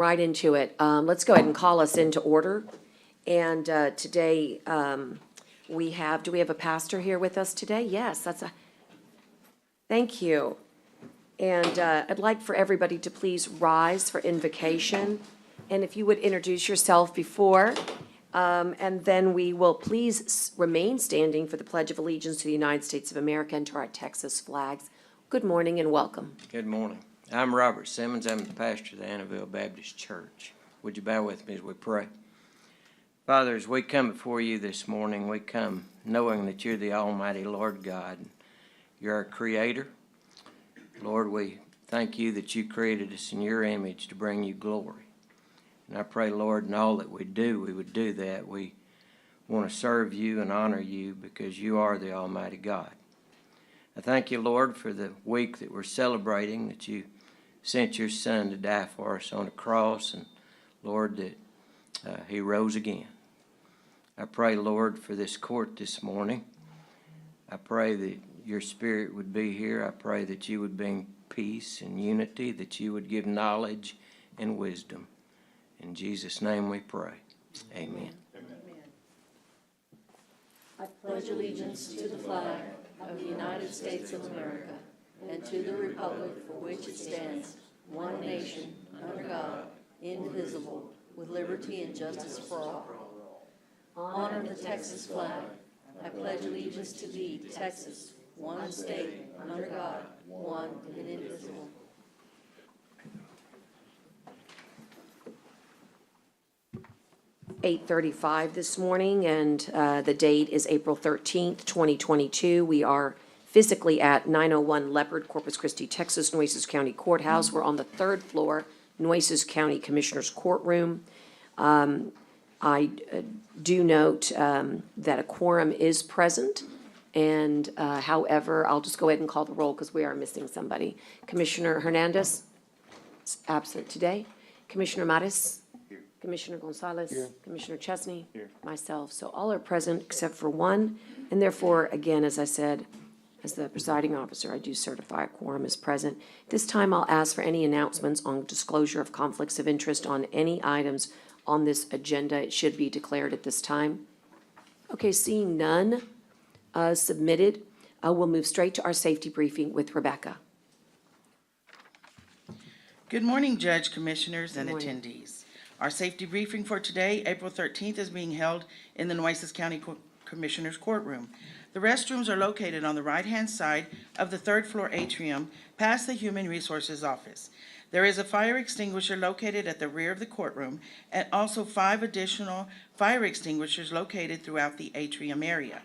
Right into it. Let's go ahead and call us into order. And today, do we have a pastor here with us today? Yes, thank you. And I'd like for everybody to please rise for invocation. And if you would introduce yourself before, and then we will please remain standing for the Pledge of Allegiance to the United States of America and to our Texas flags. Good morning and welcome. Good morning. I'm Robert Simmons. I'm the pastor of the Annabelle Baptist Church. Would you bow with me as we pray? Father, as we come before you this morning, we come knowing that you're the Almighty Lord God. You're our Creator. Lord, we thank you that you created us in your image to bring you glory. And I pray, Lord, in all that we do, we would do that. We want to serve you and honor you because you are the Almighty God. I thank you, Lord, for the week that we're celebrating, that you sent your Son to die for us on a cross, and, Lord, that he rose again. I pray, Lord, for this court this morning. I pray that your Spirit would be here. I pray that you would bring peace and unity, that you would give knowledge and wisdom. In Jesus' name we pray. Amen. I pledge allegiance to the flag of the United States of America and to the republic for which it stands, one nation, under God, indivisible, with liberty and justice for all. Honor the Texas flag. I pledge allegiance to thee, Texas, one state, under God, one and indivisible. (8:35) this morning, and the date is April 13th, 2022. We are physically at 901 Leopard, Corpus Christi, Texas, Nueces County Courthouse. We're on the third floor, Nueces County Commissioner's Courtroom. I do note that a quorum is present, and however, I'll just go ahead and call the roll because we are missing somebody. Commissioner Hernandez is absent today. Commissioner Mattis? Here. Commissioner Gonzalez? Here. Commissioner Chesney? Here. Myself. So all are present except for one, and therefore, again, as I said, as the presiding officer, I do certify a quorum is present. This time, I'll ask for any announcements on disclosure of conflicts of interest on any items on this agenda. It should be declared at this time. Okay, seeing none submitted, we'll move straight to our safety briefing with Rebecca. Good morning, Judge, Commissioners, and attendees. Our safety briefing for today, April 13th, is being held in the Nueces County Commissioner's Courtroom. The restrooms are located on the right-hand side of the third floor atrium, past the Human Resources Office. There is a fire extinguisher located at the rear of the courtroom, and also 5 additional fire extinguishers located throughout the atrium area.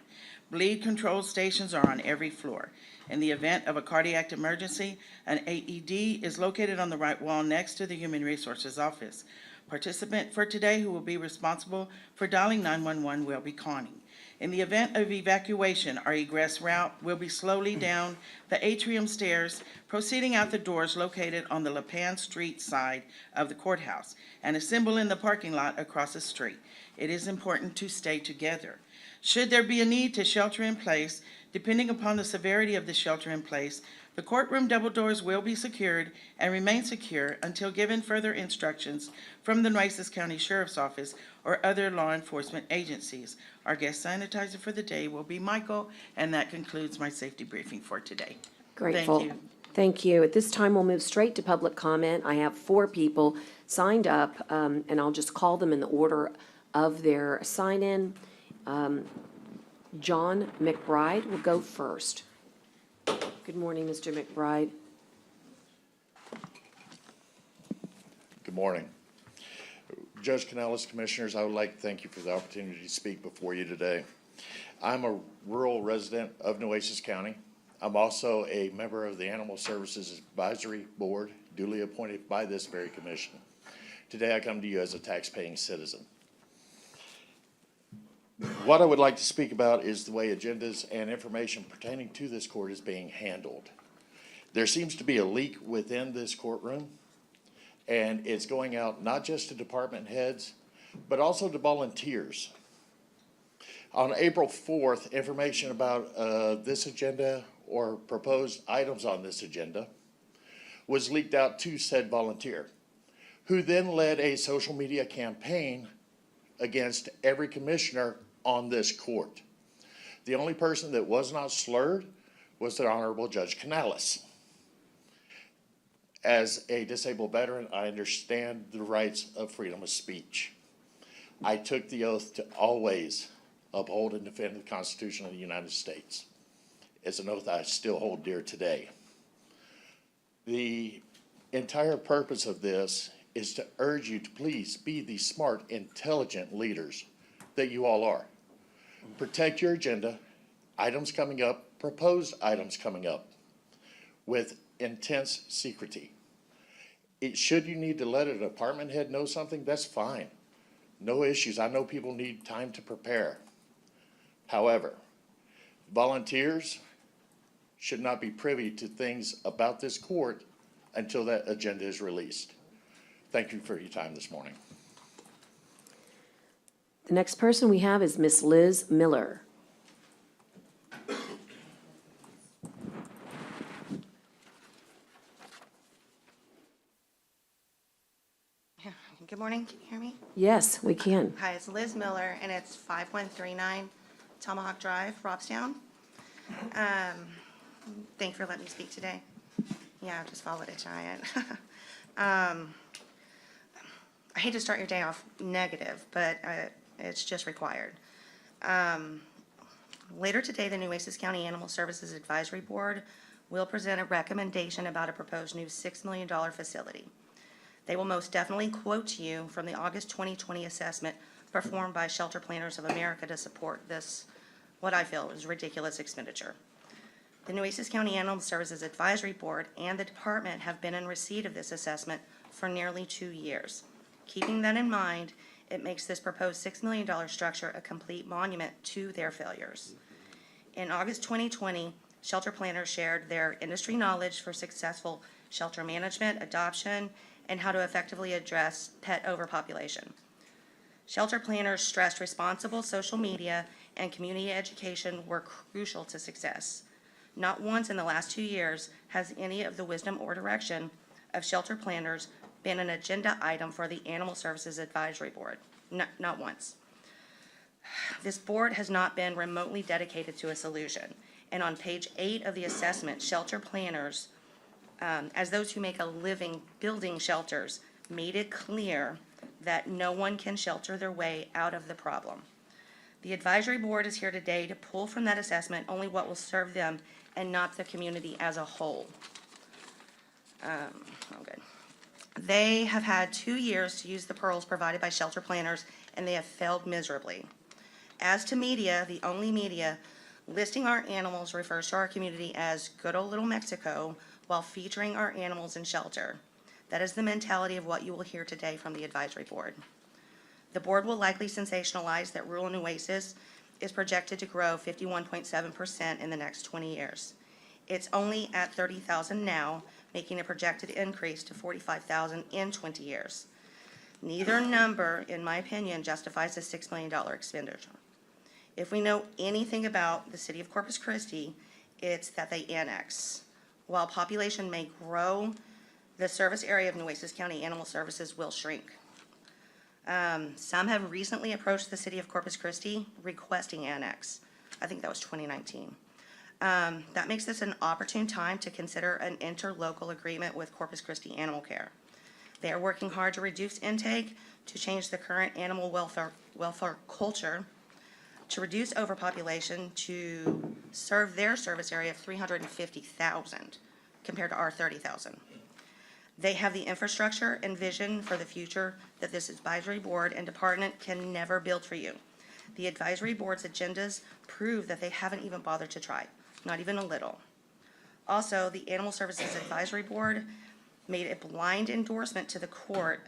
Bleed control stations are on every floor. In the event of a cardiac emergency, an AED is located on the right wall next to the Human Resources Office. Participant for today who will be responsible for dialing 911 will be Connie. In the event of evacuation, our egress route will be slowly down the atrium stairs, proceeding out the doors located on the LaPan Street side of the courthouse, and assemble in the parking lot across the street. It is important to stay together. Should there be a need to shelter in place, depending upon the severity of the shelter in place, the courtroom double doors will be secured and remain secure until given further instructions from the Nueces County Sheriff's Office or other law enforcement agencies. Our guest sanitizer for the day will be Michael, and that concludes my safety briefing for today. Grateful. Thank you. Thank you. At this time, we'll move straight to public comment. I have 4 people signed up, and I'll just call them in the order of their sign-in. John McBride will go first. Good morning, Mr. McBride. Good morning. Judge Canales, Commissioners, I would like to thank you for the opportunity to speak before you today. I'm a rural resident of Nueces County. I'm also a member of the Animal Services Advisory Board, duly appointed by this very commission. Today I come to you as a tax-paying citizen. What I would like to speak about is the way agendas and information pertaining to this court is being handled. There seems to be a leak within this courtroom, and it's going out not just to department heads, but also to volunteers. On April 4th, information about this agenda or proposed items on this agenda was leaked out to said volunteer, who then led a social media campaign against every commissioner on this court. The only person that was not slurred was the Honorable Judge Canales. As a disabled veteran, I understand the rights of freedom of speech. I took the oath to always uphold and defend the Constitution of the United States. It's an oath I still hold dear today. The entire purpose of this is to urge you to please be the smart, intelligent leaders that you all are. Protect your agenda, items coming up, proposed items coming up, with intense secrecy. Should you need to let a department head know something, that's fine. No issues. I know people need time to prepare. However, volunteers should not be privy to things about this court until that agenda is released. Thank you for your time this morning. The next person we have is Miss Liz Miller. Good morning, can you hear me? Yes, we can. Hi, it's Liz Miller, and it's 5139 Tomahawk Drive, Robstown. Thank you for letting me speak today. Yeah, I just followed a giant. I hate to start your day off negative, but it's just required. Later today, the Nueces County Animal Services Advisory Board will present a recommendation about a proposed new $6 million facility. They will most definitely quote to you from the August 2020 assessment performed by Shelter Planners of America to support this, what I feel is ridiculous expenditure. The Nueces County Animal Services Advisory Board and the department have been in receipt of this assessment for nearly 2 years. Keeping that in mind, it makes this proposed $6 million structure a complete monument to their failures. In August 2020, Shelter Planners shared their industry knowledge for successful shelter management, adoption, and how to effectively address pet overpopulation. Shelter Planners stressed responsible social media and community education were crucial to success. Not once in the last 2 years has any of the wisdom or direction of Shelter Planners been an agenda item for the Animal Services Advisory Board. Not once. This board has not been remotely dedicated to a solution. And on page 8 of the assessment, Shelter Planners, as those who make a living building shelters, made it clear that no one can shelter their way out of the problem. The advisory board is here today to pull from that assessment only what will serve them and not the community as a whole. Good. They have had 2 years to use the pearls provided by Shelter Planners, and they have failed miserably. As to media, the only media listing our animals refers to our community as good old little Mexico, while featuring our animals in shelter. That is the mentality of what you will hear today from the advisory board. The board will likely sensationalize that rural Nueces is projected to grow 51.7% in the next 20 years. It's only at 30,000 now, making a projected increase to 45,000 in 20 years. Neither number, in my opinion, justifies the $6 million expenditure. If we know anything about the city of Corpus Christi, it's that they annex. While population may grow, the service area of Nueces County Animal Services will shrink. Some have recently approached the city of Corpus Christi requesting annex. I think that was 2019. That makes this an opportune time to consider an interlocal agreement with Corpus Christi Animal Care. They are working hard to reduce intake, to change the current animal welfare culture, to reduce overpopulation, to serve their service area of 350,000 compared to our 30,000. They have the infrastructure and vision for the future that this advisory board and department can never build for you. The advisory board's agendas prove that they haven't even bothered to try, not even a little. Also, the Animal Services Advisory Board made a blind endorsement to the court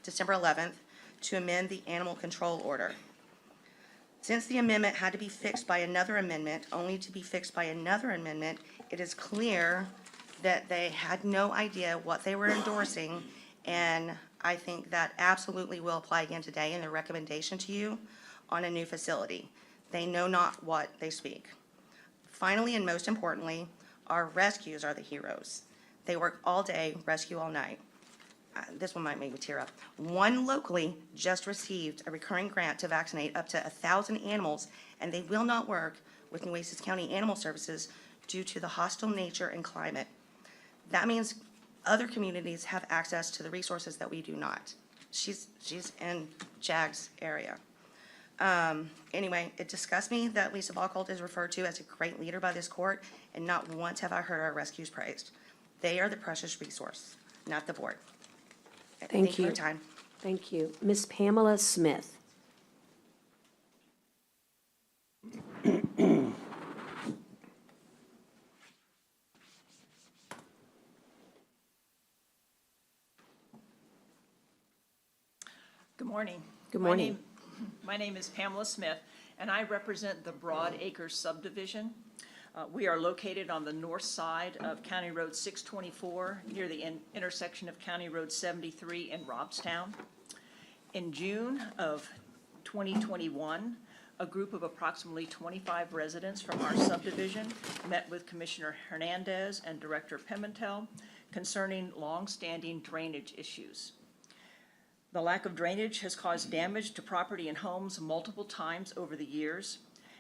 December 11th to amend the animal control order. Since the amendment had to be fixed by another amendment, only to be fixed by another amendment, it is clear that they had no idea what they were endorsing, and I think that absolutely will apply again today in the recommendation to you on a new facility. They know not what they speak. Finally, and most importantly, our rescues are the heroes. They work all day, rescue all night. this one might make me tear up. One locally just received a recurring grant to vaccinate up to 1,000 animals, and they will not work with Nueces County Animal Services due to the hostile nature and climate. That means other communities have access to the resources that we do not. She's in Jag's area. Anyway, it disgusts me that Lisa Bockold is referred to as a great leader by this court, and not once have I heard our rescues praised. They are the precious resource, not the board. Thank you for your you. time. Thank you. Ms. Pamela Smith. Good morning. Good morning. My name is Pamela Smith, and I represent the Broad Acres subdivision. We are located on the north side of County Road 624, near the intersection of County Road 73 and Robstown. In June of 2021, a group of approximately 25 residents from our subdivision met with Commissioner Hernandez and Director Pimentel concerning long-standing drainage issues. The lack of drainage has caused damage to property and homes multiple times over the years,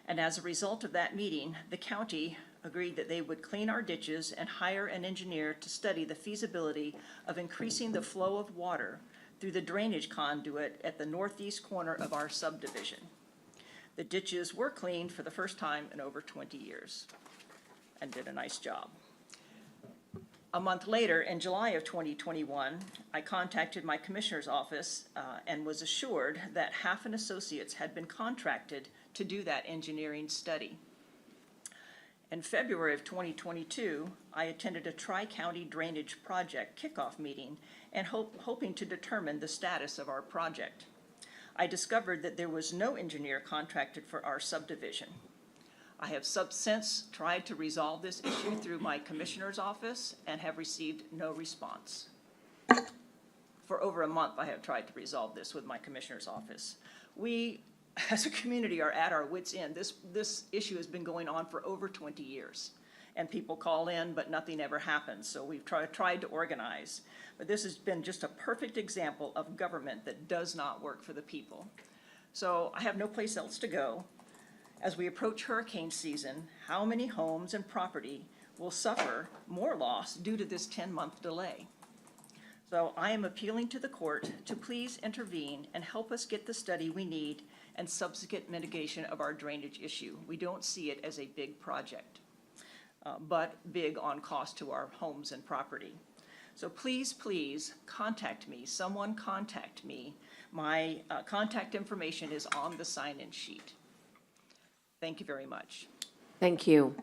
and as a result of that meeting, the county agreed that they would clean our ditches and hire an engineer to study the feasibility of increasing the flow of water through the drainage conduit at the northeast corner of our subdivision. The ditches were cleaned for the first time in over 20 years and did a nice job. A month later, in July of 2021, I contacted my commissioner's office and was assured that Half & Associates had been contracted to do that engineering study. In February of 2022, I attended a Tri-County Drainage Project kickoff meeting and hoping to determine the status of our project. I discovered that there was no engineer contracted for our subdivision. I have since tried to resolve this issue through my commissioner's office and have received no response. For over a month, I have tried to resolve this with my commissioner's office. We, as a community, are at our wits' end. This issue has been going on for over 20 years, and people call in, but nothing ever happens. So we've tried to organize. But this has been just a perfect example of government that does not work for the people. So I have no place else to go. As we approach hurricane season, how many homes and property will suffer more loss due to this 10-month delay? So I am appealing to the court to please intervene and help us get the study we need and subsequent mitigation of our drainage issue. We don't see it as a big project, but big on cost to our homes and property. So please, please contact me. Someone contact me. My contact information is on the sign-in sheet. Thank you very much. Thank you.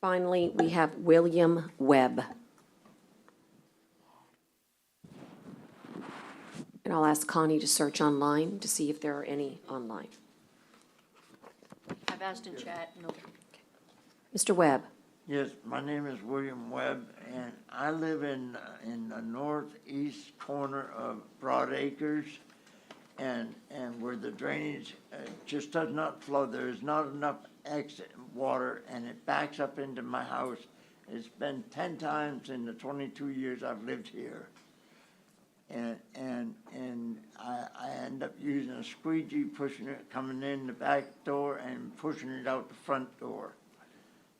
Finally, we have William Webb. And I'll ask Connie to search online to see if there are any online. I've asked in chat, no. Mr. Webb. Yes, my name is William Webb, and I live in the northeast corner of Broad Acres, and where the drainage just does not flow. There is not enough exit water, and it backs up into my house. It's been 10 times in the 22 years I've lived here. And I end up using a squeegee, pushing it, coming in the back door and pushing it out the front door,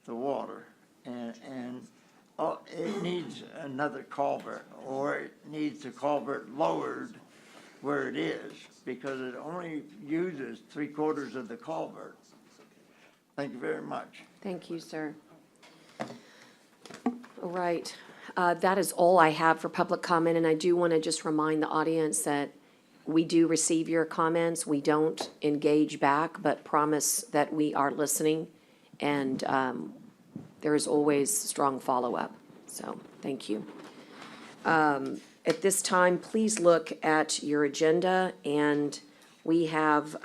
the water. And it needs another culvert, or it needs the culvert lowered where it is, because it only uses 3/4 of the culvert. Thank you very much. Thank you, sir. All right. That is all I have for public comment, and I do want to just remind the audience that we do receive your comments. We don't engage back, but promise that we are listening, and there is always strong follow-up. So, thank you. At this time, please look at your agenda, and we have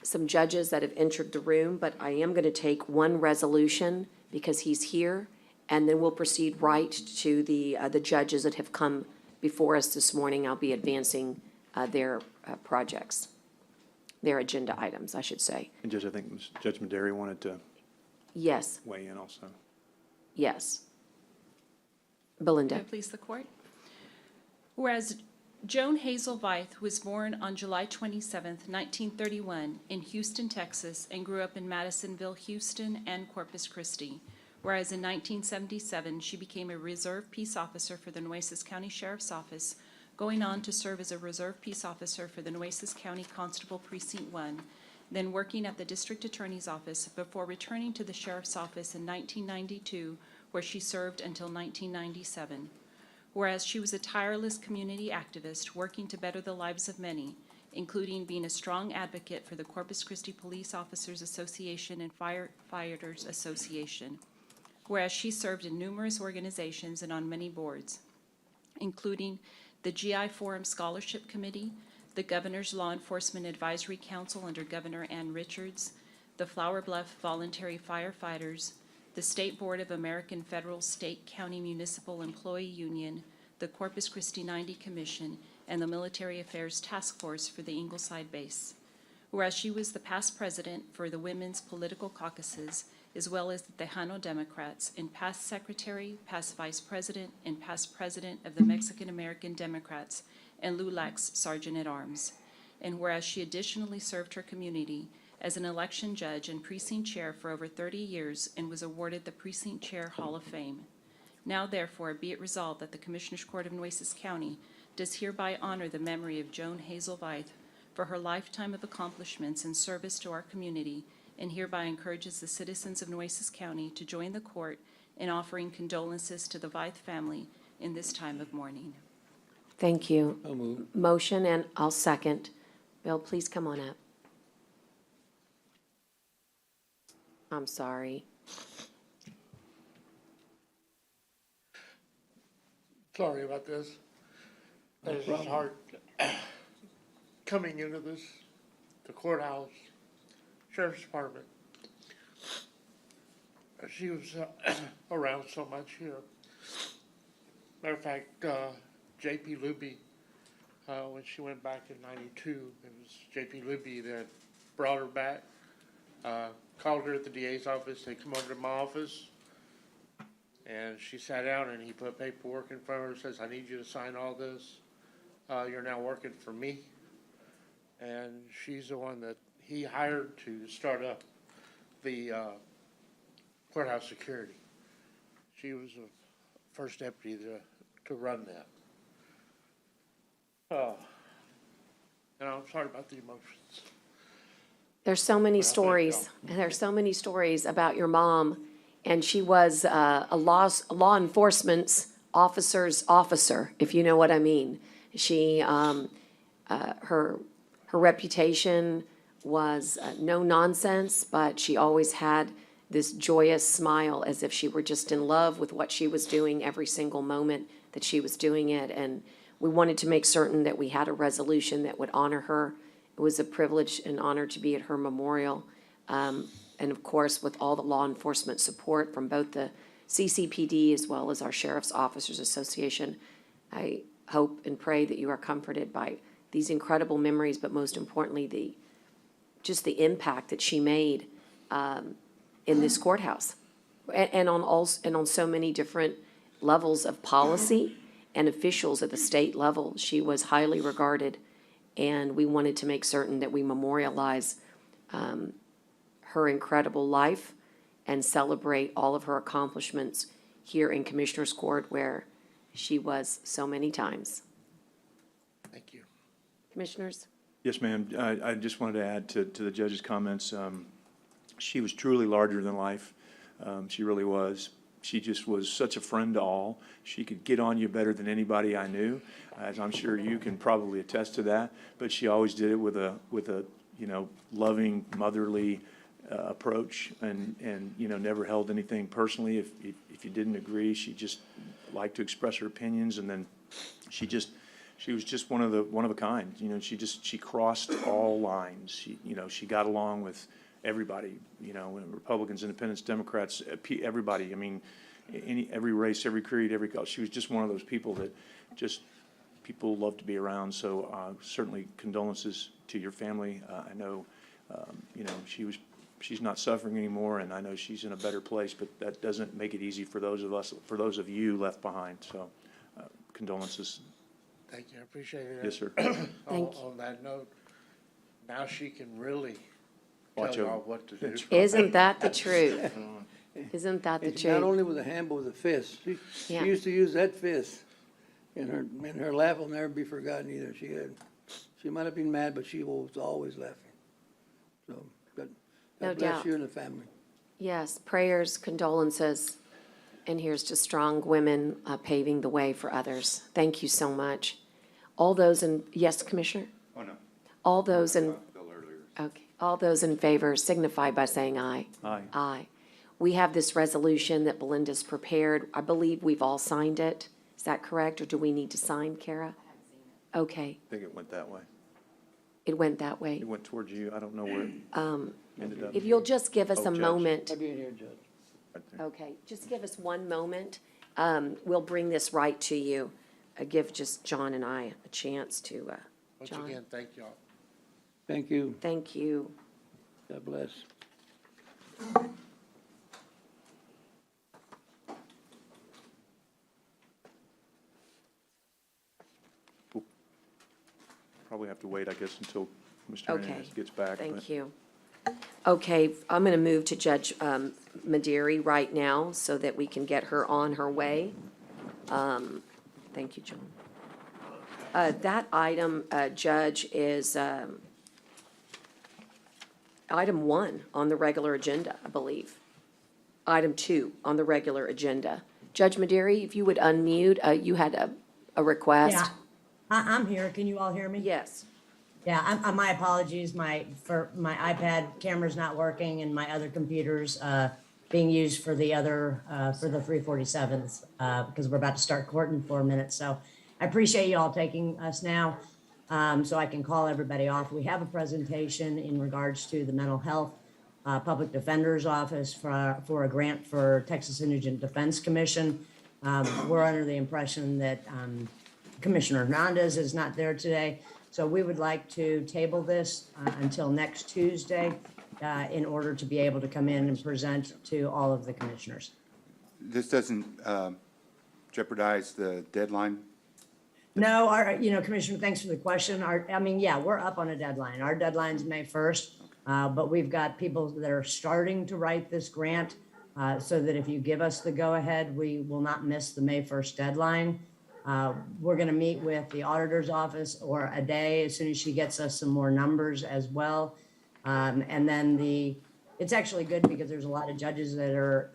some judges that have entered the room, but I am going to take one resolution because he's here, and then we'll proceed right to the judges that have come before us this morning. I'll be advancing their projects, their agenda items, I should say. And Judge, I think Judge Maderi wanted to Yes, weigh in also. yes. Belinda. May it please the court? Whereas Joan Hazel Veith was born on July 27, 1931, in Houston, Texas, and grew up in Madisonville, Houston, and Corpus Christi. Whereas in 1977, she became a reserve peace officer for the Nueces County Sheriff's Office, going on to serve as a reserve peace officer for the Nueces County Constable Precinct 1, then working at the District Attorney's Office before returning to the Sheriff's Office in 1992, where she served until 1997. Whereas she was a tireless community activist working to better the lives of many, including being a strong advocate for the Corpus Christi Police Officers Association and Firefighters Association. Whereas she served in numerous organizations and on many boards, including the GI Forum Scholarship Committee, the Governor's Law Enforcement Advisory Council under Governor Ann Richards, the Flower Bluff Voluntary Firefighters, the State Board of American Federal, State, County, Municipal Employee Union, the Corpus Christi 90 Commission, and the Military Affairs Task Force for the Ingleside Base. Whereas she was the past president for the Women's Political Caucuses, as well as the Tejano Democrats, and past secretary, past vice president, and past president of the Mexican American Democrats, and LULAC's Sergeant at Arms. And whereas she additionally served her community as an election judge and precinct chair for over 30 years and was awarded the Precinct Chair Hall of Fame. Now therefore be it resolved that the Commissioners Court of Nueces County does hereby honor the memory of Joan Hazel Veith for her lifetime of accomplishments and service to our community, and hereby encourages the citizens of Nueces County to join the court in offering condolences to the Veith family in this time of mourning. Thank you. Motion, and I'll second. Bill, please come on up. I'm sorry. Sorry about this. It's just hard coming into this, the courthouse, sheriff's department. She was around so much here. Matter of fact, J.P. Luby, when she went back in '92, it was J.P. Luby that brought her back. Called her at the DA's office. They come over to my office, and she sat down, and he put paperwork in front of her, says, I need you to sign all this. You're now working for me. And she's the one that he hired to start up the courthouse security. She was the first deputy to run that. And I'm sorry about the emotions. There's so many Well, thank stories. There's so many stories about your mom, and she was a law enforcement's officer's officer, if you know what I mean. She, her reputation was no nonsense, but she always had this joyous smile as if she were just in love with what she was doing every single moment that she was doing it. And we wanted to make certain that we had a resolution that would honor her. It was a privilege and honor to be at her memorial. And of course, with all the law enforcement support from both the CCPD as well as our Sheriff's Officers Association, I hope and pray that you are comforted by these incredible memories, but most importantly, just the impact that she made in this courthouse, and on so many different levels of policy and officials at the state level. She was highly regarded, and we wanted to make certain that we memorialize her incredible life and celebrate all of her accomplishments here in Commissioners Court, where she was so many times. Thank you. Commissioners? Yes, ma'am. I just wanted to add to the judge's comments. She was truly larger than life. She really was. She just was such a friend to all. She could get on you better than anybody I knew, as I'm sure you can probably attest to that. But she always did it with a loving, motherly approach, and never held anything personally. If you didn't agree, she just liked to express her opinions, and then she was just one of a kind. She crossed all lines. She got along with everybody, Republicans, Independents, Democrats, everybody. I mean, every race, every creed, every culture. She was just one of those people that just people love to be around. So certainly condolences to your family. I know, she was she's not suffering anymore, and I know she's in a better place, but that doesn't make it easy for those of us, for those of you left behind, so condolences. Thank you, I appreciate it. Yes, sir. Thank you. On that note, now she can really Watch tell over. y'all what to do. Isn't that the truth? Isn't that the And not truth? only with a hand, but with a fist. She Yeah. used to use that fist. And her laugh will never be forgotten either. She might have been mad, but she was always laughing. So, God No bless doubt. you and the family. Yes, prayers, condolences, and here's to strong women paving the way for others. Thank you so much. All those in, yes, Commissioner? Oh, no. All those in, Bill earlier. okay, all those in favor signify by saying aye. Aye. Aye. We have this resolution that Belinda's prepared. I believe we've all signed it. Is that correct, or do we need to sign, Kara? Okay, I think it went that way. it went that way. It went towards you. I don't know where it ended up. If you'll just give us Oh, a Judge. moment. I'll be in here, Judge. Right there. Okay, just give us one moment. We'll bring this right to you. Give just John and I a chance to, Once John. again, thank y'all. Thank you. Thank you. God bless. Probably have to wait, I guess, until Mr. Okay. Hernandez gets back. Thank but- you. Okay, I'm going to move to Judge Maderi right now so that we can get her on her way. Thank you, John. That item, Judge, is item 1 on the regular agenda, I believe. Item 2 on the regular agenda. Judge Maderi, if you would unmute, you had a request? Yeah, I'm here. Can you all hear me? Yes. Yeah, my apologies. My iPad camera's not working and my other computer's being used for the other, for the 347th, because we're about to start court in 4 minutes. So I appreciate you all taking us now, so I can call everybody off. We have a presentation in regards to the mental health Public Defender's Office for a grant for Texas Indigent Defense Commission. We're under the impression that Commissioner Hernandez is not there today. So we would like to table this until next Tuesday in order to be able to come in and present to all of the commissioners. This doesn't jeopardize the deadline? No, Commissioner, thanks for the question. Yeah, we're up on a deadline. Our deadline's May 1st, but we've got people that are starting to write this grant so that if you give us the go-ahead, we will not miss the May 1st deadline. We're going to meet with the auditor's office or a day as soon as she gets us some more numbers as well. And then it's actually good because there's a lot of judges that are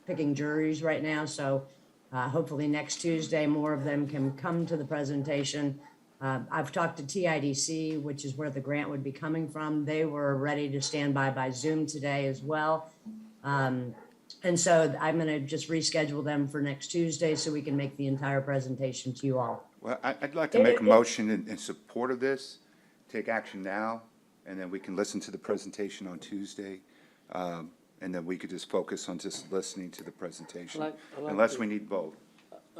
picking juries right now. So hopefully next Tuesday, more of them can come to the presentation. I've talked to TIDC, which is where the grant would be coming from. They were ready to stand by Zoom today as well. And so I'm going to just reschedule them for next Tuesday so we can make the entire presentation to you all. Well, I'd like to make a motion in support of this, take action now, and then we can listen to the presentation on Tuesday. And then we could just focus on just listening to the presentation, I like unless to- we need vote.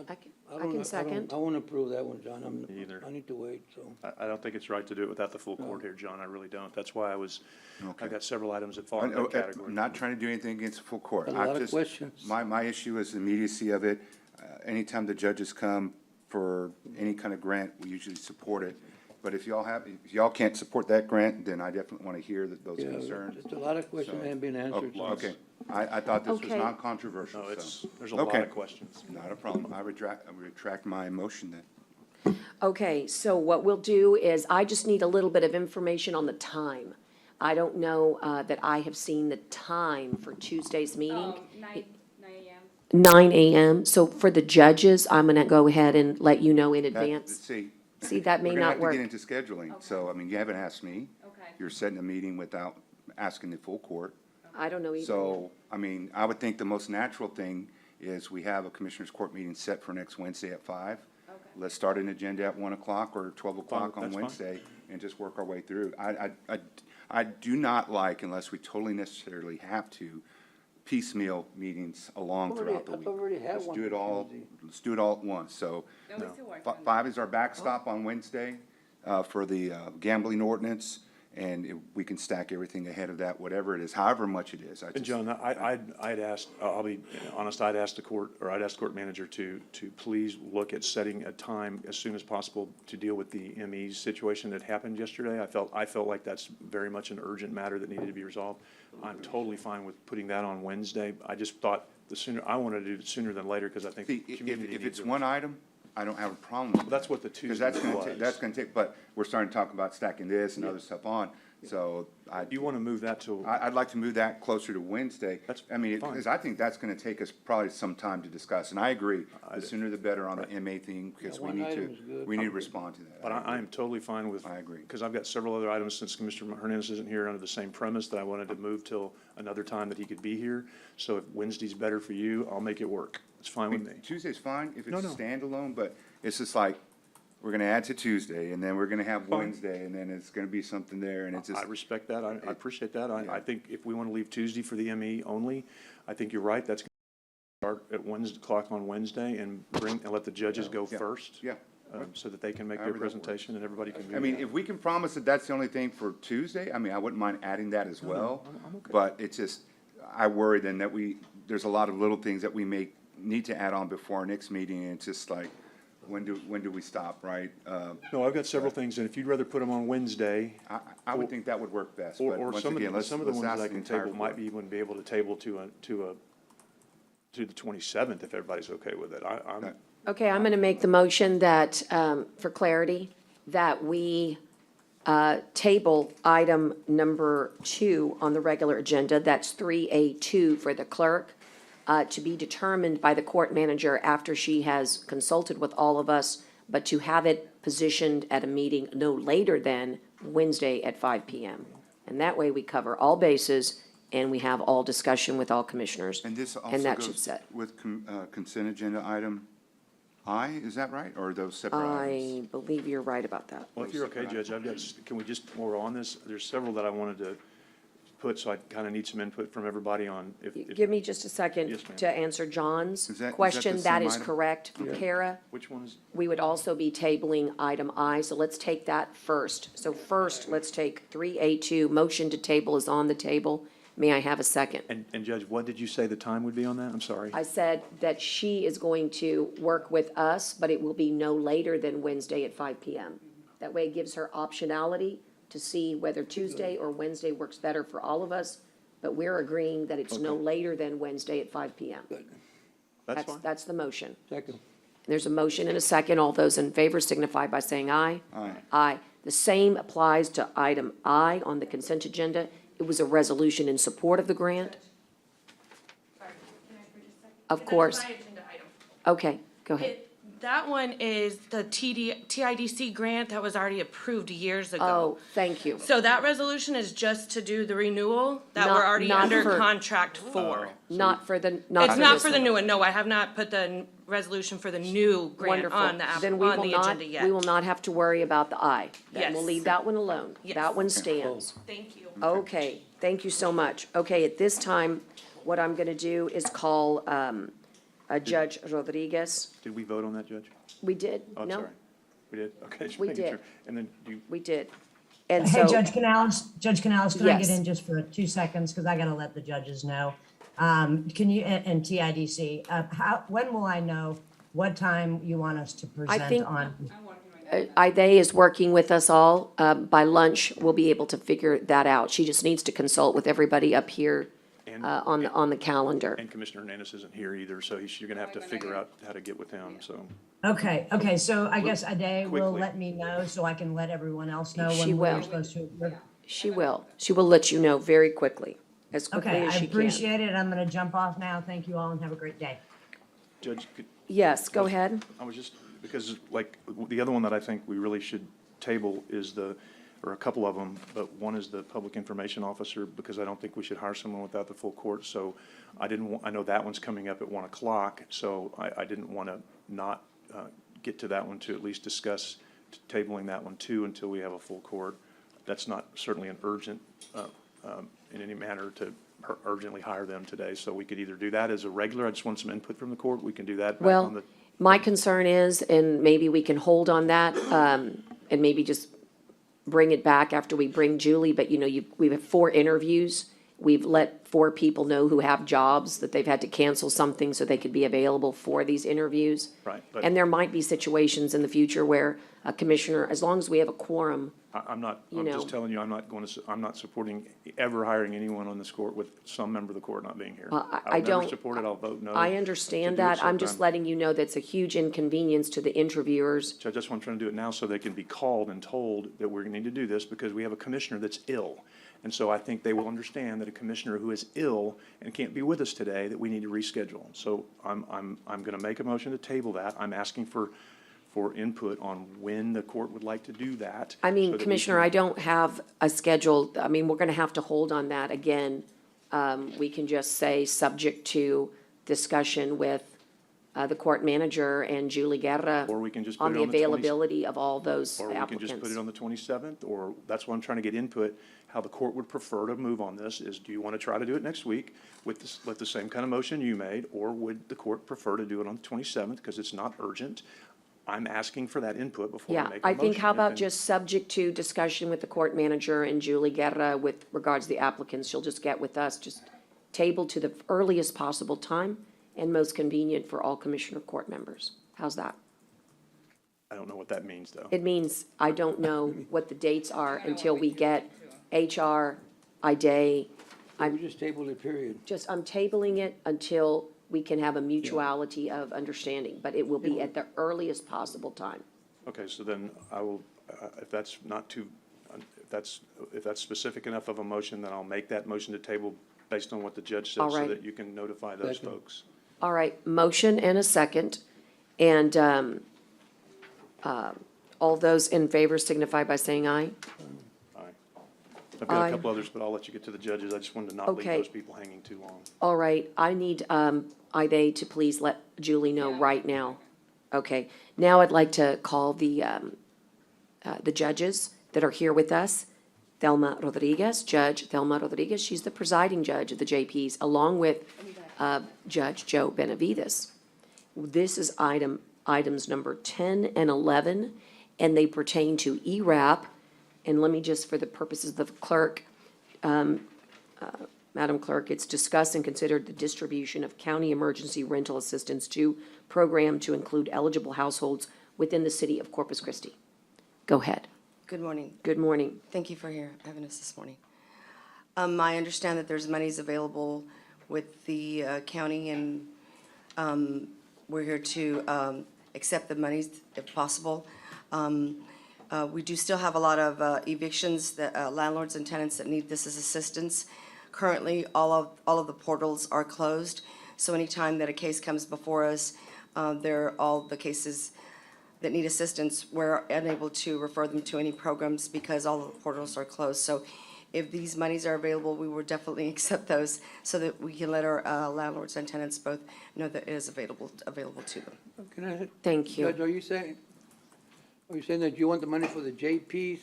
I can second. I want to approve that one, John. Me either. I need to wait, so. I don't think it's right to do it without the full court here, John. I really don't. That's why Okay. I've got several items that fall in that category. I'm not trying to do anything against the full court. A lot I've of just- questions. My issue is the immediacy of it. Anytime the judges come for any kind of grant, we usually support it. But if y'all can't support that grant, then I definitely want to hear those Yeah, concerns. just a lot of questions haven't been answered. Oh, okay, I thought this was Okay. non-controversial, No, so. there's a lot Okay. of questions. Not a problem. I retract my motion then. Okay, so what we'll do is, I just need a little bit of information on the time. I don't know that I have seen the time for Tuesday's meeting. 9 a.m. 9 a.m. So for the judges, I'm going to go ahead and let you know in advance. See, that may not We're gonna have work. to get into scheduling, so, I mean, you haven't asked me. Okay. You're setting a meeting without asking the full court. I don't know either. So, I mean, I would think the most natural thing is we have a commissioners' court meeting set for next Wednesday at 5. Okay. Let's start an agenda at 1 o'clock or 12 o'clock on that's fine. Wednesday and just work our way through. I do not like, unless we totally necessarily have to, piecemeal meetings along throughout the I've week. already had Let's one do it for all, Tuesday. let's do it all at once, so. No, we still work on that. 5 is our backstop on Wednesday for the gambling ordinance, and we can stack everything ahead of that, whatever it is, however much it is. And John, I'd asked, I'll be honest, I'd asked the court, or I'd asked the court manager to please look at setting a time as soon as possible to deal with the ME's situation that happened yesterday. I felt like that's very much an urgent matter that needed to be resolved. I'm totally fine with putting that on Wednesday. I just thought I wanted to do it sooner than later, because I think the community If needs it's it. one item, I don't have a problem with Well, that's what the because Tuesday was. that's gonna take, but we're starting to talk about stacking this and other stuff on, so You want to move that to, I'd like to move that closer to Wednesday. That's I mean, fine. because I think that's gonna take us probably some time to discuss, and I agree, the sooner the better on the MA thing, because we one need item is to, good. we need to respond to that. but I am totally fine with. I agree. Because I've got several other items, since Commissioner Hernandez isn't here, under the same premise, that I wanted to move till another time that he could be here. So if Wednesday's better for you, I'll make it work. It's fine with me. Tuesday's fine if No, it's no. standalone, but it's just like, we're gonna add to Tuesday, and then we're gonna have Fine. Wednesday, and then it's gonna be something there, and it's just. I respect that. I appreciate that. Yeah. I think if we want to leave Tuesday for the ME only, I think you're right. That's going to start at Wednesday, o'clock on Wednesday, and let the judges go Yeah. first. Yeah. So that they can make their However that works. presentation and everybody can. I mean, if we can promise that that's the only thing for Tuesday, I mean, I wouldn't mind adding that as well. I'm okay. But it's just, I worry then that there's a lot of little things that we may need to add on before our next meeting, and it's just like, when do we stop, right? No, I've got several things, and if you'd rather put them on Wednesday, I would think that would work best, or, but or once some of again, the, let's some of the let's ones ask that I the can entire table might board. even be able to table to the 27th, if everybody's okay with it. I'm, Okay, I'm going to make the motion that, for clarity, that we table item number 2 on the regular agenda, that's 3A2 for the clerk, to be determined by the court manager after she has consulted with all of us, but to have it positioned at a meeting no later than Wednesday at 5 PM. And that way we cover all bases and we have all discussion with all commissioners. And this And also that should goes set. with consent agenda item I, is that right, or are those separate items? I believe you're right about that. well, if you're okay, Judge, can we just, while we're on this, there's several that I wanted to put, so I kind of need some input from everybody on if, Give me just a second Yes, ma'am. to answer John's Is that the question. That same is item? correct. For Kara, which ones? we would also be tabling item I, so let's take that first. So first, let's take 3A2, motion to table is on the table. May I have a second? And Judge, what did you say the time would be on that? I'm sorry. I said that she is going to work with us, but it will be no later than Wednesday at 5 PM. That way it gives her optionality to see whether Tuesday or Wednesday works better for all of us, but we're agreeing that it's no Okay. later than Wednesday at 5 PM. That's fine. That's the motion. Second. There's a motion and a second. All those in favor signify by saying aye. Aye. Aye. The same applies to item I on the consent agenda. It was a resolution in support of the grant. Of course. That's my agenda item. Okay, go ahead. That one is the TIDC grant that was already approved years ago. Oh, thank you. So that resolution is just to do the renewal that Not- we're already not under for- contract for. Not for the, It's not not this for the one. new one, no, I have not put the resolution for the new grant Wonderful. on the, Then we on will the not- agenda yet. we We will not have to worry about the I. Then we'll Yes. leave that one alone. Yes. That one stands. Thank you. Okay, thank you so much. Okay, at this time, what I'm gonna do is call, Judge Rodriguez. Did we vote on that, Judge? We did? Oh, I'm No, sorry. We did? Okay. just We making did. sure. And then do you, we did. And Hey, so, Judge Canales, can I Yes. get in just for 2 seconds, because I gotta let the judges know. Can you, and TIDC, when will I know what time you want us to present think- on? Ida is working with us all. By lunch, we'll be able to figure that out. She just needs to consult with everybody up here, And- on the calendar. and Commissioner Hernandez isn't here either, so you're gonna have to figure out how to get with him, so. Okay, so I guess Ade will Quickly. let me know, so I can let everyone else know She when we're will. supposed to. She will. She will let you know very quickly, as quickly Okay, as I she can. appreciate it. I'm gonna jump off now. Thank you all and have a great day. Judge, could, Yes, go ahead. I was just, because like, the other one that I think we really should table is or a couple of them, but one is the public information officer, because I don't think we should hire someone without the full court, so I know that one's coming up at 1 o'clock, so I didn't want to not get to that one to at least discuss tabling that one too until we have a full court. That's not certainly an urgent, in any manner to urgently hire them today, so we could either do that as a regular, I just want some input from the court, we can do that back on Well, the. my concern is, and maybe we can hold on that, and maybe just bring it back after we bring Julie, but we have 4 interviews. We've let 4 people know who have jobs that they've had to cancel something so they could be available for these interviews. Right, but- And there might be situations in the future where a commissioner, as long as we have a quorum, I'm not, You I'm know. just telling you, I'm not supporting ever hiring anyone on this court with some member of the court not being here. Well, I I'll never don't- support it, I'll vote no. I to understand do it that. I'm just sometime. letting you know that's a huge inconvenience to the interviewers. Judge, that's why I'm trying to do it now, so they can be called and told that we're gonna need to do this, because we have a commissioner that's ill. And so I think they will understand that a commissioner who is ill and can't be with us today, that we need to reschedule. So I'm gonna make a motion to table that. I'm asking for input on when the court would like to do that. I so mean, that we Commissioner, can- I don't have a schedule. I mean, we're gonna have to hold on that again. We can just say, subject to discussion with the court manager and Julie Guerra Or we can just put on it the on the 20 availability of all those Or we can just put applicants. it on the 27th, or that's why I'm trying to get input, how the court would prefer to move on this is, do you want to try to do it next week with the same kind of motion you made, or would the court prefer to do it on the 27th, because it's not urgent? I'm asking for that input before I Yeah, make a I motion. think how about And- just subject to discussion with the court manager and Julie Guerra with regards to the applicants, she'll just get with us, just table to the earliest possible time and most convenient for all commissioner court members. How's that? I don't know what that means, though. It means I don't know what the dates are until we get HR, IDA. We just tabled it, period. I'm tabling it until we can have a mutuality of understanding, but it will be at the earliest possible time. Okay, so then I will, if that's not too, if that's specific enough of a motion, then I'll make that motion to table based on what the judge said, All so right. that you can notify those Second. folks. All right, motion and a second. And all those in favor signify by saying aye. Aye. I've got Aye. a couple others, but I'll let you get to the judges. I just wanted to not leave Okay. those people hanging too long. All right, I need IDA to please let Julie know right now. Okay, now I'd like to call the judges that are here with us. Thelma Rodriguez, Judge Thelma Rodriguez, she's the presiding judge of the JPs, along with Judge Joe Benavides. This is items number 10 and 11, and they pertain to ERAP. And let me just, for the purposes of the clerk, Madam Clerk, it's discussed and considered the distribution of county emergency rental assistance to program to include eligible households within the city of Corpus Christi. Go ahead. Good morning. Good morning. Thank you for having us this morning. I understand that there's monies available with the county, and we're here to accept the monies if possible. We do still have a lot of evictions, that landlords and tenants that need this as assistance. Currently, all of the portals are closed, so anytime that a case comes before us, all the cases that need assistance, we're unable to refer them to any programs because all the portals are closed. So if these monies are available, we will definitely accept those so that we can let our landlords and tenants both know that it is available to them. Can I? Thank you. Judge, are you saying that you want the money for the JPs,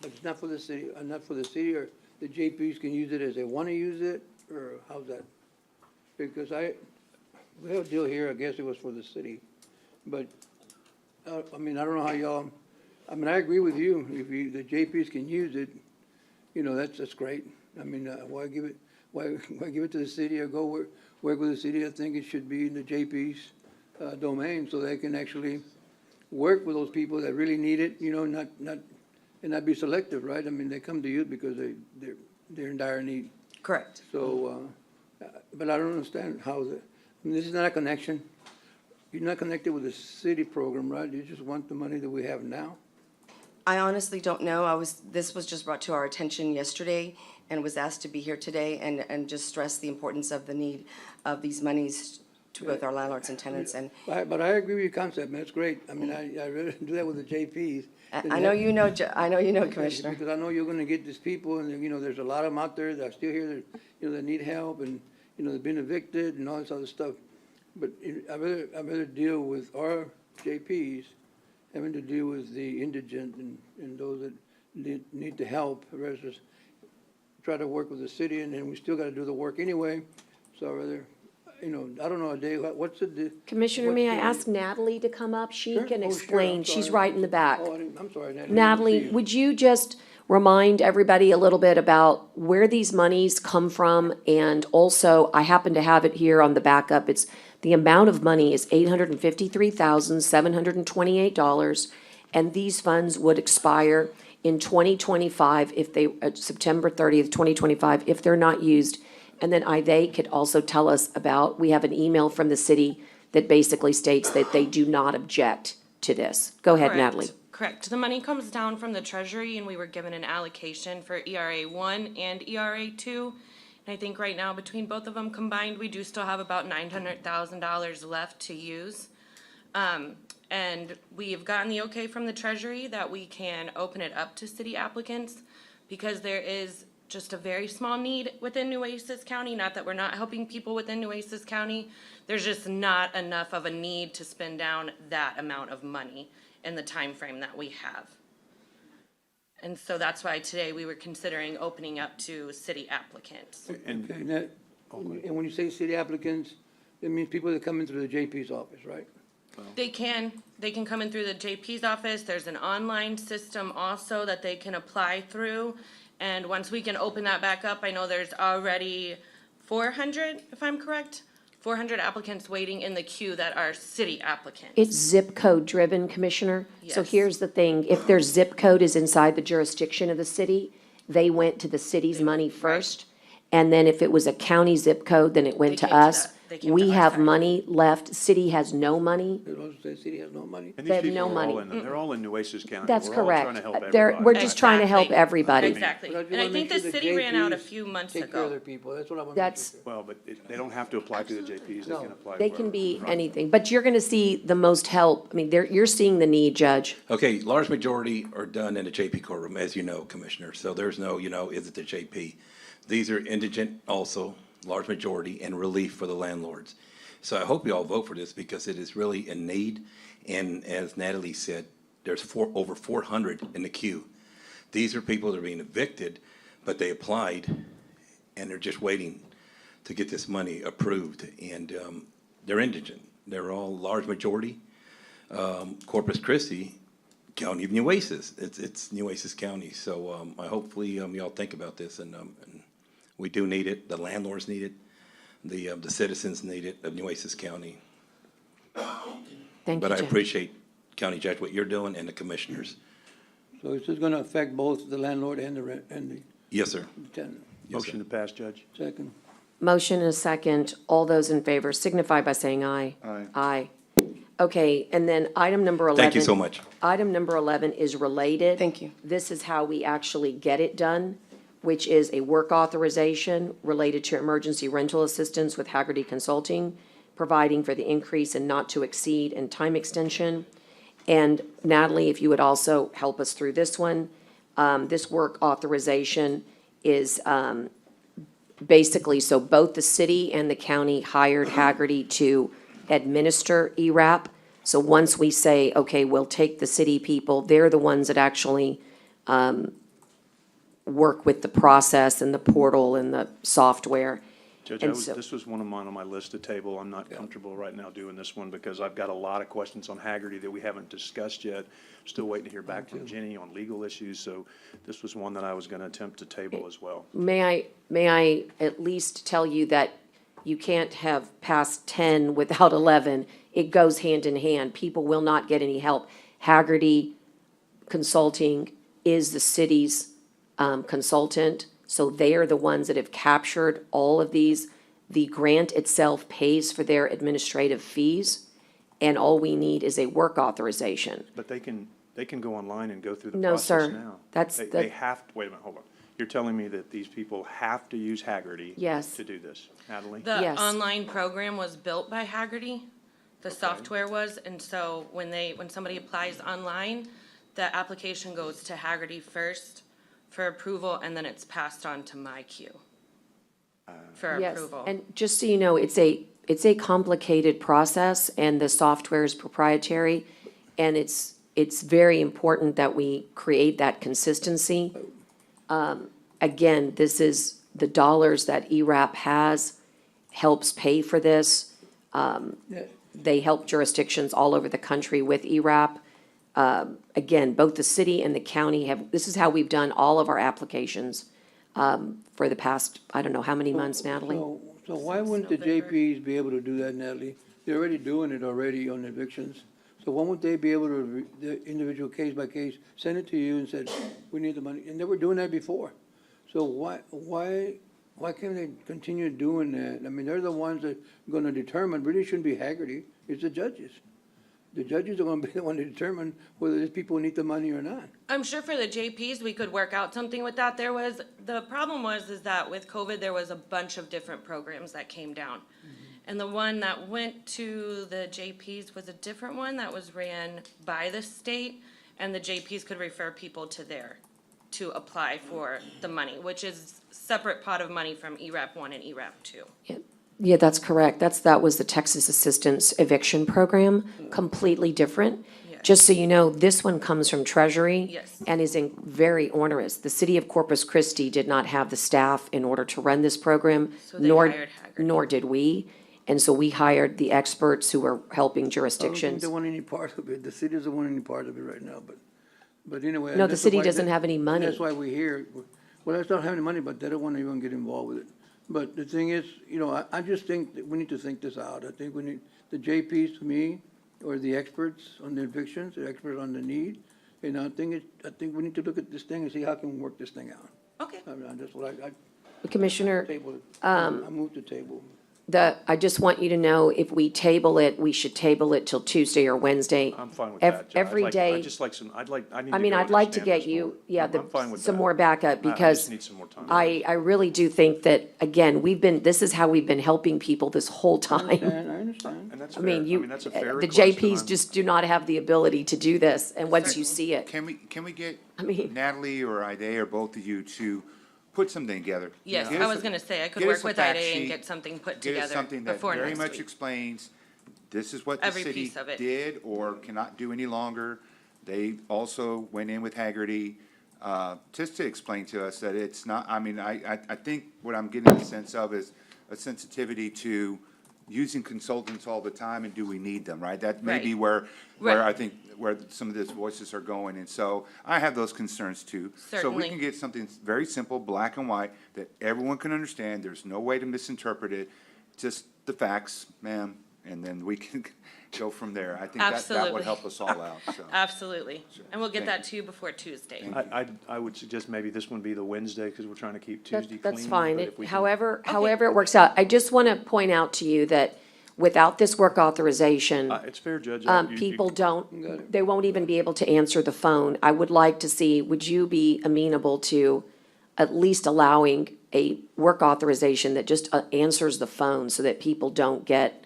but it's not for the city, or the JPs can use it as they want to use it, or how's that? Because we have a deal here, I guess it was for the city, but, I mean, I don't know how y'all, I mean, I agree with you, if the JPs can use it, that's great. I mean, why give it to the city or go work with the city? I think it should be in the JP's domain, so they can actually work with those people that really need it, not be selective, right? I mean, they come to you because they're in dire need. Correct. So, but I don't understand this is not a connection. You're not connected with the city program, right? You just want the money that we have now? I honestly don't know. This was just brought to our attention yesterday and was asked to be here today and just stress the importance of the need of these monies to both our landlords and tenants. And But I agree with your concept, man, it's great. I mean, I really do that with the JPs. I know you know, Commissioner. Because I know you're gonna get these people, and, there's a lot of them out there that are still here, that need help, and, they've been evicted and all this other stuff. But I'd rather deal with our JPs having to deal with the indigent and those that need the help, versus try to work with the city, and then we still gotta do the work anyway. So I'd rather you know, I don't know, Dave, what's the? Commissioner, what's may I the- ask Natalie to come up? She Sure. can Oh, sure, I'm explain. She's sorry. right in the back. Oh, I'm sorry, Natalie. I didn't see Natalie, you. would you just remind everybody a little bit about where these monies come from? And also, I happen to have it here on the backup. It's, the amount of money is $853,728. And these funds would expire in 2025 if they, September 30th, 2025, if they're not used. And then they could also tell us about, we have an email from the city that basically states that they do not object to this. Go ahead, Correct. Natalie. Correct. The money comes down from the treasury, and we were given an allocation for ERA 1 and ERA 2. And I think right now, between both of them combined, we do still have about $900,000 left to use. And we have gotten the okay from the treasury that we can open it up to city applicants, because there is just a very small need within Nueces County. Not that we're not helping people within Nueces County. There's just not enough of a need to spend down that amount of money in the time frame that we have. And so that's why today we were considering opening up to city applicants. And, Okay, Nat, and when you say city applicants, it means people that come in through the JP's office, right? They can come in through the JP's office. There's an online system also that they can apply through. And once we can open that back up, I know there's already 400, if I'm correct, 400 applicants waiting in the queue that are city applicants. It's zip code driven, Commissioner. So Yes. here's the thing, if their zip code is inside the jurisdiction of the city, they went to the city's money first. And then if it was a county zip code, then it went They to came to us. that- they came to We our have side. money left, city has no money. They also say city has no money. and They these have no people are all money. they're all in Nueces County. That's We're all correct. trying to help They're, everybody. we're just trying to help Exactly. everybody. Exactly. But I just And I wanna think make the sure city ran out a JPs few months take care of ago. their people, that's what I want to make That's- sure. Well, but they don't have to apply to the JPs, they No. can apply. They can be wherever. anything, but you're gonna see the most help. I mean, you're seeing the need, Judge. Okay, large majority are done in the JP courtroom, as you know, Commissioner, so there's no, is it the JP? These are indigent also, large majority, and relief for the landlords. So I hope you all vote for this because it is really in need, and as Natalie said, there's over 400 in the queue. These are people that are being evicted, but they applied, and they're just waiting to get this money approved, and they're indigent. They're all large majority. Corpus Christi, County of Nueces, it's Nueces County, so I hopefully y'all think about this, and we do need it, the landlords need it, the citizens need it of Nueces County. Thank you, But I Judge. appreciate, County Judge, what you're doing and the commissioners. So it's just gonna affect both the landlord and the rent, and the Yes, sir. tenant. Yes, sir. Motion to pass, Judge. Second. Motion and a second. All those in favor signify by saying aye. Aye. Aye. Okay, and then item number 11. Thank you so much. Item number 11 is related. Thank you. This is how we actually get it done, which is a work authorization related to emergency rental assistance with Haggerty Consulting, providing for the increase in not to exceed and time extension. And Natalie, if you would also help us through this one. This work authorization is basically, so both the city and the county hired Haggerty to administer ERAP. So once we say, okay, we'll take the city people, they're the ones that actually work with the process and the portal and the software. Judge, And so- this was one of mine on my list to table. I'm not comfortable right now doing this one because I've got a lot of questions on Haggerty that we haven't discussed yet. Still waiting to hear back from Jenny on legal issues, so this was one that I was gonna attempt to table as well. May I at least tell you that you can't have past 10 without 11. It goes hand in hand. People will not get any help. Haggerty Consulting is the city's consultant, so they are the ones that have captured all of these. The grant itself pays for their administrative fees, and all we need is a work authorization. But they can go online and go through the No, process sir. now. That's They have, wait a minute, hold on. You're telling me that these people have to use Haggerty? Yes. To do this? Natalie? The Yes. online program was built by Haggerty, the software was, and so when somebody applies online, the application goes to Haggerty first for approval, and then it's passed on to my queue for Yes, approval. and just so you know, it's a complicated process, and the software is proprietary, and it's very important that we create that consistency. Again, this is the dollars that ERAP has. helps pay for this. Yeah. They help jurisdictions all over the country with ERAP. Again, both the city and the county have, this is how we've done all of our applications for the past, I don't know, how many months, Natalie? So why wouldn't the JPs be able to do that, Natalie? They're already doing it already on evictions. So why won't they be able to, the individual case by case, send it to you and said, we need the money? And they were doing that before. So why can't they continue doing that? I mean, they're the ones that are gonna determine, really shouldn't be Haggerty, it's the judges. The judges are gonna be the one to determine whether these people need the money or not. I'm sure for the JPs, we could work out something with that. The problem is that with COVID, there was a bunch of different programs that came down. And the one that went to the JPs was a different one that was ran by the state, and the JPs could refer people to there to apply for the money, which is separate pot of money from ERAP 1 and ERAP 2. Yeah, that's correct. That was the Texas Assistance Eviction Program, completely different. Yes. Just so you know, this one comes from Treasury. Yes. And is very onerous. The city of Corpus Christi did not have the staff in order to run this program, So they nor, hired Haggerty. nor did we. And so we hired the experts who were helping I don't think jurisdictions. they want any part of it. The city doesn't want any part of it right now, but anyway. No, the that's city why- doesn't have any money. That's why we're here. Well, that's not having money, but they don't want to even get involved with it. But the thing is, I just think that we need to think this out. I think we need, the JPs to me, or the experts on the evictions, the experts on the need. And I think we need to look at this thing and see how can we work this thing out. Okay. I mean, that's what I Commissioner, table it. I move to table. I just want you to know, if we table it, we should table it till Tuesday or Wednesday. I'm fine with Ev- that. Every day. I'd just like some, I need to I mean, go I'd like to understand get this you, more. yeah, I'm fine with some that. more backup, I just because need some more time. I really do think that, again, this is how we've been helping people this whole time. And I understand. And that's I fair. mean, that's a fair the request, and JPs I'm- just do not have the ability to do this, and once you see it, Can we get I mean- Natalie or Ida or both of you to put something together? Yes, Get I us was a- gonna say, I could get us work a with fact IDA and sheet, get something put Get us together something that before very next much week. explains, this is what the Every city piece of it. did or cannot do any longer. They also went in with Haggerty, just to explain to us that it's not, I mean, I think what I'm getting a sense of is a sensitivity to using consultants all the time, and do we need them, right? That may be where Right. I think, where some of these voices are going, and so I have those concerns too. So we Certainly. can get something very simple, black and white, that everyone can understand, there's no way to misinterpret it, just the facts, ma'am, and then we can go from there. I think that would Absolutely. help us all out, so. Absolutely. And we'll get Thank that to you before Tuesday. I would suggest maybe this one be the Wednesday, because we're trying to keep That- Tuesday clean. that's fine. but if we can- However it works out. I just want to point out to you that without this work authorization, It's fair, Judge. people they won't even be able to answer the phone. I would like to see, would you be amenable to at least allowing a work authorization that just answers the phone, so that people don't get,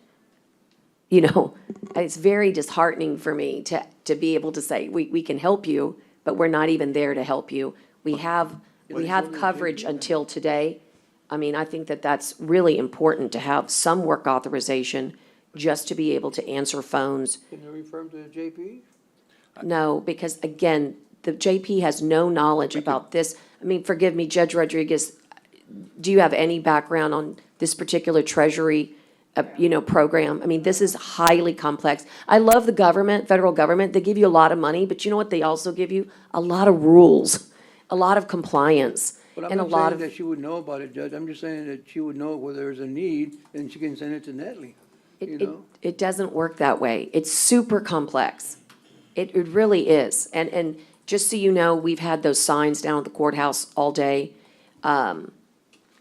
it's very disheartening for me to be able to say, we can help you, but we're not even there to help you. We have coverage until today. I mean, I think that that's really important to have some work authorization just to be able to answer phones. Can you refer them to the JP? No, because again, the JP has no knowledge about this. I mean, forgive me, Judge Rodriguez, do you have any background on this particular Treasury, program? I mean, this is highly complex. I love the government, federal government. They give you a lot of money, but you know what they also give you? A lot of rules, a lot of compliance, But I'm and a not lot saying of. that she would know about it, Judge. I'm just saying that she would know where there's a need, and she can send it to Natalie, you know? It doesn't work that way. It's super complex. It really is. And just so you know, we've had those signs down at the courthouse all day.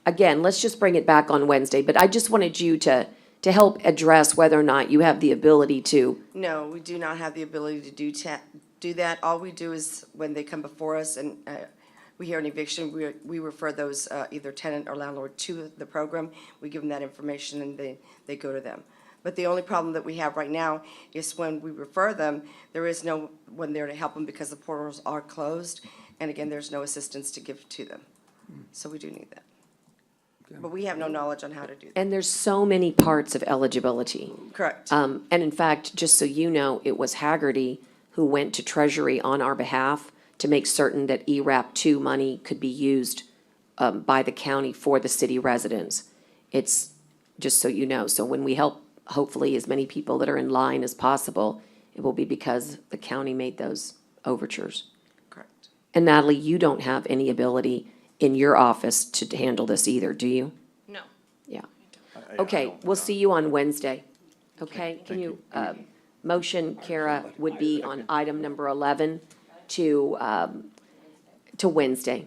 Again, let's just bring it back on Wednesday, but I just wanted you to help address whether or not you have the ability to. No, we do not have the ability to do that. All we do is, when they come before us and we hear an eviction, we refer those either tenant or landlord to the program. We give them that information and they go to them. But the only problem that we have right now is when we refer them, there is no one there to help them because the portals are closed. And again, there's no assistance to give to them. So we do need that. But we have no knowledge on how to do that. And there's so many parts of eligibility. Correct. And in fact, just so you know, it was Haggerty who went to Treasury on our behalf to make certain that ERAP 2 money could be used by the county for the city residents. just so you know. So when we help, hopefully, as many people that are in line as possible, it will be because the county made those overtures. Correct. And Natalie, you don't have any ability in your office to handle this either, do you? No. Yeah. I Okay, don't- we'll see you on Wednesday. Okay, can you, motion, Kara, would be on item number 11 to Wednesday.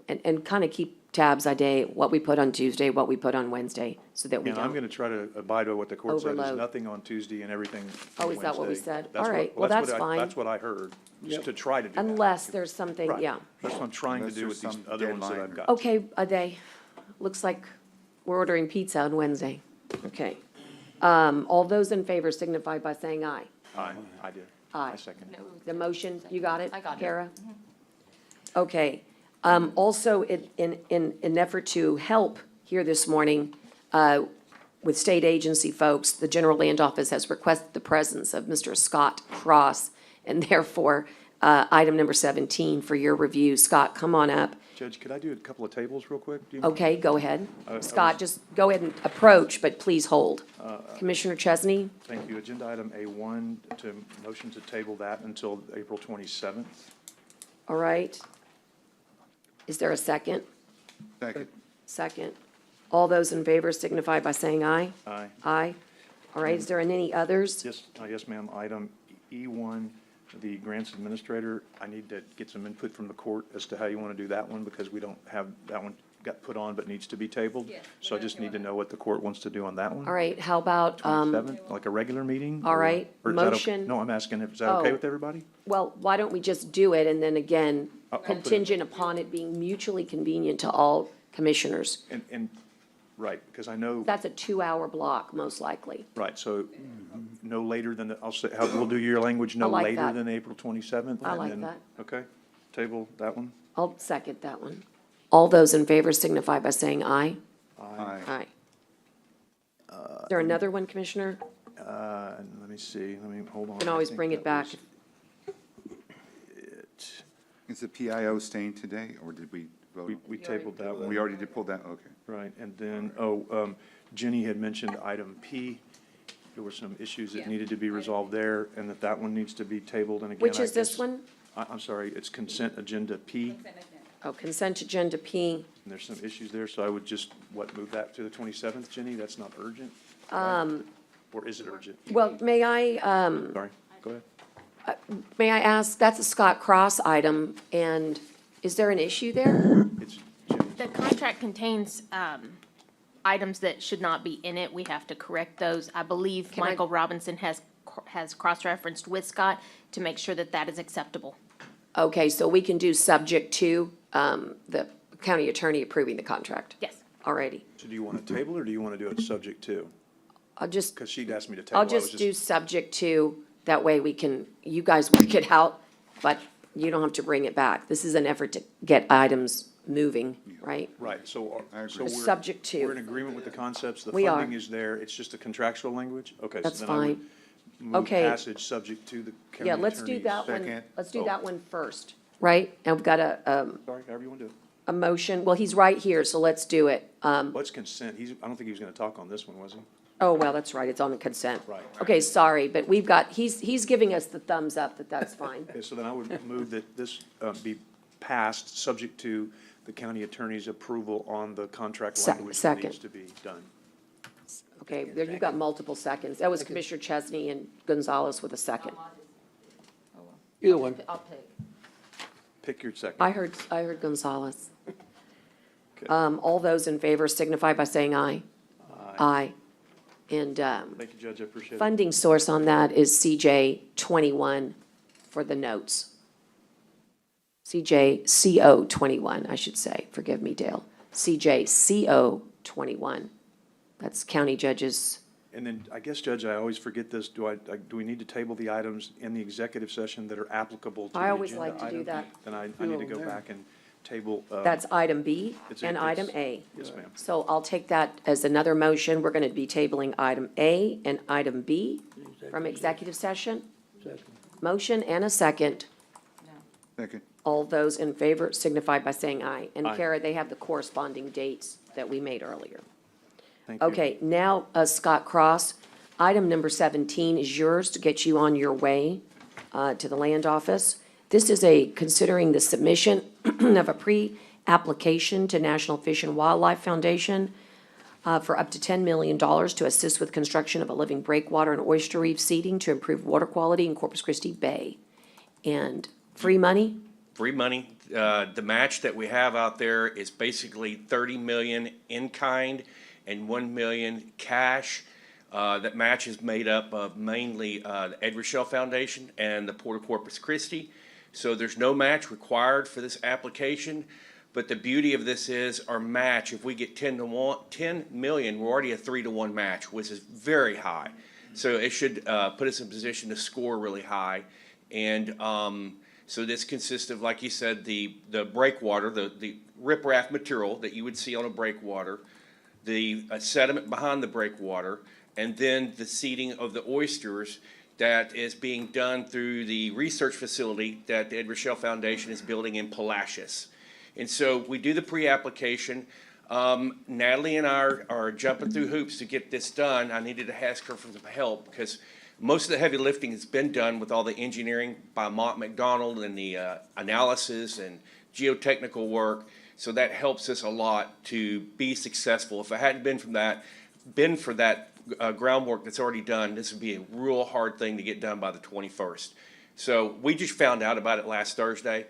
And kind of keep tabs a day, what we put on Tuesday, what we put on Wednesday, so that we And I'm don't. gonna try to abide by what the court said, Overload. is nothing on Tuesday and everything Oh, on is that what we Wednesday. said? That's All what- right, well, what that's fine. That's what I heard, just to try to do that. Unless there's something, Right. yeah. That's what I'm trying to Unless do with there's these some other ones that deadline I've or- got. Okay, a day. Looks like we're ordering pizza on Wednesday. Okay. All those in favor signify by saying aye. I did. Aye. I second. The motion, you got it? I got it. Kara? Okay. Also, in an effort to help here this morning, with state agency folks, the General Land Office has requested the presence of Mr. Scott Cross, and therefore, item number 17 for your review. Scott, come on up. Judge, could I do a couple of tables real quick? Do you mind? Okay, go ahead. I Scott, was- just go ahead and approach, but please hold. Commissioner Chesney? Thank you. Agenda item A1, to motion to table that until April 27th. All right. Is there a second? Second. Second. All those in favor signify by saying aye. Aye. Aye. All right, is there any others? Yes, ma'am. Item E1, the grants administrator, I need to get some input from the court as to how you want to do that one, because we don't have, that one got put on but needs to be tabled. So I just need to know what the court wants to do on that one. All right, how about, 27th, like a regular meeting? all or- right, or is that okay? motion- No, I'm asking, is that okay Oh. with everybody? well, why don't we just do it, and then again, I'll put it- contingent upon it being mutually convenient to all commissioners. And, right, because I know, That's a 2-hour block, most likely. right, so no later than, I'll say, we'll do your language, no like later that. than April 27th. I and like then- that. Okay, table that one. I'll second that one. All those in favor signify by saying aye. Aye. Aye. Is there another one, Commissioner? And let me see, hold on. You can I always think bring that it back. was it. Is the PIO staying today, or did we vote? We tabled that one. We already did pull that, okay. Right, and then, Jenny had mentioned item P. There were some issues that needed to be resolved there, and that one needs to be tabled, and again, Which I is this guess- one? I'm sorry, it's consent agenda P, and Oh, consent agenda P. there's some issues there, so I would just, move that to the 27th, Jenny? That's not urgent? Or is it urgent? Well, may I, Sorry, go ahead. may I ask, that's a Scott Cross item, and is there an issue there? It's Jenny. The contract contains items that should not be in it. We have to correct those. I believe Can I- Michael Robinson has cross-referenced with Scott to make sure that that is acceptable. Okay, so we can do subject to the county attorney approving the contract? Yes. Alrighty. So do you want to table, or do you want to do it subject to? I'll just, Because she'd asked me to table. I'll I was just do subject to, that way we can, you guys work it out, but you don't have to bring it back. This is an effort to get items moving, right? Right, so, so we're. Subject to. We're in agreement with the concepts, the We are. funding is there, it's just the contractual language? Okay, That's so then I would fine. move Okay. passage subject to the county Yeah, let's do attorney's- that one, Second. let's do Oh. that one first, right? And we've got Sorry, however you want to do it. a motion, well, he's right here, so let's do it. What's consent? I don't think he was going to talk on this one, was he? Oh, well, that's right, it's on the consent. Right. Okay, sorry, but we've got, he's giving us the thumbs up that that's fine. Okay, so then I would move that this be passed, subject to the county attorney's approval on the contract language that second. needs to be done. Okay, there, you've got multiple seconds. That was Commissioner Chesney and Gonzalez with a second. Either one. I'll pick. Pick your second. I heard Gonzalez. Okay. All those in favor signify by saying aye. Aye. And, Thank you, Judge, I appreciate it. funding source on that is CJ 21 for the notes. CO 21, I should say. Forgive me, Dale. CO 21. That's county judges. And then, I guess, Judge, I always forget this, do we need to table the items in the executive session that are applicable to the I agenda always like to do item? that. Then I need to go back and table. That's item B it's- and item it's- A. Yes, ma'am. So I'll take that as another motion. We're going to be tabling item A and item B from executive session. Second. Motion and a second. Second. All those in favor signify by saying aye. And Aye. Kara, they have the corresponding dates that we made earlier. Thank you. Okay, now, Scott Cross, item number 17 is yours to get you on your way to the land office. This is considering the submission of a pre-application to National Fish and Wildlife Foundation for up to $10 million to assist with construction of a living breakwater and oyster reef seeding to improve water quality in Corpus Christi Bay. And free money? Free money. The match that we have out there is basically 30 million in kind and 1 million cash. That match is made up of mainly the Ed Rochelle Foundation and the Port of Corpus Christi. So there's no match required for this application. But the beauty of this is our match, if we get 10 million, we're already a 3-to-1 match, which is very high. So it should put us in position to score really high. And so this consists of, like you said, the breakwater, the riprap material that you would see on a breakwater, the sediment behind the breakwater, and then the seeding of the oysters that is being done through the research facility that the Ed Rochelle Foundation is building in Palacios. And so we do the pre-application. Natalie and I are jumping through hoops to get this done. I needed to ask her for some help because most of the heavy lifting has been done with all the engineering by Mont McDonald and the analysis and geotechnical work. So that helps us a lot to be successful. If it hadn't been for that groundwork that's already done, this would be a real hard thing to get done by the 21st. So we just found out about it last Thursday.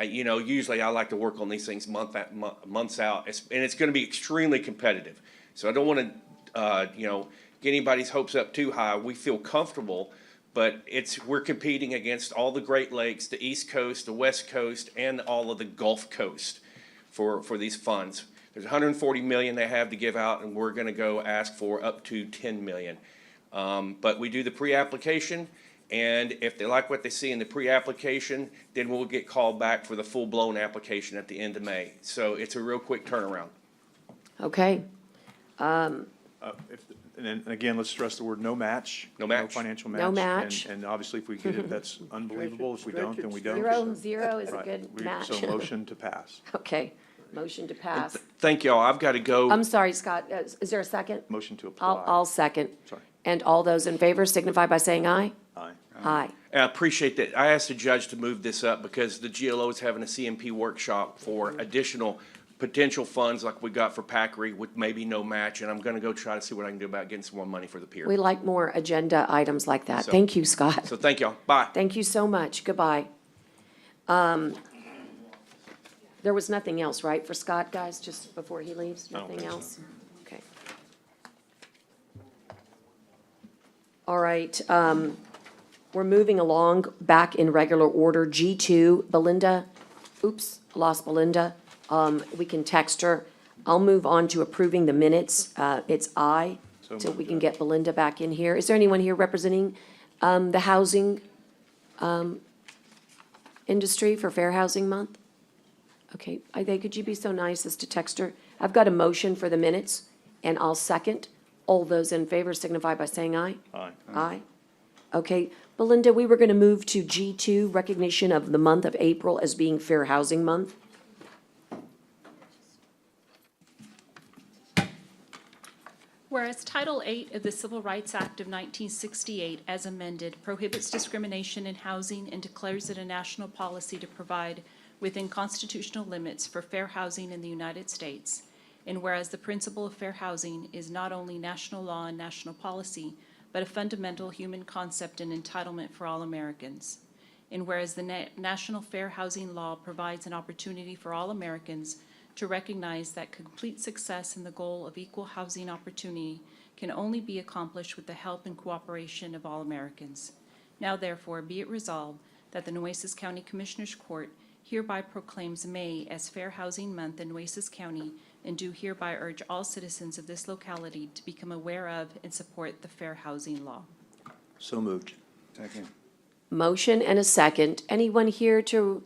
Usually I like to work on these things months out, and it's going to be extremely competitive. So I don't want to, get anybody's hopes up too high. We feel comfortable, but we're competing against all the Great Lakes, the East Coast, the West Coast, and all of the Gulf Coast for these funds. There's 140 million they have to give out, and we're going to go ask for up to 10 million. But we do the pre-application. And if they like what they see in the pre-application, then we'll get called back for the full-blown application at the end of May. So it's a real quick turnaround. Okay. And then, again, let's stress the word no match. No match. No financial match. No match. And obviously, if we get it, that's unbelievable. If we don't, then we don't. Zero is a Right. good match. So motion to pass. Okay, motion to pass. Thank y'all. I've got to go. I'm sorry, Scott, is there a second? Motion to apply. I'll second. Sorry. And all those in favor signify by saying aye. Aye. Aye. I appreciate that. I asked the judge to move this up because the GLO is having a CMP workshop for additional potential funds like we got for Packery with maybe no match. And I'm going to go try to see what I can do about getting some more money for the pier. We like more agenda items like that. So- Thank you, Scott. So thank y'all. Bye. Thank you so much. Goodbye. There was nothing else, right, for Scott, guys, just before he leaves? I don't Nothing think so. else? Okay. All right, we're moving along back in regular order. G2, Belinda, oops, I lost Belinda. We can text her. I'll move on to approving the minutes. It's I, So so we moved, can Judge. get Belinda back in here. Is there anyone here representing the housing industry for Fair Housing Month? Okay, could you be so nice as to text her? I've got a motion for the minutes, and I'll second. All those in favor signify by saying aye. Aye. Aye. Okay, Belinda, we were gonna move to G2, recognition of the month of April as being Fair Housing Month. Whereas Title VIII of the Civil Rights Act of 1968, as amended, prohibits discrimination in housing and declares it a national policy to provide within constitutional limits for fair housing in the United States. And whereas the principle of fair housing is not only national law and national policy, but a fundamental human concept and entitlement for all Americans. And whereas the National Fair Housing Law provides an opportunity for all Americans to recognize that complete success in the goal of equal housing opportunity can only be accomplished with the help and cooperation of all Americans. Now therefore be it resolved that the Nueces County Commissioners Court hereby proclaims May as Fair Housing Month in Nueces County and do hereby urge all citizens of this locality to become aware of and support the fair housing law. So moved. Second. Motion and a second. Anyone here to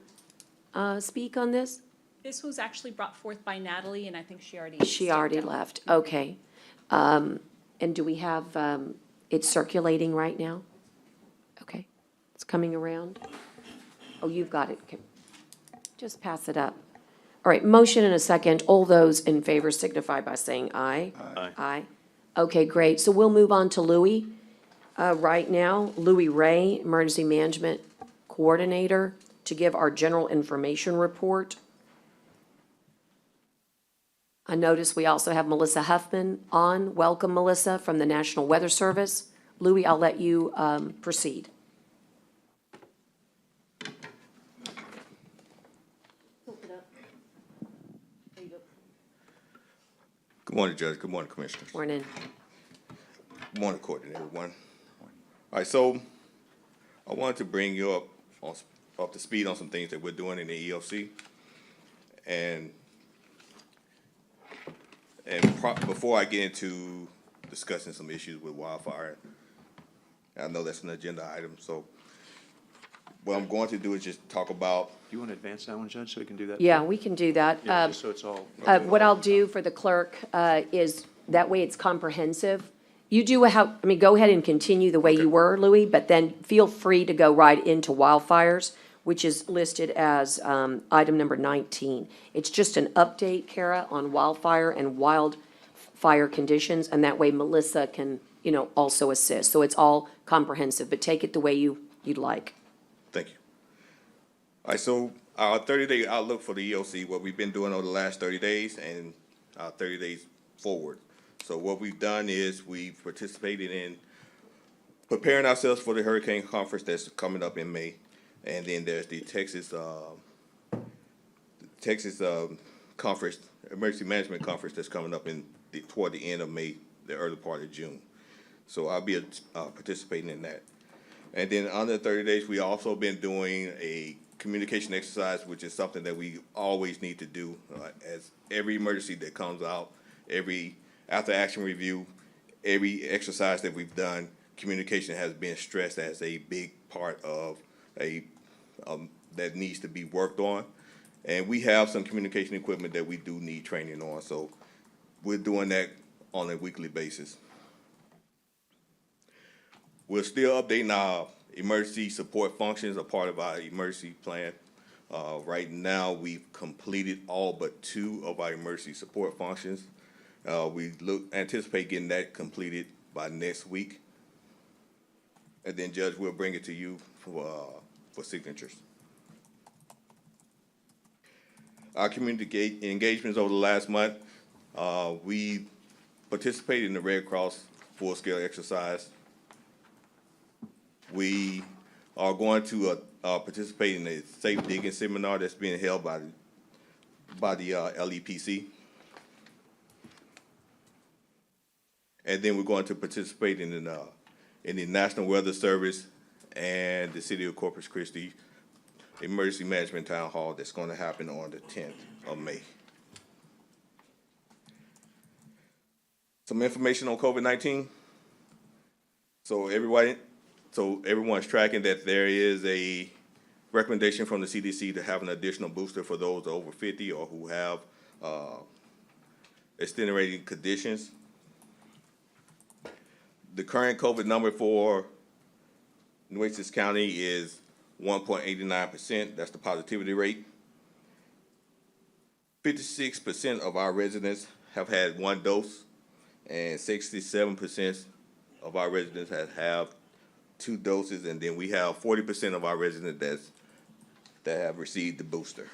speak on this? This was actually brought forth by Natalie, and I think she already. She already left, okay. And do we have, it's circulating right now? Okay, it's coming around? Oh, you've got it. Okay. Just pass it up. All right, motion and a second. All those in favor signify by saying aye. Aye. Aye. Okay, great. So we'll move on to Louis right now. Louis Ray, Emergency Management Coordinator, to give our general information report. I notice we also have Melissa Huffman on. Welcome, Melissa, from the National Weather Service. Louis, I'll let you proceed. Good morning, Judge. Good morning, Commissioners. Morning. Good morning, Coordinator, everyone. All right, so I wanted to bring you up to speed on some things that we're doing in the EOC. And before I get into discussing some issues with wildfire, I know that's an agenda item, so what I'm going to do is just talk about. Do you want to advance that one, Judge, so we can do that? Yeah, we can do that. Yeah, just so it's all. What I'll do for the clerk is, that way it's comprehensive. You do go ahead and continue the way you were, Louis, but then feel free to go right into wildfires, which is listed as item number 19. It's just an update, Kara, on wildfire and wildfire conditions, and that way Melissa can, also assist. So it's all comprehensive, but take it the way you'd like. Thank you. All right, so our 30-day outlook for the EOC, what we've been doing over the last 30 days and 30 days forward. So what we've done is we've participated in preparing ourselves for the hurricane conference that's coming up in May. And then there's the Texas conference, emergency management conference that's coming up toward the end of May, the early part of June. So I'll be participating in that. And then under 30 days, we also been doing a communication exercise, which is something that we always need to do as every emergency that comes out, every after action review, every exercise that we've done, communication has been stressed as a big part of that needs to be worked on. And we have some communication equipment that we do need training on, so we're doing that on a weekly basis. We're still updating our emergency support functions, a part of our emergency plan. Right now, we've completed all but 2 of our emergency support functions. We anticipate getting that completed by next week. And then, Judge, we'll bring it to you for signatures. Our community engagements over the last month, we participated in the Red Cross full-scale exercise. We are going to participate in a safe digging seminar that's being held by the LEPC. And then we're going to participate in the National Weather Service and the City of Corpus Christi Emergency Management Town Hall that's going to happen on the 10th of May. Some information on COVID-19. So everyone's tracking that there is a recommendation from the CDC to have an additional booster for those over 50 or who have extenuating conditions. The current COVID number for Nueces County is 1.89%. That's the positivity rate. 56% of our residents have had 1 dose, and 67% of our residents have 2 doses, and then we have 40% of our residents that have received the booster.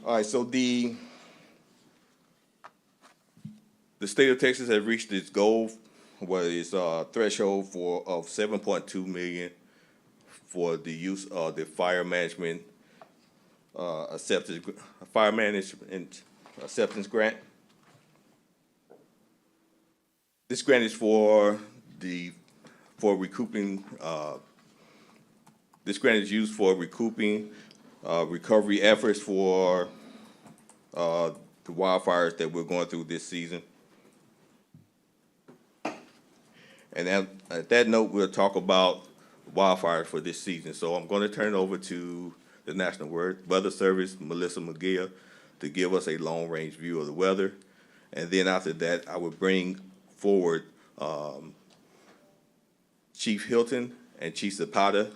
All right, so the state of Texas has reached its goal, its threshold of 7.2 million for the use of the fire management acceptance grant. This grant is for recouping. This grant is used for recouping recovery efforts for the wildfires that we're going through this season. And at that note, we'll talk about wildfires for this season. So I'm going to turn it over to the National Weather Service, Melissa McGill, to give us a long-range view of the weather. And then after that, I will bring forward Chief Hilton and Chief Zapata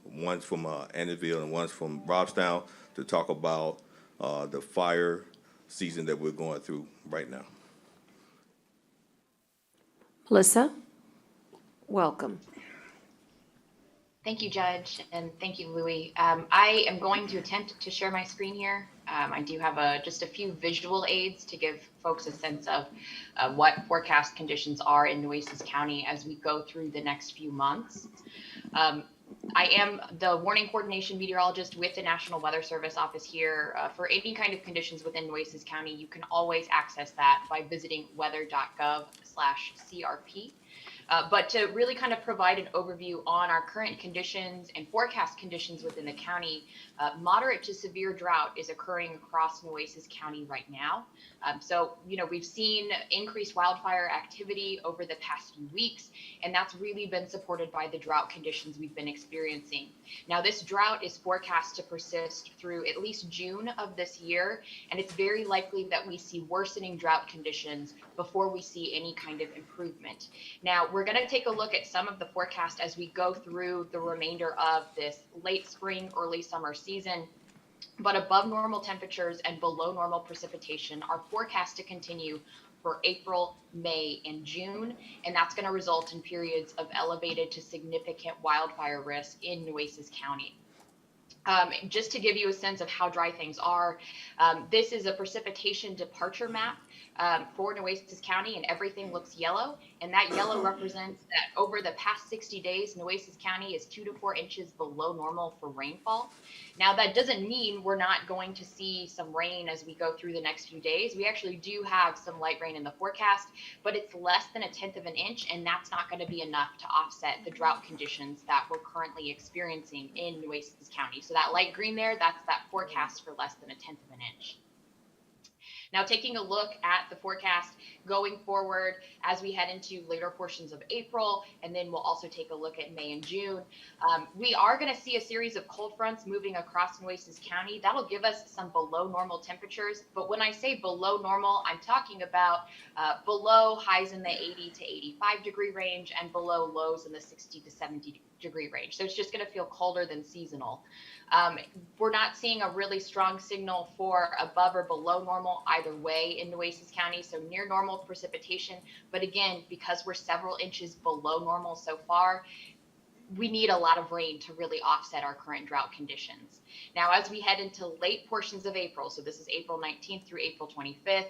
one's from Annandale and one's from Robstown, to talk about the fire season that we're going through right now. Melissa, welcome. Thank you, Judge, and thank you, Louis. I am going to attempt to share my screen here. I do have just a few visual aids to give folks a sense of what forecast conditions are in Nueces County as we go through the next few months. I am the warning coordination meteorologist with the National Weather Service office here. For any kind of conditions within Nueces County, you can always access that by visiting weather.gov/CRP. But to really kind of provide an overview on our current conditions and forecast conditions within the county, moderate to severe drought is occurring across Nueces County right now. So, we've seen increased wildfire activity over the past few weeks, and that's really been supported by the drought conditions we've been experiencing. Now, this drought is forecast to persist through at least June of this year, and it's very likely that we see worsening drought conditions before we see any kind of improvement. Now, we're going to take a look at some of the forecast as we go through the remainder of this late spring, early summer season. But above normal temperatures and below normal precipitation are forecast to continue for April, May, and June, and that's going to result in periods of elevated to significant wildfire risk in Nueces County. Just to give you a sense of how dry things are, this is a precipitation departure map for Nueces County, and everything looks yellow, and that yellow represents that over the past 60 days, Nueces County is 2 to 4 inches below normal for rainfall. Now, that doesn't mean we're not going to see some rain as we go through the next few days. We actually do have some light rain in the forecast, but it's less than 1/10 of an inch, and that's not going to be enough to offset the drought conditions that we're currently experiencing in Nueces County. So that light green there, that's that forecast for less than 1/10 of an inch. Now, taking a look at the forecast going forward as we head into later portions of April, and then we'll also take a look at May and June, we are going to see a series of cold fronts moving across Nueces County. That'll give us some below normal temperatures, but when I say below normal, I'm talking about below highs in the 80 to 85 degree range and below lows in the 60 to 70 degree range. So it's just going to feel colder than seasonal. We're not seeing a really strong signal for above or below normal either way in Nueces County, so near normal precipitation. But again, because we're several inches below normal so far, we need a lot of rain to really offset our current drought conditions. Now, as we head into late portions of April, so this is April 19th through April 25th,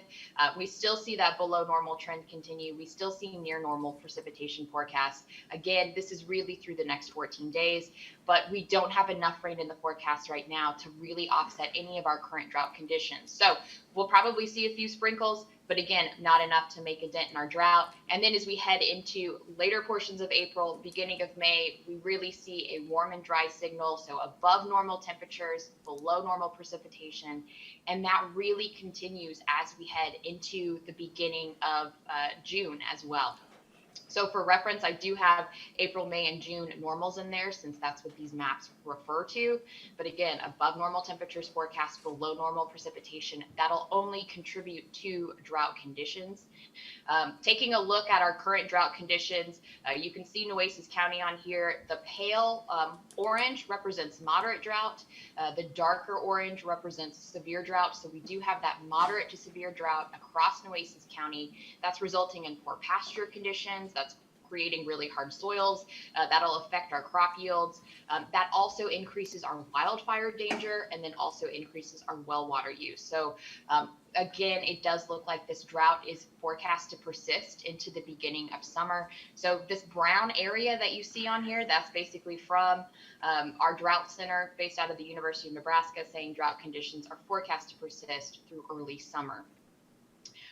we still see that below normal trend continue. We still see near normal precipitation forecasts. Again, this is really through the next 14 days, but we don't have enough rain in the forecast right now to really offset any of our current drought conditions. So we'll probably see a few sprinkles, but again, not enough to make a dent in our drought. And then as we head into later portions of April, beginning of May, we really see a warm and dry signal, so above normal temperatures, below normal precipitation, and that really continues as we head into the beginning of June as well. So for reference, I do have April, May, and June normals in there since that's what these maps refer to. But again, above normal temperatures forecast, below normal precipitation, that'll only contribute to drought conditions. Taking a look at our current drought conditions, you can see Nueces County on here. The pale orange represents moderate drought. The darker orange represents severe drought. So we do have that moderate to severe drought across Nueces County. That's resulting in poor pasture conditions. That's creating really hard soils. That'll affect our crop yields. That also increases our wildfire danger and then also increases our well water use. So again, it does look like this drought is forecast to persist into the beginning of summer. So this brown area that you see on here, that's basically from our drought center based out of the University of Nebraska, saying drought conditions are forecast to persist through early summer.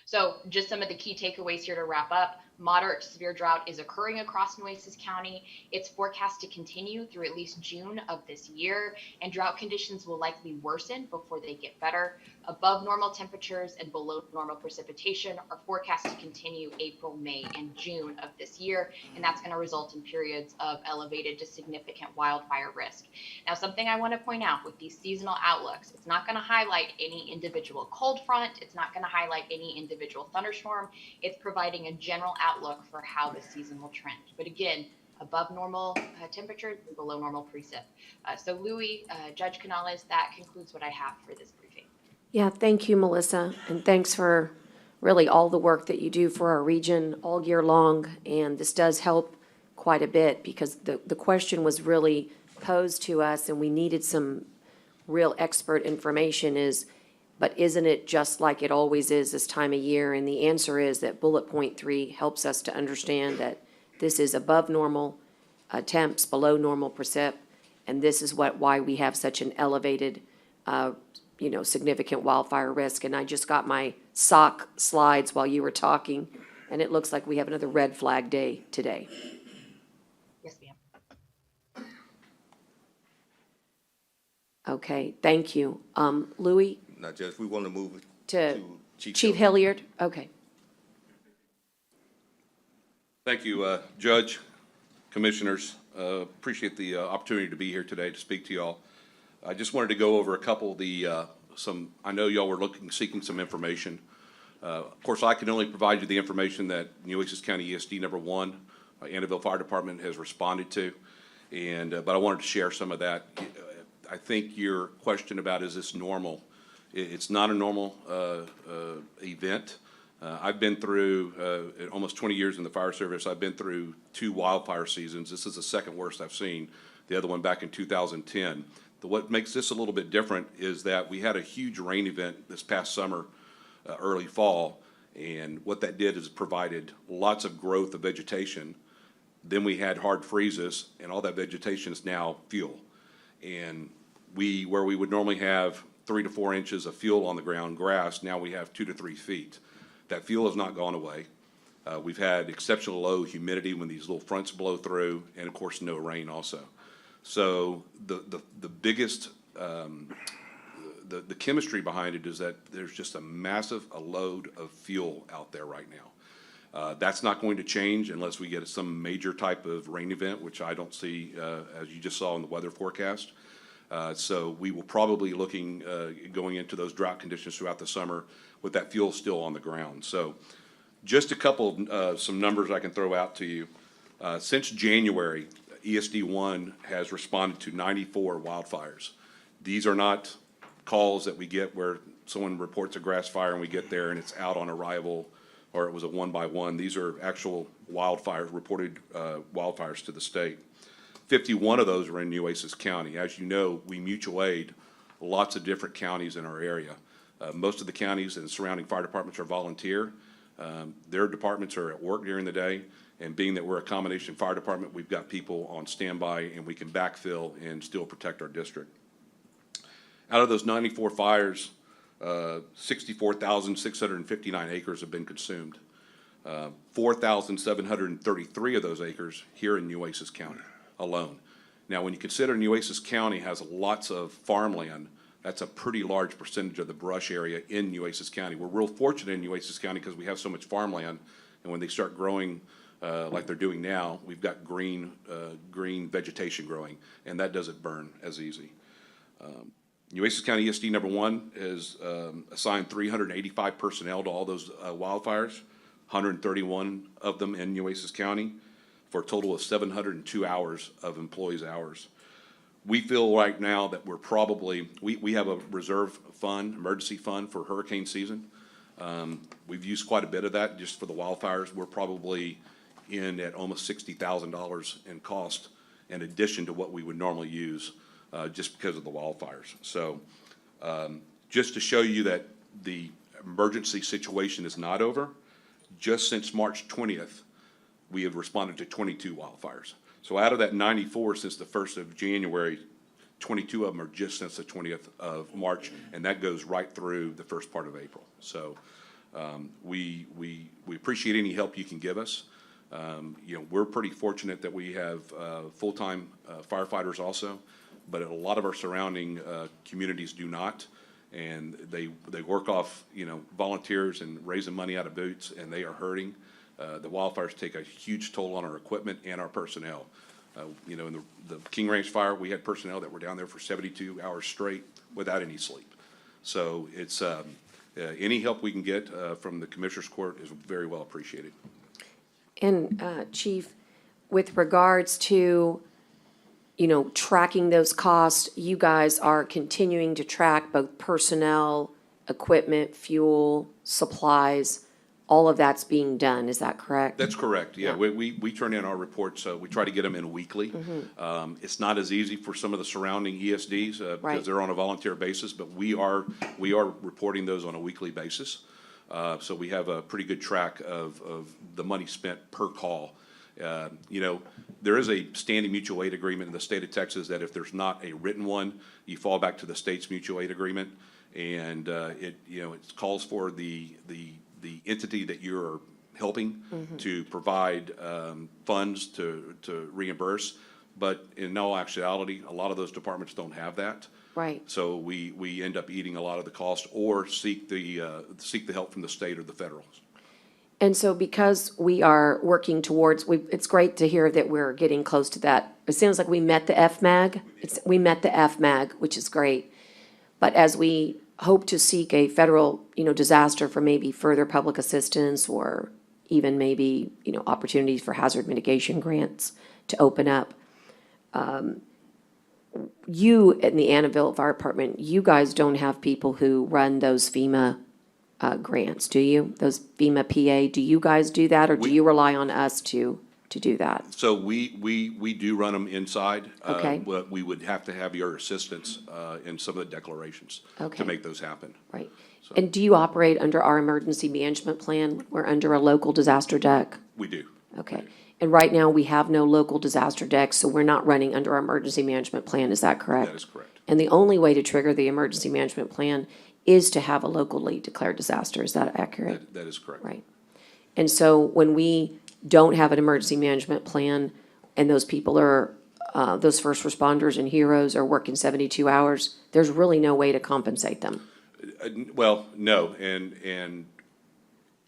So just some of the key takeaways here to wrap up. Moderate to severe drought is occurring across Nueces County. It's forecast to continue through at least June of this year, and drought conditions will likely worsen before they get better. Above normal temperatures and below normal precipitation are forecast to continue April, May, and June of this year, and that's going to result in periods of elevated to significant wildfire risk. Now, something I want to point out with these seasonal outlooks, it's not going to highlight any individual cold front. It's not going to highlight any individual thunderstorm. It's providing a general outlook for how the season will trend. But again, above normal temperature and below normal precip. So Louis, Judge Canales, that concludes what I have for this briefing. Yeah, thank you, Melissa, and thanks for really all the work that you do for our region all year long. And this does help quite a bit because the question was really posed to us and we needed some real expert information but isn't it just like it always is this time of year? And the answer is that bullet point 3 helps us to understand that this is above normal temps, below normal precip, and this is why we have such an elevated significant wildfire risk. And I just got my SOC slides while you were talking, and it looks like we have another red flag day today. Yes, ma'am. Okay, thank you. Louis? Now, Judge, we want to move it To to Chief Hilliard? Okay. Thank you, Judge, Commissioners. Appreciate the opportunity to be here today to speak to y'all. I just wanted to go over a couple of the, I know y'all were seeking some information. Of course, I can only provide you the information that Nueces County ESD number 1, Annabelle Fire Department has responded to. But I wanted to share some of that. I think your question about is this normal? It's not a normal event. I've been through almost 20 years in the fire service. I've been through 2 wildfire seasons. This is the second worst I've seen. The other one back in 2010. What makes this a little bit different is that we had a huge rain event this past summer, early fall, and what that did is provided lots of growth of vegetation. Then we had hard freezes, and all that vegetation is now fuel. And where we would normally have 3 to 4 inches of fuel on the ground, grass, now we have 2 to 3 feet. That fuel has not gone away. We've had exceptional low humidity when these little fronts blow through, and of course, no rain also. So the biggest, the chemistry behind it is that there's just a massive load of fuel out there right now. That's not going to change unless we get some major type of rain event, which I don't see, as you just saw in the weather forecast. So we will probably looking, going into those drought conditions throughout the summer with that fuel still on the ground. So just a couple of some numbers I can throw out to you. Since January, ESD 1 has responded to 94 wildfires. These are not calls that we get where someone reports a grass fire and we get there and it's out on arrival or it was a 1-by-1. These are actual wildfires, reported wildfires to the state. 51 of those are in Nueces County. As you know, we mutual aid lots of different counties in our area. Most of the counties and surrounding fire departments are volunteer. Their departments are at work during the day, and being that we're a combination fire department, we've got people on standby and we can backfill and still protect our district. Out of those 94 fires, 64,659 acres have been consumed. 4,733 of those acres here in Nueces County alone. Now, when you consider Nueces County has lots of farmland, that's a pretty large percentage of the brush area in Nueces County. We're real fortunate in Nueces County because we have so much farmland, and when they start growing like they're doing now, we've got green vegetation growing, and that doesn't burn as easy. Nueces County ESD number 1 has assigned 385 personnel to all those wildfires, 131 of them in Nueces County, for a total of 702 hours of employees' hours. We feel right now that we're probably, we have a reserve fund, emergency fund for hurricane season. We've used quite a bit of that just for the wildfires. We're probably in at almost $60,000 in cost in addition to what we would normally use just because of the wildfires. So just to show you that the emergency situation is not over, just since March 20th, we have responded to 22 wildfires. So out of that 94 since the 1st of January, 22 of them are just since the 20th of March, and that goes right through the first part of April. So we appreciate any help you can give us. You know, we're pretty fortunate that we have full-time firefighters also, but a lot of our surrounding communities do not, and they work off, you know, volunteers and raising money out of boots, and they are hurting. The wildfires take a huge toll on our equipment and our personnel. You know, in the King Ranch fire, we had personnel that were down there for 72 hours straight without any sleep. So it's any help we can get from the Commissioner's Court is very well appreciated. And Chief, with regards to, you know, tracking those costs, you guys are continuing to track both personnel, equipment, fuel, supplies, all of that's being done, is that correct? That's correct, yeah. We turn in our reports, we try to get them in weekly. It's not as easy for some of the surrounding ESDs, Right. because they're on a volunteer basis, but we are reporting those on a weekly basis. So we have a pretty good track of the money spent per call. You know, there is a standing mutual aid agreement in the state of Texas that if there's not a written one, you fall back to the state's mutual aid agreement. And it, you know, it calls for the entity that you're helping to provide funds to reimburse. But in all actuality, a lot of those departments don't have that. Right. So we end up eating a lot of the cost or seek the help from the state or the federals. And so because we are working towards, it's great to hear that we're getting close to that. It sounds like we met the FMAG. We met the FMAG, which is great. But as we hope to seek a federal, you know, disaster for maybe further public assistance or even maybe, you know, opportunities for hazard mitigation grants to open up. You in the Annabelle Fire Department, you guys don't have people who run those FEMA grants, do you? Those FEMA PA, do you guys do that, or do you rely on us to do that? So we do run them inside. Okay. But we would have to have your assistance in some of the declarations Okay. to make those happen. Right. And do you operate under our emergency management plan? We're under a local disaster deck? We do. Okay. And right now, we have no local disaster decks, so we're not running under our emergency management plan, is that correct? That is correct. And the only way to trigger the emergency management plan is to have a locally declared disaster, is that accurate? That is correct. Right. And so when we don't have an emergency management plan and those people are, those first responders and heroes are working 72 hours, there's really no way to compensate them. Well, no, and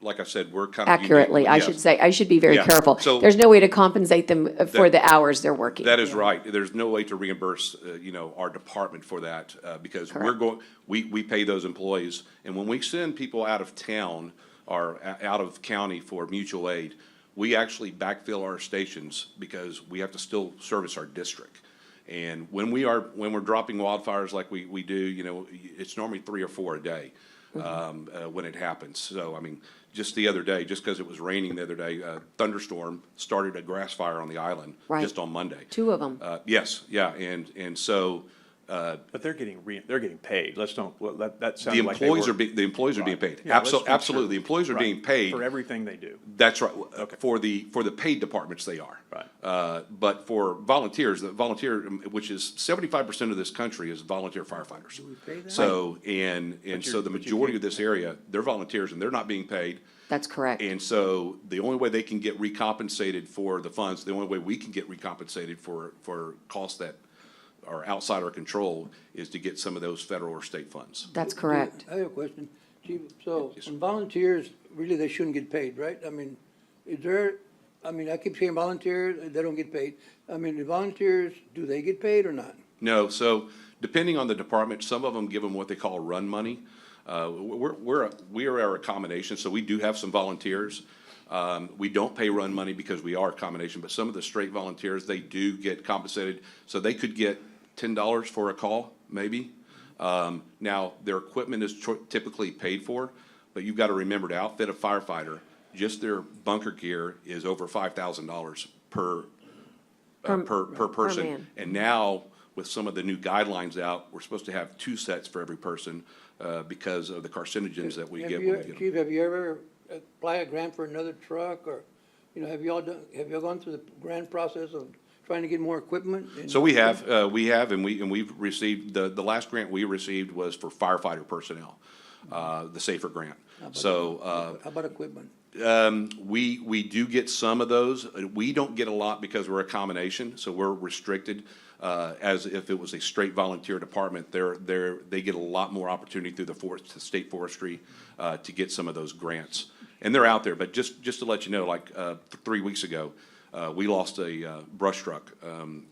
like I said, we're kind of. Accurately, I Yes. should say, I should be very Yeah. careful. So- There's no way to compensate them for the hours they're working. That is right. There's no way to reimburse, you know, our department for that, because we're going, we pay those employees. And when we send people out of town or out of county for mutual aid, we actually backfill our stations because we have to still service our district. And when we're dropping wildfires like we do, you know, it's normally 3 or 4 a day, when it happens. So, I mean, just the other day, just because it was raining the other day, a thunderstorm started a grass fire on the island Right. just on Monday. 2 of them. Yes, yeah, and so, But they're getting paid. Let's don't, well, that sounds the like they employees were. the employees are being paid. Yeah, let's make sure. Absolutely, the employees are Right. being paid. For everything they do. That's right. Okay. For the paid departments, they are. Right. But for volunteers, which is 75% of this country is volunteer firefighters. So, and so the majority of this area, they're volunteers and they're not being paid. That's correct. And so the only way they can get recompensated for the funds, the only way we can get recompensated for costs that are outside our control is to get some of those federal or state funds. That's correct. I have a question, Chief. So, when volunteers, really, they shouldn't get paid, right? I mean, I keep saying volunteers, they don't get paid. I mean, the volunteers, do they get paid or not? No, so depending on the department, some of them give them what they call run money. We are a combination, so we do have some volunteers. We don't pay run money because we are a combination, but some of the straight volunteers, they do get compensated. So they could get $10 for a call, maybe. Now, their equipment is typically paid for, but you've got to remember to outfit a firefighter, just their bunker gear is over $5,000 per person. man. And now, with some of the new guidelines out, we're supposed to have 2 sets for every person, because of the carcinogens that we get when we get them. Chief, have you ever applied a grant for another truck, or, you know, have y'all gone through the grant process of trying to get more equipment? So we have, and we've received, the last grant we received was for firefighter personnel, the SAFER grant. So, How about equipment? we do get some of those. We don't get a lot because we're a combination, so we're restricted. As if it was a straight volunteer department, they get a lot more opportunity through the state forestry, to get some of those grants. And they're out there, but just to let you know, like, 3 weeks ago, we lost a brush truck,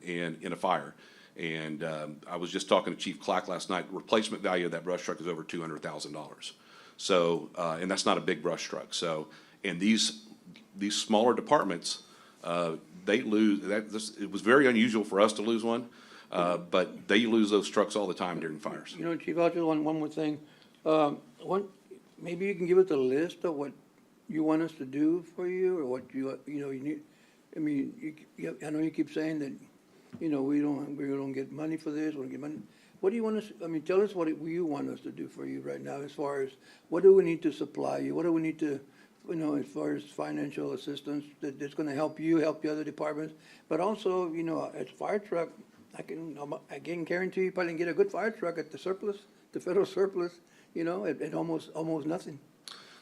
in a fire. And, I was just talking to Chief Clack last night. Replacement value of that brush truck is over $200,000. So, and that's not a big brush truck. So, and these smaller departments, they lose, it was very unusual for us to lose one, but they lose those trucks all the time during fires. You know, Chief, I just want one more thing. Maybe you can give us a list of what you want us to do for you, or what you know, you need. I mean, I know you keep saying that, you know, we don't get money for this, we don't get money. What do you want us, I mean, tell us what you want us to do for you right now, as far as, what do we need to supply you? What do we need to, you know, as far as financial assistance that's gonna help you, help the other departments? But also, you know, as fire truck, I can guarantee you probably can get a good fire truck at the surplus, the federal surplus, you know, at almost nothing,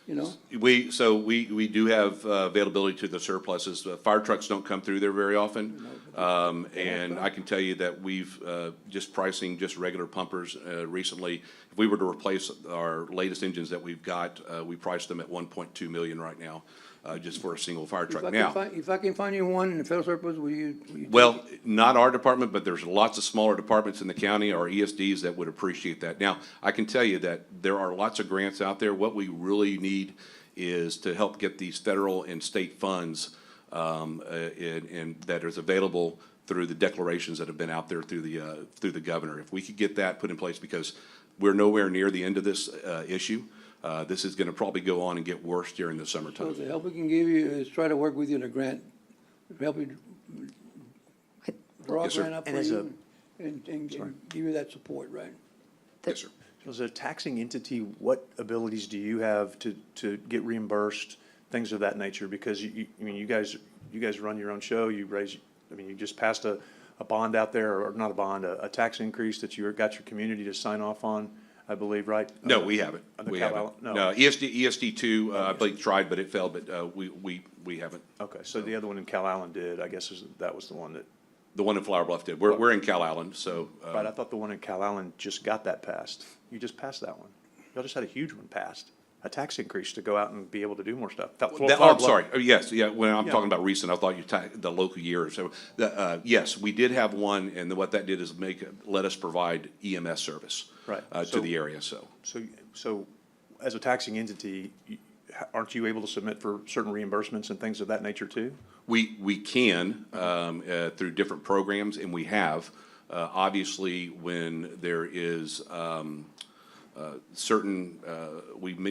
you know? We do have availability to the surpluses. Fire trucks don't come through there very often. And I can tell you that we've, just pricing just regular pumpers, recently, if we were to replace our latest engines that we've got, we priced them at 1.2 million right now, just for a single fire truck. Now, If I can find you one in the federal surplus, will you? well, not our department, but there's lots of smaller departments in the county, or ESDs, that would appreciate that. Now, I can tell you that there are lots of grants out there. What we really need is to help get these federal and state funds, and that is available through the declarations that have been out there through the governor. If we could get that put in place, because we're nowhere near the end of this issue. This is gonna probably go on and get worse during the summertime. So the help we can give you is try to work with you in a grant, help you draw a Yes, sir. grant up for And as you, and give you that support, right? Yes, sir. So as a taxing entity, what abilities do you have to get reimbursed, things of that nature? Because I mean, you guys run your own show, you just passed a bond out there, or not a bond, a tax increase that you got your community to sign off on, I believe, right? No, we haven't. Under We Cal haven't. Allen? No, ESD two, I believe tried, but it failed, but we haven't. Okay, so the other one in Cal Allen did, I guess that was the one that. The one in Flower Bluff did. We're in Cal Allen, so. Right, I thought the one in Cal Allen just got that passed. You just passed that one. Y'all just had a huge one passed, a tax increase to go out and be able to do more stuff. I'm sorry. Yes, yeah, when I'm talking about recent, I thought the local year. So, yes, we did have one, and what that did is let us provide EMS service. Right. To the area, so. So as a taxing entity, aren't you able to submit for certain reimbursements and things of that nature too? We can, through different programs, and we have. Obviously, when there is, certain,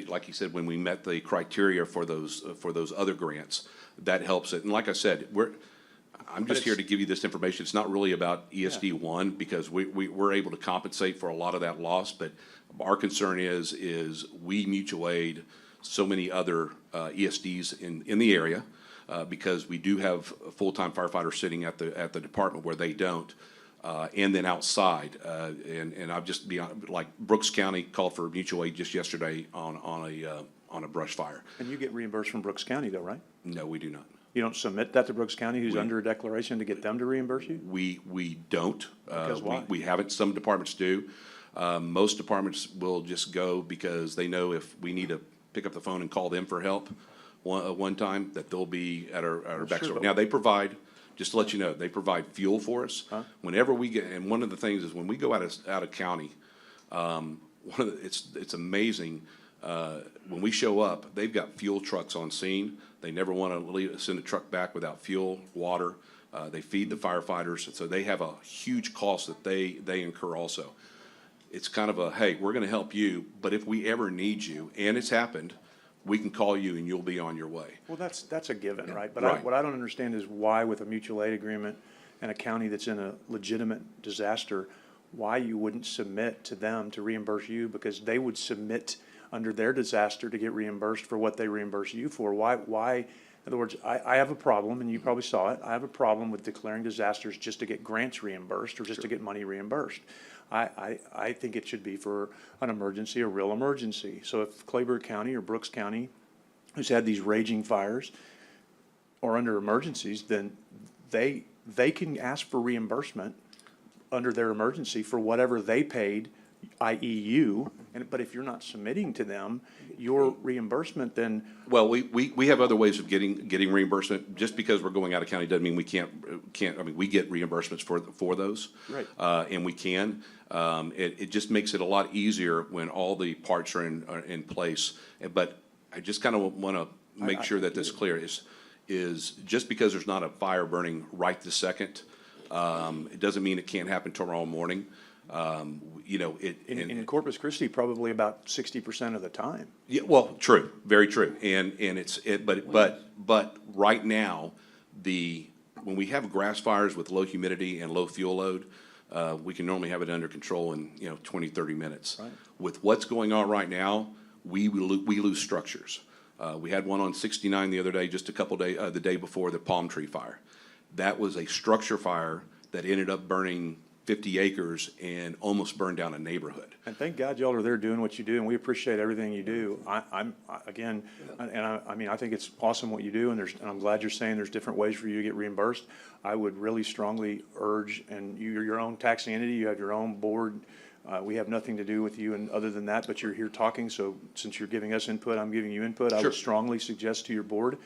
like you said, when we met the criteria for those other grants, that helps it. And like I said, I'm just here to give you this information. It's not really about ESD one, because we're able to compensate for a lot of that loss, but our concern is we mutual aid so many other ESDs in the area, because we do have full-time firefighters sitting at the department where they don't. And then outside, and I've just like Brooks County called for mutual aid just yesterday on a brush fire. And you get reimbursed from Brooks County though, right? No, we do not. You don't submit that to Brooks County, who's under a declaration, to get them to reimburse you? We don't. Because why? We haven't. Some departments do. Most departments will just go because they know if we need to pick up the phone and call them for help one time, that they'll be at our back door. Now, they provide, just to let you know, they provide fuel for us. Whenever we get, and one of the things is when we go out of county, it's amazing. When we show up, they've got fuel trucks on scene. They never want to send a truck back without fuel, water. They feed the firefighters, so they have a huge cost that they incur also. It's kind of a, hey, we're going to help you, but if we ever need you, and it's happened, we can call you and you'll be on your way. Well, that's a given, right? But Right. what I don't understand is why, with a mutual aid agreement and a county that's in a legitimate disaster, why you wouldn't submit to them to reimburse you, because they would submit under their disaster to get reimbursed for what they reimburse you for. Why, in other words, I have a problem, and you probably saw it, I have a problem with declaring disasters just to get grants reimbursed or just to get money reimbursed. I think it should be for an emergency, a real emergency. So if Clayburgh County or Brooks County, who's had these raging fires, are under emergencies, then they can ask for reimbursement under their emergency for whatever they paid, i.e. you, but if you're not submitting to them your reimbursement, then. Well, we have other ways of getting reimbursement. Just because we're going out of county doesn't mean we can't, I mean, we get reimbursements for those. Right. And we can. It just makes it a lot easier when all the parts are in place. But I just kind of want to make sure that this is clear. is just because there's not a fire burning right this second, it doesn't mean it can't happen tomorrow morning. You know, In Corpus Christi, probably about 60% of the time. Yeah, well, true, very true, but right now, when we have grass fires with low humidity and low fuel load, we can normally have it under control in 20, 30 minutes. Right. With what's going on right now, we lose structures. We had one on 69 the other day, just the day before the palm tree fire. That was a structure fire that ended up burning 50 acres and almost burned down a neighborhood. And thank God y'all are there doing what you do, and we appreciate everything you do. I mean, I think it's awesome what you do, and I'm glad you're saying there's different ways for you to get reimbursed. I would really strongly urge, and you're your own taxing entity, you have your own board. We have nothing to do with you and other than that, but you're here talking, so since you're giving us input, I'm giving you input. I would strongly suggest to your board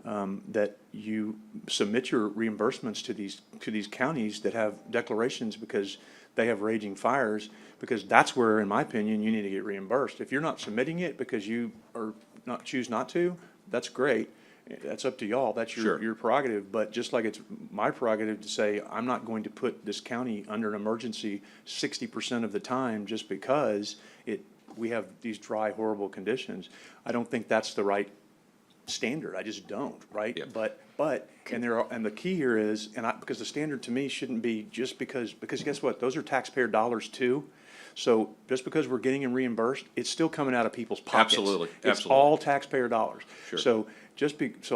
that you submit your reimbursements to these counties that have declarations because they have raging fires, because that's where, in my opinion, you need to get reimbursed. If you're not submitting it because you choose not to, that's great. That's up to y'all. That's your prerogative. But just like it's my prerogative to say, I'm not going to put this county under an emergency 60% of the time just because we have these dry, horrible conditions. I don't think that's the right standard. I just don't, right? Yeah. But and the key here is, because the standard to me shouldn't be just because guess what? Those are taxpayer dollars too. So just because we're getting them reimbursed, it's still coming out of people's pockets. Absolutely. It's all taxpayer dollars. Sure. So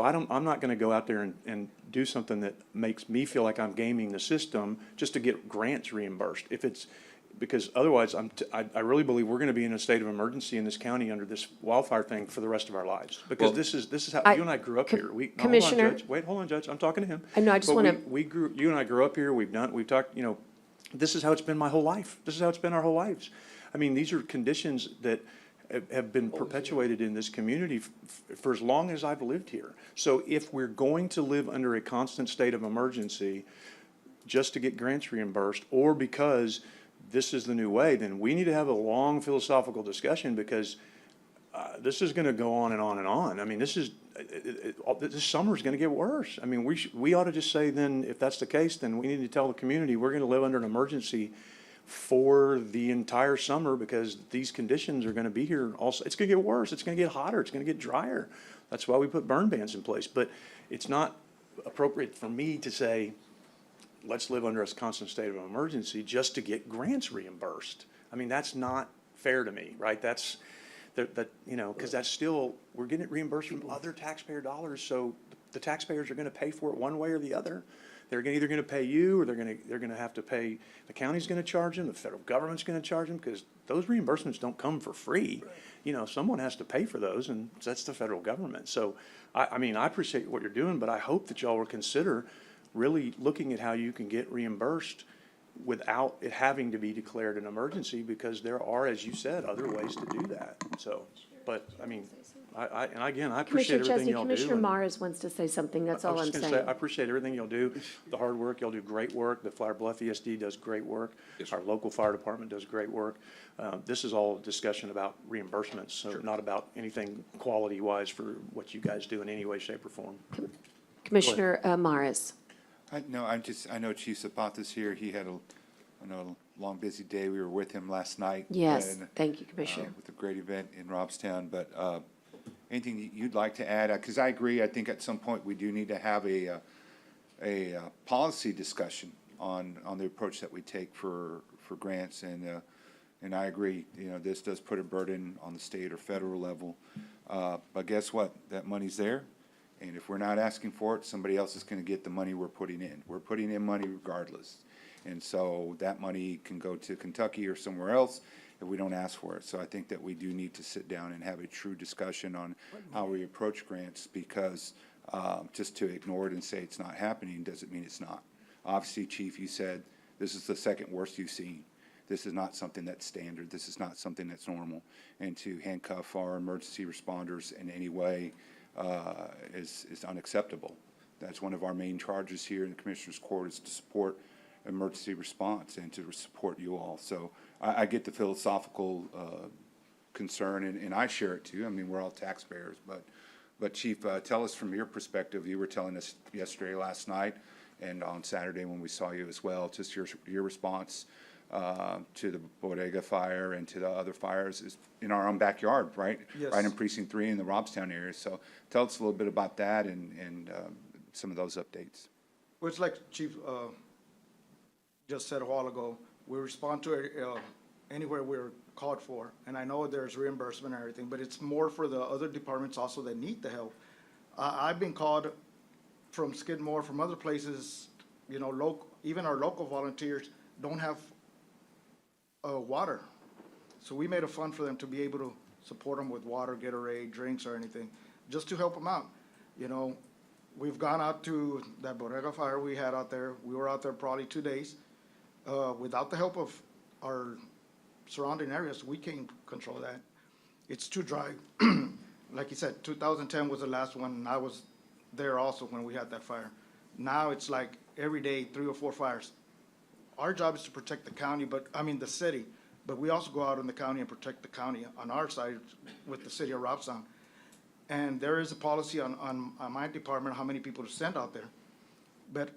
I'm not gonna go out there and do something that makes me feel like I'm gaming the system just to get grants reimbursed. Because otherwise, I really believe we're gonna be in a state of emergency in this county under this wildfire thing for the rest of our lives. Because this is how, you and I grew up here. Commissioner. Hold on, Judge, I'm talking to him. I know, I just But wanna- you and I grew up here, we've talked, this is how it's been my whole life. This is how it's been our whole lives. I mean, these are conditions that have been perpetuated in this community for as long as I've lived here. So if we're going to live under a constant state of emergency just to get grants reimbursed, or because this is the new way, then we need to have a long philosophical discussion, because this is gonna go on and on and on. I mean, this summer's gonna get worse. I mean, we ought to just say then, if that's the case, then we need to tell the community, we're gonna live under an emergency for the entire summer, because these conditions are gonna be here also. It's gonna get worse, it's gonna get hotter, it's gonna get drier. That's why we put burn bans in place. But it's not appropriate for me to say, let's live under a constant state of emergency just to get grants reimbursed. I mean, that's not fair to me, right? Because that's still, we're getting it reimbursed from other taxpayer dollars, so the taxpayers are gonna pay for it one way or the other. They're either gonna pay you, or they're gonna have to pay, the county's gonna charge them, the federal government's gonna charge them, because those reimbursements don't come for free. Someone has to pay for those, and that's the federal government. So, I mean, I appreciate what you're doing, but I hope that y'all will consider really looking at how you can get reimbursed without it having to be declared an emergency, because there are, as you said, other ways to do that. So, but, I mean, and again, I appreciate Commissioner everything Chesney, y'all do. Commissioner and- Morris wants to say something, that's all I'm saying. I appreciate everything y'all do, the hard work, y'all do great work, the Flower Bluff ESD does great work. Yes, sir. Our local fire department does great work. This is all discussion about reimbursements, so not about anything quality-wise for what you guys do in any way, shape, or form. Commissioner Morris. I know Chief Zapata's here. He had a long, busy day. We were with him last night. Yes, thank you, Commissioner. With a great event in Robstown, but anything you'd like to add? Because I agree, I think at some point we do need to have a policy discussion on the approach that we take for grants, and I agree, this does put a burden on the state or federal level. But guess what? That money's there. And if we're not asking for it, somebody else is going to get the money we're putting in. We're putting in money regardless. And so that money can go to Kentucky or somewhere else if we don't ask for it. So I think that we do need to sit down and have a true discussion on how we approach grants, because just to ignore it and say it's not happening doesn't mean it's not. Obviously, Chief, you said this is the second worst you've seen. This is not something that's standard. This is not something that's normal. And to handcuff our emergency responders in any way is unacceptable. That's one of our main charges here in the Commissioner's Court, is to support emergency response and to support you all. So I get the philosophical concern, and I share it too. I mean, we're all taxpayers, but But Chief, tell us from your perspective, you were telling us yesterday, last night, and on Saturday when we saw you as well, just your response to the Bodega fire and to the other fires is in our own backyard, right? Yes. Right in Precinct 3 in the Robstown area. So tell us a little bit about that and some of those updates. Well, it's like Chief just said a while ago, we respond to it anywhere we're called for. And I know there's reimbursement and everything, but it's more for the other departments also that need the help. I've been called from Skidmore, from other places, you know, even our local volunteers don't have water. So we made a fund for them to be able to support them with water, Gatorade, drinks, or anything, just to help them out. You know, we've gone out to that Bodega fire we had out there. We were out there probably 2 days. Without the help of our surrounding areas, we can't control that. It's too dry. Like you said, 2010 was the last one, and I was there also when we had that fire. Now it's like every day, 3 or 4 fires. Our job is to protect the county, the city, but we also go out in the county and protect the county on our side with the city of Robstown. And there is a policy on my department, how many people to send out there. But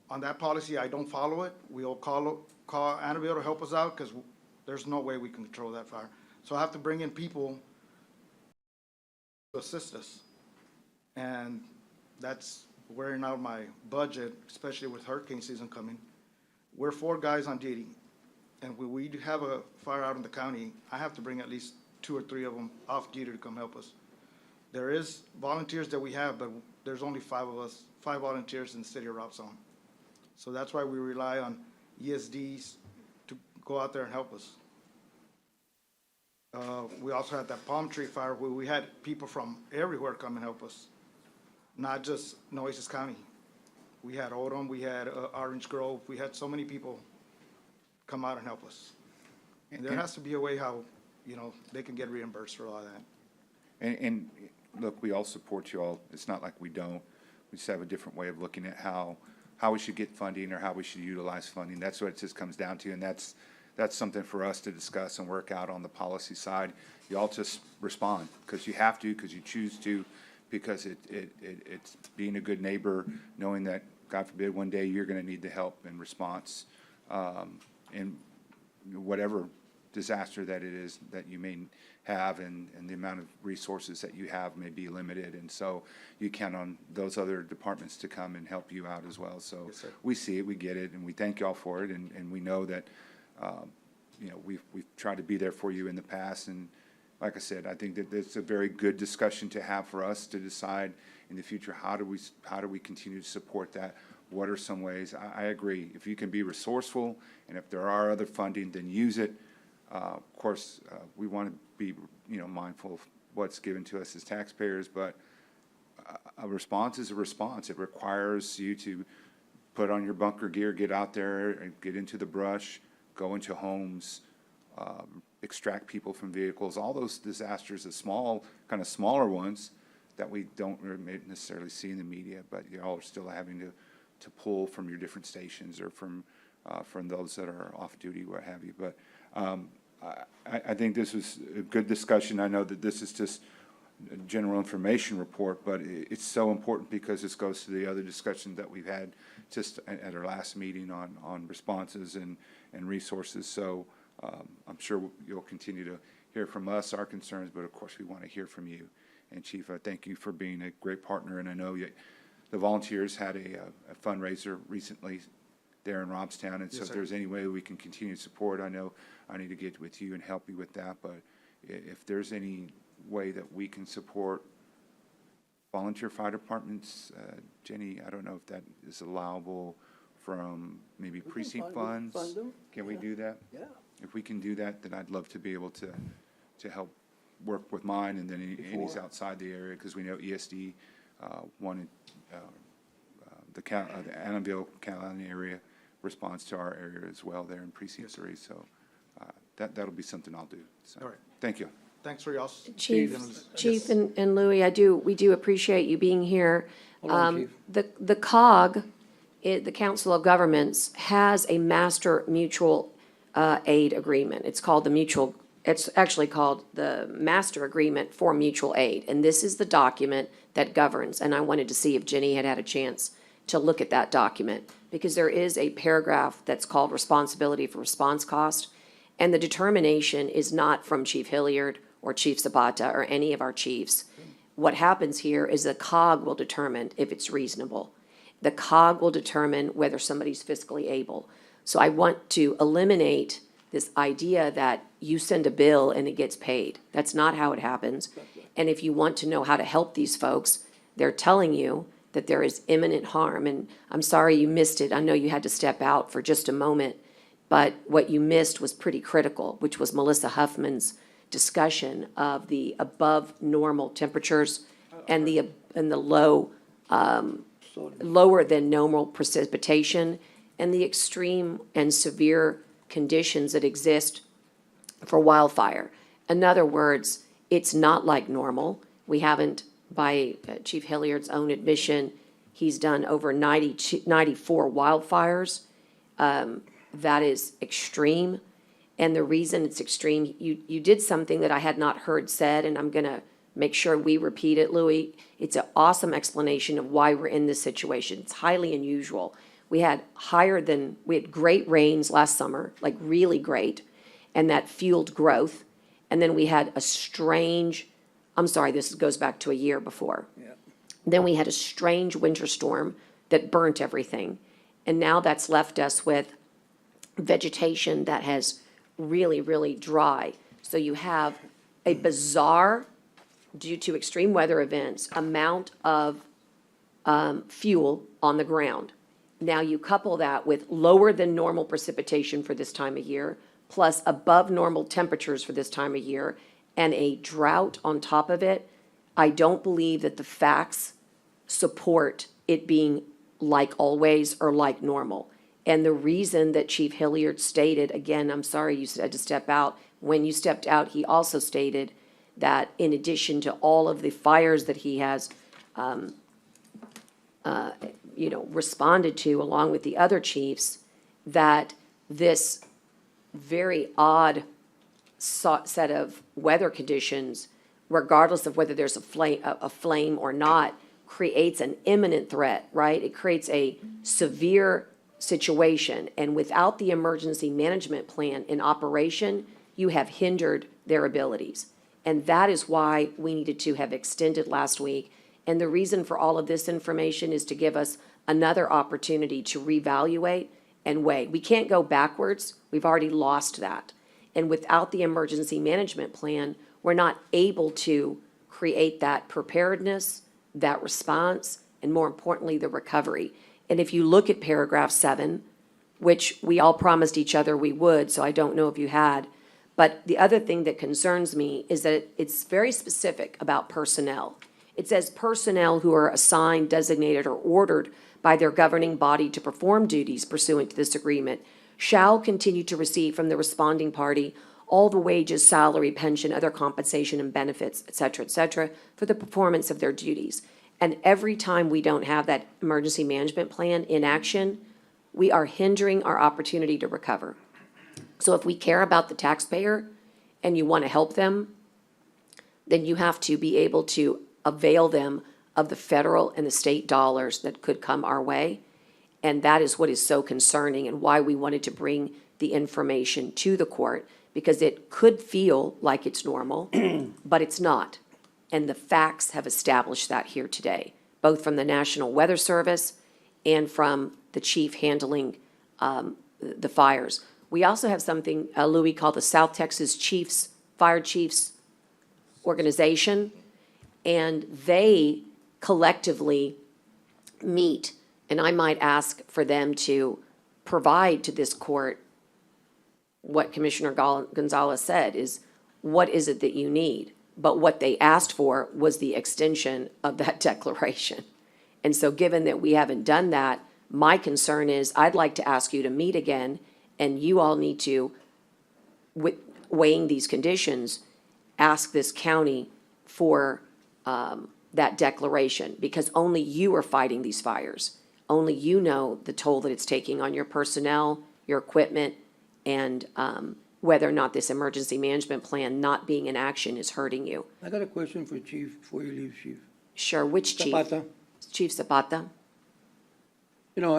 on that policy, I don't follow it. We'll call Annabelle to help us out because there's no way we can control that fire. So I have to bring in people to assist us. And that's wearing out my budget, especially with hurricane season coming. We're 4 guys on duty. And when we have a fire out in the county, I have to bring at least 2 or 3 of them off duty to come help us. There is volunteers that we have, but there's only 5 of us, 5 volunteers in the city of Robstown. So that's why we rely on ESDs to go out there and help us. We also had that palm tree fire where we had people from everywhere come and help us, not just Nueces County. We had Odom, we had Orange Grove, we had so many people come out and help us. And there has to be a way how, you know, they can get reimbursed for all that. And look, we all support you all. It's not like we don't. We just have a different way of looking at how we should get funding or how we should utilize funding. That's what it just comes down to, and that's something for us to discuss and work out on the policy side. You all just respond because you have to, because you choose to, because it's being a good neighbor, knowing that, God forbid, one day you're going to need the help and response in whatever disaster that it is that you may have, and the amount of resources that you have may be limited, and so you count on those other departments to come and help you out as well. So Yes, sir. we see it, we get it, and we thank y'all for it, and we know that you know, we've tried to be there for you in the past, and like I said, I think that it's a very good discussion to have for us to decide in the future, how do we continue to support that? What are some ways? I agree. If you can be resourceful, and if there are other funding, then use it. Of course, we want to be, you know, mindful of what's given to us as taxpayers, but a response is a response. It requires you to put on your bunker gear, get out there and get into the brush, go into homes, extract people from vehicles, all those disasters, the kind of smaller ones that we don't necessarily see in the media, but you all are still having to pull from your different stations or from those that are off duty, what have you. But I think this was a good discussion. I know that this is just a general information report, but it's so important because this goes to the other discussion that we've had just at our last meeting on responses and resources. So I'm sure you'll continue to hear from us, our concerns, but of course we want to hear from you. And Chief, I thank you for being a great partner, and I know the volunteers had a fundraiser recently there in Robstown, and so Yes, if there's any way we can continue to support, I know I need to get with you and help you with that, but if there's any way that we can support volunteer fire departments, Jenny, I don't know if that is allowable from maybe precinct funds. Fund them. Can we do that? Yeah. If we can do that, then I'd love to be able to help work with mine, and then any's outside the area, because we know ESD wanted the Annabelle County area responds to our area as well there in precinct 3. So that'll be something I'll do. So, All right. Thank you. Thanks for y'all. Chief and Louis, we do appreciate you being here. Hold on, Chief. The COG, the Council of Governments, has a master mutual aid agreement. It's called the Mutual it's actually called the Master Agreement for Mutual Aid. And this is the document that governs, and I wanted to see if Jenny had had a chance to look at that document, because there is a paragraph that's called responsibility for response cost, and the determination is not from Chief Hilliard or Chief Zapata or any of our chiefs. What happens here is the COG will determine if it's reasonable. The COG will determine whether somebody's fiscally able. So I want to eliminate this idea that you send a bill and it gets paid. That's not how it happens. And if you want to know how to help these folks, they're telling you that there is imminent harm. And I'm sorry you missed it. I know you had to step out for just a moment, but what you missed was pretty critical, which was Melissa Huffman's discussion of the above normal temperatures and the low, lower than normal precipitation and the extreme and severe conditions that exist for wildfire. In other words, it's not like normal. We haven't, by Chief Hilliard's own admission, he's done over 94 wildfires. That is extreme. And the reason it's extreme, you did something that I had not heard said, and I'm going to make sure we repeat it, Louis. It's an awesome explanation of why we're in this situation. It's highly unusual. We had great rains last summer, like really great, and that fueled growth. And then we had a strange, I'm sorry, this goes back to a year before. Yeah. Then we had a strange winter storm that burnt everything. And now that's left us with vegetation that has really, really dry. So you have a bizarre, due to extreme weather events, amount of fuel on the ground. Now you couple that with lower than normal precipitation for this time of year, plus above normal temperatures for this time of year, and a drought on top of it. I don't believe that the facts support it being like always or like normal. And the reason that Chief Hilliard stated, again, I'm sorry you had to step out. When you stepped out, he also stated that in addition to all of the fires that he has, responded to along with the other chiefs, that this very odd set of weather conditions, regardless of whether there's a flame or not, creates an imminent threat, right? It creates a severe situation. And without the emergency management plan in operation, you have hindered their abilities. And that is why we needed to have extended last week. And the reason for all of this information is to give us another opportunity to reevaluate and weigh. We can't go backwards. We've already lost that. And without the emergency management plan, we're not able to create that preparedness, that response, and more importantly, the recovery. And if you look at paragraph 7, which we all promised each other we would, so I don't know if you had, but the other thing that concerns me is that it's very specific about personnel. It says personnel who are assigned, designated, or ordered by their governing body to perform duties pursuant to this agreement shall continue to receive from the responding party all the wages, salary, pension, other compensation and benefits, et cetera, for the performance of their duties. And every time we don't have that emergency management plan in action, we are hindering our opportunity to recover. So if we care about the taxpayer and you want to help them, then you have to be able to avail them of the federal and the state dollars that could come our way. And that is what is so concerning and why we wanted to bring the information to the court, because it could feel like it's normal, but it's not. And the facts have established that here today, both from the National Weather Service and from the chief handling the fires. We also have something, Louis, called the South Texas Fire Chiefs Organization, and they collectively meet, and I might ask for them to provide to this court what Commissioner Gonzalez said is, what is it that you need? But what they asked for was the extension of that declaration. And so given that we haven't done that, my concern is I'd like to ask you to meet again, and you all need to, weighing these conditions, ask this county for that declaration, because only you are fighting these fires. Only you know the toll that it's taking on your personnel, your equipment, and whether or not this emergency management plan not being in action is hurting you. I got a question for Chief before you leave, Chief. Sure, which chief? Zapata. Chief Zapata? You know,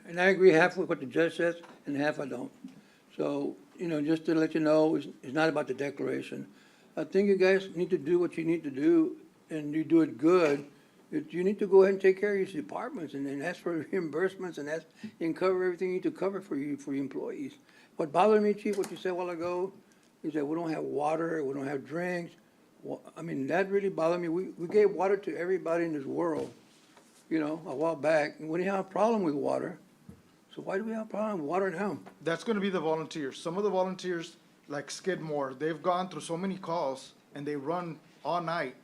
and I agree half with what the judge says and half I don't. So, you know, just to let you know, it's not about the declaration. I think you guys need to do what you need to do, and you do it good. You need to go ahead and take care of your departments and then ask for reimbursements and cover everything you need to cover for your employees. What bothered me, Chief, what you said a while ago, is that we don't have water, we don't have drinks. Well, I mean, that really bothered me. We gave water to everybody in this world, you know, a while back, and we didn't have a problem with water. So why do we have a problem with water now? That's gonna be the volunteers. Some of the volunteers, like Skidmore, they've gone through so many calls and they run all night.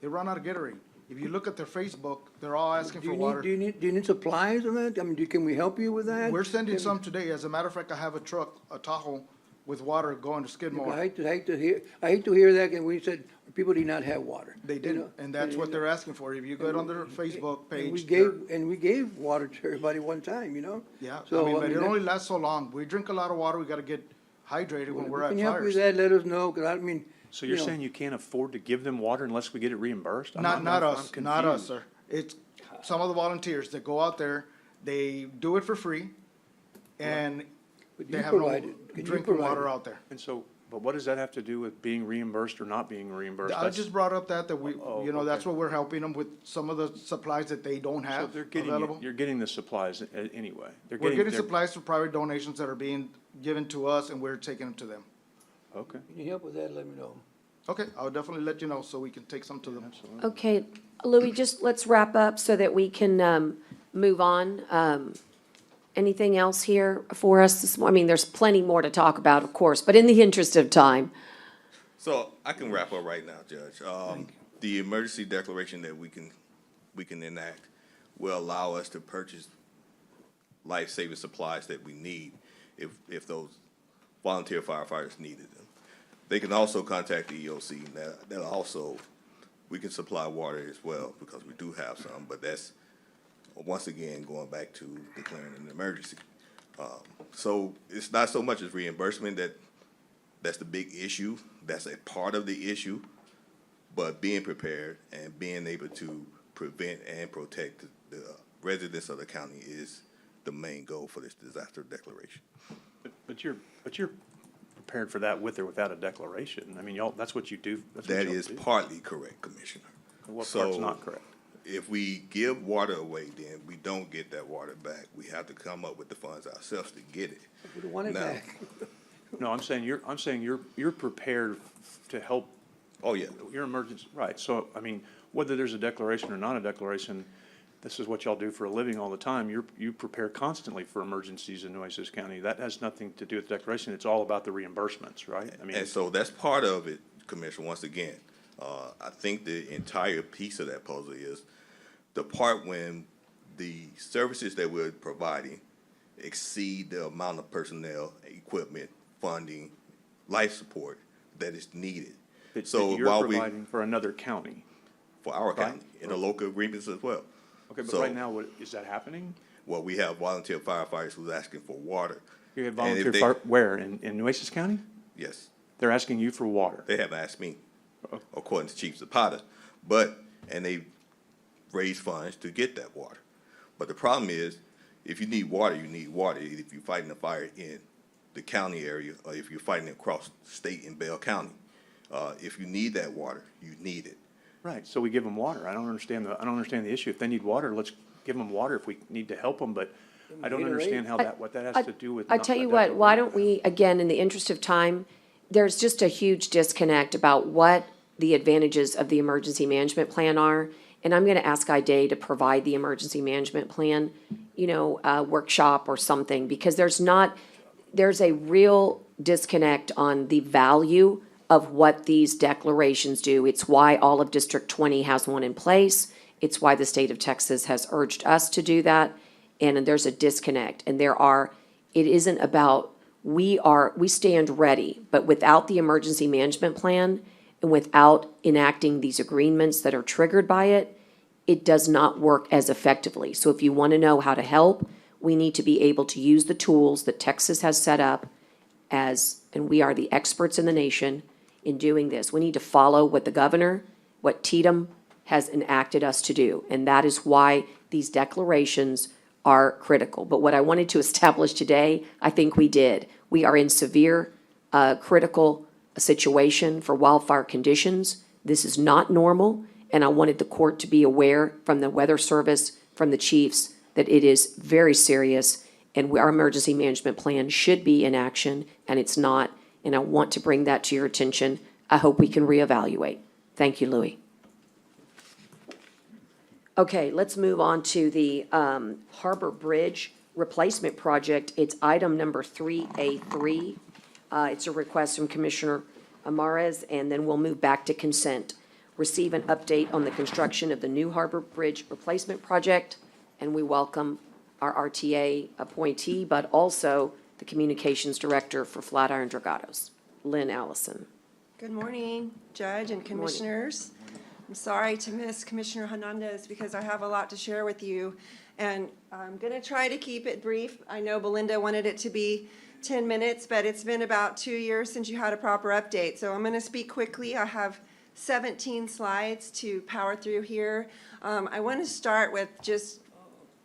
They run out of Gatorade. If you look at their Facebook, they're all asking for water. Do you need supplies on that? I mean, can we help you with that? We're sending some today. As a matter of fact, I have a truck, a Tahoe with water going to Skidmore. I hate to hear that, and we said people did not have water. They You didn't, know? and that's what they're asking for. If you go on their Facebook And we page, gave water to everybody one time, you know? yeah, So, I mean, but it that- only lasts so long. We drink a lot of water. We gotta get hydrated when we're at Can you help with fires. that? Let us know, 'cause I mean. So you're you know, saying you can't afford to give them water unless we get it reimbursed? I'm Not I'm us, not us, confused. sir. It's some of the volunteers that go out there, they do it for free, and But they you have no provide it. Can you drinking provide water it? out there. And so, but what does that have to do with being reimbursed or not being reimbursed? I just brought up that we, Oh, you know, that's okay. what we're helping them with, some of the supplies that they don't So have they're getting, available. you're getting the supplies anyway. We're getting they're- supplies for private donations that are being given to us, and we're taking them to them. Okay. Can you help with that? Let me know. Okay, I'll definitely let you know so we can take some to them. Absolutely. Okay, Louis, just let's wrap up so that we can move on. Anything else here for us this morning? I mean, there's plenty more to talk about, of course, but in the interest of time. So I can wrap up right now, Judge. The emergency declaration that we can enact will allow us to purchase life-saving supplies that we need if those volunteer firefighters needed them. They can also contact the EOC, and that also, we can supply water as well, because we do have some, but that's, once again, going back to declaring an emergency. So it's not so much as reimbursement that's the big issue. That's a part of the issue, but being prepared and being able to prevent and protect the residents of the county is the main goal for this disaster declaration. But you're prepared for that with or without a declaration. I mean, y'all, that's what you do. That's what That y'all is do. partly correct, Commissioner. What part's So, not correct? If we give water away, then we don't get that water back. We have to come up with the funds ourselves to get it. We don't want it Now- back. No, I'm saying you're prepared to help Oh, yeah. your emergency, right. So, I mean, whether there's a declaration or not a declaration, this is what y'all do for a living all the time. You prepare constantly for emergencies in Nueces County. That has nothing to do with the declaration. It's all about the reimbursements, right? I mean, And so that's part of it, Commissioner, once again. I think the entire piece of that puzzle is the part when the services that we're providing exceed the amount of personnel, equipment, funding, life support that is needed. So you're while providing for another county. for our Right. county, in the local agreements as well. Okay, but So- right now, is that happening? Well, we have volunteer firefighters who's asking for water. You have And if volunteer they- fire, where, in Nueces County? Yes. They're asking you for water. They haven't asked me, Oh. according to Chief Zapata, and they raise funds to get that water. But the problem is, if you need water, you need water. If you're fighting a fire in the county area, or if you're fighting across the state in Bell County, if you need that water, you need it. Right, so we give them water. I don't understand the issue. If they need water, let's give them water if we need to help them, but I don't understand how what that has to do with. I not tell a you what, why declaration. don't we, again, in the interest of time, there's just a huge disconnect about what the advantages of the emergency management plan are. And I'm gonna ask IDA to provide the emergency management plan, workshop or something, because there's a real disconnect on the value of what these declarations do. It's why all of District 20 has one in place. It's why the state of Texas has urged us to do that. And there's a disconnect. And it isn't about, we stand ready, but without the emergency management plan and without enacting these agreements that are triggered by it, it does not work as effectively. So if you want to know how to help, we need to be able to use the tools that Texas has set up and we are the experts in the nation in doing this. We need to follow what the governor, what Tatum has enacted us to do. And that is why these declarations are critical. But what I wanted to establish today, I think we did. We are in severe, critical situation for wildfire conditions. This is not normal, and I wanted the court to be aware from the Weather Service, from the chiefs, that it is very serious, and our emergency management plan should be in action, and it's not, and I want to bring that to your attention. I hope we can reevaluate. Thank you, Louis. Okay, let's move on to the Harbor Bridge Replacement Project. It's item number 3A3. It's a request from Commissioner Amares, and then we'll move back to consent. Receive an update on the construction of the new Harbor Bridge Replacement Project, and we welcome our RTA appointee, but also the Communications Director for Flatiron Dragados, Lynn Allison. Good morning, Judge and Commissioners. I'm sorry to miss Commissioner Hernandez because I have a lot to share with you, and I'm going to try to keep it brief. I know Belinda wanted it to be 10 minutes, but it's been about 2 years since you had a proper update, so I'm going to speak quickly. I have 17 slides to power through here. I want to start with just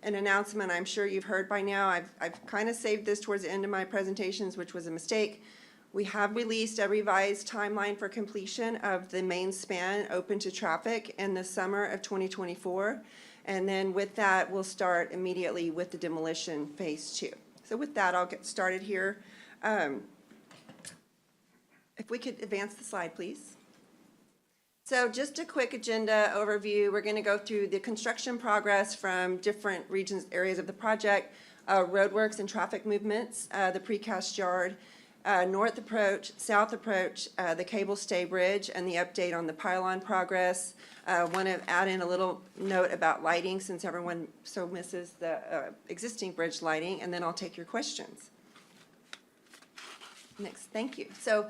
an announcement I'm sure you've heard by now. I've kind of saved this towards the end of my presentations, which was a mistake. We have released a revised timeline for completion of the main span open to traffic in the summer of 2024. And then with that, we'll start immediately with the demolition phase 2. So with that, I'll get started here. If we could advance the slide, please. So just a quick agenda overview. We're going to go through the construction progress from different regions, areas of the project, roadworks and traffic movements, the precast yard, north approach, south approach, the cable stay bridge, and the update on the pylon progress. I want to add in a little note about lighting since everyone so misses the existing bridge lighting, and then I'll take your questions. Next, thank you. So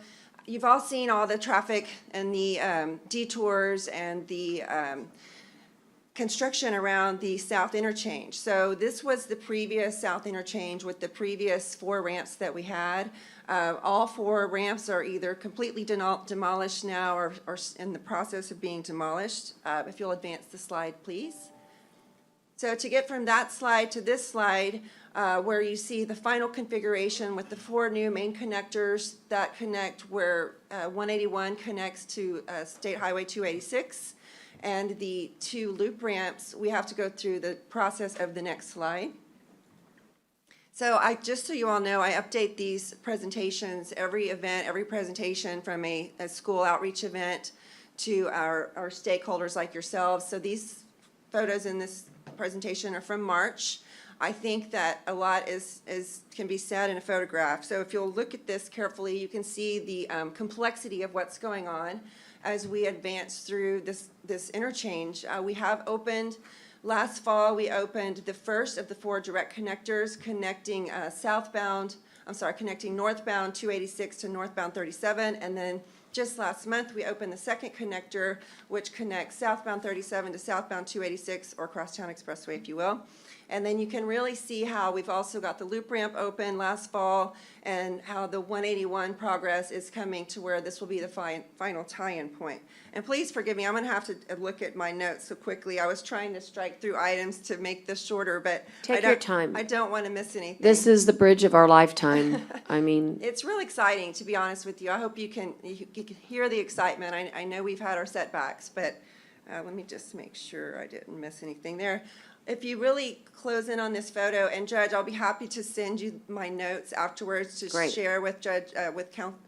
you've all seen all the traffic and the detours and the construction around the south interchange. So this was the previous south interchange with the previous 4 ramps that we had. All 4 ramps are either completely demolished now or in the process of being demolished. If you'll advance the slide, please. So to get from that slide to this slide, where you see the final configuration with the 4 new main connectors that connect where 181 connects to State Highway 286, and the 2 loop ramps, we have to go through the process of the next slide. So just so you all know, I update these presentations, every event, every presentation from a school outreach event to our stakeholders like yourselves. So these photos in this presentation are from March. I think that a lot can be said in a photograph. So if you'll look at this carefully, you can see the complexity of what's going on as we advance through this interchange. We have opened, last fall, we opened the first of the 4 direct connectors connecting connecting northbound 286 to northbound 37, and then just last month, we opened the second connector, which connects southbound 37 to southbound 286, or Crosstown Expressway, if you will. And then you can really see how we've also got the loop ramp open last fall, and how the 181 progress is coming to where this will be the final tie-in point. And please forgive me, I'm going to have to look at my notes so quickly. I was trying to strike through items to make this shorter, but Take your time. I don't want to miss anything. This is the bridge of our lifetime. I mean, It's real exciting, to be honest with you. I hope you can hear the excitement. I know we've had our setbacks, but let me just make sure I didn't miss anything there. If you really close in on this photo, and Judge, I'll be happy to send you my notes afterwards to Great. share with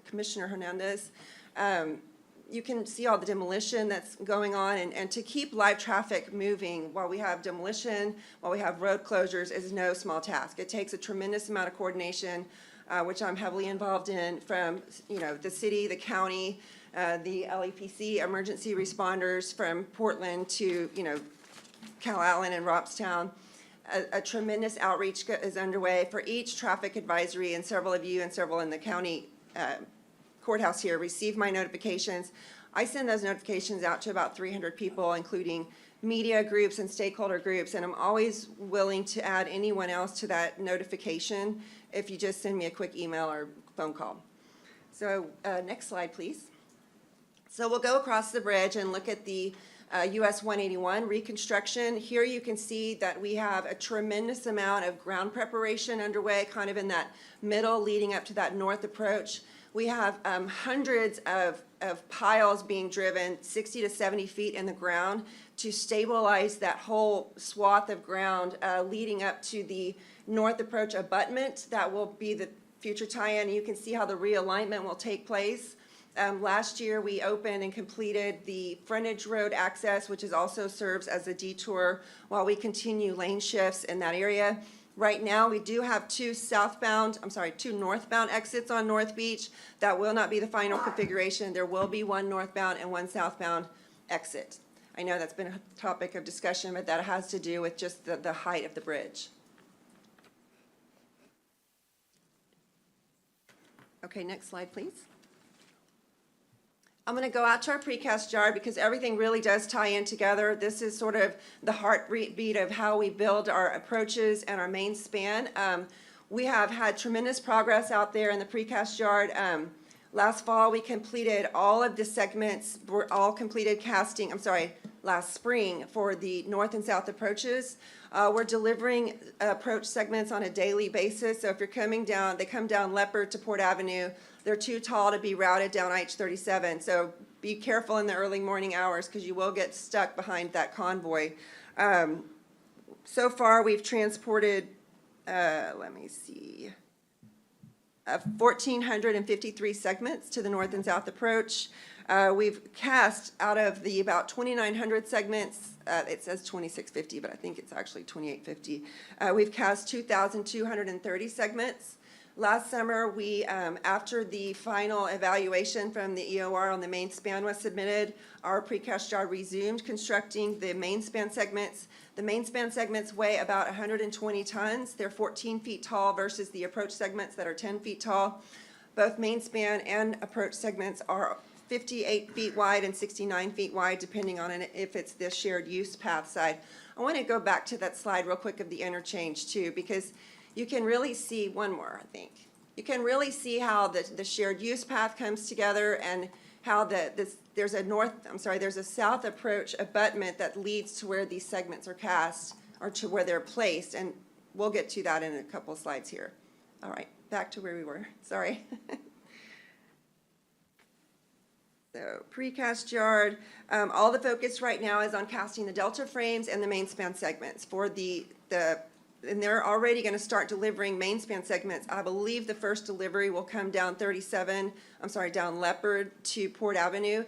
Commissioner Hernandez. You can see all the demolition that's going on, and to keep live traffic moving while we have demolition, while we have road closures, is no small task. It takes a tremendous amount of coordination, which I'm heavily involved in, from the city, the county, the LEPC, emergency responders from Portland to Cal Allen and Robstown. A tremendous outreach is underway for each traffic advisory, and several of you and several in the county courthouse here receive my notifications. I send those notifications out to about 300 people, including media groups and stakeholder groups, and I'm always willing to add anyone else to that notification if you just send me a quick email or phone call. So next slide, please. So we'll go across the bridge and look at the US 181 reconstruction. Here you can see that we have a tremendous amount of ground preparation underway, kind of in that middle leading up to that north approach. We have hundreds of piles being driven 60 to 70 feet in the ground to stabilize that whole swath of ground leading up to the north approach abutment. That will be the future tie-in. You can see how the realignment will take place. Last year, we opened and completed the frontage road access, which also serves as a detour while we continue lane shifts in that area. Right now, we do have two northbound exits on North Beach. That will not be the final configuration. There will be one northbound and one southbound exit. I know that's been a topic of discussion, but that has to do with just the height of the bridge. Okay, next slide, please. I'm going to go out to our precast yard because everything really does tie in together. This is sort of the heartbeat of how we build our approaches and our main span. We have had tremendous progress out there in the precast yard. Last fall, we completed all of the segments. We're all completed casting, last spring for the north and south approaches. We're delivering approach segments on a daily basis. So if you're coming down, they come down Leopard to Port Avenue. They're too tall to be routed down IH-37. So be careful in the early morning hours because you will get stuck behind that convoy. So far, we've transported, 1,453 segments to the north and south approach. We've cast out of the about 2,900 segments, it says 2,650, but I think it's actually 2,850. We've cast 2,230 segments. Last summer, we, after the final evaluation from the EOR on the main span was submitted, our precast yard resumed constructing the main span segments. The main span segments weigh about 120 tons. They're 14 feet tall versus the approach segments that are 10 feet tall. Both main span and approach segments are 58 feet wide and 69 feet wide, depending on if it's the shared use path side. I want to go back to that slide real quick of the interchange too, because you can really see, one more, I think. You can really see how the shared use path comes together and how there's a south approach abutment that leads to where these segments are cast or to where they're placed. And we'll get to that in a couple of slides here. All right, back to where we were, sorry. So precast yard, all the focus right now is on casting the delta frames and the main span segments for and they're already going to start delivering main span segments. I believe the first delivery will come down down Leopard to Port Avenue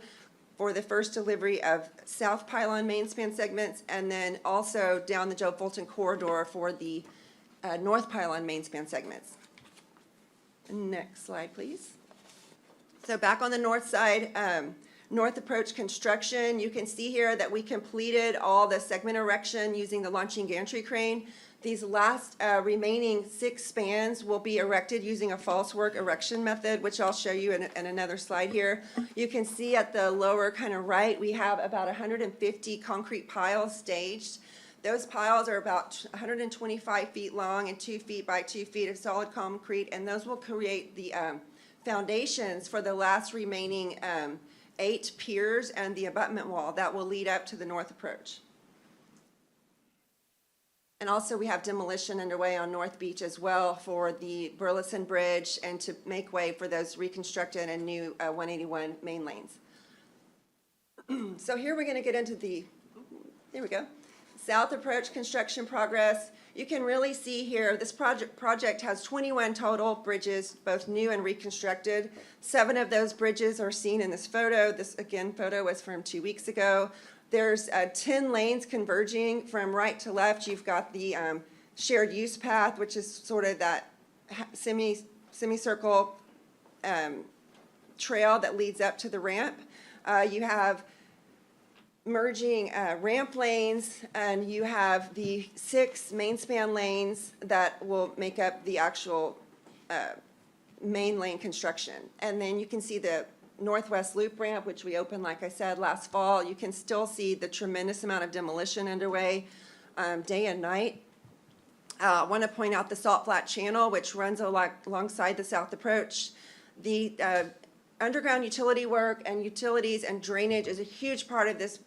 for the first delivery of south pylon main span segments, and then also down the Joe Fulton corridor for the north pylon main span segments. Next slide, please. So back on the north side, north approach construction, you can see here that we completed all the segment erection using the launching gantry crane. These last remaining 6 spans will be erected using a false work erection method, which I'll show you in another slide here. You can see at the lower kind of right, we have about 150 concrete piles staged. Those piles are about 125 feet long and 2 feet by 2 feet of solid concrete, and those will create the foundations for the last remaining 8 piers and the abutment wall that will lead up to the north approach. And also we have demolition underway on North Beach as well for the Burleson Bridge and to make way for those reconstructed and new 181 main lanes. So here we're going to get into there we go, south approach construction progress. You can really see here this project has 21 total bridges, both new and reconstructed. 7 of those bridges are seen in this photo. This, again, photo was from 2 weeks ago. There's 10 lanes converging from right to left. You've got the shared use path, which is sort of that semicircle trail that leads up to the ramp. You have merging ramp lanes, and you have the 6 main span lanes that will make up the actual main lane construction. And then you can see the northwest loop ramp, which we opened, like I said, last fall. You can still see the tremendous amount of demolition underway day and night. I want to point out the Salt Flat Channel, which runs alongside the south approach. The underground utility work and utilities and drainage is a huge part of this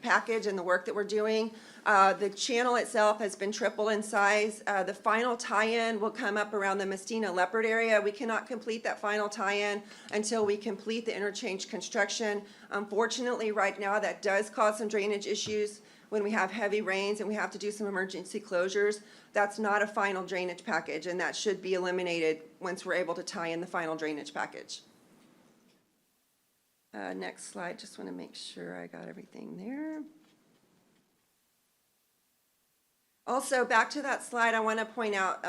package and the work that we're doing. The channel itself has been tripled in size. The final tie-in will come up around the Mestina Leopard area. We cannot complete that final tie-in until we complete the interchange construction. Unfortunately, right now, that does cause some drainage issues when we have heavy rains and we have to do some emergency closures. That's not a final drainage package, and that should be eliminated once we're able to tie in the final drainage package. Next slide, just want to make sure I got everything there. Also, back to that slide, I want to point out,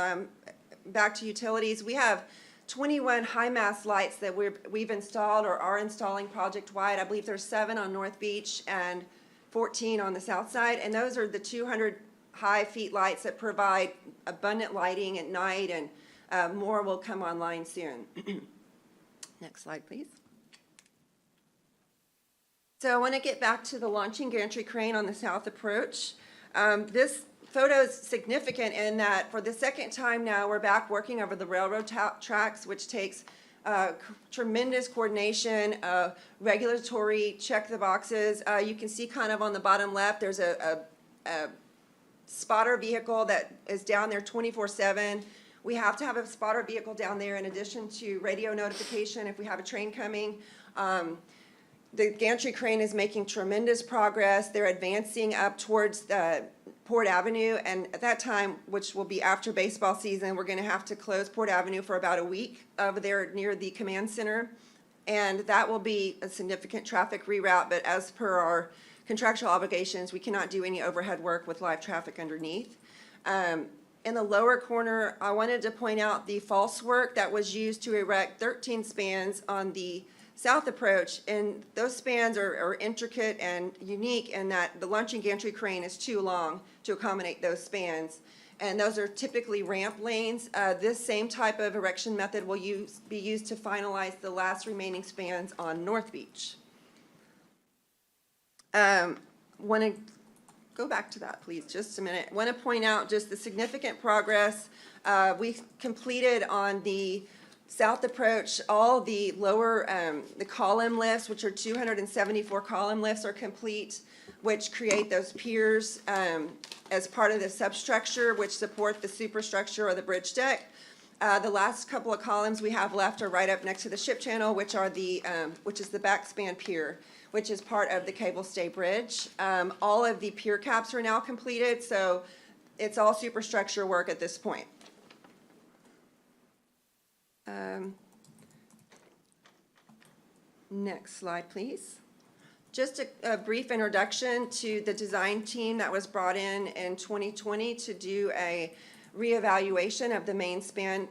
back to utilities, we have 21 high-mast lights that we've installed or are installing project-wide. I believe there's 7 on North Beach and 14 on the south side, and those are the 200 high feet lights that provide abundant lighting at night, and more will come online soon. Next slide, please. So I want to get back to the launching gantry crane on the south approach. This photo is significant in that for the second time now, we're back working over the railroad tracks, which takes tremendous coordination, regulatory check the boxes. You can see kind of on the bottom left, there's a spotter vehicle that is down there 24/7. We have to have a spotter vehicle down there in addition to radio notification if we have a train coming. The gantry crane is making tremendous progress. They're advancing up towards Port Avenue, and at that time, which will be after baseball season, we're going to have to close Port Avenue for about a week over there near the command center, and that will be a significant traffic reroute, but as per our contractual obligations, we cannot do any overhead work with live traffic underneath. In the lower corner, I wanted to point out the false work that was used to erect 13 spans on the south approach, and those spans are intricate and unique in that the launching gantry crane is too long to accommodate those spans, and those are typically ramp lanes. This same type of erection method will be used to finalize the last remaining spans on North Beach. Want to go back to that, please, just a minute. Want to point out just the significant progress we completed on the south approach. All the lower, the column lifts, which are 274 column lifts, are complete, which create those piers as part of the substructure, which support the superstructure or the bridge deck. The last couple of columns we have left are right up next to the ship channel, which are which is the backspan pier, which is part of the cable stay bridge. All of the pier caps are now completed, so it's all superstructure work at this point. Next slide, please. Just a brief introduction to the design team that was brought in 2020 to do a reevaluation of the main span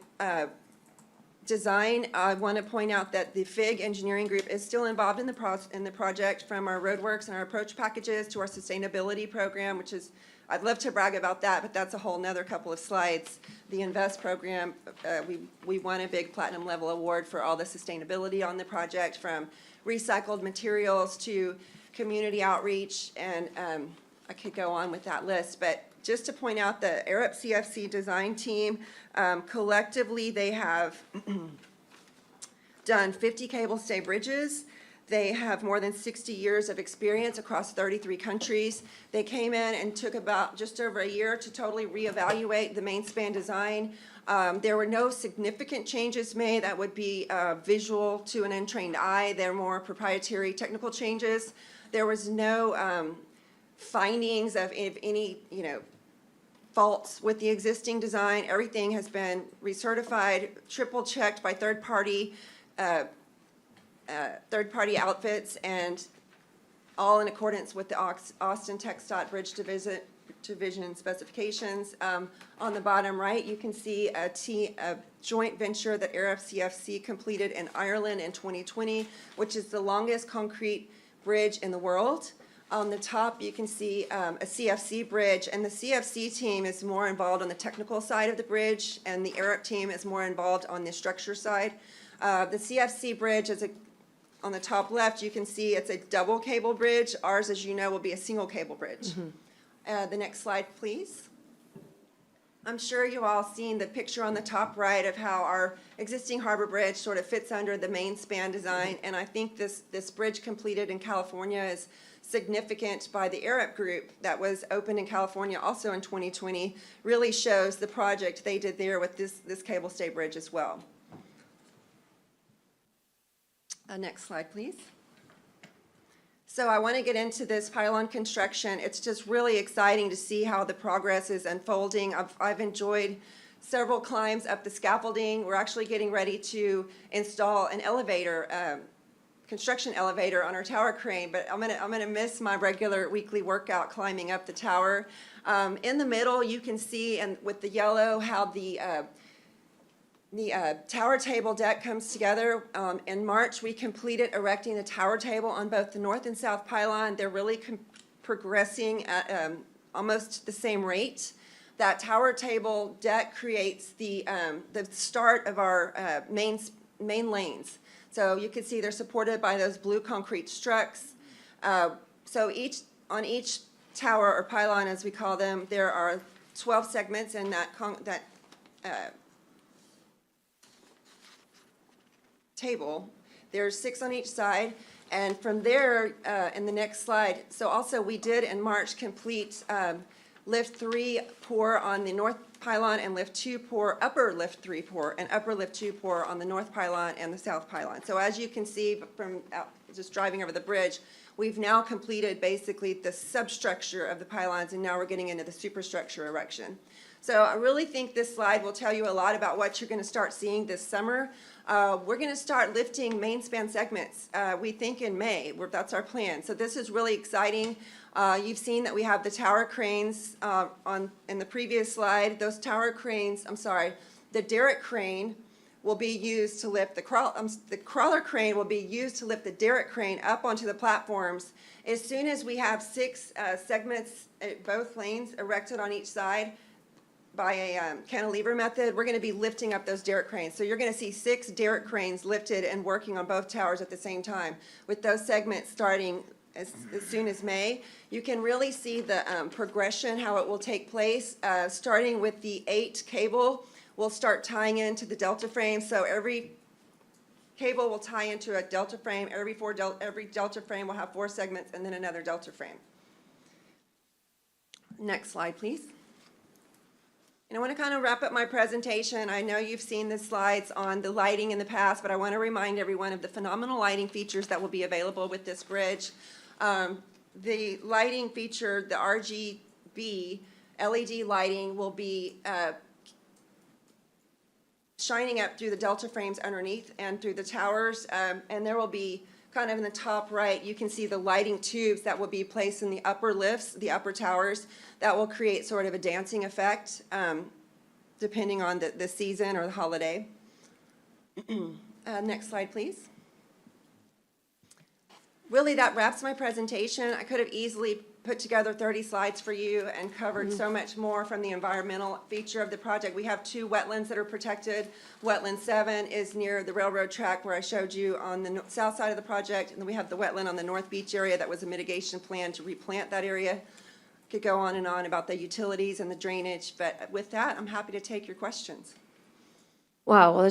design. I want to point out that the FIG engineering group is still involved in the project, from our roadworks and our approach packages to our sustainability program, which is, I'd love to brag about that, but that's a whole nother couple of slides. The INVEST program, we won a big platinum level award for all the sustainability on the project, from recycled materials to community outreach, and I could go on with that list, but just to point out the Arup CFC design team, collectively they have done 50 cable stay bridges. They have more than 60 years of experience across 33 countries. They came in and took about just over a year to totally reevaluate the main span design. There were no significant changes made that would be visual to an untrained eye. They're more proprietary technical changes. There was no findings of any, faults with the existing design. Everything has been recertified, triple checked by third-party outfits, and all in accordance with the Austin TxDOT Bridge Division specifications. On the bottom right, you can see a joint venture that Arup CFC completed in Ireland in 2020, which is the longest concrete bridge in the world. On the top, you can see a CFC bridge, and the CFC team is more involved on the technical side of the bridge, and the Arup team is more involved on the structure side. The CFC bridge is on the top left, you can see it's a double cable bridge. Ours, as you know, will be a single cable bridge. The next slide, please. I'm sure you've all seen the picture on the top right of how our existing harbor bridge sort of fits under the main span design. And I think this bridge completed in California is significant by the Arab group that was opened in California also in 2020, really shows the project they did there with this cable stay bridge as well. Next slide, please. So I want to get into this pylon construction. It's just really exciting to see how the progress is unfolding. I've enjoyed several climbs up the scaffolding. We're actually getting ready to install an elevator, construction elevator on our tower crane, but I'm gonna miss my regular weekly workout climbing up the tower. In the middle, you can see, and with the yellow, how the tower table deck comes together. In March, we completed erecting the tower table on both the north and south pylon. They're really progressing at almost the same rate. That tower table deck creates the start of our main lanes. So you can see they're supported by those blue concrete struts. So on each tower or pylon, as we call them, there are 12 segments in that table. There's 6 on each side, and from there, in the next slide, so also we did in March complete lift 3 pour on the north pylon and lift 2 pour, upper lift 3 pour, and upper lift 2 pour on the north pylon and the south pylon. So as you can see from just driving over the bridge, we've now completed basically the substructure of the pylons, and now we're getting into the superstructure erection. So I really think this slide will tell you a lot about what you're going to start seeing this summer. We're going to start lifting main span segments, we think in May. That's our plan. So this is really exciting. You've seen that we have the tower cranes in the previous slide. Those tower cranes, the derrick crane will be used to lift the crawler crane will be used to lift the derrick crane up onto the platforms. As soon as we have 6 segments at both lanes erected on each side, by a cantilever method, we're going to be lifting up those derrick cranes. So you're going to see 6 derrick cranes lifted and working on both towers at the same time. With those segments starting as soon as May, you can really see the progression, how it will take place. Starting with the 8 cable, we'll start tying into the delta frame. So every cable will tie into a delta frame. Every delta frame will have 4 segments and then another delta frame. Next slide, please. And I want to kind of wrap up my presentation. I know you've seen the slides on the lighting in the past, but I want to remind everyone of the phenomenal lighting features that will be available with this bridge. The lighting feature, the RGB LED lighting, will be shining up through the delta frames underneath and through the towers. And there will be, kind of in the top right, you can see the lighting tubes that will be placed in the upper lifts, the upper towers, that will create sort of a dancing effect, depending on the season or the holiday. Next slide, please. Really, that wraps my presentation. I could have easily put together 30 slides for you and covered so much more from the environmental feature of the project. We have 2 wetlands that are protected. Wetland 7 is near the railroad track where I showed you on the south side of the project, and then we have the wetland on the North Beach area that was a mitigation plan to replant that area. Could go on and on about the utilities and the drainage, but with that, I'm happy to take your questions. Wow, well,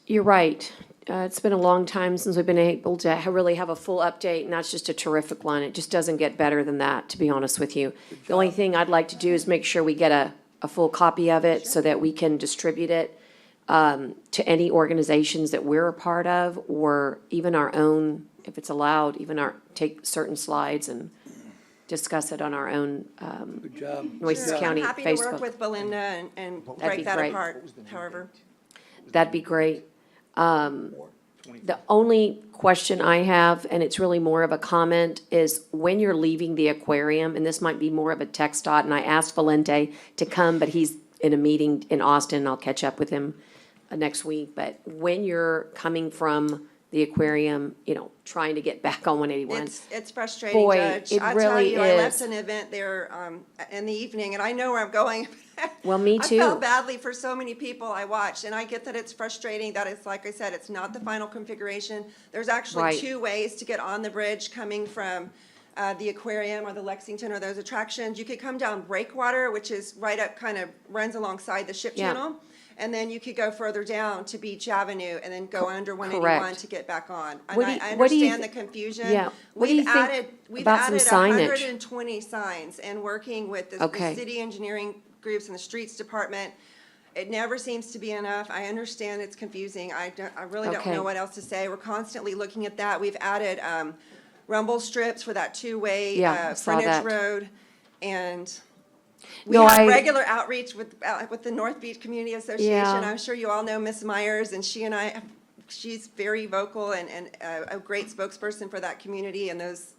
you're right. It's been a long time since we've been able to really have a full update, and that's just a terrific one. It just doesn't get better than that, to be honest with you. The only thing I'd like to do is make sure we get a full copy of it so that we can distribute it to any organizations that we're a part of, or even our own, if it's allowed, take certain slides and discuss it on our own Good job. Nueces Sure, County I'm happy Facebook. to work with Belinda and be break that great. apart, however. That'd be great. The only question I have, and it's really more of a comment, is when you're leaving the aquarium, and this might be more of a text dot, and I asked Valente to come, but he's in a meeting in Austin, I'll catch up with him next week, but when you're coming from the aquarium, you know, trying to get back on 181. It's frustrating, Boy, Judge. it I tell really you, I left is. an event there in the evening, and I know where I'm going. Well, me I too. felt badly for so many people I watched, and I get that it's frustrating, that it's, like I said, it's not the final configuration. There's actually Right. 2 ways to get on the bridge coming from the aquarium or the Lexington or those attractions. You could come down Breakwater, which is right up, kind of runs alongside the ship Yeah. channel. And then you could go further down to Beach Avenue and then go under 181 correct. to get back on. And What do you- I what do you understand the thi- confusion. Yeah. What do you think We've about some added signage? 120 signs, and working with the Okay. city engineering groups and the streets department, it never seems to be enough. I understand it's confusing. I really don't Okay. know what else to say. We're constantly looking at that. We've added rumble strips for that 2-way Yeah, I saw frontage that. road. And we No, have I- regular outreach with the North Beach Community Association. Yeah. I'm sure you all know Miss Myers, and she and I, she's very vocal and a great spokesperson for that community and those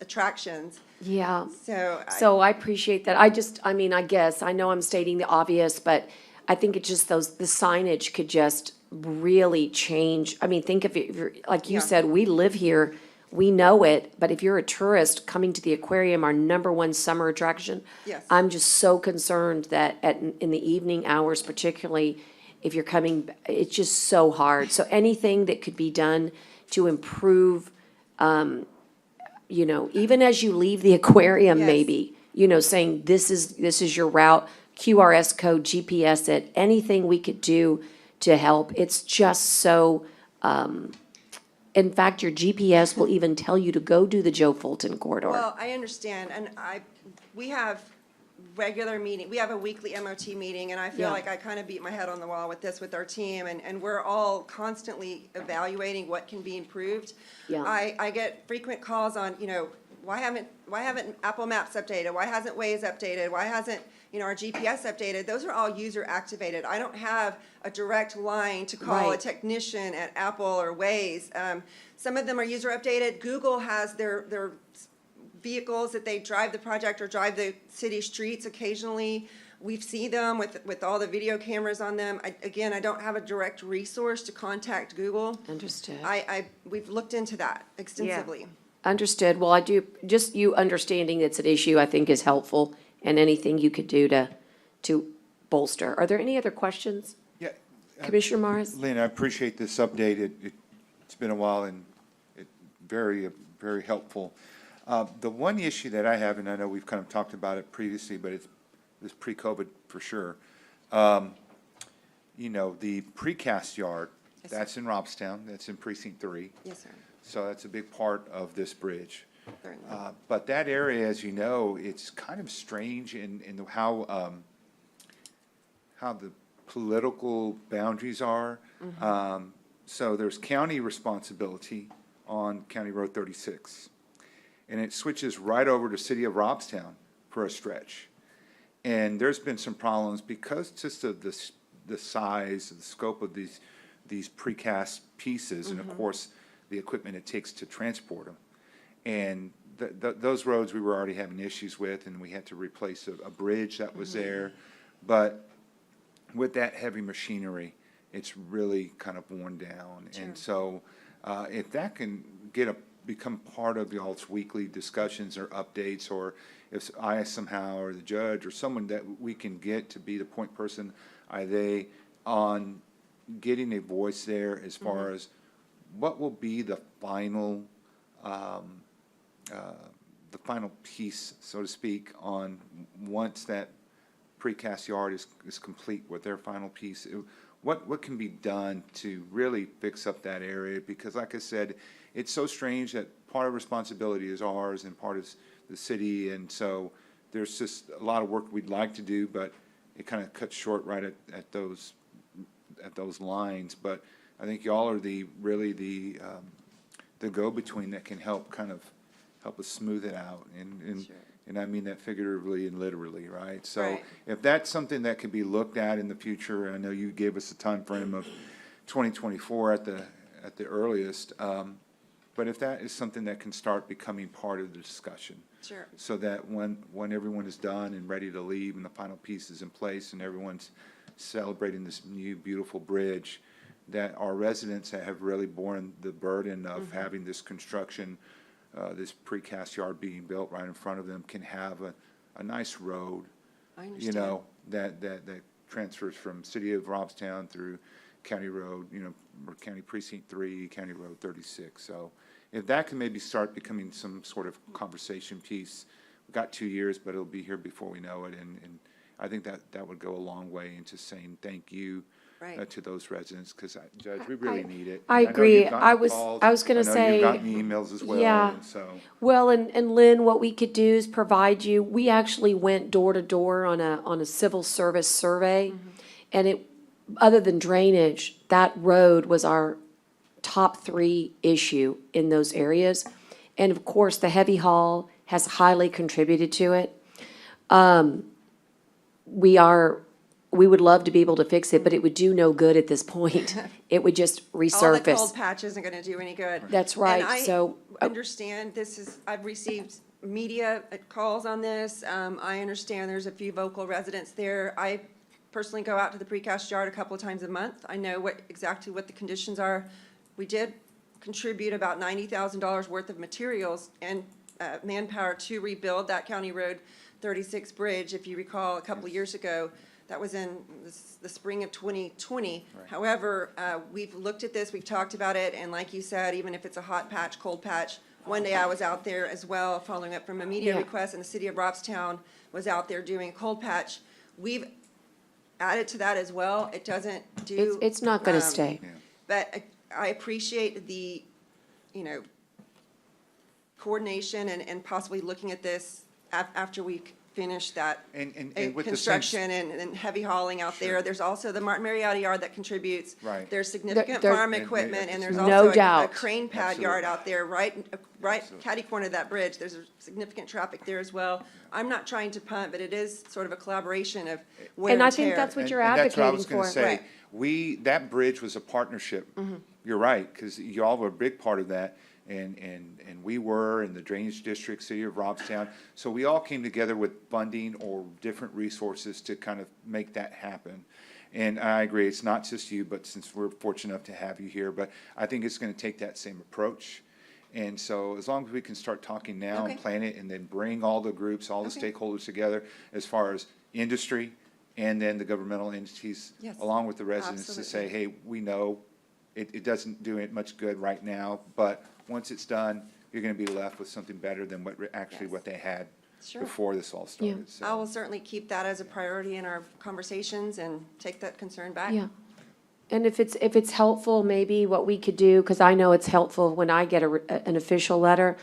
attractions. Yeah. So, So I appreciate that. I mean, I guess, I know I'm stating the obvious, but I think it's just the signage could just really change. I mean, think of it, if you're, like you Yeah. said, we live here, we know it, but if you're a tourist coming to the aquarium, our #1 summer attraction, Yes. I'm just so concerned that in the evening hours particularly, if you're coming, it's just so hard. So anything that could be done to improve, you know, even as you leave the aquarium, Yes. maybe, you know, saying this is your route, QRS code, GPS it, anything we could do to help. It's just so, in fact, your GPS will even tell you to go do the Joe Fulton corridor. well, I understand, and we have regular meeting, we have a weekly MOT meeting, and I feel Yeah. like I kind of beat my head on the wall with this with our team, and we're all constantly evaluating what can be improved. Yeah. I get frequent calls on, you know, why haven't Apple Maps updated? Why hasn't Waze updated? Why hasn't, you know, our GPS updated? Those are all user activated. I don't have a direct line to call a Right. technician at Apple or Waze. Some of them are user updated. Google has their vehicles that they drive the project or drive the city streets occasionally. We see them with all the video cameras on them. Again, I don't have a direct resource to contact Google. Understood. We've looked into that extensively. Understood. Well, I do, just you understanding it's an issue, I think is helpful, and anything you could do to bolster. Are there any other questions? Yeah. Commissioner Morris? Lynn, I appreciate this update. It's been a while and very, very helpful. The one issue that I have, and I know we've kind of talked about it previously, but it's pre-COVID for sure. You know, the precast yard, Yes, sir. that's in Robstown, that's in Precinct 3. Yes, sir. So that's a big part of this bridge. Certainly. But that area, as you know, it's kind of strange in how the political boundaries are. So there's county responsibility on County Road 36. And it switches right over to City of Robstown for a stretch. And there's been some problems because just of the size, the scope of these precast pieces, and of course, the equipment it takes to transport them. And those roads we were already having issues with, and we had to replace a bridge that was there. But with that heavy machinery, it's really kind of worn down. Sure. And so if that can become part of y'all's weekly discussions or updates, or if I somehow, or the judge, or someone that we can get to be the point person, on getting a voice there as far as what will be the final piece, so to speak, on once that precast yard is complete with their final piece. What can be done to really fix up that area? Because like I said, it's so strange that part of responsibility is ours and part is the city, and so there's just a lot of work we'd like to do, but it kind of cuts short right at those lines. But I think y'all are really the go-between that can help us smooth it out, and I mean that figuratively and literally, right? So Right. if that's something that can be looked at in the future, I know you gave us a time frame of 2024 at the earliest, but if that is something that can start becoming part of the discussion. Sure. So that when everyone is done and ready to leave and the final piece is in place and everyone's celebrating this new beautiful bridge, that our residents that have really borne the burden of having this construction, this precast yard being built right in front of them, can have a nice road, I you understand. know, that transfers from city of Robstown through County Road, you know, or County Precinct 3, County Road 36. So if that can maybe start becoming some sort of conversation piece, we've got 2 years, but it'll be here before we know it. And I think that would go a long way into saying thank you Right. to those residents, because, Judge, we really need it. I know agree. you've gotten I was calls. gonna I know say- you've gotten emails as well, Yeah. and so. Well, and Lynn, what we could do is provide you, we actually went door to door on a civil service survey. And it, other than drainage, that road was our top 3 issue in those areas. And of course, the heavy haul has highly contributed to it. We would love to be able to fix it, but it would do no good at this point. It would just All the resurface. cold patch isn't gonna do any good. That's right, And so- I understand this is, I've received media calls on this. I understand there's a few vocal residents there. I personally go out to the precast yard a couple of times a month. I know exactly what the conditions are. We did contribute about $90,000 worth of materials and manpower to rebuild that County Road 36 bridge. If you recall, a couple of years ago, that was in the spring of 2020. However, we've looked at this, we've talked about it, and like you said, even if it's a hot patch, cold patch, one day I was out there as well, following up from a media Yeah. request, and the city of Robstown was out there doing a cold patch. We've added to that as well. It doesn't do. It's not gonna stay. But I appreciate the, you know, coordination and possibly looking at this after we finish that And with the construction and heavy hauling out there. There's also the Martin Marietta yard that contributes. Right. There's significant There- farm And- equipment, and there's No also a doubt. crane pad yard out there, right catty corner of that bridge. There's a significant traffic there as well. I'm not trying to punt, but it is sort of a collaboration of wear And and I think tear. that's what you're And that's what I was advocating gonna for. say. Right. That bridge was a partnership. You're right, because y'all were a big part of that, and we were in the drainage district, city of Robstown. So we all came together with funding or different resources to kind of make that happen. And I agree, it's not just you, but since we're fortunate enough to have you here, but I think it's gonna take that same approach. And so as long as we can start talking now and Okay. plan it, and then bring all the groups, all the Okay. stakeholders together, as far as industry, and then the governmental entities, Yes, along with the residents, to say, hey, we know it doesn't do it much good right now, but once it's done, you're gonna be left with something better than what they had Sure. before this all started, so. I will certainly keep that as a priority in our conversations and take that concern back. Yeah. And if it's helpful, maybe what we could do, because I know it's helpful when I get an official letter,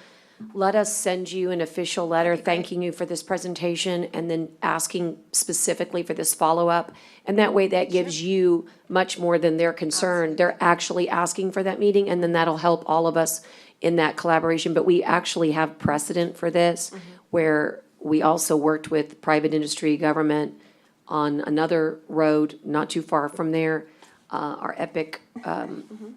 let us send you an official letter thanking you for this presentation and then asking specifically for this follow-up. And that way, that gives you much more than their concern. They're actually asking for that meeting, and then that'll help all of us in that collaboration. But we actually have precedent for this, where we also worked with private industry, government on another road not too far from there, our Epic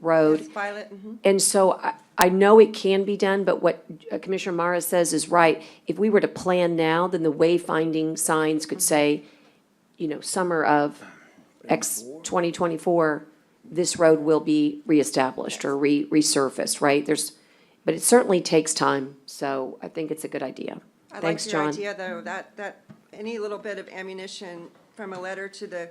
Road. Yes, Violet, And so I know it can be done, but what Commissioner Mara says is right. If we were to plan now, then the wayfinding signs could say, you know, summer of X 2024, this road will be reestablished or resurfaced, right? But it certainly takes time, so I think it's a good idea. I like Thanks, your John. idea, though, that any little bit of ammunition from a letter to the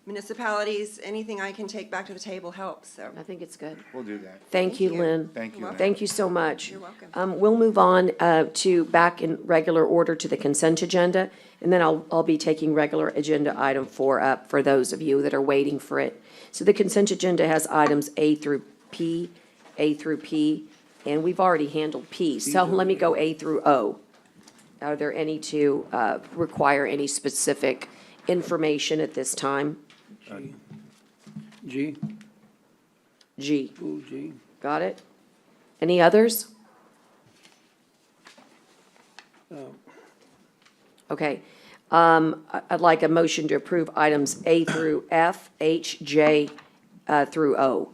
municipalities, anything I can take back to the table helps, so. I think it's good. We'll do that. Thank you, Lynn. Thank you, Lynn. Thank you so much. You're welcome. We'll move on to back in regular order to the consent agenda, and then I'll be taking regular agenda item 4 up for those of you that are waiting for it. So the consent agenda has items A through P, and we've already handled P, so let me go A through O. Are there any to require any specific information at this time? G, G, ooh, G. got it? Any others? Okay. I'd like a motion to approve items A through F, H, J, through O.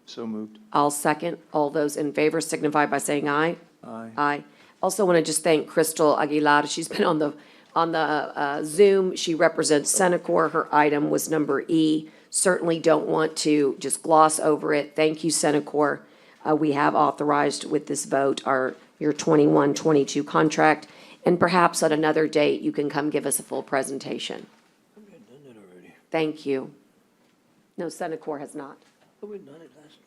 So moved. I'll second. All those in favor signify by saying aye. Aye. Aye. Also want to just thank Crystal Aguilar. She's been on the On the Zoom, she represents Senecor. Her item was number E. Certainly don't want to just gloss over it. Thank you, Senecor. We have authorized with this vote your 21-22 contract, and perhaps at another date, you can come give us a full presentation. Thank you. No, Senecor has not. We've done it last.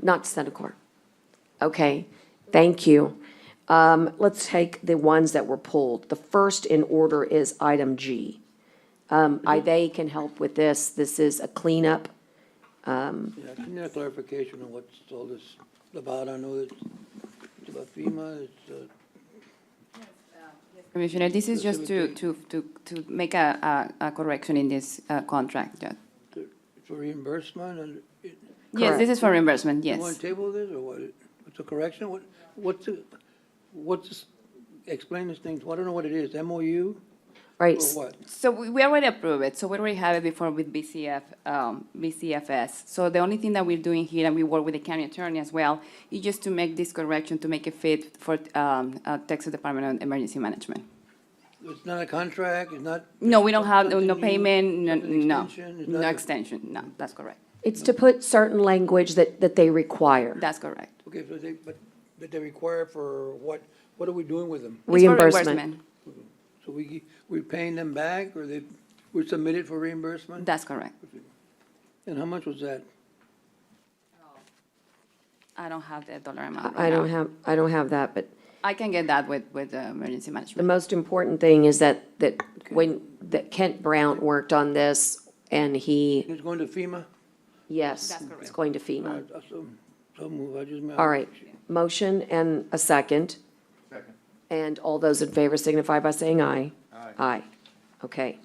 Not Senecor. Okay, thank you. Let's take the ones that were pulled. The first in order is item G. They can help with this. This is a cleanup. Yeah, I need a clarification on what's all this about. I know that it's about FEMA, it's, Commissioner, this is just to make a correction in this contract, Judge. for reimbursement and. Yes, this is for reimbursement, yes. You want to table this, or what? It's a correction? What's, explain this thing, I don't know what it is, MOU? Right. Or what? So we already approved it, so we already have it before with BCFS. So the only thing that we're doing here, and we work with the county attorney as well, is just to make this correction, to make it fit for Texas Department of Emergency Management. It's not a contract, it's not. No, we don't have, no something new, payment, no, extension, it's no not- extension, no, that's correct. It's to put certain language that they require. That's correct. Okay, so but they require for what are we doing with them? It's for Reimbursement. So we're paying them back, or we're submitted for reimbursement? That's correct. And how much was that? I don't have the dollar amount. I right don't now. have that, but I can get that with emergency the management. most important thing is that Kent Brown worked on this, and he, It's going to FEMA? yes, That's correct. it's going to FEMA. So move, I just. All right, motion and a second. Second. And all those in favor signify by saying aye. Aye. Okay.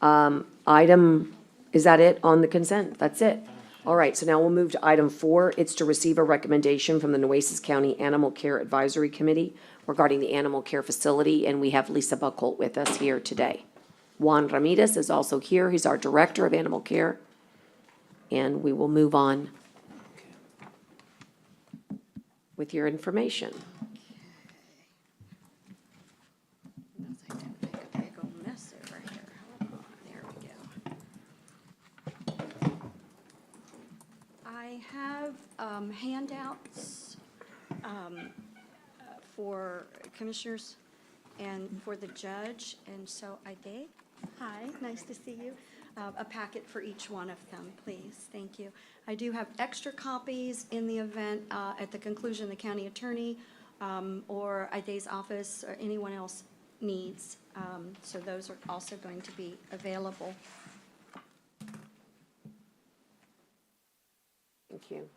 Item, is that it on the consent? That's it? All right, so now we'll move to item 4. It's to receive a recommendation from the Nueces County Animal Care Advisory Committee regarding the animal care facility, and we have Lisa Buckholt with us here today. Juan Ramirez is also here. He's our Director of Animal Care. And we will move on with your information. I have handouts for commissioners and for the judge, and so hi, nice to see you. A packet for each one of them, please. Thank you. I do have extra copies in the event at the conclusion the county attorney or Ide's office or anyone else needs. So those are also going to be available. Thank you.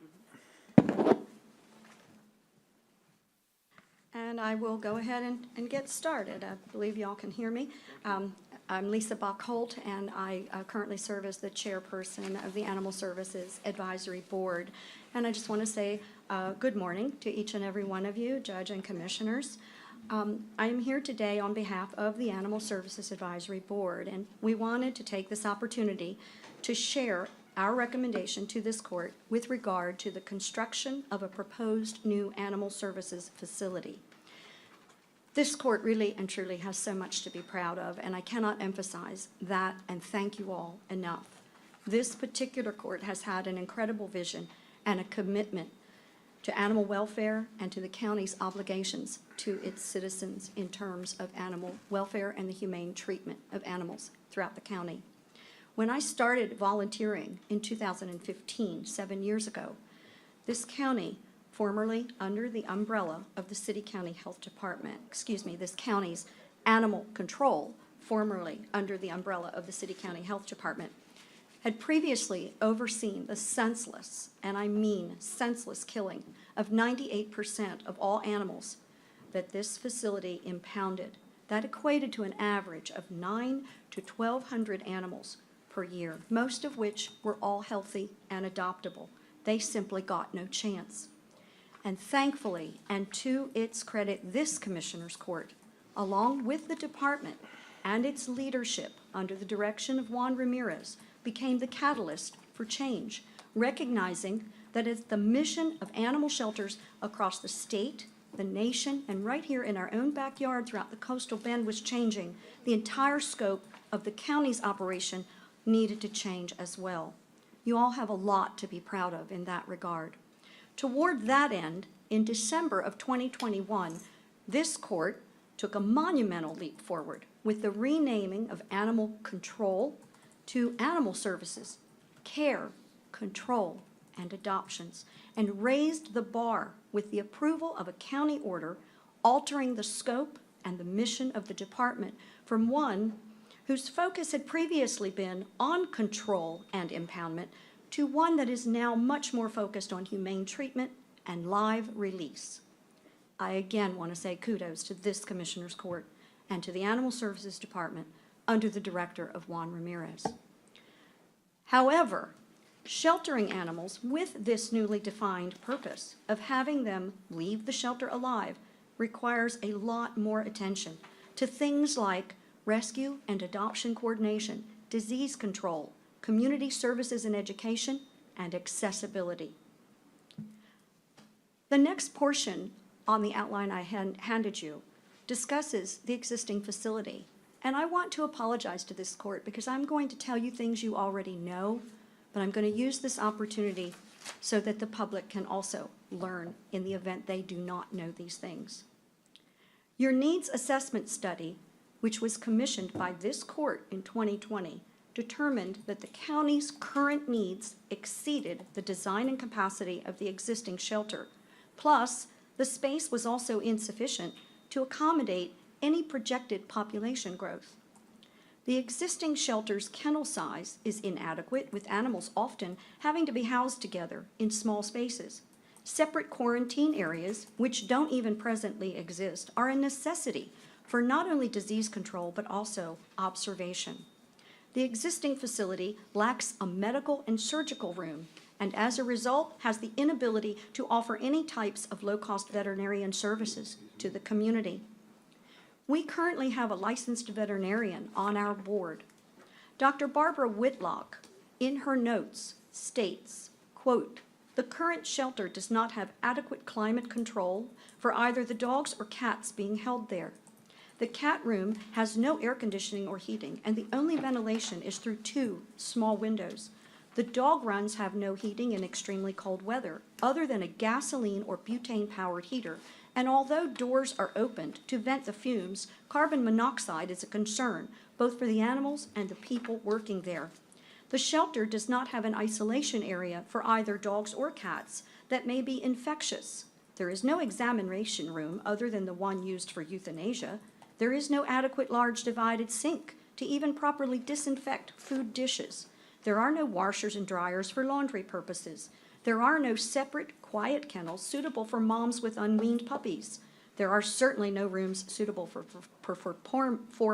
And I will go ahead and get started. I believe y'all can hear me. I'm Lisa Buckholt, and I currently serve as the chairperson of the Animal Services Advisory Board. And I just want to say good morning to each and every one of you, Judge and Commissioners. I am here today on behalf of the Animal Services Advisory Board, and we wanted to take this opportunity to share our recommendation to this court with regard to the construction of a proposed new animal services facility. This court really and truly has so much to be proud of, and I cannot emphasize that and thank you all enough. This particular court has had an incredible vision and a commitment to animal welfare and to the county's obligations to its citizens in terms of animal welfare and the humane treatment of animals throughout the county. When I started volunteering in 2015, 7 years ago, this county, formerly under the umbrella of the City-County Health Department, this county's animal control, formerly under the umbrella of the City-County Health Department, had previously overseen the senseless, and I mean senseless, killing of 98% of all animals that this facility impounded. That equated to an average of 900 to 1,200 animals per year, most of which were all healthy and adoptable. They simply got no chance. And thankfully, and to its credit, this Commissioner's Court, along with the department and its leadership under the direction of Juan Ramirez, became the catalyst for change, recognizing that it's the mission of animal shelters across the state the nation, and right here in our own backyard throughout the coastal bend was changing, the entire scope of the county's operation needed to change as well. You all have a lot to be proud of in that regard. Toward that end, in December of 2021, this court took a monumental leap forward with the renaming of animal control to animal services, care, control, and adoptions, and raised the bar with the approval of a county order altering the scope and the mission of the department from one whose focus had previously been on control and impoundment to one that is now much more focused on humane treatment and live release. I again want to say kudos to this Commissioner's Court and to the Animal Services Department under the director of Juan Ramirez. However, sheltering animals with this newly defined purpose of having them leave the shelter alive requires a lot more attention to things like rescue and adoption coordination, disease control, community services and education, and accessibility. The next portion on the outline I handed you discusses the existing facility. And I want to apologize to this court because I'm going to tell you things you already know, but I'm going to use this opportunity so that the public can also learn in the event they do not know these things. Your needs assessment study, which was commissioned by this court in 2020, determined that the county's current needs exceeded the design and capacity of the existing shelter. Plus, the space was also insufficient to accommodate any projected population growth. The existing shelter's kennel size is inadequate, with animals often having to be housed together in small spaces. Separate quarantine areas, which don't even presently exist, are a necessity for not only disease control but also observation. The existing facility lacks a medical and surgical room, and as a result has the inability to offer any types of low-cost veterinarian services to the community. We currently have a licensed veterinarian on our board. Dr. Barbara Whitlock, in her notes, states, quote, "The current shelter does not have adequate climate control for either the dogs or cats being held there. The cat room has no air conditioning or heating, and the only ventilation is through 2 small windows. The dog runs have no heating in extremely cold weather, other than a gasoline or butane-powered heater, and although doors are opened to vent the fumes, carbon monoxide is a concern, both for the animals and the people working there. The shelter does not have an isolation area for either dogs or cats that may be infectious. There is no examination room other than the one used for euthanasia. There is no adequate large divided sink to even properly disinfect food dishes. There are no washers and dryers for laundry purposes. There are no separate, quiet kennels suitable for moms with unweaned puppies. There are certainly no rooms suitable for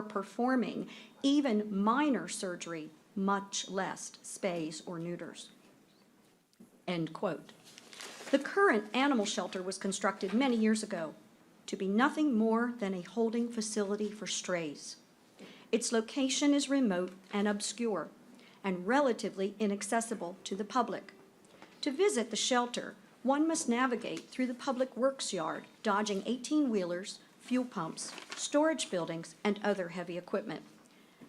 performing even minor surgery, much less spays or neuters." End quote. The current animal shelter was constructed many years ago to be nothing more than a holding facility for strays. Its location is remote and obscure, and relatively inaccessible to the public. To visit the shelter, one must navigate through the public works yard, dodging 18-wheelers, fuel pumps, storage buildings, and other heavy equipment.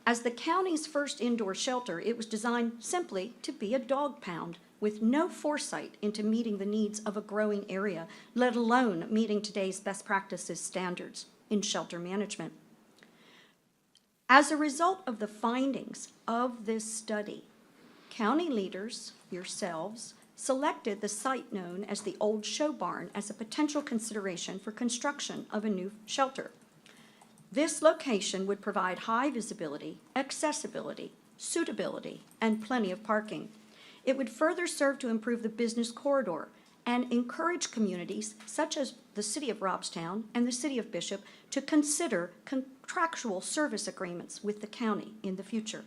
As the county's first indoor shelter, it was designed simply to be a dog pound, with no foresight into meeting the needs of a growing area, let alone meeting today's best practices standards in shelter management. As a result of the findings of this study, county leaders, yourselves, selected the site known as the Old Show Barn as a potential consideration for construction of a new shelter. This location would provide high visibility, accessibility, suitability, and plenty of parking. It would further serve to improve the business corridor and encourage communities such as the City of Robstown and the City of Bishop to consider contractual service agreements with the county in the future.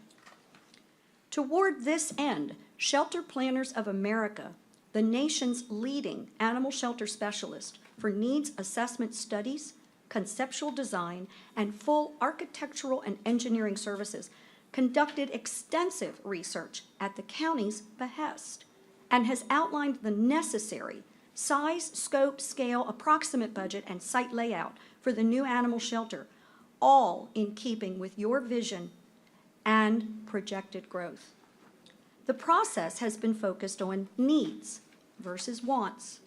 Toward this end, Shelter Planners of America, the nation's leading animal shelter specialist for needs assessment studies, conceptual design, and full architectural and engineering services, conducted extensive research at the county's behest and has outlined the necessary size, scope, scale, approximate budget, and site layout for the new animal shelter, all in keeping with your vision and projected growth. The process has been focused on needs versus wants,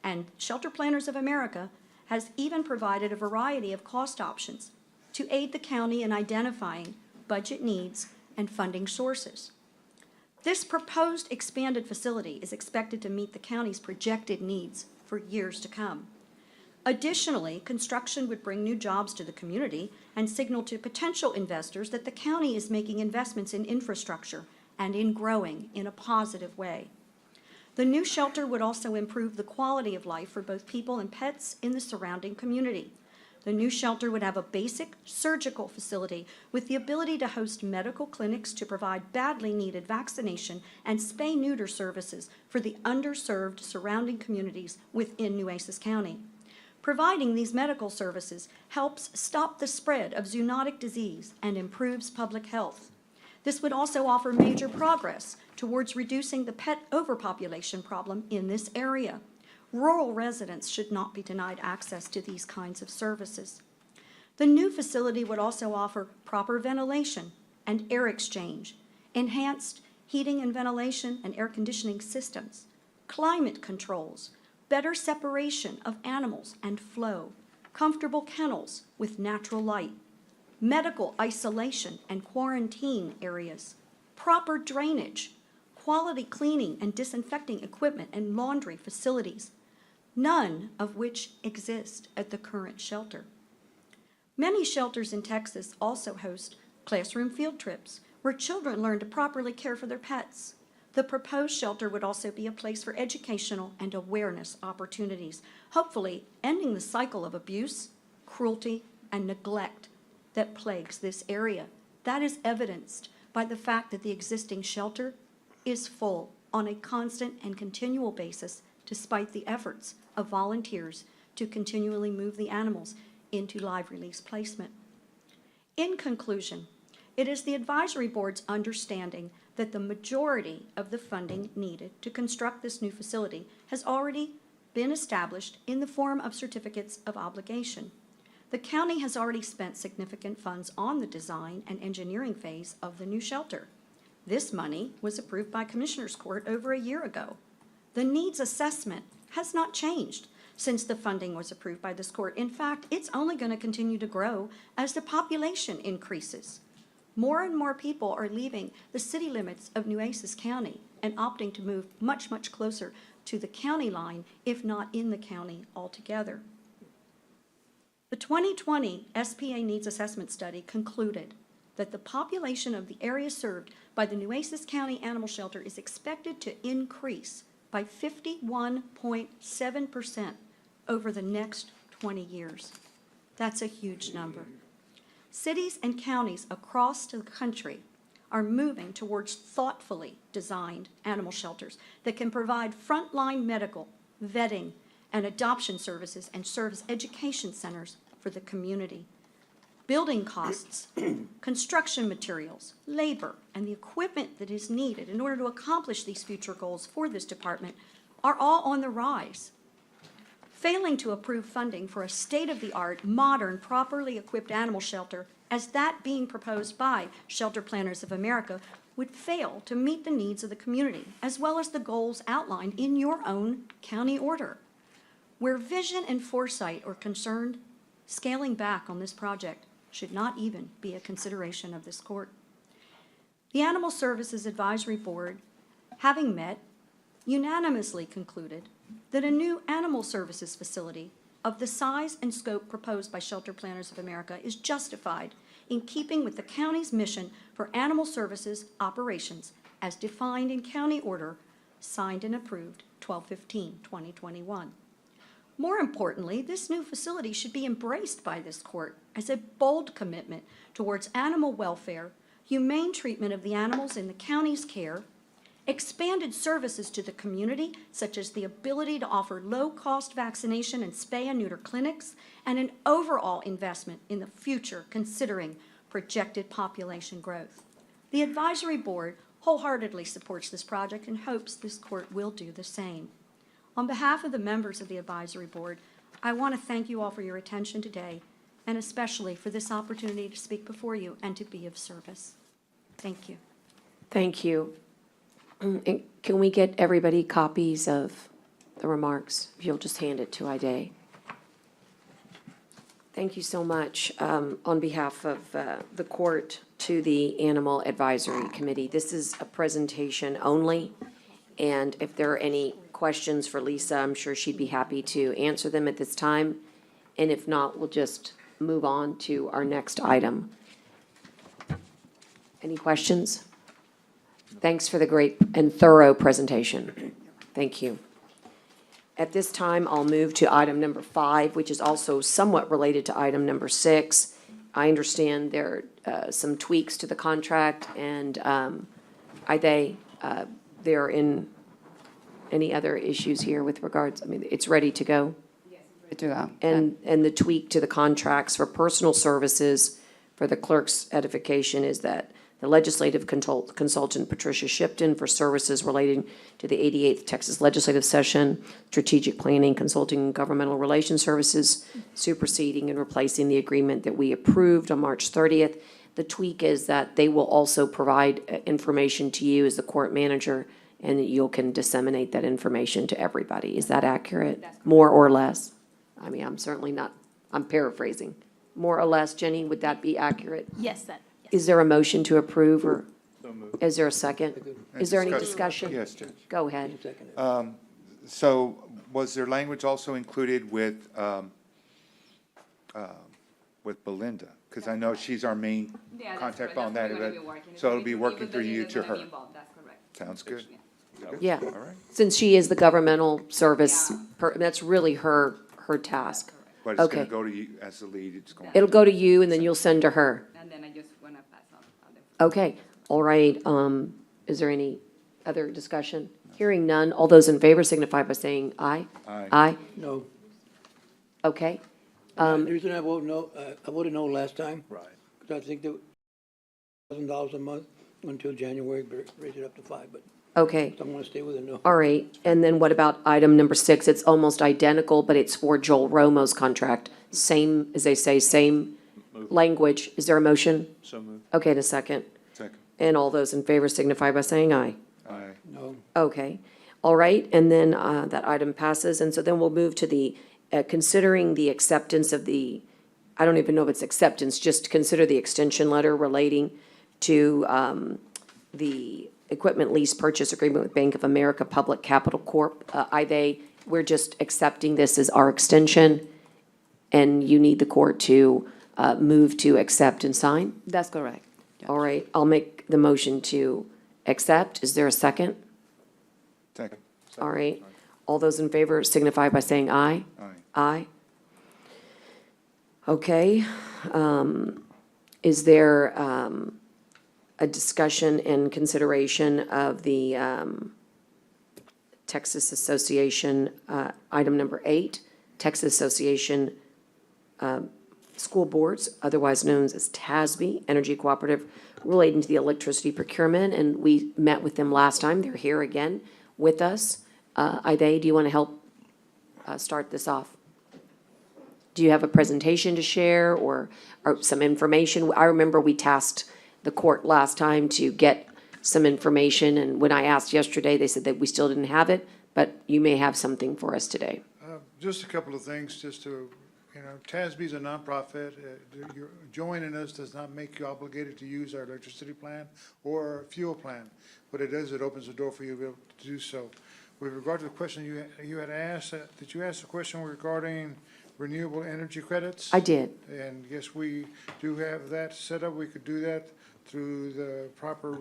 and Shelter Planners of America has even provided a variety of cost options to aid the county in identifying budget needs and funding sources. This proposed expanded facility is expected to meet the county's projected needs for years to come. Additionally, construction would bring new jobs to the community and signal to potential investors that the county is making investments in infrastructure and in growing in a positive way. The new shelter would also improve the quality of life for both people and pets in the surrounding community. The new shelter would have a basic surgical facility with the ability to host medical clinics to provide badly needed vaccination and spay-neuter services for the underserved surrounding communities within Nueces County. Providing these medical services helps stop the spread of zoonotic disease and improves public health. This would also offer major progress towards reducing the pet overpopulation problem in this area. Rural residents should not be denied access to these kinds of services. The new facility would also offer proper ventilation and air exchange, enhanced heating and ventilation and air conditioning systems, climate controls, better separation of animals and flow, comfortable kennels with natural light, medical isolation and quarantine areas, proper drainage, quality cleaning and disinfecting equipment and laundry facilities, none of which exist at the current shelter. Many shelters in Texas also host classroom field trips where children learn to properly care for their pets. The proposed shelter would also be a place for educational and awareness opportunities, hopefully ending the cycle of abuse, cruelty, and neglect that plagues this area. That is evidenced by the fact that the existing shelter is full on a constant and continual basis, despite the efforts of volunteers to continually move the animals into live release placement. In conclusion, it is the advisory board's understanding that the majority of the funding needed to construct this new facility has already been established in the form of certificates of obligation. The county has already spent significant funds on the design and engineering phase of the new shelter. This money was approved by Commissioners Court over a year ago. The needs assessment has not changed since the funding was approved by this court. In fact, it's only going to continue to grow as the population increases. More and more people are leaving the city limits of Nueces County and opting to move much, much closer to the county line, if not in the county altogether. The 2020 SPA Needs Assessment Study concluded that the population of the area served by the Nueces County Animal Shelter is expected to increase by 51.7% over the next 20 years. That's a huge number. Cities and counties across the country are moving towards thoughtfully designed animal shelters that can provide frontline medical, vetting, and adoption services and serve as education centers for the community. Building costs, construction materials, labor, and the equipment that is needed in order to accomplish these future goals for this department are all on the rise. Failing to approve funding for a state-of-the-art, modern, properly equipped animal shelter, as that being proposed by Shelter Planners of America, would fail to meet the needs of the community, as well as the goals outlined in your own county order. Where vision and foresight are concerned, scaling back on this project should not even be a consideration of this court. The Animal Services Advisory Board, having met, unanimously concluded that a new animal services facility of the size and scope proposed by Shelter Planners of America is justified in keeping with the county's mission for animal services operations as defined in county order signed and approved 12/15/2021. More importantly, this new facility should be embraced by this court as a bold commitment towards animal welfare, humane treatment of the animals in the county's care, expanded services to the community, such as the ability to offer low-cost vaccination and spay and neuter clinics, and an overall investment in the future considering projected population growth. The advisory board wholeheartedly supports this project and hopes this court will do the same. On behalf of the members of the advisory board, I want to thank you all for your attention today, and especially for this opportunity to speak before you and to be of service. Thank you. Thank you. And can we get everybody copies of the remarks? If you'll just hand it to Ida. Thank you so much. On behalf of the court to the Animal Advisory Committee, this is a presentation only. And if there are any questions for Lisa, I'm sure she'd be happy to answer them at this time. And if not, we'll just move on to our next item. Any questions? Thanks for the great and thorough presentation. Thank you. At this time, I'll move to item number 5, which is also somewhat related to item number 6. I understand there are some tweaks to the contract, and there are in any other issues here with regards, I mean, it's ready to go? To go. And the tweak to the contracts for personal services for the clerk's edification is that the legislative consultant Patricia Shipton for services relating to the 88th Texas Legislative Session, strategic planning, consulting, and governmental relations services, superseding and replacing the agreement that we approved on March 30th. The tweak is that they will also provide information to you as the court manager, and you can disseminate that information to everybody. Is that accurate? More or less? I mean, I'm certainly not, I'm paraphrasing. More or less, Jenny, would that be accurate? Yes, that. Is there a motion to approve, or is there a second? Is there any Discussion. discussion? Yes, Judge. Go ahead. So was there language also included with Belinda? Because I know she's our main contact on that event. So it'll be working through you to her. Sounds good. Yeah, All right. since she is the governmental service, that's really her task. But it's going Okay. to go to you as the lead. It's going. It'll go to you, and then you'll send to her. And then I just want to pass on the. Okay, all right. Is there any other discussion? Hearing none, all those in favor signify by saying aye. Aye. Aye, No. okay. The reason I voted no, I voted no last time, Right. because I think that $1,000 a month until January, raise it up to 5, but Okay, I want to stay with a no. all right. And then what about item number 6? It's almost identical, but it's for Joel Romo's contract. Same, as they say, same language. Is there a motion? So moved. Okay, and a second. Second. And all those in favor signify by saying aye. Aye. No. Okay, all right, and then that item passes, and so then we'll move to the, considering the acceptance of the, I don't even know if it's acceptance, just consider the extension letter relating to the equipment lease purchase agreement with Bank of America Public Capital Corp. We're just accepting this as our extension, and you need the court to move to accept and sign? That's correct. All right, I'll make the motion to accept. Is there a second? Second. All right. All those in favor signify by saying aye. Aye. Aye. Okay. Is there a discussion and consideration of the Texas Association, item number 8, Texas Association School Boards, otherwise known as TASB, Energy Cooperative, relating to the electricity procurement, and we met with them last time. They're here again with us. Ida, do you want to help start this off? Do you have a presentation to share or some information? I remember we tasked the court last time to get some information, and when I asked yesterday, they said that we still didn't have it, but you may have something for us today. Just a couple of things, just to, TASB is a nonprofit. Joining us does not make you obligated to use our electricity plan or fuel plan. What it does, it opens the door for you to be able to do so. With regard to the question you had asked, did you ask a question regarding renewable energy credits? I did. And yes, we do have that set up. We could do that through the proper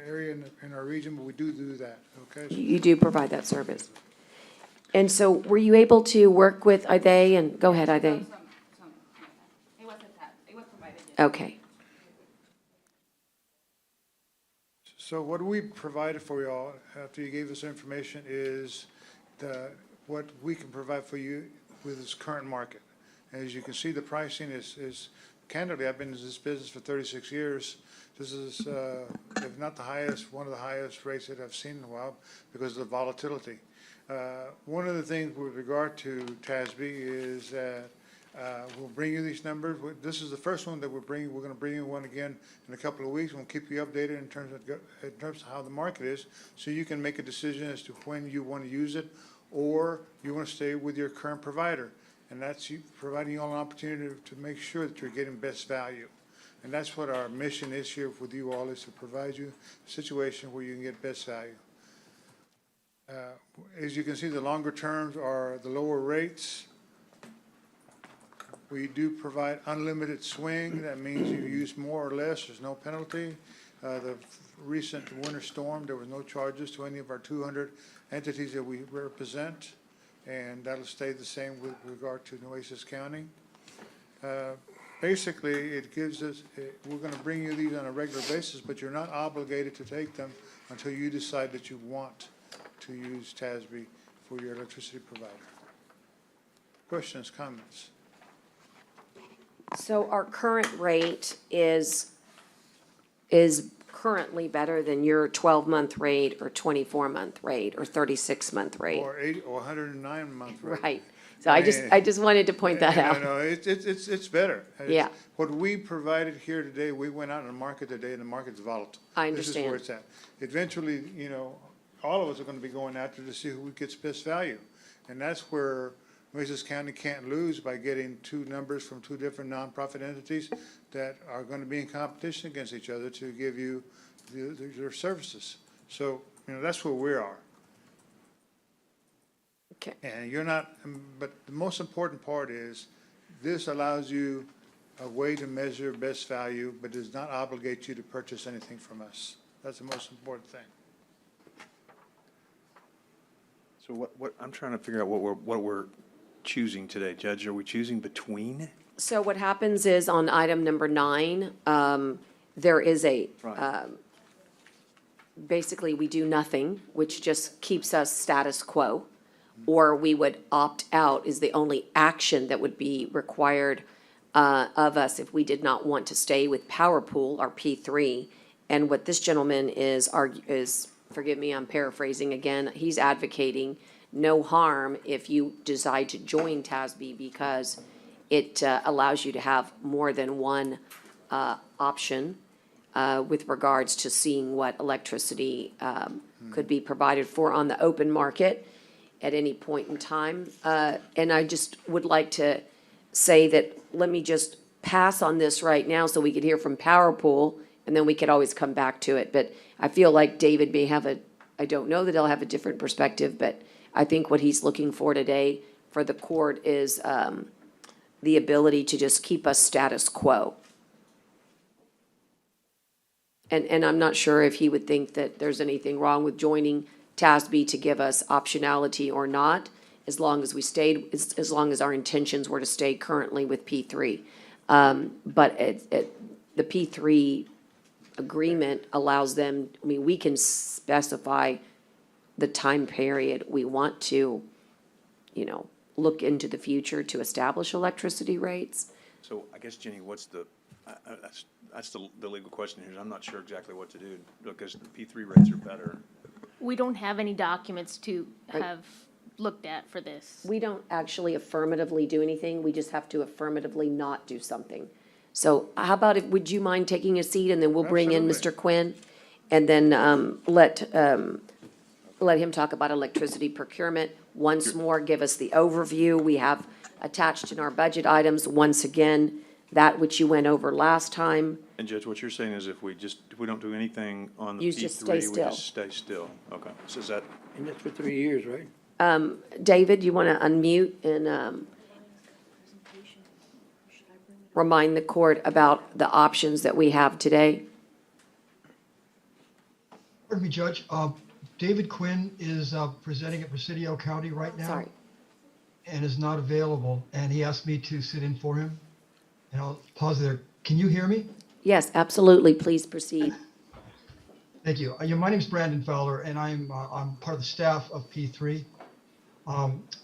area in our region, but we do that, okay? You do provide that service. And so were you able to work with Ida and, go ahead, Ida. It was provided. Okay. So what we provided for y'all after you gave us information is what we can provide for you with this current market. As you can see, the pricing is candidly, I've been in this business for 36 years. This is, if not the highest, one of the highest rates that I've seen in a while because of the volatility. One of the things with regard to TASB is that we'll bring you these numbers. This is the first one that we're bringing. We're going to bring you one again in a couple of weeks. We'll keep you updated in terms of how the market is, so you can make a decision as to when you want to use it, or you want to stay with your current provider. And that's you providing you all an opportunity to make sure that you're getting best value. And that's what our mission is here with you all, is to provide you a situation where you can get best value. As you can see, the longer terms are the lower rates. We do provide unlimited swing. That means you use more or less, there's no penalty. The recent winter storm, there was no charges to any of our 200 entities that we represent, and that'll stay the same with regard to Nueces County. Basically, it gives us, we're going to bring you these on a regular basis, but you're not obligated to take them until you decide that you want to use TASB for your electricity provider. Questions, comments? So our current rate is currently better than your 12-month rate or 24-month rate or 36-month rate. Or 109-month rate. Right. So I just wanted to point that out. No, it's better. Yeah. What we provided here today, we went out in the market today, and the market's volatile. I understand. This is where it's at. Eventually, all of us are going to be going after to see who gets best value. And that's where Nueces County can't lose, by getting two numbers from two different nonprofit entities that are going to be in competition against each other to give you their services. So, that's where we are. Okay. And you're not, but the most important part is, this allows you a way to measure best value, but does not obligate you to purchase anything from us. That's the most important thing. So what, I'm trying to figure out what we're choosing today, Judge. Are we choosing between? So what happens is, on item number 9, there is basically, we do nothing, which just keeps us status quo, or we would opt out is the only action that would be required of us if we did not want to stay with Power Pool, our P3. And what this gentleman is, forgive me, I'm paraphrasing again, he's advocating no harm if you decide to join TASB, because it allows you to have more than one option with regards to seeing what electricity could be provided for on the open market at any point in time. And I just would like to say that, let me just pass on this right now so we could hear from Power Pool, and then we could always come back to it. But I feel like David may have I don't know that he'll have a different perspective, but I think what he's looking for today for the court is the ability to just keep us status quo. And I'm not sure if he would think that there's anything wrong with joining TASB to give us optionality or not, as long as we stayed, as long as our intentions were to stay currently with P3. But the P3 agreement allows them, we can specify the time period we want to, look into the future to establish electricity rates. So I guess, Jenny, what's that's the legal question here. I'm not sure exactly what to do, because the P3 rates are better. We don't have any documents to have looked at for this. We don't actually affirmatively do anything, we just have to affirmatively not do something. So how about, would you mind taking a seat, and then we'll bring in Mr. Quinn, and then let him talk about electricity procurement. Once more, give us the overview. We have attached in our budget items, once again, that which you went over last time. And Judge, what you're saying is, if we don't do anything on the You P3, just stay we still. just stay still. Okay, so is that? And that's for 3 years, right? David, you want to unmute and remind the court about the options that we have today? Pardon me, Judge. David Quinn is presenting at Presidio County right now. Sorry. And is not available, and he asked me to sit in for him. And I'll pause there. Can you hear me? Yes, absolutely. Please proceed. Thank you. My name's Brandon Fowler, and I'm part of the staff of P3.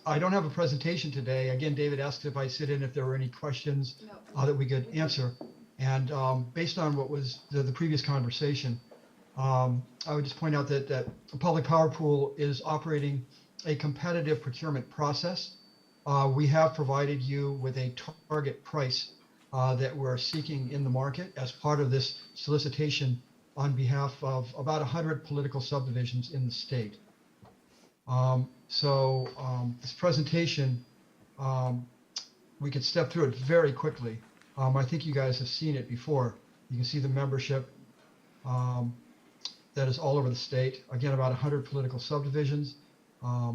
I don't have a presentation today. Again, David asked if I sit in, if there were any questions that we could answer. And based on what was the previous conversation, I would just point out that Public Power Pool is operating a competitive procurement process. We have provided you with a target price that we're seeking in the market as part of this solicitation on behalf of about 100 political subdivisions in the state. This presentation, we could step through it very quickly. I think you guys have seen it before. You can see the membership that is all over the state. Again, about 100 political subdivisions.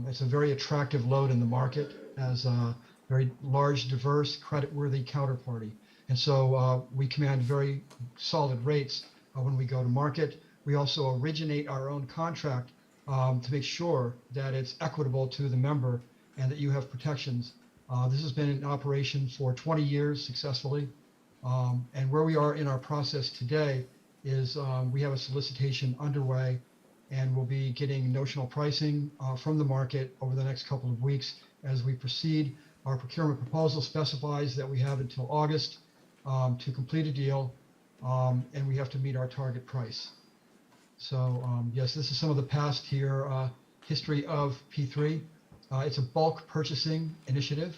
It's a very attractive load in the market as a very large, diverse, creditworthy counterparty. And so we command very solid rates when we go to market. We also originate our own contract to make sure that it's equitable to the member and that you have protections. This has been in operation for 20 years successfully. And where we are in our process today is we have a solicitation underway, and we'll be getting notional pricing from the market over the next couple of weeks as we proceed. Our procurement proposal specifies that we have until August to complete a deal, and we have to meet our target price. So yes, this is some of the past here, history of P3. It's a bulk purchasing initiative.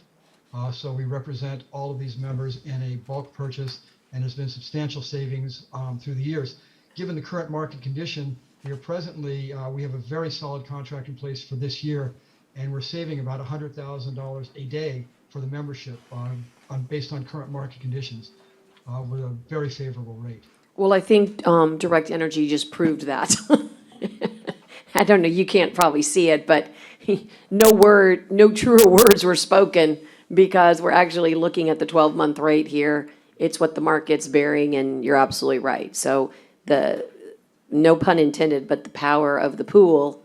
So we represent all of these members in a bulk purchase, and there's been substantial savings through the years. Given the current market condition, we have a very solid contract in place for this year, and we're saving about $100,000 a day for the membership based on current market conditions with a very favorable rate. Well, I think Direct Energy just proved that. I don't know, you can't probably see it, but no truer words were spoken, because we're actually looking at the 12-month rate here. It's what the market's bearing, and you're absolutely right. So no pun intended, but the power of the pool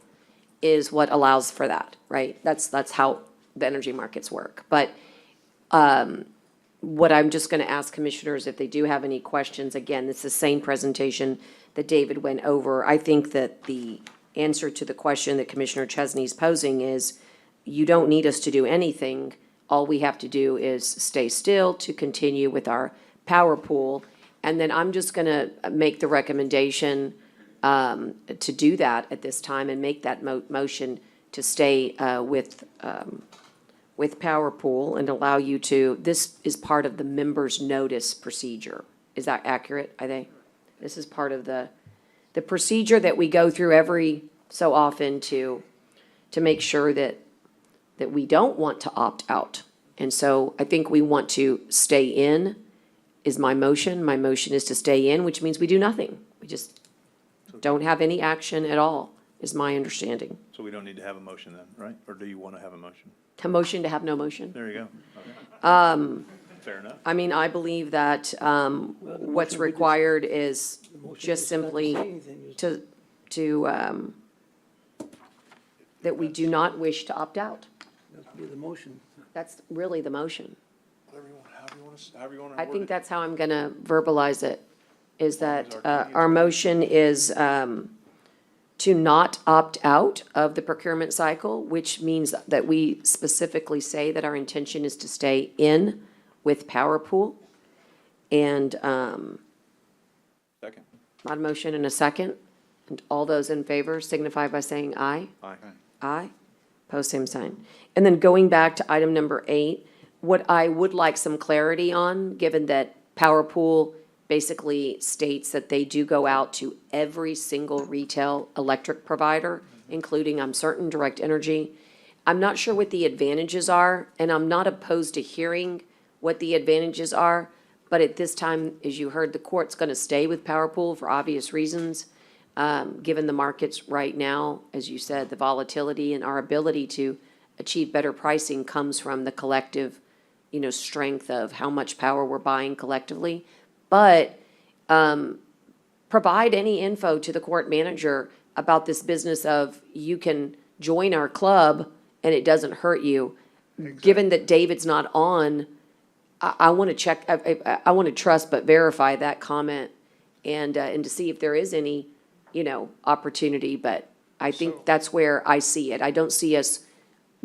is what allows for that, right? That's how the energy markets work. But what I'm just going to ask commissioners, if they do have any questions, again, it's the same presentation that David went over. I think that the answer to the question that Commissioner Chesney's posing is, you don't need us to do anything. All we have to do is stay still to continue with our power pool. And then I'm just going to make the recommendation to do that at this time and make that motion to stay with Power Pool and allow you to, this is part of the members' notice procedure. Is that accurate, I think? This is part of the procedure that we go through every so often to make sure that we don't want to opt out. And so I think we want to stay in is my motion. My motion is to stay in, which means we do nothing. We just don't have any action at all, is my understanding. So we don't need to have a motion then, right? Or do you want to have a motion? A motion to have no motion. There you go. Okay. Fair enough. I mean, I believe that what's required is just simply that we do not wish to opt out. That's be the motion. That's really the motion. However you want to I think that's how I'm going to verbalize it, is that our motion is to not opt out of the procurement cycle, which means that we specifically say that our intention is to stay in with Power Pool. And Second. not a motion and a second. And all those in favor signify by saying aye. Aye. Aye. Post same sign. And then going back to item number 8, what I would like some clarity on, given that Power Pool basically states that they do go out to every single retail electric provider, including, I'm certain, Direct Energy. I'm not sure what the advantages are, and I'm not opposed to hearing what the advantages are, but at this time, as you heard, the court's going to stay with Power Pool for obvious reasons. Given the markets right now, as you said, the volatility and our ability to achieve better pricing comes from the collective, strength of how much power we're buying collectively. But provide any info to the court manager about this business of you can join our club and it doesn't hurt you. Exactly. Given that David's not on, I want to check, I want to trust but verify that comment and to see if there is any opportunity, but I think that's where I see it. I don't see us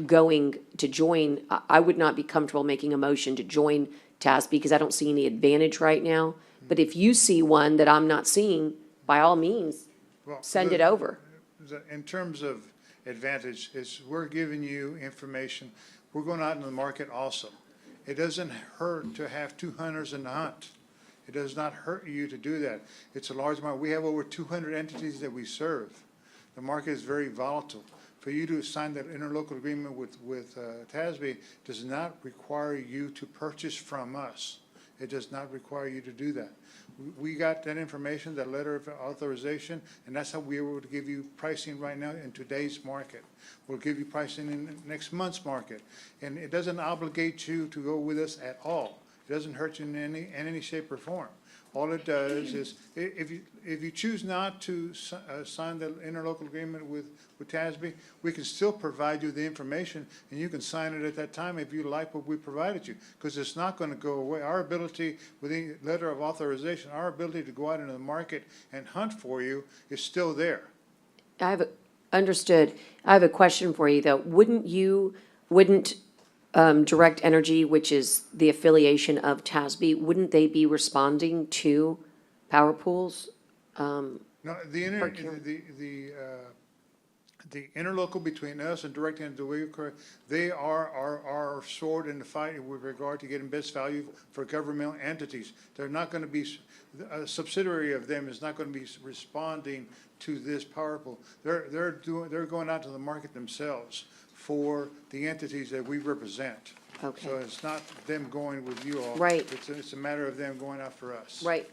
going to join, I would not be comfortable making a motion to join TASB because I don't see any advantage right now. But if you see one that I'm not seeing, by all means, Well, send it over. In terms of advantage, is we're giving you information. We're going out into the market also. It doesn't hurt to have two hunters in the hunt. It does not hurt you to do that. It's a large market. We have over 200 entities that we serve. The market is very volatile. For you to sign that interlocal agreement with TASB does not require you to purchase from us. It does not require you to do that. We got that information, that letter of authorization, and that's how we were able to give you pricing right now in today's market. We'll give you pricing in next month's market. And it doesn't obligate you to go with us at all. It doesn't hurt you in any shape or form. All it does is, if you choose not to sign the interlocal agreement with TASB, we can still provide you the information, and you can sign it at that time if you like what we provided you, because it's not going to go away. Our ability, with the letter of authorization, our ability to go out into the market and hunt for you is still there. Understood. I have a question for you, though. Wouldn't Direct Energy, which is the affiliation of TASB, wouldn't they be responding to power pools? No, the interlocal between us and Direct Energy, they are our sword in the fight with regard to getting best value for governmental entities. They're not going to be, a subsidiary of them is not going to be responding to this power pool. They're going out to the market themselves for the entities that we represent. Okay. So it's not them going with you all. Right. It's a matter of them going after us. Right.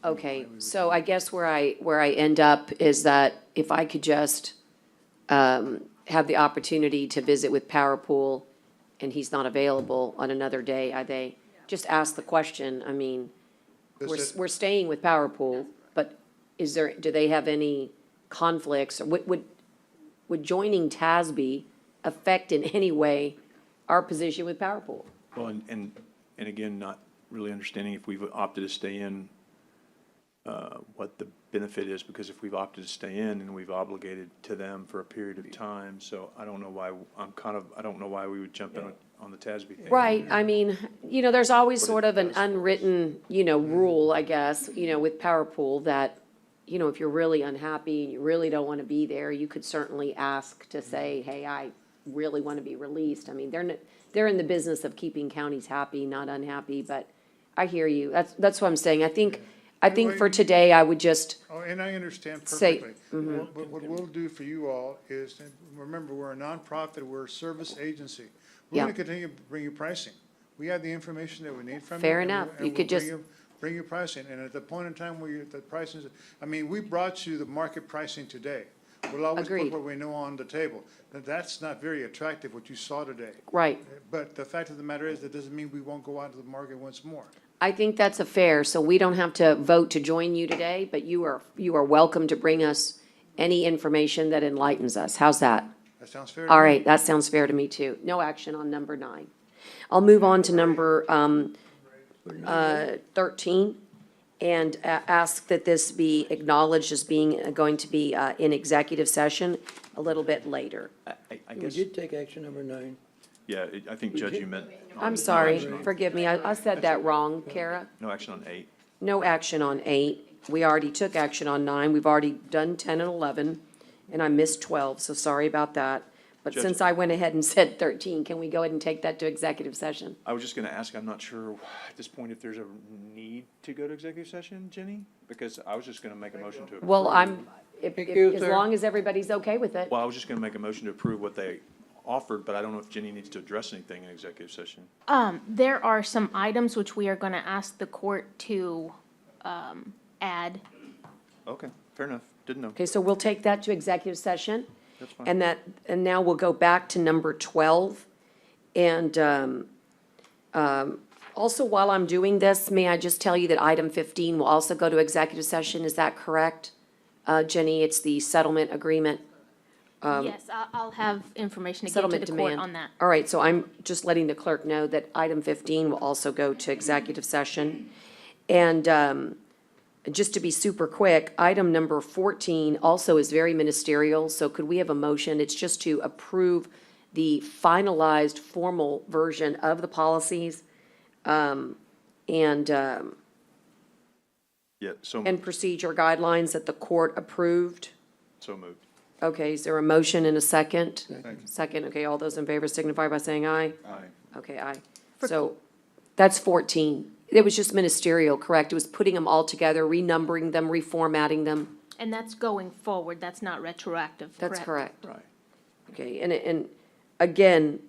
Okay, so I guess where I end up is that if I could just have the opportunity to visit with Power Pool and he's not available on another day, they just ask the question. I mean, we're staying with Power Pool, but do they have any conflicts? Or would joining TASB affect in any way our position with Power Pool? Well, and again, not really understanding if we've opted to stay in, what the benefit is, because if we've opted to stay in and we've obligated to them for a period of time, so I don't know why, I don't know why we would jump in on the TASB thing. Right, I mean, there's always sort of an unwritten, rule, I guess, with Power Pool that, if you're really unhappy and you really don't want to be there, you could certainly ask to say, hey, I really want to be released. I mean, they're in the business of keeping counties happy, not unhappy, but I hear you. That's what I'm saying. I think for today, I would just Oh, and I understand say. perfectly. But what we'll do for you all is, and remember, we're a nonprofit, we're a service agency. We're Yeah. going to continue to bring you pricing. We have the information that we need from you. Fair and enough. and You could we'll just- bring you pricing, and at the point in time where the pricing is, I mean, we brought you the market pricing today. We'll always put Agreed. what we know on the table. That's not very attractive, what you saw today. Right. But the fact of the matter is, that doesn't mean we won't go out to the market once more. I think that's a fair, so we don't have to vote to join you today, but you are welcome to bring us any information that enlightens us. How's that? That sounds fair to All me. right, that sounds fair to me too. No action on number 9. I'll move on to number 13 and ask that this be acknowledged as going to be in executive session a little bit later. I We guess, did take action number 9. yeah, I think, Judge, you meant. I'm no sorry, action on- forgive me, I said that wrong, Kara. No action on 8. No action on 8. We already took action on 9. We've already done 10 and 11, and I missed 12, so sorry about that. But Judge- since I went ahead and said 13, can we go ahead and take that to executive session? I was just gonna ask, I'm not sure at this point if there's a need to go to executive session, Jenny? Because I was just gonna make a motion to approve. Well, Thank you, as sir. long as everybody's okay with it. Well, I was just gonna make a motion to approve what they offered, but I don't know if Jenny needs to address anything in executive session. There are some items which we are gonna ask the court to, add. Okay, fair enough, didn't know. Okay, so we'll take that to executive session. That's fine. And now we'll go back to number 12. And also, while I'm doing this, may I just tell you that item 15 will also go to executive session? Is that correct? Jenny, it's the settlement agreement. Yes, I'll have information to give to Settlement the court demand. on that. All right, so I'm just letting the clerk know that item 15 will also go to executive session. And just to be super quick, item number 14 also is very ministerial, so could we have a motion? It's just to approve the finalized formal version of the policies, and Yeah, so and moved. procedure guidelines that the court approved. So moved. Okay, is there a motion and a second? Second, okay, all those in favor signify by saying aye. Aye. Okay, aye. So that's 14. It was just ministerial, correct? It was putting them all together, renumbering them, reformatting them. And that's going forward, that's not retroactive, correct? That's correct. Right. Okay, and again,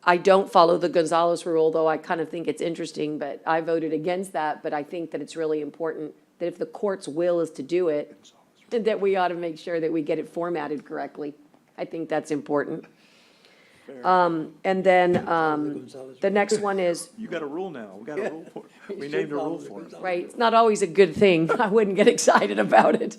I don't follow the Gonzalez rule, though I kind of think it's interesting, but I voted against that, but I think that it's really important that if the court's will is to do it, that we ought to make sure that we get it formatted correctly. I think that's important. And then, the next one is, You got a rule now. We got a rule for it. We named a rule for it. right, it's not always a good thing. I wouldn't get excited about it.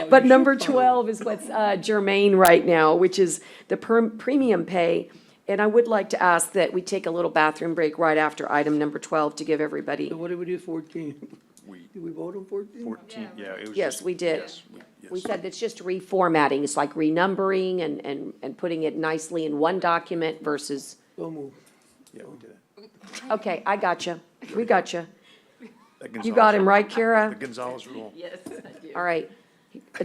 But number 12 is what's germane right now, which is the premium pay. And I would like to ask that we take a little bathroom break right after item number 12 to give everybody. So what did we do, 14? We, Did we vote on 14? 14, yeah, it was. Yes, just- we did. Yes, We yes. said it's just reformatting. It's like renumbering and putting it nicely in one document versus, So move. Yeah, we did it. okay, I got you. We got you. That You got Gonzalez- him, right, Kara? The Gonzalez rule. All right.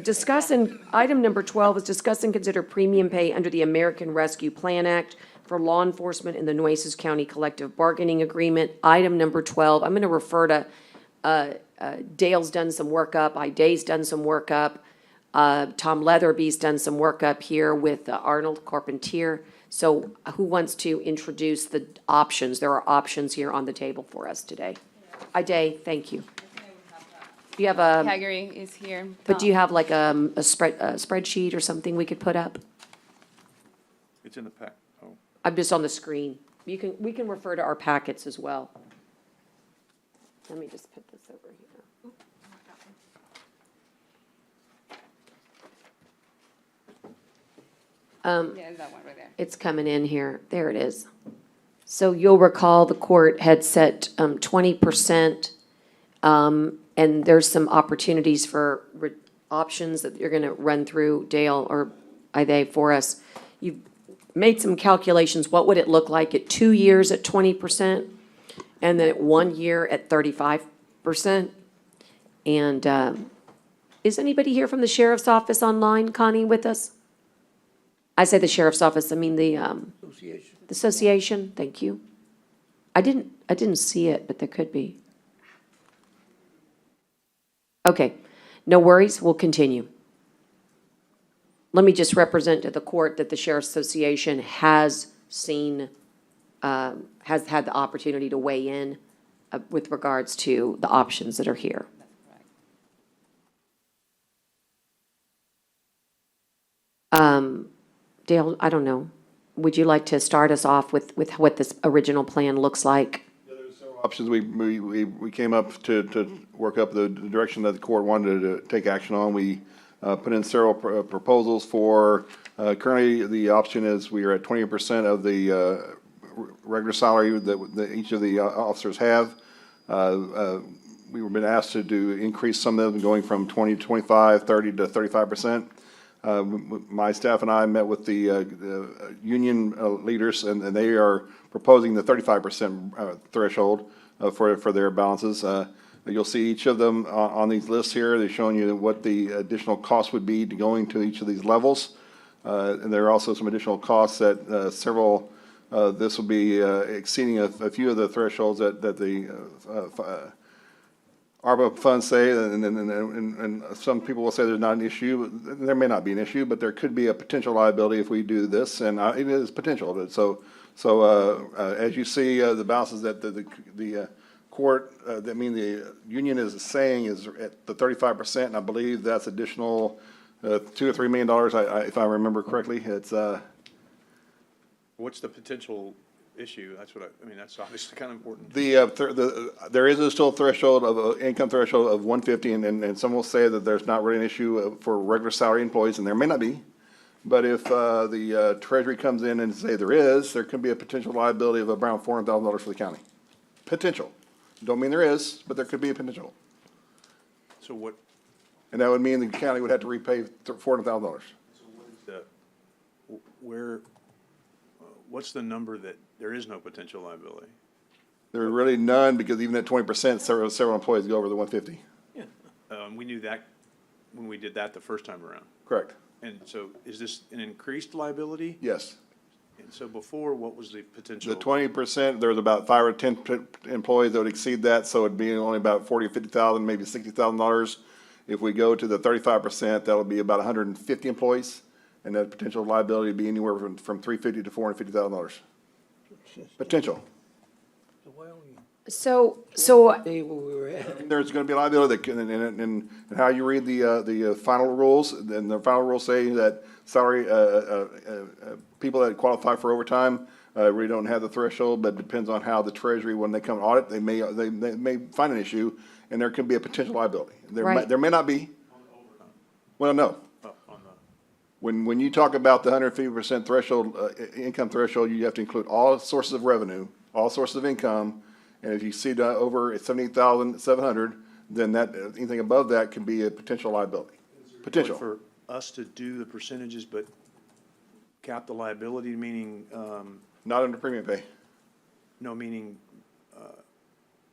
Discuss and, item number 12 is discuss and consider premium pay under the American Rescue Plan Act for law enforcement in the Nueces County Collective Bargaining Agreement. Item number 12, I'm going to refer to, Dale's done some work up, Iday's done some work up, Tom Leatherby's done some work up here with Arnold Carpentier. So who wants to introduce the options? There are options here on the table for us today. Iday, thank you. Do you have a, Calgary is here. but do you have like a spreadsheet or something we could put up? It's in the pack. Oh, I'm just on the screen. We can refer to our packets as well. Let me just put this over here. Yeah, that one right there. It's coming in here. There it is. So you'll recall the court had set 20%, and there's some opportunities for options that you're going to run through, Dale or Ide, for us. You've made some calculations. What would it look like at 2 years at 20%, and then at 1 year at 35%? And is anybody here from the sheriff's office online, Connie, with us? I say the sheriff's office, I mean the Association. association, thank you. I didn't see it, but there could be. Okay, no worries, we'll continue. Let me just represent to the court that the Sheriff's Association has seen, has had the opportunity to weigh in with regards to the options that are here. Dale, I don't know. Would you like to start us off with what this original plan looks like? Options, we came up to work up the direction that the court wanted to take action on. We put in several proposals for, currently the option is we are at 20% of the regular salary that each of the officers have. We were been asked to increase some of them, going from 20 to 25, 30 to 35%. My staff and I met with the union leaders, and they are proposing the 35% threshold for their balances. You'll see each of them on these lists here. They're showing you what the additional cost would be to going to each of these levels. And there are also some additional costs that this will be exceeding a few of the thresholds that the ARPA funds say, and some people will say there's not an issue. There may not be an issue, but there could be a potential liability if we do this, and it is potential. So as you see, the balances that the court, that mean the union is saying is at the 35%, and I believe that's additional $2 or $3 million, if I remember correctly. It's what's the potential issue? That's what I mean, that's obviously kind of important. There is still a threshold of income threshold of 150, and some will say that there's not really an issue for regular salary employees, and there may not be. But if the Treasury comes in and say there could be a potential liability of around $400,000 for the county. Potential. Don't mean there is, but there could be a potential. So what? And that would mean the county would have to repay $400,000. Where, what's the number that there is no potential liability? There's really none, because even at 20%, several employees go over the 150. We knew that when we did that the first time around. Correct. And so is this an increased liability? Yes. And so before, what was the potential? The 20%, there's about 5 or 10 employees that would exceed that, so it'd be only about 40 or 50,000, maybe $60,000. If we go to the 35%, that'll be about 150 employees, and that potential liability would be anywhere from $350,000 to $450,000. Potential. So, Stay where we were at. There's gonna be liability, that can- and how you read the final rules, then the final rules say that salary, people that qualify for overtime, really don't have the threshold, but depends on how the Treasury, when they come audit, they may find an issue, and there could be a potential liability. Right. There may not be. Well, no. When you talk about the 150% threshold, income threshold, you have to include all sources of revenue, all sources of income, and if you see over 70,700, then that, anything above that can be a potential liability. Potential. For us to do the percentages, but cap the liability, meaning, Not under premium pay. no, meaning,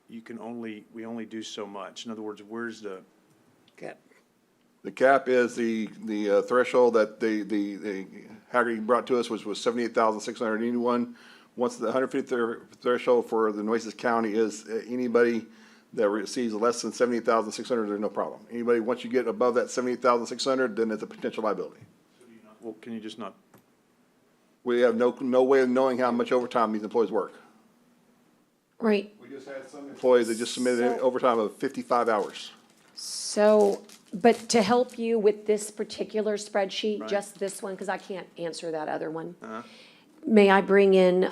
we only do so much. In other words, where's the, Cap. The cap is the threshold that the Haggerty brought to us, which was 78,681. Once the 150 threshold for the Nueces County is anybody that receives less than 78,600, there's no problem. Anybody, once you get above that 78,600, then it's a potential liability. well, can you just not, We have no way of knowing how much overtime these employees work. right. We just had some employees that just submitted an overtime of 55 hours. So, but to help you with this particular spreadsheet, Right. just this one, because I can't answer that other one, uh, may I bring in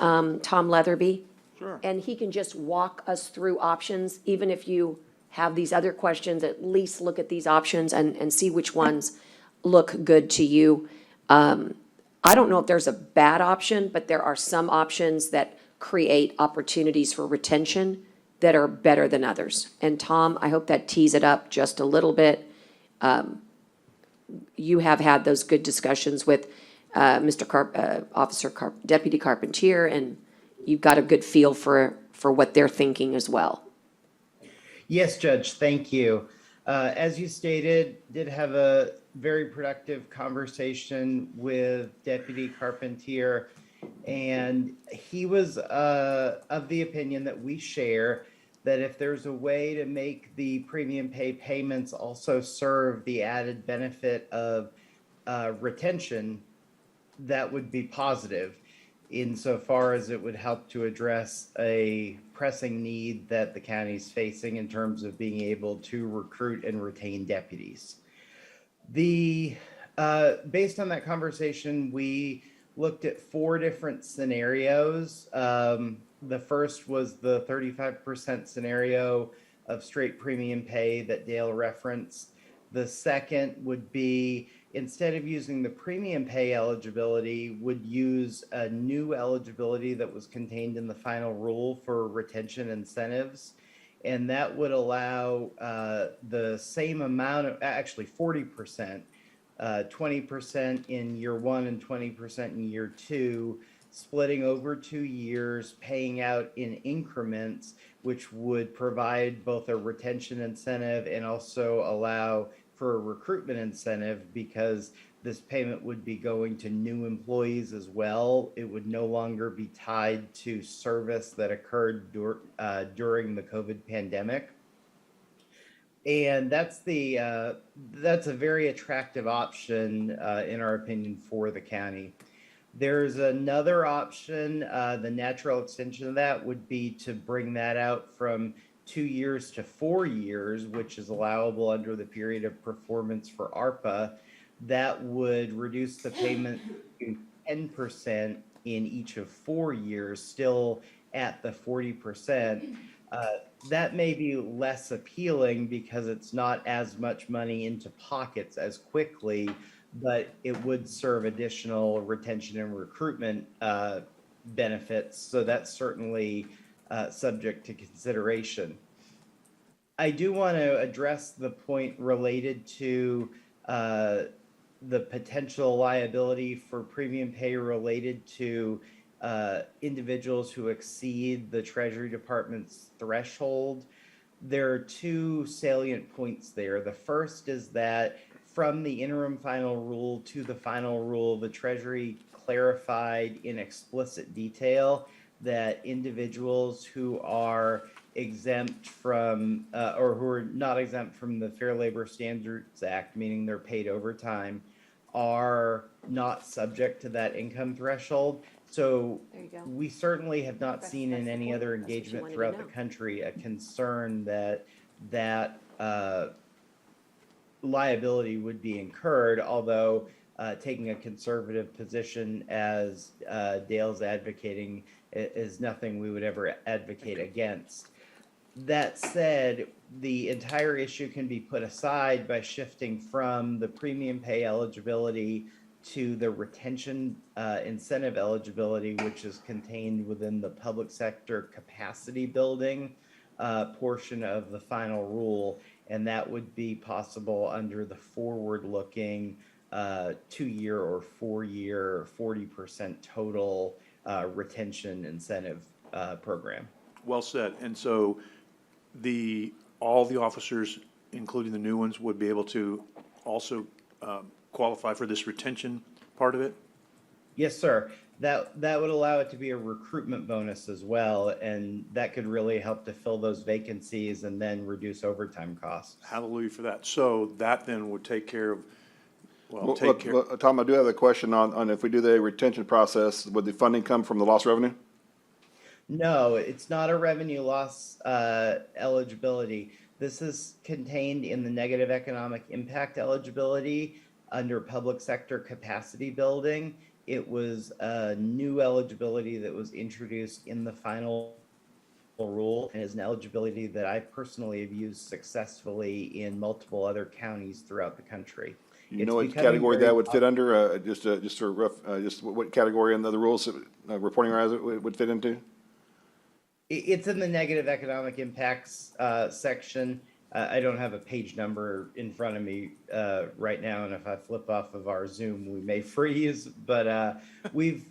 Tom Leatherby? Sure. And he can just walk us through options, even if you have these other questions, at least look at these options and see which ones look good to you. I don't know if there's a bad option, but there are some options that create opportunities for retention that are better than others. And Tom, I hope that tees it up just a little bit. You have had those good discussions with Deputy Carpentier, and you've got a good feel for what they're thinking as well. Yes, Judge, thank you. As you stated, did have a very productive conversation with Deputy Carpentier, and he was of the opinion that we share, that if there's a way to make the premium pay payments also serve the added benefit of retention, that would be positive insofar as it would help to address a pressing need that the county is facing in terms of being able to recruit and retain deputies. Based on that conversation, we looked at 4 different scenarios. The first was the 35% scenario of straight premium pay that Dale referenced. The second would be, instead of using the premium pay eligibility, would use a new eligibility that was contained in the final rule for retention incentives. And that would allow the same amount of, actually 40%, 20% in year 1 and 20% in year 2, splitting over 2 years, paying out in increments, which would provide both a retention incentive and also allow for a recruitment incentive, because this payment would be going to new employees as well. It would no longer be tied to service that occurred during the COVID pandemic. And that's a very attractive option, in our opinion, for the county. There's another option, the natural extension of that would be to bring that out from 2 years to 4 years, which is allowable under the period of performance for ARPA. That would reduce the payment to 10% in each of 4 years, still at the 40%. That may be less appealing because it's not as much money into pockets as quickly, but it would serve additional retention and recruitment benefits. So that's certainly subject to consideration. I do want to address the point related to the potential liability for premium pay related to individuals who exceed the Treasury Department's threshold. There are two salient points there. The first is that from the interim final rule to the final rule, the Treasury clarified in explicit detail that individuals who are exempt from, or who are not exempt from the Fair Labor Standards Act, meaning they're paid overtime, are not subject to that income threshold. So There you go. we certainly have not seen in that's the any point. other That's what you engagement wanted to throughout the know. country a concern that liability would be incurred, although taking a conservative position as Dale's advocating is nothing we would ever advocate against. That said, the entire issue can be put aside by shifting from the premium pay eligibility to the retention incentive eligibility, which is contained within the public sector capacity building portion of the final rule. And that would be possible under the forward-looking 2-year or 4-year 40% total retention incentive program. Well said. And so all the officers, including the new ones, would be able to also qualify for this retention part of it? Yes, sir. That would allow it to be a recruitment bonus as well, and that could really help to fill those vacancies and then reduce overtime costs. Hallelujah for that. So that then would take care of, Tom, I do have a question on if we do the retention process, would the funding come from the lost revenue? No, it's not a revenue loss eligibility. This is contained in the negative economic impact eligibility under public sector capacity building. It was a new eligibility that was introduced in the final rule and is an eligibility that I personally have used successfully in multiple other counties throughout the country. You know what category that would fit under? Just a rough, just what category in the rules reporting as it would fit into? It's in the negative economic impacts section. I don't have a page number in front of me right now, and if I flip off of our Zoom, we may freeze. But we've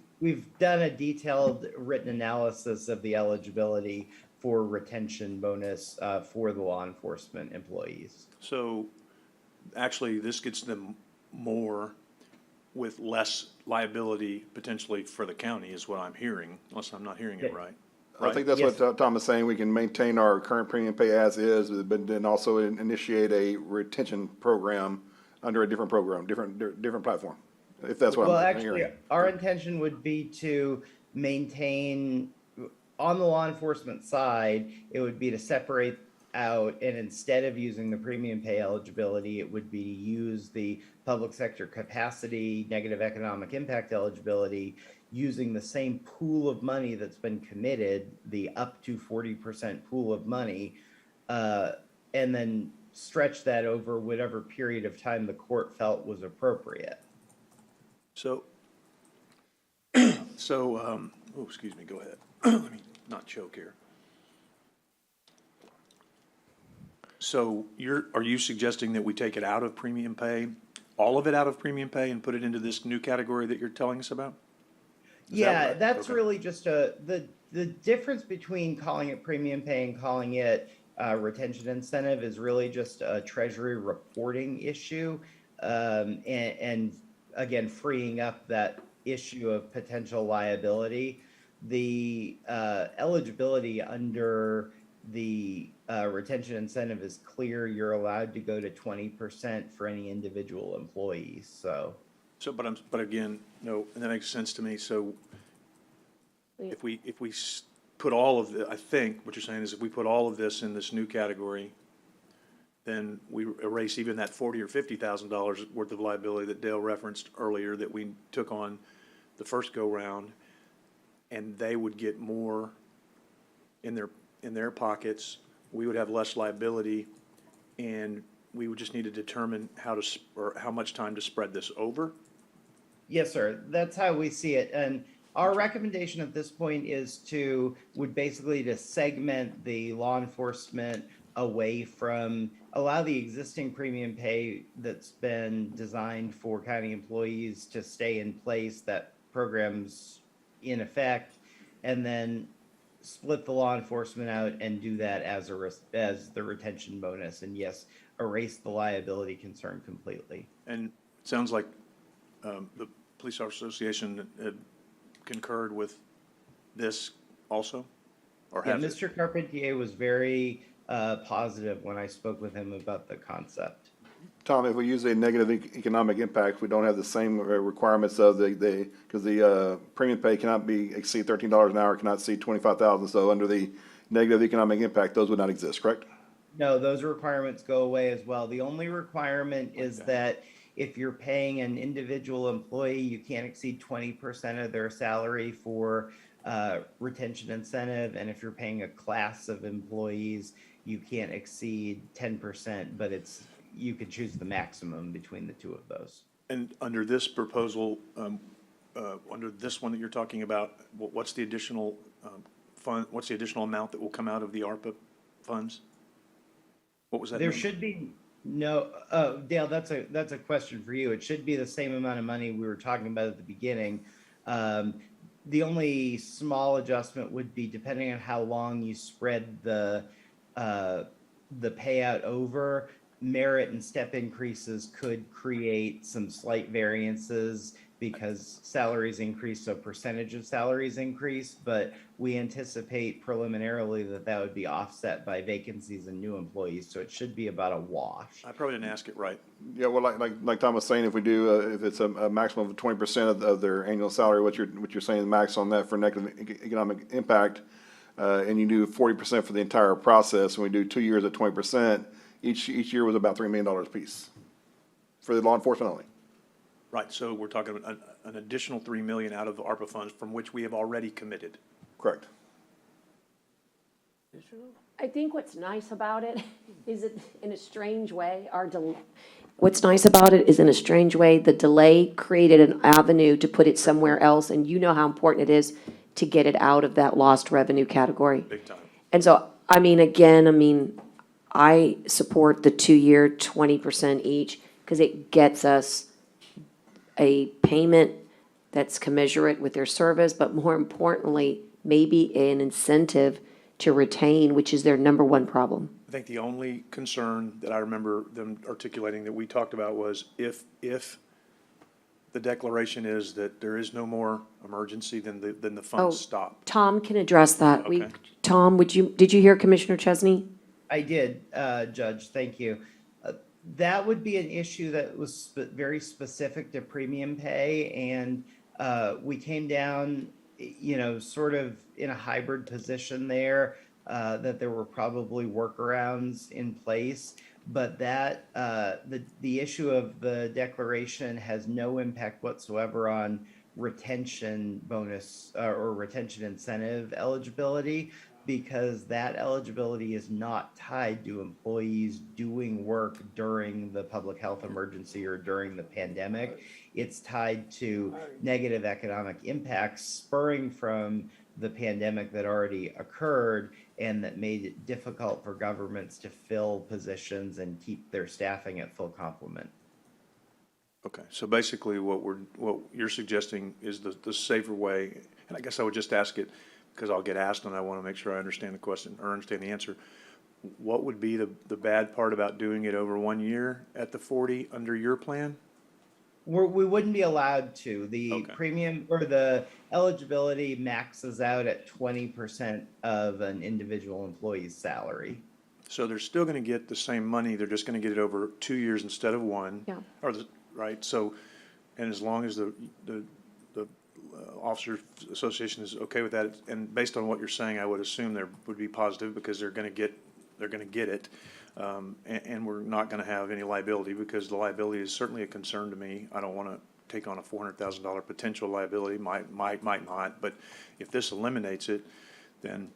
done a detailed written analysis of the eligibility for retention bonus for the law enforcement employees. So actually, this gets them more with less liability potentially for the county is what I'm hearing, unless I'm not hearing it right. I think that's what Tom is saying. We can maintain our current premium pay as is, but then also initiate a retention program under a different program, different platform, if that's what I'm hearing. Well, actually, our intention would be to maintain, on the law enforcement side, it would be to separate out, and instead of using the premium pay eligibility, it would be to use the public sector capacity, negative economic impact eligibility, using the same pool of money that's been committed, the up to 40% pool of money, and then stretch that over whatever period of time the court felt was appropriate. So, excuse me, go ahead. Let me not choke here. So are you suggesting that we take it out of premium pay, all of it out of premium pay, and put it into this new category that you're telling us about? Yeah, that's really just the difference between calling it premium pay and calling it retention incentive is really just a Treasury reporting issue, and again, freeing up that issue of potential liability. The eligibility under the retention incentive is clear. You're allowed to go to 20% for any individual employees. But again, no, and that makes sense to me. So if we put all of the, I think what you're saying is if we put all of this in this new category, then we erase even that $40,000 or $50,000 worth of liability that Dale referenced earlier that we took on the first go round, and they would get more in their pockets. We would have less liability, and we would just need to determine how much time to spread this over. Yes, sir. That's how we see it. And our recommendation at this point would basically to segment the law enforcement away from, allow the existing premium pay that's been designed for county employees to stay in place. That program's in effect, and then split the law enforcement out and do that as as the retention bonus, and yes, erase the liability concern completely. And it sounds like the Police Officer Association had concurred with this also? Or Yeah, has it? Mr. Carpentier was very positive when I spoke with him about the concept. Tom, if we use a negative economic impact, we don't have the same requirements of because the premium pay cannot exceed $13 an hour, cannot exceed 25,000. So under the negative economic impact, those would not exist, correct? No, those requirements go away as well. The only requirement is that if you're paying an individual employee, you can't exceed 20% of their salary for retention incentive. And if you're paying a class of employees, you can't exceed 10%, but you could choose the maximum between the two of those. And under this proposal, under this one that you're talking about, what's the additional fund, what's the additional amount that will come out of the ARPA funds? What was that There number? should be no, Dale, that's a question for you. It should be the same amount of money we were talking about at the beginning. The only small adjustment would be depending on how long you spread the payout over. Merit and step increases could create some slight variances because salaries increase, so percentage of salaries increase, but we anticipate preliminarily that would be offset by vacancies and new employees, so it should be about a wash. I probably didn't ask it right. Yeah, well, like Tom was saying, if we do, if it's a maximum of 20% of their annual salary, what you're saying is max on that for negative economic impact, and you do 40% for the entire process, and we do 2 years at 20%, each year was about $3 million apiece for the law enforcement only. Right, so we're talking about an additional 3 million out of the ARPA funds from which we have already committed. Correct. I think what's nice about it is it, in a strange way, what's nice about it is in a strange way, the delay created an avenue to put it somewhere else, and you know how important it is to get it out of that lost revenue category. Big time. And so, I support the 2-year, 20% each, because it gets us a payment that's commensurate with their service, but more importantly, maybe an incentive to retain, which is their number one problem. I think the only concern that I remember them articulating that we talked about was if the declaration is that there is no more emergency, then the funds stop. Tom can address that. Okay. Tom, did you hear Commissioner Chesney? I did, Judge, thank you. That would be an issue that was very specific to premium pay, and we came down, sort of in a hybrid position there, that there were probably workarounds in place, but that the issue of the declaration has no impact whatsoever on retention bonus or retention incentive eligibility, because that eligibility is not tied to employees doing work during the public health emergency or during the pandemic. It's tied to negative economic impacts spurring from the pandemic that already occurred and that made it difficult for governments to fill positions and keep their staffing at full complement. Okay, so basically what you're suggesting is the safer way, and I guess I would just ask it because I'll get asked and I want to make sure I understand the question or understand the answer. What would be the bad part about doing it over 1 year at the 40 under your plan? We wouldn't be allowed to. The Okay. premium or the eligibility maxes out at 20% of an individual employee's salary. So they're still going to get the same money, they're just going to get it over 2 years instead of 1. Yeah. Right, so, and as long as the Officer Association is okay with that, and based on what you're saying, I would assume there would be positive because they're going to get it. And we're not going to have any liability because the liability is certainly a concern to me. I don't want to take on a $400,000 potential liability, might not, but if this eliminates it, then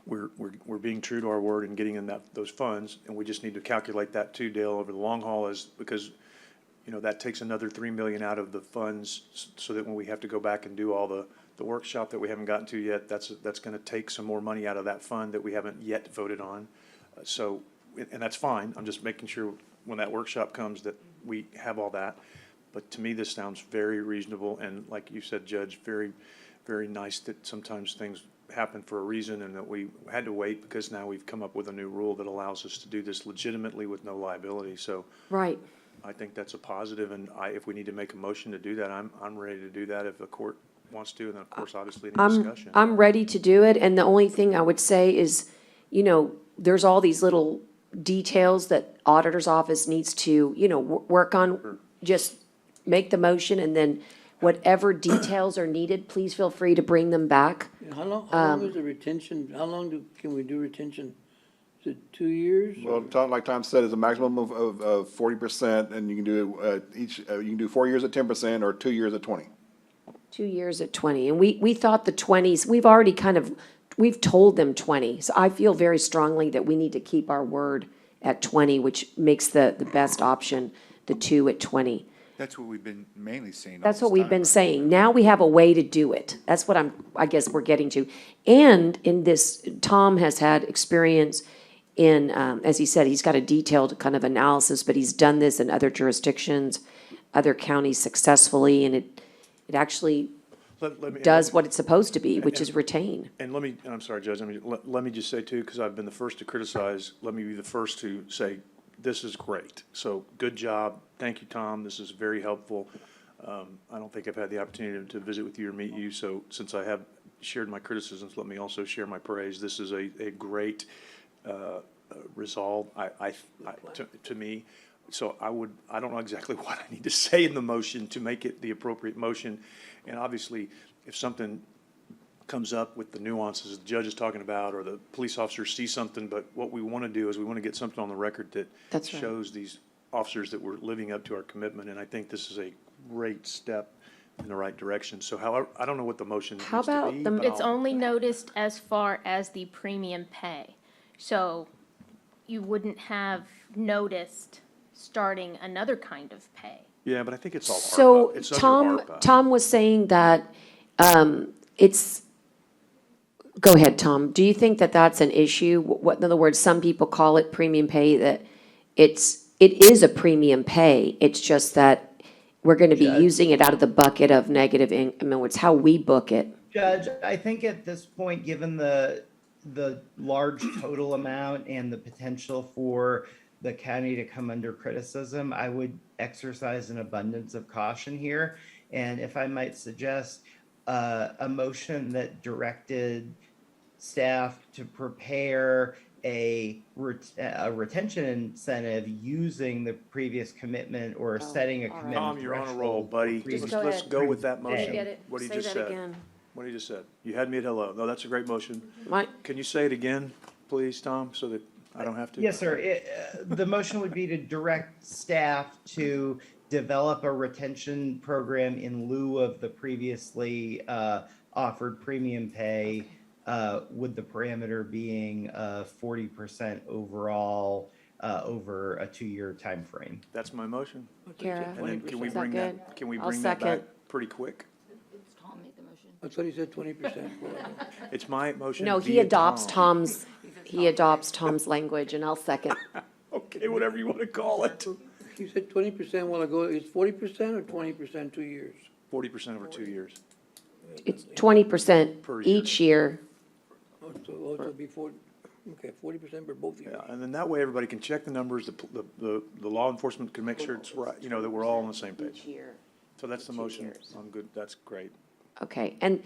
we're being true to our word and getting in those funds, and we just need to calculate that too, Dale, over the long haul, because that takes another $3 million out of the funds, so that when we have to go back and do all the workshop that we haven't gotten to yet, that's going to take some more money out of that fund that we haven't yet voted on. And that's fine. I'm just making sure when that workshop comes that we have all that. But to me, this sounds very reasonable, and like you said, Judge, very, very nice that sometimes things happen for a reason and that we had to wait because now we've come up with a new rule that allows us to do this legitimately with no liability. So Right. I think that's a positive, and if we need to make a motion to do that, I'm ready to do that if the court wants to, and then of course, obviously, any discussion. I'm ready to do it, and the only thing I would say is, there's all these little details that auditor's office needs to, work on. Just make the motion, and then whatever details are needed, please feel free to bring them back. How long is the retention, can we do retention? Is it 2 years? Well, like Tom said, it's a maximum of 40%, and you can do you can do 4 years at 10% or 2 years at 20. 2 years at 20, and we thought the 20s, we've already we've told them 20. So I feel very strongly that we need to keep our word at 20, which makes the best option, the 2 at 20. That's what we've been mainly saying. That's what we've been saying. Now we have a way to do it. That's what I guess we're getting to. And in this, Tom has had experience in, as he said, he's got a detailed kind of analysis, but he's done this in other jurisdictions, other counties successfully, and it actually does what it's supposed to be, which is retain. And I'm sorry, Judge, let me just say too, because I've been the first to criticize, let me be the first to say, this is great. So, good job. Thank you, Tom. This is very helpful. I don't think I've had the opportunity to visit with you or meet you, so since I have shared my criticisms, let me also share my praise. This is a great resolve, to me. So I don't know exactly what I need to say in the motion to make it the appropriate motion. And obviously, if something comes up with the nuances the judge is talking about, or the police officers see something, but what we want to do is we want to get something on the record that That's right. shows these officers that we're living up to our commitment, and I think this is a great step in the right direction. So however, I don't know what the motion needs How to about be, the- but It's I'll- only noticed as far as the premium pay. So you wouldn't have noticed starting another kind of pay. Yeah, but I think it's all So ARPA. It's under ARPA. Tom was saying that go ahead, Tom. Do you think that that's an issue? In other words, some people call it premium pay, that it is a premium pay. It's just that we're going to be using it out of the bucket of negative income. I mean, it's how we book it. Judge, I think at this point, given the large total amount and the potential for the county to come under criticism, I would exercise an abundance of caution here. And if I might suggest a motion that directed staff to prepare a retention incentive using the previous commitment or setting a commitment. Tom, you're on a roll, buddy. Let's go with that motion. Get it. What he Say just that said. again. What he just said. You had me at hello. No, that's a great motion. What? Can you say it again, please, Tom, so that I don't have to? Yes, sir. The motion would be to direct staff to develop a retention program in lieu of the previously offered premium pay, with the parameter being 40% overall over a 2-year time frame. That's my motion. Kara, And then can we is that bring good? that, can we I'll bring that back second. pretty quick? I thought he said 20%. It's my motion. No, he via adopts Tom. Tom's language, and I'll second. Okay, whatever you want to call it. You said 20% a while ago. It's 40% or 20% 2 years? 40% over 2 years. It's 20% Per year. each year. Oh, so it'll be 40, okay, 40% for both years. Yeah, and then that way everybody can check the numbers, the law enforcement can make sure it's right, that we're all on the same page. So that's the motion. I'm good, that's great. Okay, and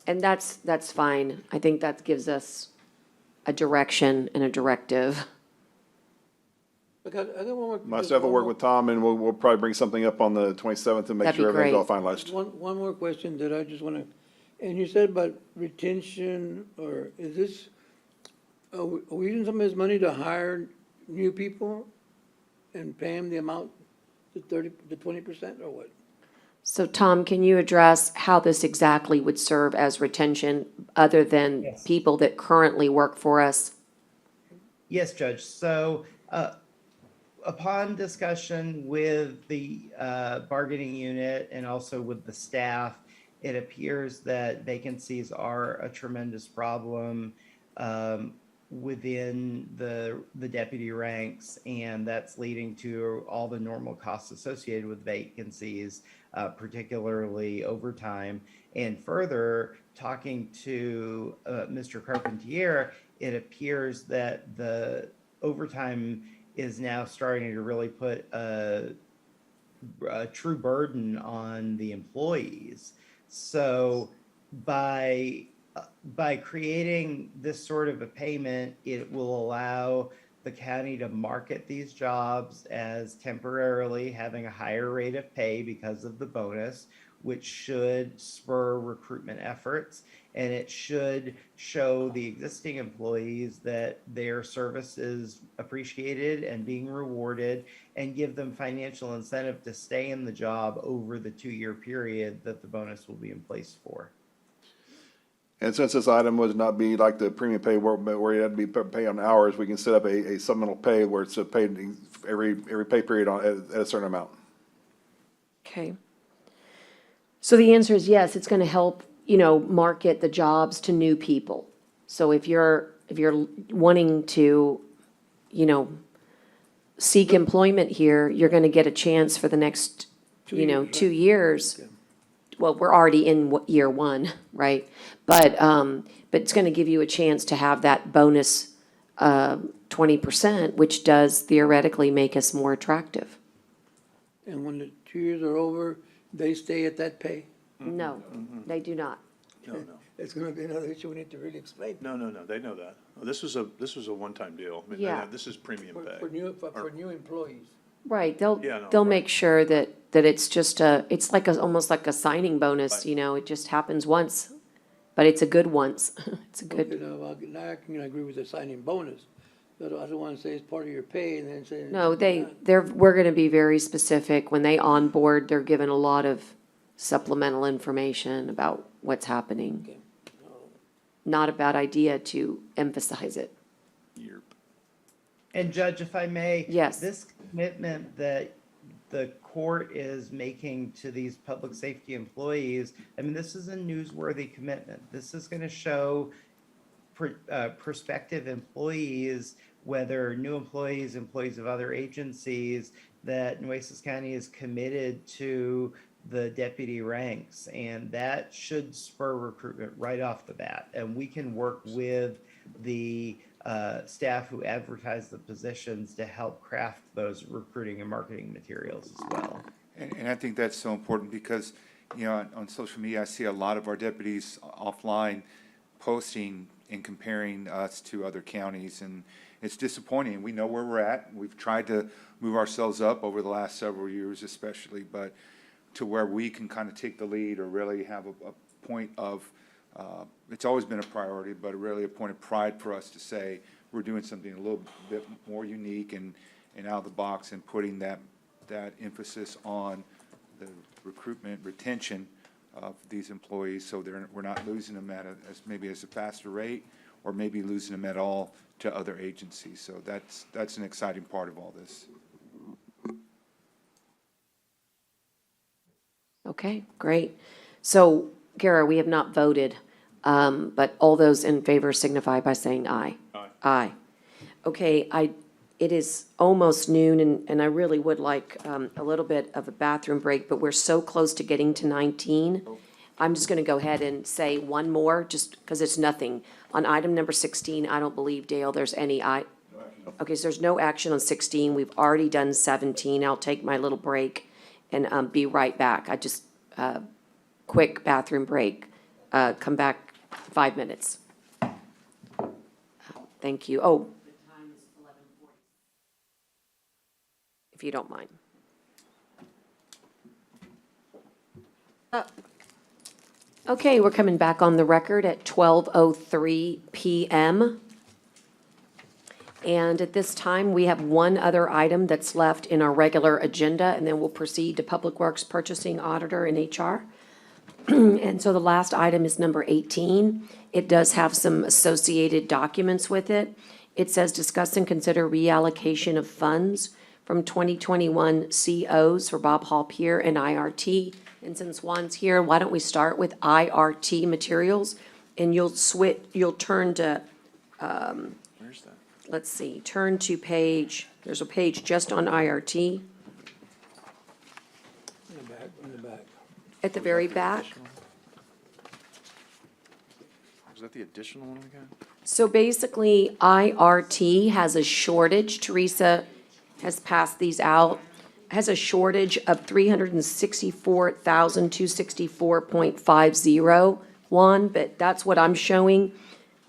that's fine. I think that gives us a direction and a directive. I got one more. Myself will work with Tom, and we'll probably bring something up on the 27th to make That'd be sure everything's all great. finalized. One more question that I just want to, and you said about retention, or is this, are we using some of this money to hire new people and pay them the amount, the 20%, or what? So Tom, can you address how this exactly would serve as retention, other than Yes. people that currently work for us? Yes, Judge. So upon discussion with the bargaining unit and also with the staff, it appears that vacancies are a tremendous problem within the deputy ranks, and that's leading to all the normal costs associated with vacancies, particularly overtime. And further, talking to Mr. Carpentier, it appears that the overtime is now starting to really put a true burden on the employees. So by creating this sort of a payment, it will allow the county to market these jobs as temporarily having a higher rate of pay because of the bonus, which should spur recruitment efforts. And it should show the existing employees that their service is appreciated and being rewarded, and give them financial incentive to stay in the job over the 2-year period that the bonus will be in place for. And since this item would not be like the premium pay where you had to be paid on hours, we can set up a supplemental pay where it's paid every pay period at a certain amount. Okay. So the answer is yes, it's gonna help, market the jobs to new people. So if you're wanting to, seek employment here, you're gonna get a chance for the next, 2 years. Well, we're already in year 1, right? But it's gonna give you a chance to have that bonus, 20%, which does theoretically make us more attractive. And when the 2 years are over, they stay at that pay? No, they do not. No. It's gonna be another issue we need to really explain. No, they know that. This was a one-time deal. I mean, Yeah. This is premium pay. For new employees. Right, Yeah, no, they'll right. make sure that it's just it's like almost like a signing bonus, it just happens once, but it's a good once. It's a good, Now I can agree with the signing bonus, but I don't wanna say it's part of your pay and then say. no, we're gonna be very specific. When they onboard, they're given a lot of supplemental information about what's happening. Okay. Not a bad idea to emphasize it. And Judge, if I may. Yes. This commitment that the court is making to these public safety employees, this is a newsworthy commitment. This is gonna show prospective employees, whether new employees, employees of other agencies, that Nueces County is committed to the deputy ranks, and that should spur recruitment right off the bat. And we can work with the staff who advertise the positions to help craft those recruiting and marketing materials as well. And I think that's so important because, on social media, I see a lot of our deputies offline posting and comparing us to other counties, and it's disappointing. We know where we're at. We've tried to move ourselves up over the last several years especially, but to where we can kind of take the lead or really have a point of, it's always been a priority, but really a point of pride for us to say we're doing something a little bit more unique and out of the box, and putting that emphasis on the recruitment, retention of these employees, so we're not losing them at maybe a faster rate, or maybe losing them at all to other agencies. So that's an exciting part of all this. Okay, great. So, Kara, we have not voted, but all those in favor signify by saying aye. Aye. Aye. Okay, it is almost noon, and I really would like a little bit of a bathroom break, but we're so close to getting to 19. I'm just gonna go ahead and say one more, just because it's nothing. On item number 16, I don't believe, Dale, there's any okay, so there's no action on 16. We've already done 17. I'll take my little break and be right back. I just, quick bathroom break. Come back 5 minutes. Thank you. Oh. The time is 11:40. If you don't mind. Okay, we're coming back on the record at 12:03 PM. And at this time, we have one other item that's left in our regular agenda, and then we'll proceed to Public Works Purchasing Auditor and HR. And so the last item is number 18. It does have some associated documents with it. It says discuss and consider reallocation of funds from 2021 COs for Bob Hall Pier and IRT. And since Juan's here, why don't we start with IRT materials? And you'll turn to let's see, turn to page, there's a page just on IRT In the back. at the very back. Is that the additional one we got? So basically, IRT has a shortage, Teresa has passed these out, has a shortage of 364,264.501, but that's what I'm showing.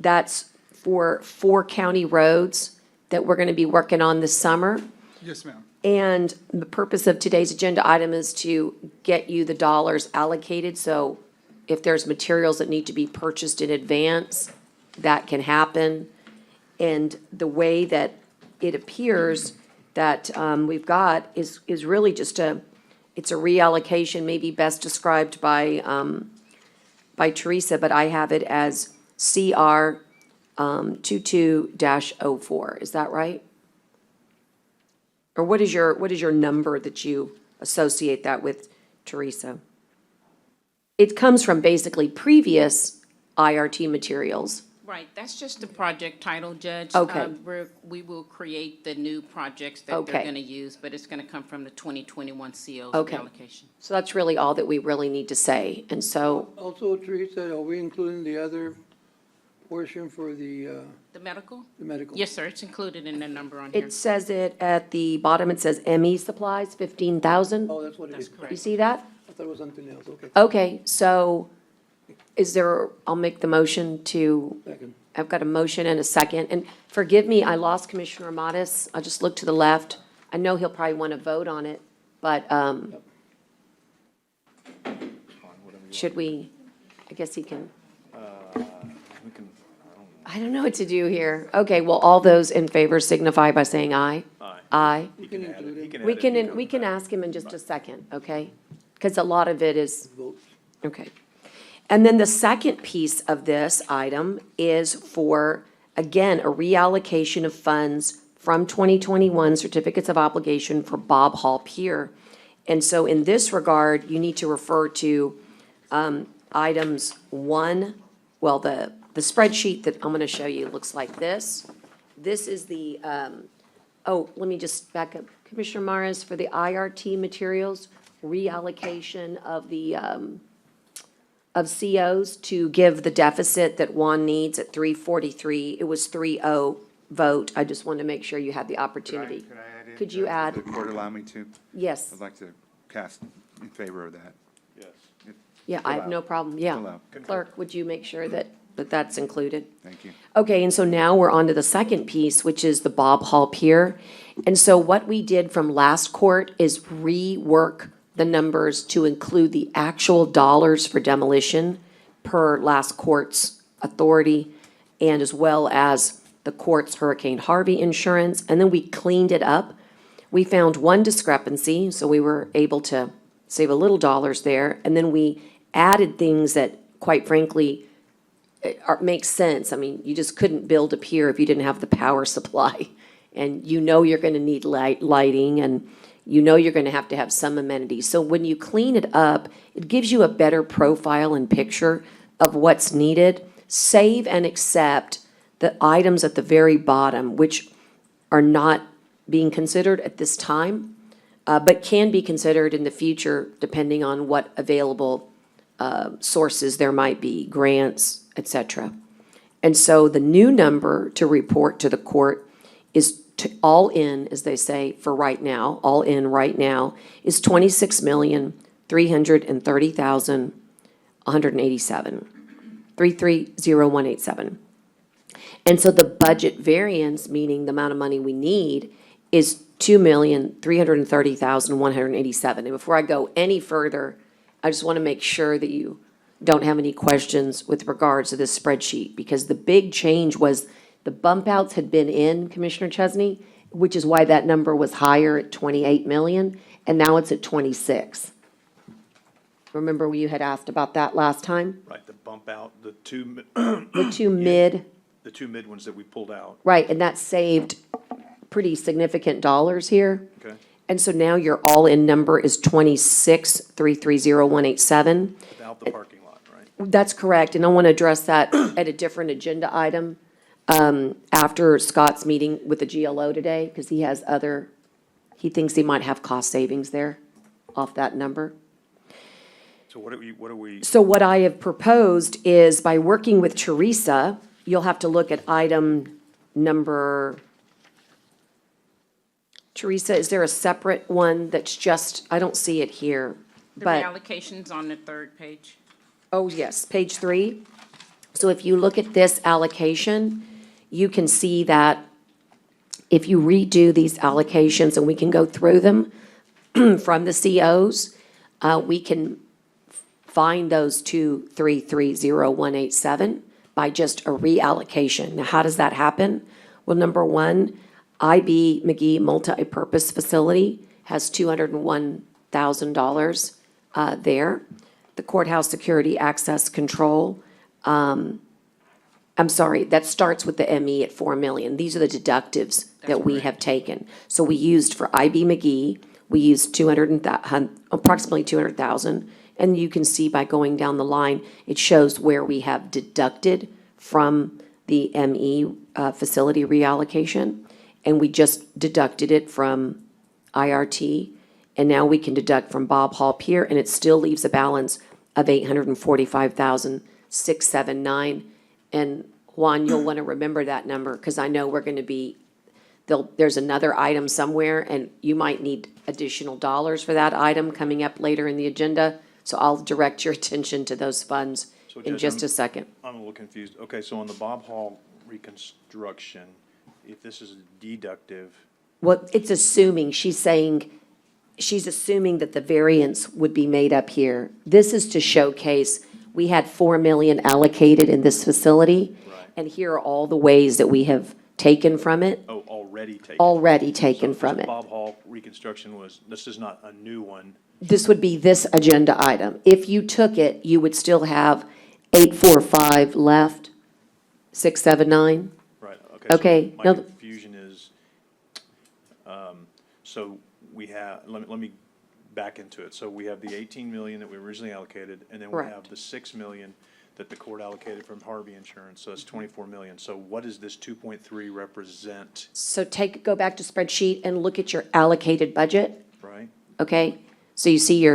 That's for 4 county roads that we're gonna be working on this summer. Yes, ma'am. And the purpose of today's agenda item is to get you the dollars allocated, so if there's materials that need to be purchased in advance, that can happen. And the way that it appears that we've got is really just it's a reallocation, maybe best described by Teresa, but I have it as CR 22-04, is that right? Or what is your number that you associate that with, Teresa? It comes from basically previous IRT materials. Right, that's just the project title, Judge. Okay. We will create the new projects that Okay. they're gonna use, but it's gonna come from the 2021 COs Okay. allocation. So that's really all that we really need to say, and so, Also, Teresa, are we including the other portion for the medical? The medical? Yes, sir, it's included in the number on here. it says it at the bottom, it says ME supplies, 15,000. Oh, that's what it is. You see that? I thought it was something else, okay. Okay, so is there, I'll make the motion to, Second. I've got a motion and a second. And forgive me, I lost Commissioner Amatis. I'll just look to the left. I know he'll probably want to vote on it, but should we, I guess he can, We can, I don't know what to do here. Okay, well, all those in favor signify by saying aye. Aye. Aye. You can include it. We can, we can ask him in just a second, okay? Because a lot of it is, Votes. okay. And then the second piece of this item is for, again, a reallocation of funds from 2021 certificates of obligation for Bob Hall Pier. And so in this regard, you need to refer to items one, well, the spreadsheet that I'm going to show you looks like this. This is the, oh, let me just back up. Commissioner Maras, for the IRT materials, reallocation of the, of COs to give the deficit that Juan needs at 343. It was 3-0 vote. I just wanted to make sure you had the opportunity. Could I add in? Could you add? Does the court allow me to? Yes. I'd like to cast in favor of that. yes. Yeah, I have no problem. Yeah. Allow. Clerk, would you make sure that that's included? Thank you. Okay, and so now we're on to the second piece, which is the Bob Hall Pier. And so what we did from last court is rework the numbers to include the actual dollars for demolition per last court's authority, and as well as the court's Hurricane Harvey insurance, and then we cleaned it up. We found one discrepancy, so we were able to save a little dollars there, and then we added things that, quite frankly, makes sense. I mean, you just couldn't build a pier if you didn't have the power supply. And you know you're gonna need lighting, and you know you're gonna have to have some amenities. So when you clean it up, it gives you a better profile and picture of what's needed. Save and accept the items at the very bottom, which are not being considered at this time, but can be considered in the future depending on what available sources there might be, grants, et cetera. And so the new number to report to the court is all in, as they say, for right now, all in right now, is 26,330,187, 330,187. And so the budget variance, meaning the amount of money we need, is 2,330,187. And before I go any further, I just want to make sure that you don't have any questions with regards to this spreadsheet, because the big change was the bump outs had been in, Commissioner Chesney, which is why that number was higher at 28 million, and now it's at 26. Remember you had asked about that last time? Right, the bump out, the two. The two mid, The two mid ones that we pulled out. right, and that saved pretty significant dollars here. Okay. And so now your all-in number is 26,330,187. Without the parking lot, right? That's correct, and I want to address that at a different agenda item. after Scott's meeting with the GLO today, because he thinks he might have cost savings there off that number. So what are we, So what I have proposed is by working with Teresa, you'll have to look at item number, Teresa, is there a separate one that's just, I don't see it here, The but, reallocations on the third page. oh, yes, page 3. So if you look at this allocation, you can see that if you redo these allocations, and we can go through them from the COs, we can find those 2330187 by just a reallocation. Now, how does that happen? Well, number one, IB McGee Multi-Purpose Facility has $201,000 there. The Courthouse Security Access Control, I'm sorry, that starts with the ME at 4 million. These are the deductives that we have taken. So we used for IB McGee, we used approximately 200,000. And you can see by going down the line, it shows where we have deducted from the ME facility reallocation. And we just deducted it from IRT. And now we can deduct from Bob Hall Pier, and it still leaves a balance of $845,679. And Juan, you'll want to remember that number, because I know we're going to be, there's another item somewhere, and you might need additional dollars for that item coming up later in the agenda. So I'll direct your attention to those funds So in Judge, just a second. I'm a little confused. Okay, so on the Bob Hall reconstruction, if this is deductive, Well, it's assuming, she's assuming that the variance would be made up here. This is to showcase, we had 4 million allocated in this facility. Right. And here are all the ways that we have taken from it, already taken. already taken So from this it. Bob Hall reconstruction this is not a new one. This would be this agenda item. If you took it, you would still have 845 left, 679. Right, Okay, so my now- confusion is, so we have, let me back into it. So we have the 18 million that we originally allocated, and then we Correct. have the 6 million that the court allocated from Harvey Insurance, so that's 24 million. So what does this 2.3 represent, So go back to spreadsheet and look at your allocated budget, right? okay? So you see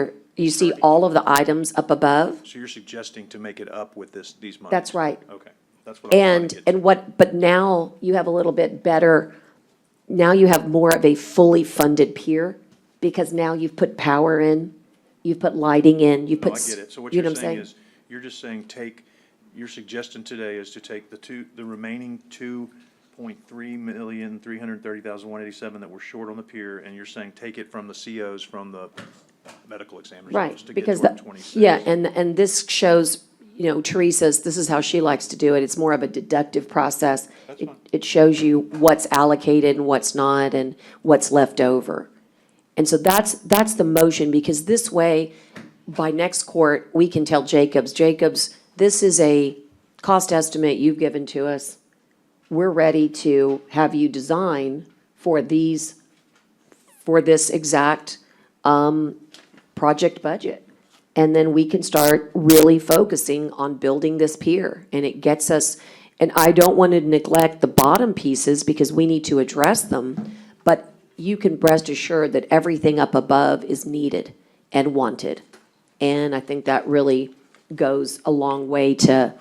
all of the items up above. So you're suggesting to make it up with these monies? That's right. Okay, that's what I was trying to get to. But now you have a little bit better, now you have more of a fully funded pier, because now you've put power in, you've put lighting in, you've No, put. I get it. So what you know you're I'm saying is, you're just saying your suggestion today is to take the remaining 2,330,187 that we're short on the pier, and you're saying take it from the COs from the medical examiner's office Right, to get because, to our 26. yeah, and this shows, Teresa's, this is how she likes to do it. It's more of a deductive process. That's It fine. it shows you what's allocated and what's not, and what's left over. And so that's the motion, because this way, by next court, we can tell Jacobs, this is a cost estimate you've given to us. We're ready to have you design for this exact project budget. And then we can start really focusing on building this pier, and it gets us, and I don't want to neglect the bottom pieces because we need to address them, but you can rest assured that everything up above is needed and wanted. And I think that really goes a long way to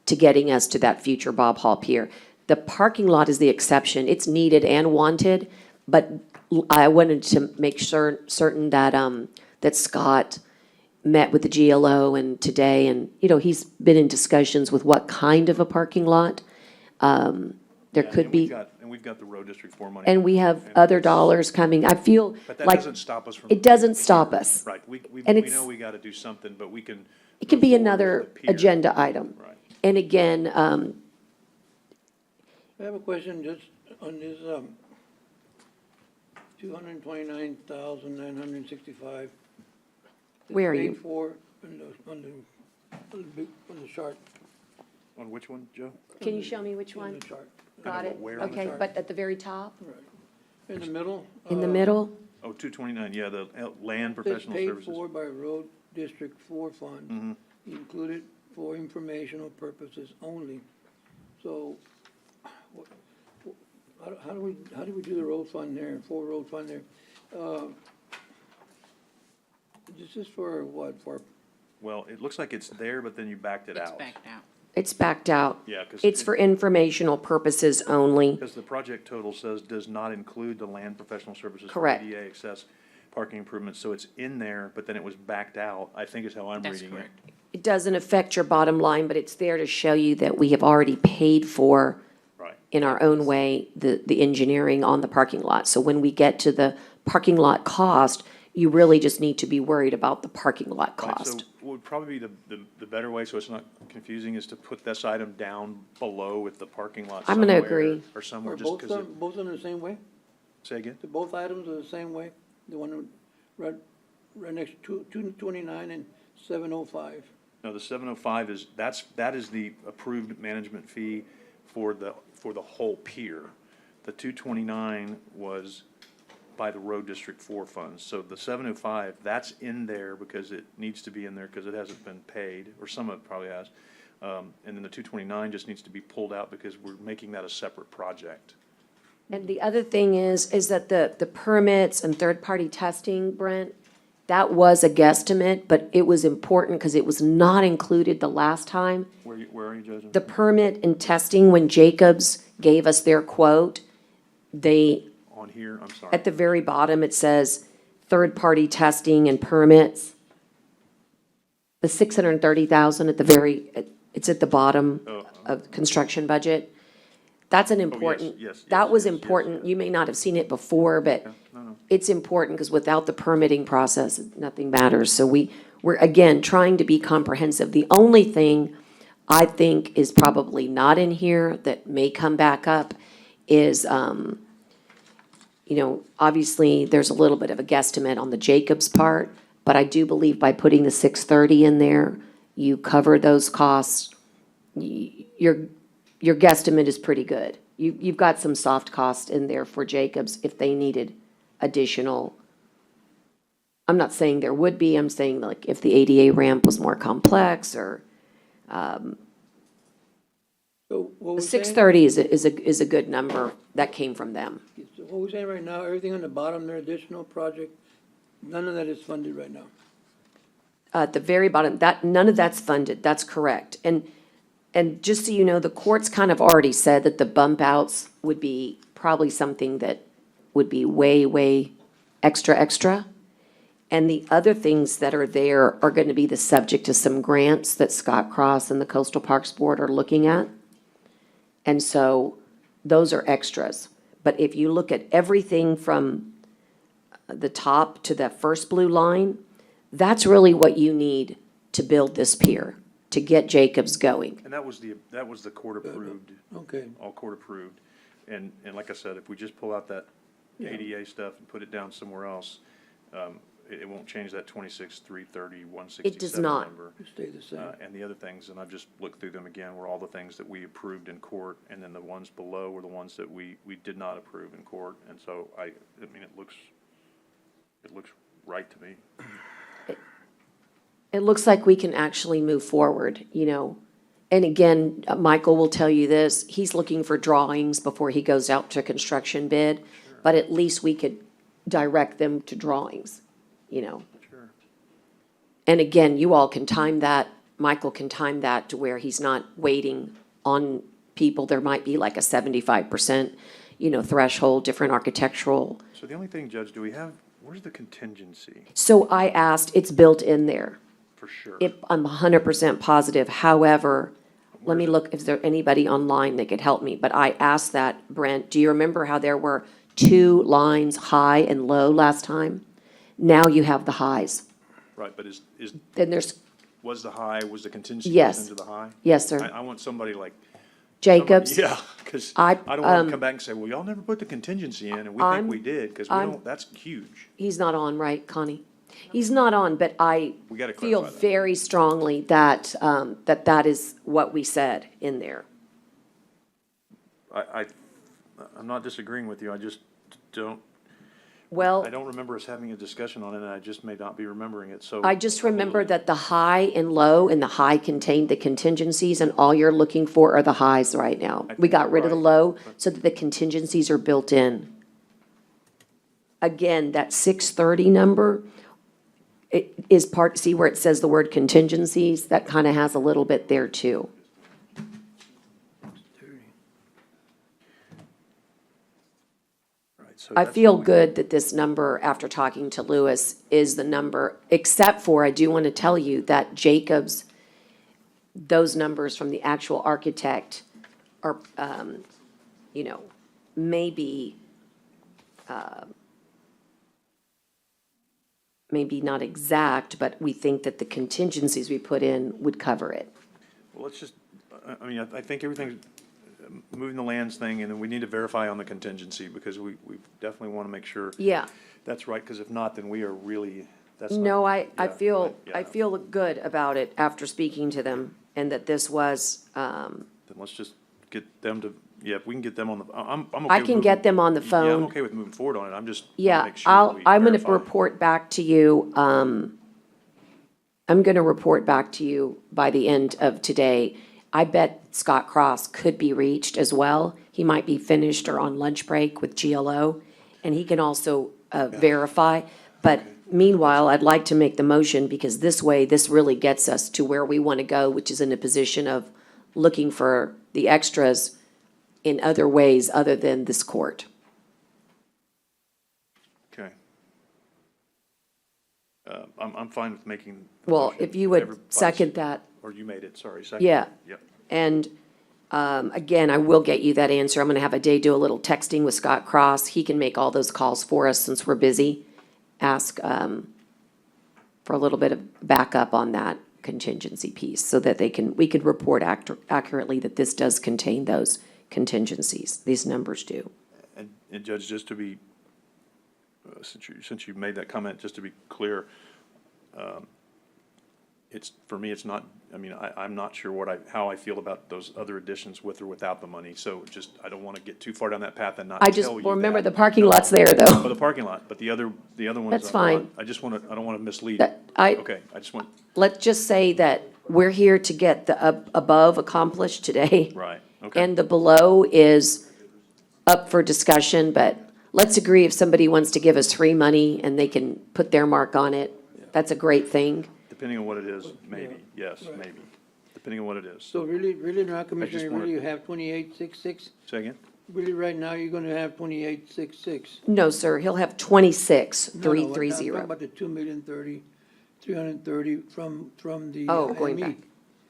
getting us to that future Bob Hall Pier. The parking lot is the exception. It's needed and wanted, but I wanted to make certain that, that Scott met with the GLO and today, and, he's been in discussions with what kind of a parking lot. There could be, And we've got the road district 4 money. and we have other dollars coming. I feel But that like doesn't stop us from. it doesn't stop us. Right, we And know it's- we gotta do something, but we can. It can move be forward another with the pier. agenda item. Right. And again, I have a question just on this, 229,965. Where are you? Paid for on the chart. On which one, Joe? can you show me which On one? the chart. Got it? Where on the Okay, chart? but at the very top? In the middle. In the middle? Oh, 229, yeah, the land Says professional paid services. for by Road District 4 Fund, included for informational purposes only. So How do we do the road fund there, full road fund there? This is for what, for, Well, it looks like it's there, but then you backed it It's out. backed out. It's backed out. Yeah, 'cause It's for informational purposes only. Because the project total says does not include the land professional services. for Correct. ADA access parking improvements, so it's in there, but then it was backed out, I think is how I'm That's reading it. correct. It doesn't affect your bottom line, but it's there to show you that we have already paid for, Right. in our own way, the engineering on the parking lot. So when we get to the parking lot cost, you really just need to be worried about the parking lot Right, cost. so what would probably be the better way, so it's not confusing, is to put this item down below with the parking lot I'm gonna somewhere, agree. or somewhere, are just both because of them, both of them the same way? say again? The both items are the same way? The one right next to 229 and 705? No, the 705 is, that is the approved management fee for the whole pier. The 229 was by the road district 4 funds. So the 705, that's in there because it needs to be in there because it hasn't been paid, or some of it probably has. And then the 229 just needs to be pulled out because we're making that a separate project. And the other thing is that the permits and third-party testing, Brent, that was a guesstimate, but it was important because it was not included the last time. Where are you, Judge? The permit and testing, when Jacobs gave us their quote, they, On here, I'm sorry. at the very bottom, it says, third-party testing and permits. The 630,000 at the very, it's at the bottom of the construction budget. That's an important, yes, that was yes, important. You may not have seen it before, but it's important because without the permitting process, nothing matters. So we're, again, trying to be comprehensive. The only thing I think is probably not in here that may come back up is, obviously, there's a little bit of a guesstimate on the Jacobs part, but I do believe by putting the 630 in there, you cover those costs. Your guesstimate is pretty good. You've got some soft cost in there for Jacobs if they needed additional. I'm not saying there would be, I'm saying like if the ADA ramp was more complex or, So what the we're saying, 630 is a good number. That came from them. so what we're saying right now, everything on the bottom there, additional project, none of that is funded right now. At the very bottom, none of that's funded. That's correct. And just so you know, the court's kind of already said that the bump outs would be probably something that would be way, way extra. And the other things that are there are going to be the subject to some grants that Scott Cross and the Coastal Parks Board are looking at. And so those are extras. But if you look at everything from the top to that first blue line, that's really what you need to build this pier, to get Jacobs going. And that was the court approved. Okay. All court approved. And like I said, if we just pull out that ADA stuff and put it down somewhere else, it won't change that 26,330, 167 It does not. number. Stay the same. And the other things, and I've just looked through them again, were all the things that we approved in court, and then the ones below were the ones that we did not approve in court. And so I mean, it looks right to me. It looks like we can actually move forward, And again, Michael will tell you this, he's looking for drawings before he goes out to construction bid, but at least we could direct them to drawings, Sure. And again, you all can time that, Michael can time that to where he's not waiting on people. There might be like a 75%, threshold, different architectural. So the only thing, Judge, where's the contingency? So I asked, it's built in there. For sure. I'm 100% positive. However, let me look if there's anybody online that could help me. But I asked that, Brent, do you remember how there were 2 lines, high and low last time? Now you have the highs. Right, but Then there's, was the contingency Yes. built into the high? Yes, sir. I want somebody like. Jacobs? Yeah, because I don't want to come back and say, well, y'all never put the contingency in, and we think we did, because we don't, that's huge. He's not on, right, Connie? He's not on, but I We gotta feel clarify that. very strongly that, that is what we said in there. I'm not disagreeing with you, I just don't, Well, I don't remember us having a discussion on it, and I just may not be remembering it, so. I just remember that the high and low, and the high contained the contingencies, and all you're looking for are the highs right now. We got rid of the low so that the contingencies are built in. Again, that 630 number, it is part, see where it says the word contingencies? That kind of has a little bit there too. Right, so I that's feel what we- good that this number, after talking to Lewis, is the number, except for, I do want to tell you that Jacobs, those numbers from the actual architect are, you know, maybe, maybe not exact, but we think that the contingencies we put in would cover it. Well, let's just, I mean, I think everything's moving the lands thing, and then we need to verify on the contingency, because we definitely want to make sure. Yeah. That's right, because if not, then we are really, that's not. No, I yeah, feel, yeah. I feel good about it after speaking to them, and that this was, Then let's just get them to, yeah, if we can get them on the, I'm okay. I with can moving- get them on the Yeah, phone. I'm okay with moving forward on it, I'm just want to Yeah, make sure that we I'm gonna verify. report back to you, I'm gonna report back to you by the end of today. I bet Scott Cross could be reached as well. He might be finished or on lunch break with GLO, and he can also, verify. But meanwhile, I'd like to make the motion, because this way, this really gets us to where we wanna go, which is in a position of looking for the extras in other ways other than this court. Okay. I'm fine with making. the Well, motion. if you would Everybody's- second that. Or you made it, sorry, second. Yeah. Yep. And, again, I will get you that answer. I'm gonna have a day do a little texting with Scott Cross. He can make all those calls for us since we're busy. Ask, for a little bit of backup on that contingency piece so that we could report accurately that this does contain those contingencies. These numbers do. And Judge, just to be, since you made that comment, just to be clear, it's, for me, it's not, I mean, I'm not sure how I feel about those other additions with or without the money, so just, I don't want to get too far down that path and not I tell just, you well, remember, that. the parking lot's there, though. Oh, the parking lot, but the other ones. That's I'm fine. not- I just want to, I don't want to mislead. That- I- Okay, I just want, Let's just say that we're here to get the above accomplished today. right, okay. And the below is up for discussion, but let's agree if somebody wants to give us free money and they can put their mark on it, that's a great thing. Depending on what it is, maybe, yes, maybe, depending on what it is. So really now, Commissioner, wanna- really you have 2866? Say again? Really, right now, you're gonna have 2866? No, sir, he'll have 26,330. I'm talking about the 330 from the. Oh, going ME, back.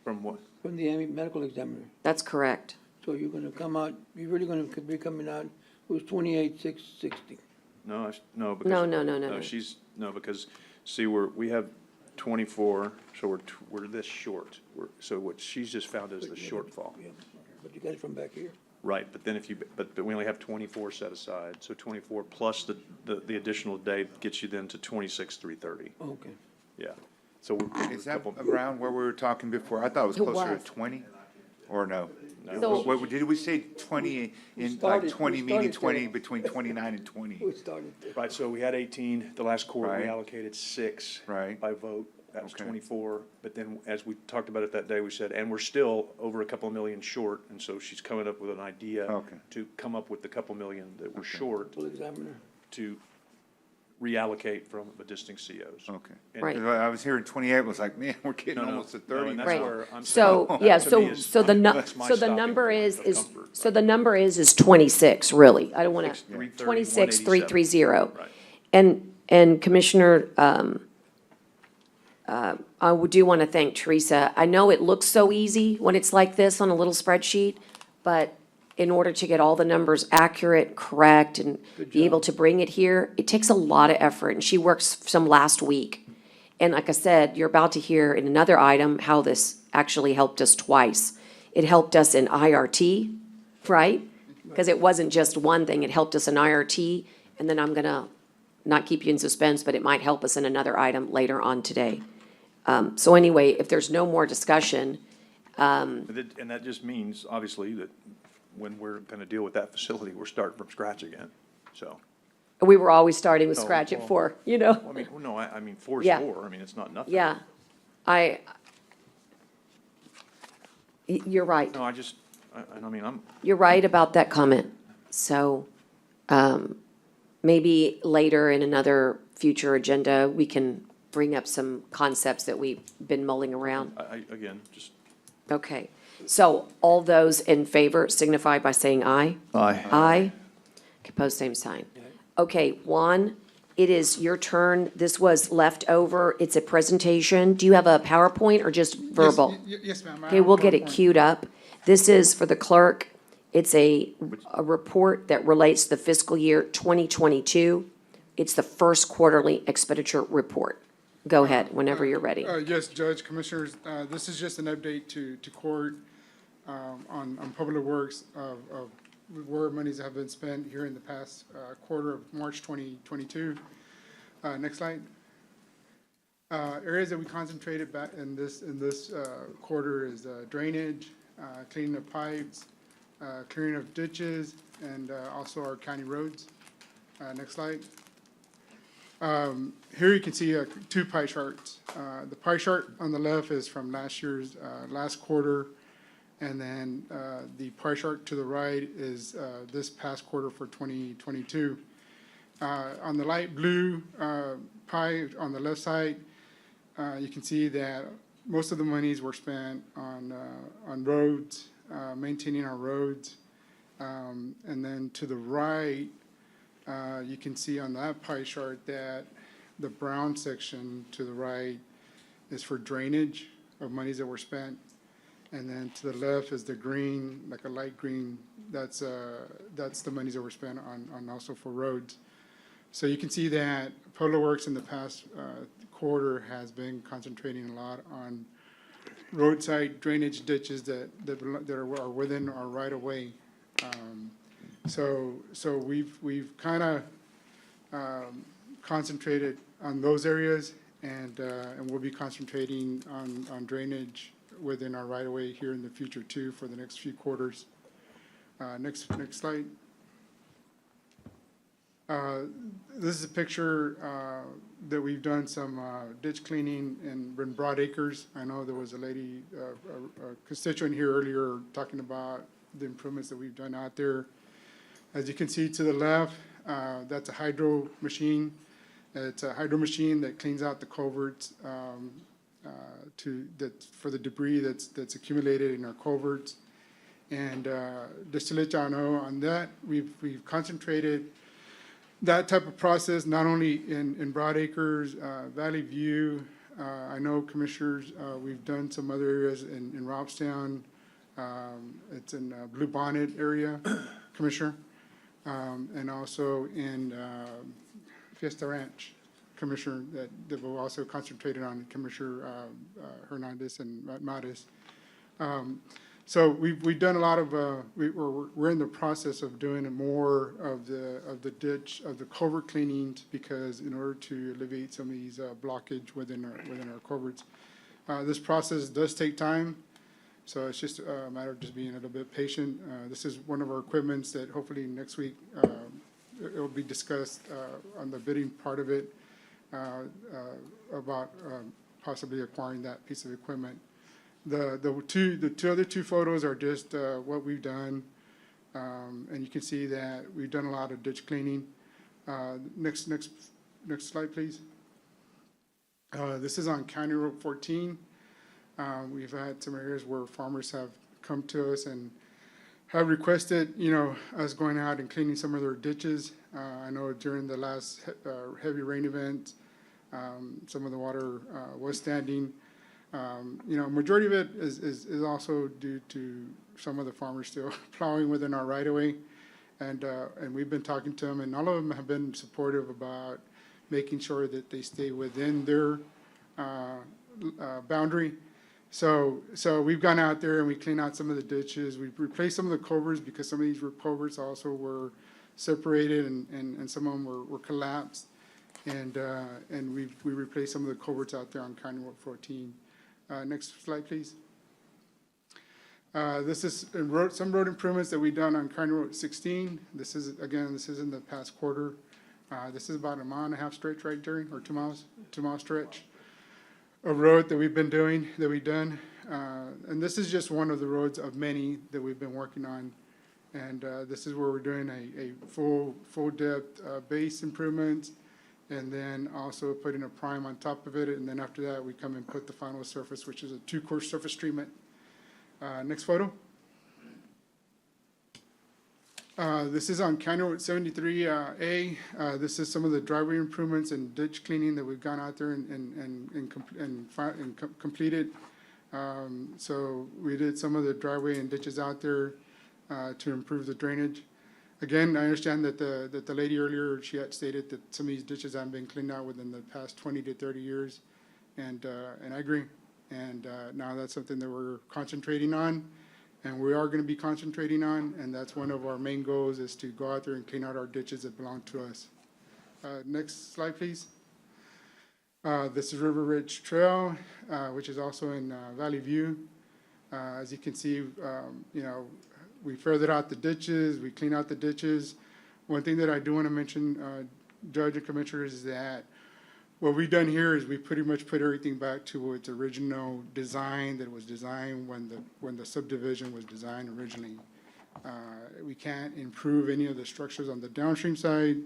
From what? From the ME medical examiner. That's correct. So you're gonna come out, you're really gonna be coming out with 28,660. No, no, because. No. No, because, see, we have 24, so we're this short. So what she's just found is the shortfall. Yeah, but you got it from back here. Right, but then but we only have 24 set aside, so 24 plus the additional day gets you then to 26,330. Okay. Yeah, so we're. Is that around where we were talking before? I thought it was It closer was. to 20, or no? So- Did we say 20, We in started- like 20, we meaning started 20, there. between 29 and 20? We started there. Right, so we had 18, the last quarter, we Right. allocated 6. Right. By vote, that was Okay. 24, but then as we talked about it that day, we said, and we're still over a couple of million short, and so she's coming up with an idea. Okay. To come up with the couple million that we're short Medical examiner. to reallocate from existing COs. Okay. And- Right. I was hearing 28, was like, man, we're getting No, no, almost at no, 30 and now. that's Right. where I'm So, saying, yeah, that to me is- so the that's my stopping number point is, of comfort, so the number is 26, really. I don't wanna, 6,330, 26,330. Right. And Commissioner, I do want to thank Teresa. I know it looks so easy when it's like this on a little spreadsheet, but in order to get all the numbers accurate, correct, and be able to bring it here, it takes a lot of effort, and she works some last week. And like I said, you're about to hear in another item how this actually helped us twice. It helped us in IRT, right? Because it wasn't just one thing, it helped us in IRT, and then I'm gonna not keep you in suspense, but it might help us in another item later on today. So anyway, if there's no more discussion, And that just means, obviously, that when we're gonna deal with that facility, we're starting from scratch again, so. We were always starting with Oh, scratch at well, 4, you know? Well, I mean, well, no, I mean, four's Yeah. four, I mean, it's not nothing. Yeah. You're right. No, I mean, You're right about that comment. So, maybe later in another future agenda, we can bring up some concepts that we've been mulling around. again, just. Okay, so all those in favor signify by saying aye. Aye. Aye. Opposed, same sign. Okay, Juan, it is your turn. This was left over. It's a presentation. Do you have a PowerPoint or just verbal? Yes, ma'am. I Okay, have we'll get it PowerPoint. queued up. This is for the clerk. It's a report that relates to the fiscal year 2022. It's the first quarterly expenditure report. Go ahead, whenever you're ready. Yes, Judge, Commissioners, this is just an update to court on public works of where monies have been spent here in the past quarter of March 2022. Next slide. Areas that we concentrated back in this quarter is drainage, cleaning of pipes, clearing of ditches, and also our county roads. Next slide. Here you can see two pie charts. The pie chart on the left is from last year's last quarter, and then the pie chart to the right is this past quarter for 2022. On the light blue pie on the left side, you can see that most of the monies were spent on roads, maintaining our roads. And then to the right, you can see on that pie chart that the brown section to the right is for drainage of monies that were spent. And then to the left is the green, like a light green, that's the monies that were spent on also for roads. So you can see that Public Works in the past quarter has been concentrating a lot on roadside drainage ditches that are within our right of way. So we've kind of concentrated on those areas, and we'll be concentrating on drainage within our right of way here in the future too for the next few quarters. Next slide. This is a picture that we've done some ditch cleaning in Broad Acres. I know there was a lady, a constituent here earlier talking about the improvements that we've done out there. As you can see to the left, that's a hydro machine. It's a hydro machine that cleans out the culverts for the debris that's accumulated in our culverts. And just to let y'all know on that, we've concentrated that type of process not only in Broad Acres, Valley View. I know commissioners, we've done some other areas in Robstown. It's in Blue Bonnet area, Commissioner, and also in Fiesta Ranch, Commissioner, that we've also concentrated on, Commissioner Hernandez and Mattis. So we've done a lot of we're in the process of doing more of the ditch of the culvert cleanings, because in order to alleviate some of these blockage within our culverts, this process does take time. So it's just a matter of just being a little bit patient. This is one of our equipments that hopefully next week it will be discussed on the bidding part of it about possibly acquiring that piece of equipment. The other two photos are just what we've done, and you can see that we've done a lot of ditch cleaning. Next slide, please. This is on County Road 14. We've had some areas where farmers have come to us and have requested, us going out and cleaning some of their ditches. I know during the last heavy rain event, some of the water was standing. Majority of it is also due to some of the farmers still plowing within our right of way, and we've been talking to them, and all of them have been supportive about making sure that they stay within their boundary. So we've gone out there and we cleaned out some of the ditches. We've replaced some of the culverts, because some of these culverts also were separated and some of them were collapsed, and we replaced some of the culverts out there on County Road 14. Next slide, please. This is some road improvements that we've done on County Road 16. This is in the past quarter. This is about a mile and a half stretch right there, or 2 mile stretch of road that we've done. And this is just one of the roads of many that we've been working on. And this is where we're doing a full depth base improvement, and then also putting a prime on top of it. And then after that, we come and put the final surface, which is a 2-course surface treatment. Next photo. This is on County Road 73A. This is some of the driveway improvements and ditch cleaning that we've gone out there and completed. So we did some of the driveway and ditches out there to improve the drainage. Again, I understand that the lady earlier, she had stated that some of these ditches haven't been cleaned out within the past 20 to 30 years, and I agree. And now that's something that we're concentrating on, and we are going to be concentrating on, and that's one of our main goals, is to go out there and clean out our ditches that belong to us. Next slide, please. This is River Ridge Trail, which is also in Valley View. As you can see, we furthered out the ditches, we cleaned out the ditches. One thing that I do want to mention, Judge and Commissioners, is that what we've done here is we pretty much put everything back to its original design that was designed when the subdivision was designed originally. We can't improve any of the structures on the downstream side,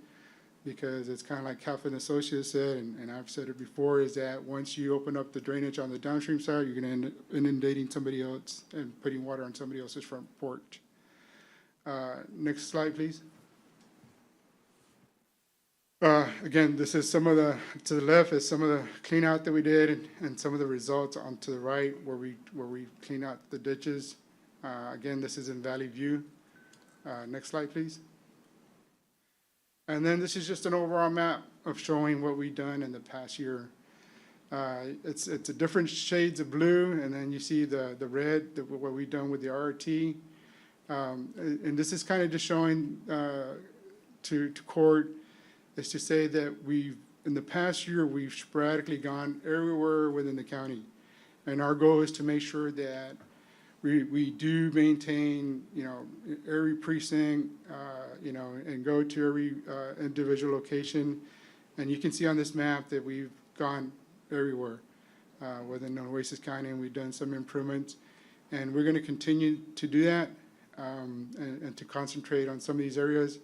because it's kind of like Halfin Associates said, and I've said it before, is that once you open up the drainage on the downstream side, you're going to end up inundating somebody else and putting water on somebody else's front porch. Next slide, please. Again, this is some of to the left is some of the clean out that we did, and some of the results on to the right where we clean out the ditches. Again, this is in Valley View. Next slide, please. And then this is just an overall map of showing what we've done in the past year. It's a different shades of blue, and then you see the red, what we've done with the RRT. And this is kind of just showing to court, is to say that in the past year, we've sporadically gone everywhere within the county. And our goal is to make sure that we do maintain, every precinct, and go to every individual location. And you can see on this map that we've gone everywhere within Nueces County, and we've done some improvements. And we're going to continue to do that and to concentrate on some of these areas.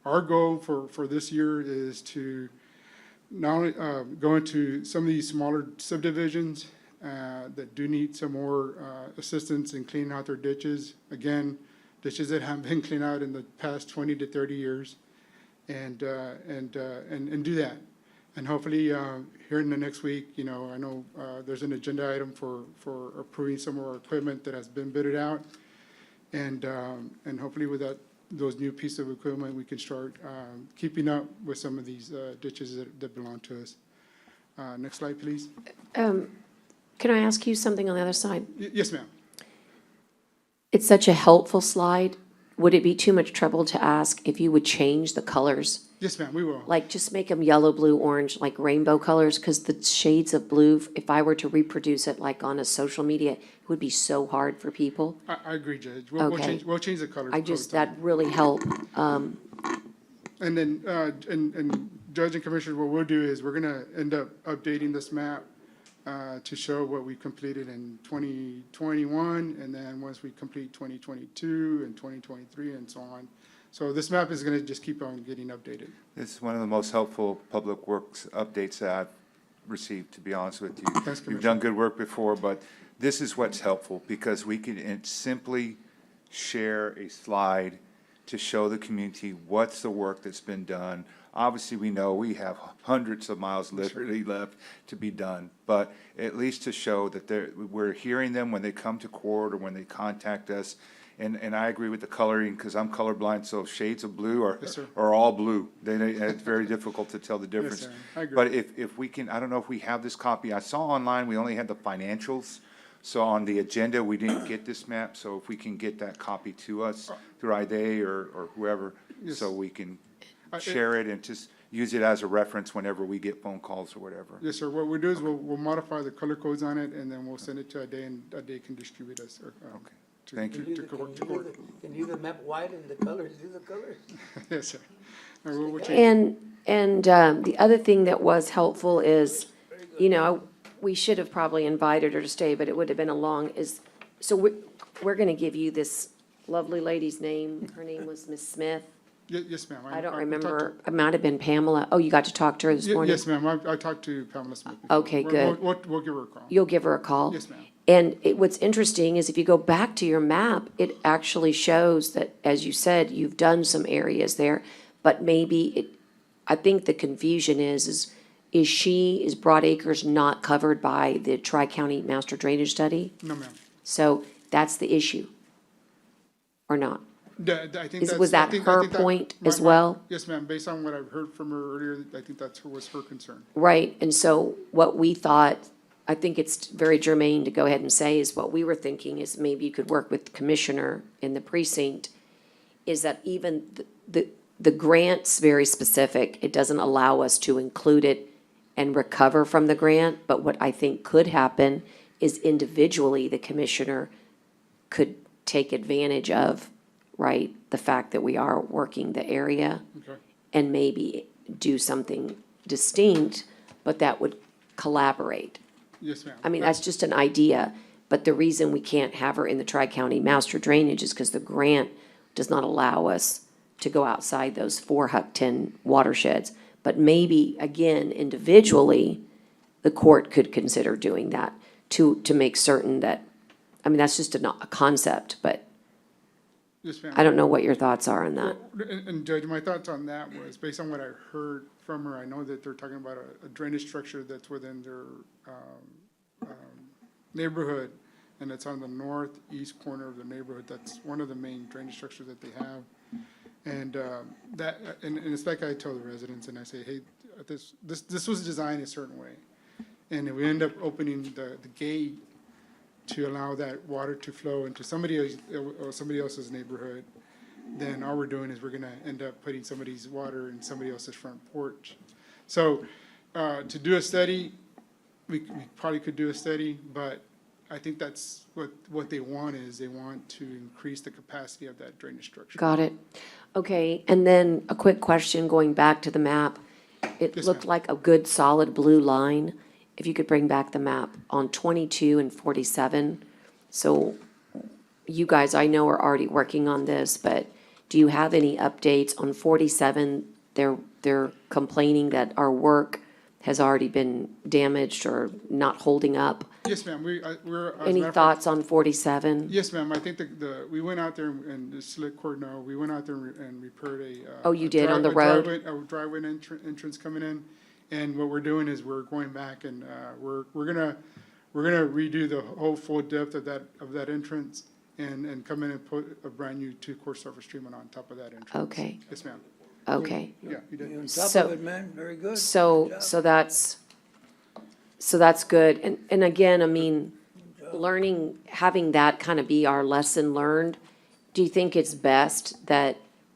Our goal for this year is to not only go into some of these smaller subdivisions that do need some more assistance in cleaning out their ditches. Again, ditches that haven't been cleaned out in the past 20 to 30 years, and do that. And hopefully here in the next week, I know there's an agenda item for approving some of our equipment that has been bidded out, and hopefully with those new pieces of equipment, we can start keeping up with some of these ditches that belong to us. Next slide, please. Can I ask you something on the other side? Yes, ma'am. It's such a helpful slide. Would it be too much trouble to ask if you would change the colors? Yes, ma'am, we will. Like, just make them yellow, blue, orange, like rainbow colors, because the shades of blue, if I were to reproduce it like on a social media, it would be so hard for people. I agree, Judge. We'll change the colors. That really help. And then, and Judge and Commissioner, what we'll do is we're gonna end up updating this map to show what we completed in 2021, and then once we complete 2022 and 2023 and so on. So this map is gonna just keep on getting updated. This is one of the most helpful public works updates that I've received, to be honest with you. Thanks, You've done good work before, but this is what's helpful, because we can simply share a slide to show the community what's the work that's been done. Obviously, we know we have hundreds of miles literally left to be done, but at least to show that we're hearing them when they come to court or when they contact us. And I agree with the coloring, because I'm colorblind, so shades of blue are all blue. It's very difficult to tell the difference. Yes, sir. I agree. But if we can, I don't know if we have this copy. I saw online we only had the financials. So on the agenda, we didn't get this map. So if we can get that copy to us through IDA or whoever, Yes. so we can share it and just use it as a reference whenever we get phone calls or whatever. Yes, sir. What we'll do is we'll modify the color codes on it, and then we'll send it to IDA, and IDA can distribute us. Okay. Thank you. Can you the map white and the colors, do the colors? Yes, sir. We'll change it. And the other thing that was helpful is, you know, we should have probably invited her to stay, but it would have been so we're gonna give you this lovely lady's name. Her name was Miss Smith. Yes, ma'am. I don't talked remember, it might have been Pamela. Oh, you got to talk to her this morning? Yes, ma'am. I talked to Pamela Smith before. Okay, good. We'll give her a call. You'll give her a call? Yes, ma'am. And what's interesting is if you go back to your map, it actually shows that, as you said, you've done some areas there, but I think the confusion is Broad Acres not covered by the Tri-County Master Drainage Study? No, ma'am. So that's the issue, or not? I think Was that her point as well? Yes, ma'am. Based on what I've heard from her earlier, I think was her concern. Right, and so what we thought, I think it's very germane to go ahead and say, is what we were thinking is maybe you could work with the commissioner in the precinct, is that even the grant's very specific. It doesn't allow us to include it and recover from the grant, but what I think could happen is individually, the commissioner could take advantage of, right, the fact that we are working the area Okay. and maybe do something distinct, but that would collaborate. Yes, ma'am. I mean, that's just an idea, but the reason we can't have her in the Tri-County Master Drainage is because the grant does not allow us to go outside those 4 HUC-10 watersheds. But maybe, again, individually, the court could consider doing that to make certain that, I mean, that's just a concept, but Yes, ma'am. I don't know what your thoughts are on that. Well, and Judge, my thoughts on that was, based on what I heard from her, I know that they're talking about a drainage structure that's within their neighborhood, and it's on the northeast corner of the neighborhood. That's one of the main drainage structures that they have. And and it's like I tell the residents, and I say, hey, this was designed a certain way. And if we end up opening the gate to allow that water to flow into somebody else's neighborhood, then all we're doing is we're gonna end up putting somebody's water in somebody else's front porch. So, to do a study, we probably could do a study, but I think that's what they want is they want to increase the capacity of that drainage structure. Got it. Okay, and then a quick question, going back to the map. It Yes, looked ma'am. like a good solid blue line. If you could bring back the map on 22 and 47. So you guys, I know, are already working on this, but do you have any updates on 47? They're complaining that our work has already been damaged or not holding up. Yes, ma'am, we're. as a matter Any of fact- thoughts on 47? Yes, ma'am, I think we went out there and just to let court know, we went out there and repaired a. Oh, you a did on the road? A driveway entrance coming in, and what we're doing is we're going back and, we're gonna redo the whole full depth of that entrance and come in and put a brand new 2-course surface treatment on top of that entrance. Okay. Yes, ma'am. Okay. Yeah, you did. You're on top So- of it, man, very good. So that's good. And again, I mean, having that kind of be our lesson learned, do you think it's best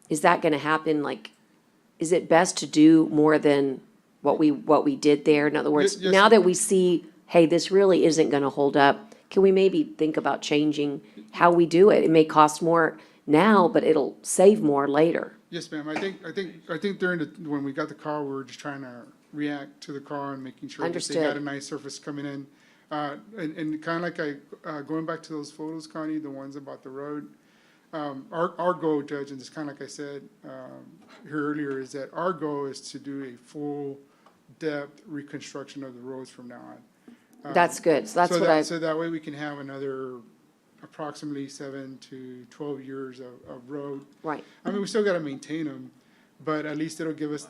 is that gonna happen, like, is it best to do more than what we did there? In other words, Yes. now that we see, hey, this really isn't gonna hold up, can we maybe think about changing how we do it? It may cost more now, but it'll save more later. Yes, ma'am. I think during when we got the call, we were just trying to react to the call and making sure that they got a Understood. nice surface coming in. And kind of like going back to those photos, Connie, the ones about the road. Our goal, Judge, and it's kind of like I said here earlier, is that our goal is to do a full depth reconstruction of the roads from now on. That's good. So that's what So that way we can have another approximately 7 to 12 years of road. Right. I mean, we still gotta maintain them, but at least it'll give us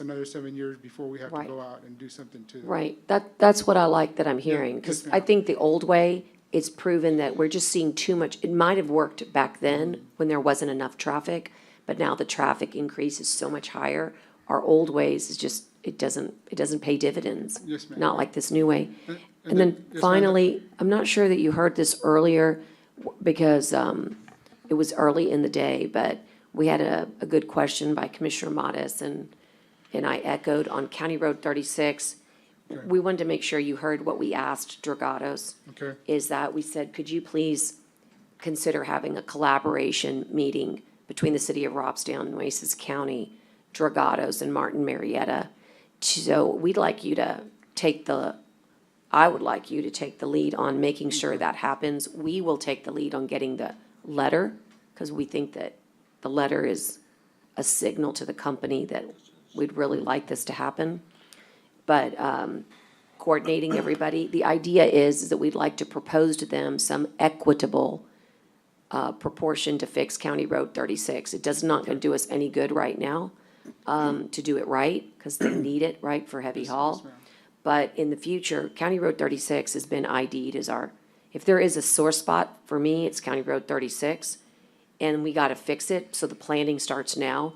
another 7 years before we have to Right. go out and do something to them. Right, that's what I like that I'm hearing, because yes, I ma'am. think the old way, it's proven that we're just seeing too much. It might have worked back then when there wasn't enough traffic, but now the traffic increase is so much higher. Our old ways is just, it doesn't pay dividends. Yes, ma'am. Not like this new way. And And then yes, ma'am. finally, I'm not sure that you heard this earlier, because it was early in the day, but we had a good question by Commissioner Modis, and I echoed on County Road 36. Okay. We wanted to make sure you heard what we asked Dragados. Okay. Is that we said, could you please consider having a collaboration meeting between the city of Robstown, Nueces County, Dragados, and Martin Marietta. So we'd like you to I would like you to take the lead on making sure that happens. We will take the lead on getting the letter, because we think that the letter is a signal to the company that we'd really like this to happen. But coordinating everybody, the idea is that we'd like to propose to them some equitable proportion to fix County Road 36. It does not going to do us any good right now to do it right, because they need it, right, for heavy haul. But in the future, County Road 36 has been ID'd as if there is a sore spot for me, it's County Road 36. And we got to fix it, so the planning starts now.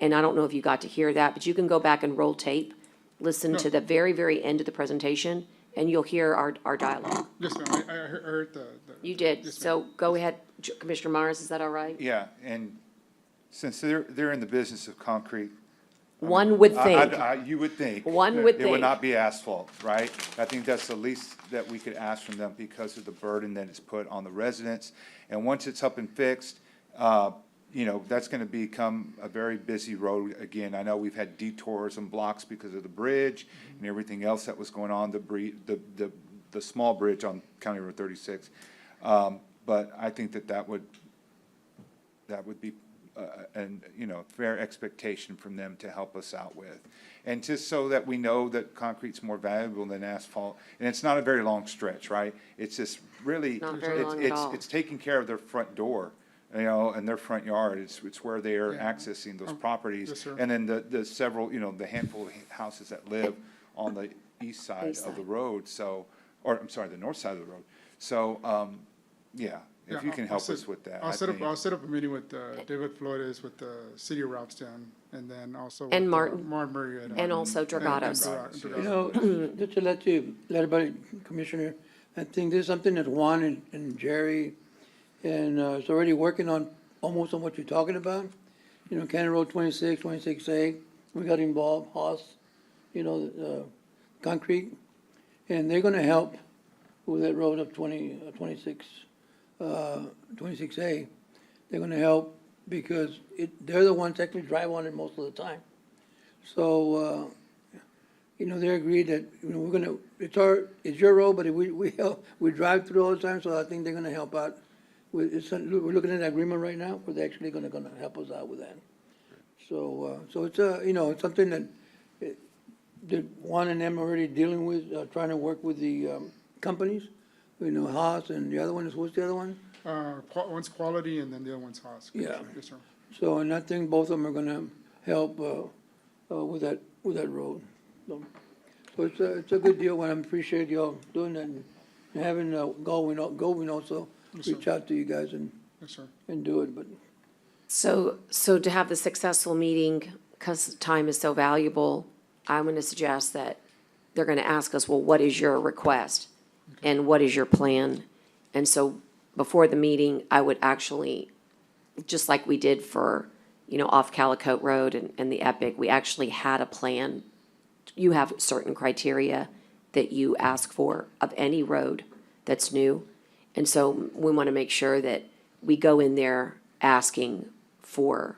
And I don't know if you got to hear that, but you can go back and roll tape, listen to the very, very end of the presentation, and you'll hear our dialogue. Yes, ma'am, I heard the. You did, Yes, ma'am. so go ahead, Commissioner Myers, is that all right? Yeah, and since they're in the business of concrete. One would think. You would think. One would It think. would not be asphalt, right? I think that's the least that we could ask from them because of the burden that is put on the residents. And once it's up and fixed, that's gonna become a very busy road again. I know we've had detours and blocks because of the bridge and everything else that was going on, the small bridge on County Road 36. But I think that would be fair expectation from them to help us out with. And just so that we know that concrete's more valuable than asphalt, and it's not a very long stretch, right? It's just really, Not very long at all. it's taking care of their front door, and their front yard. It's where they are accessing those properties. Yes, sir. And then the several, the handful of houses that live on the east side of the road, the north side of the road. So, if you can help us with that. I'll set up a meeting with David Flores with the city of Robstown, and then also. And with, Martin. Marietta. And also Dragados. Just to let everybody, Commissioner, I think this is something that Juan and Jerry is already working on, almost on what you're talking about. County Road 26, 26A, we got involved, Haas, concrete, and they're gonna help with that road of 26A. They're gonna help because they're the ones that actually drive on it most of the time. So, they agreed that, we're gonna, it's your road, but we drive through all the time, so I think they're gonna help out. We're looking at an agreement right now, where they're actually gonna help us out with that. So, it's it's something that Juan and them are already dealing with, trying to work with the, companies. Haas, and the other one is, what's the other one? One's Quality, and then the other one's Haas. Yeah. Yes, sir. So, and I think both of them are gonna help, with that road. So it's a good deal, and I appreciate y'all doing that and having, going also, Yes, sir. reach out to you guys Yes, sir. and do it, but. So to have the successful meeting, because time is so valuable, I'm going to suggest that they're going to ask us, well, what is your request? And what is your plan? And so before the meeting, I would actually, just like we did for, off Calicote Road and the Epic, we actually had a plan. You have certain criteria that you ask for of any road that's new. And so we want to make sure that we go in there asking for,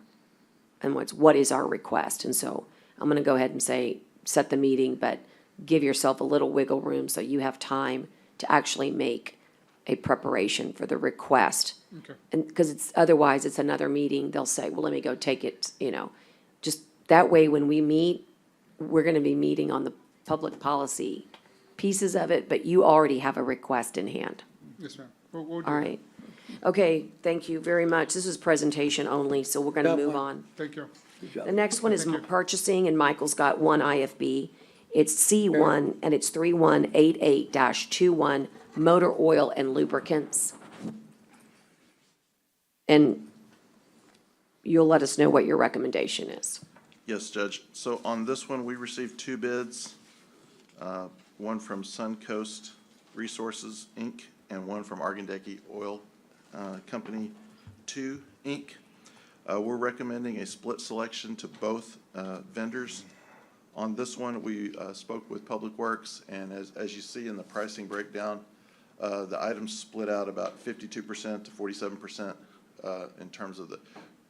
and what is our request? And so I'm going to go ahead and say, set the meeting, but give yourself a little wiggle room so you have time to actually make a preparation for the request. Okay. And, because otherwise it's another meeting, they'll say, well, let me go take it, just that way when we meet, we're going to be meeting on the public policy pieces of it, but you already have a request in hand. Yes, ma'am. We'll do All that. right. Okay, thank you very much. This is presentation only, so we're going to move on. Thank you. The next one is Thank you. purchasing, and Michael's got one IFB. It's C1, and it's 3188-21, motor oil and lubricants. And you'll let us know what your recommendation is. Yes, Judge. So on this one, we received two bids, one from Suncoast Resources, Inc., and one from Argandeki Oil Company 2, Inc. We're recommending a split selection to both vendors. On this one, we spoke with Public Works, and as you see in the pricing breakdown, The items split out about 52% to 47% in terms of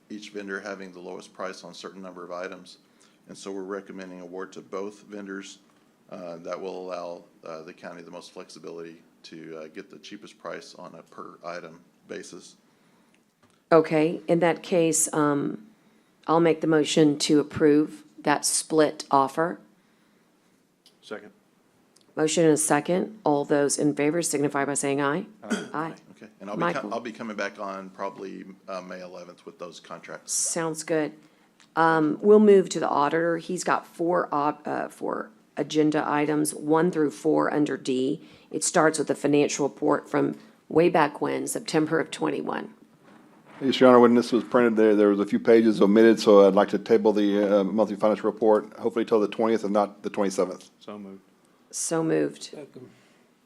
each vendor having the lowest price on a certain number of items. And so we're recommending award to both vendors. That will allow the county the most flexibility to get the cheapest price on a per item basis. Okay, in that case, I'll make the motion to approve that split offer. Second. Motion and a second. All those in favor signify by saying aye. Aye. Okay, and Michael? I'll be coming back on probably May 11th with those contracts. Sounds good. We'll move to the auditor. He's got four agenda items, 1 through 4 under D. It starts with the financial report from way back when, September of '21. Yes, Your Honor, when this was printed, there was a few pages omitted, so I'd like to table the monthly financial report, hopefully till the 20th and not the 27th. So moved. So moved. Second.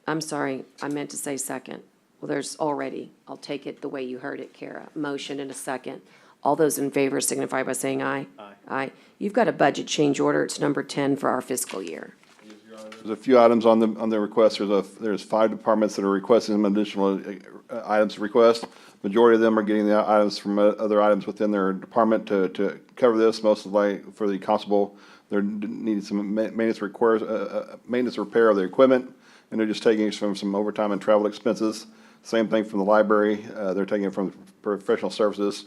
I'm sorry, I meant to say second. Well, there's already, I'll take it the way you heard it, Kara. Motion and a second. All those in favor signify by saying aye. Aye. Aye. You've got a budget change order. It's number 10 for our fiscal year. There's a few items on the request. There's 5 departments that are requesting some additional items to request. Majority of them are getting the items from other items within their department to cover this. Most of like for the constable, they're needing some maintenance repair of their equipment, and they're just taking it from some overtime and travel expenses. Same thing from the library. They're taking it from professional services.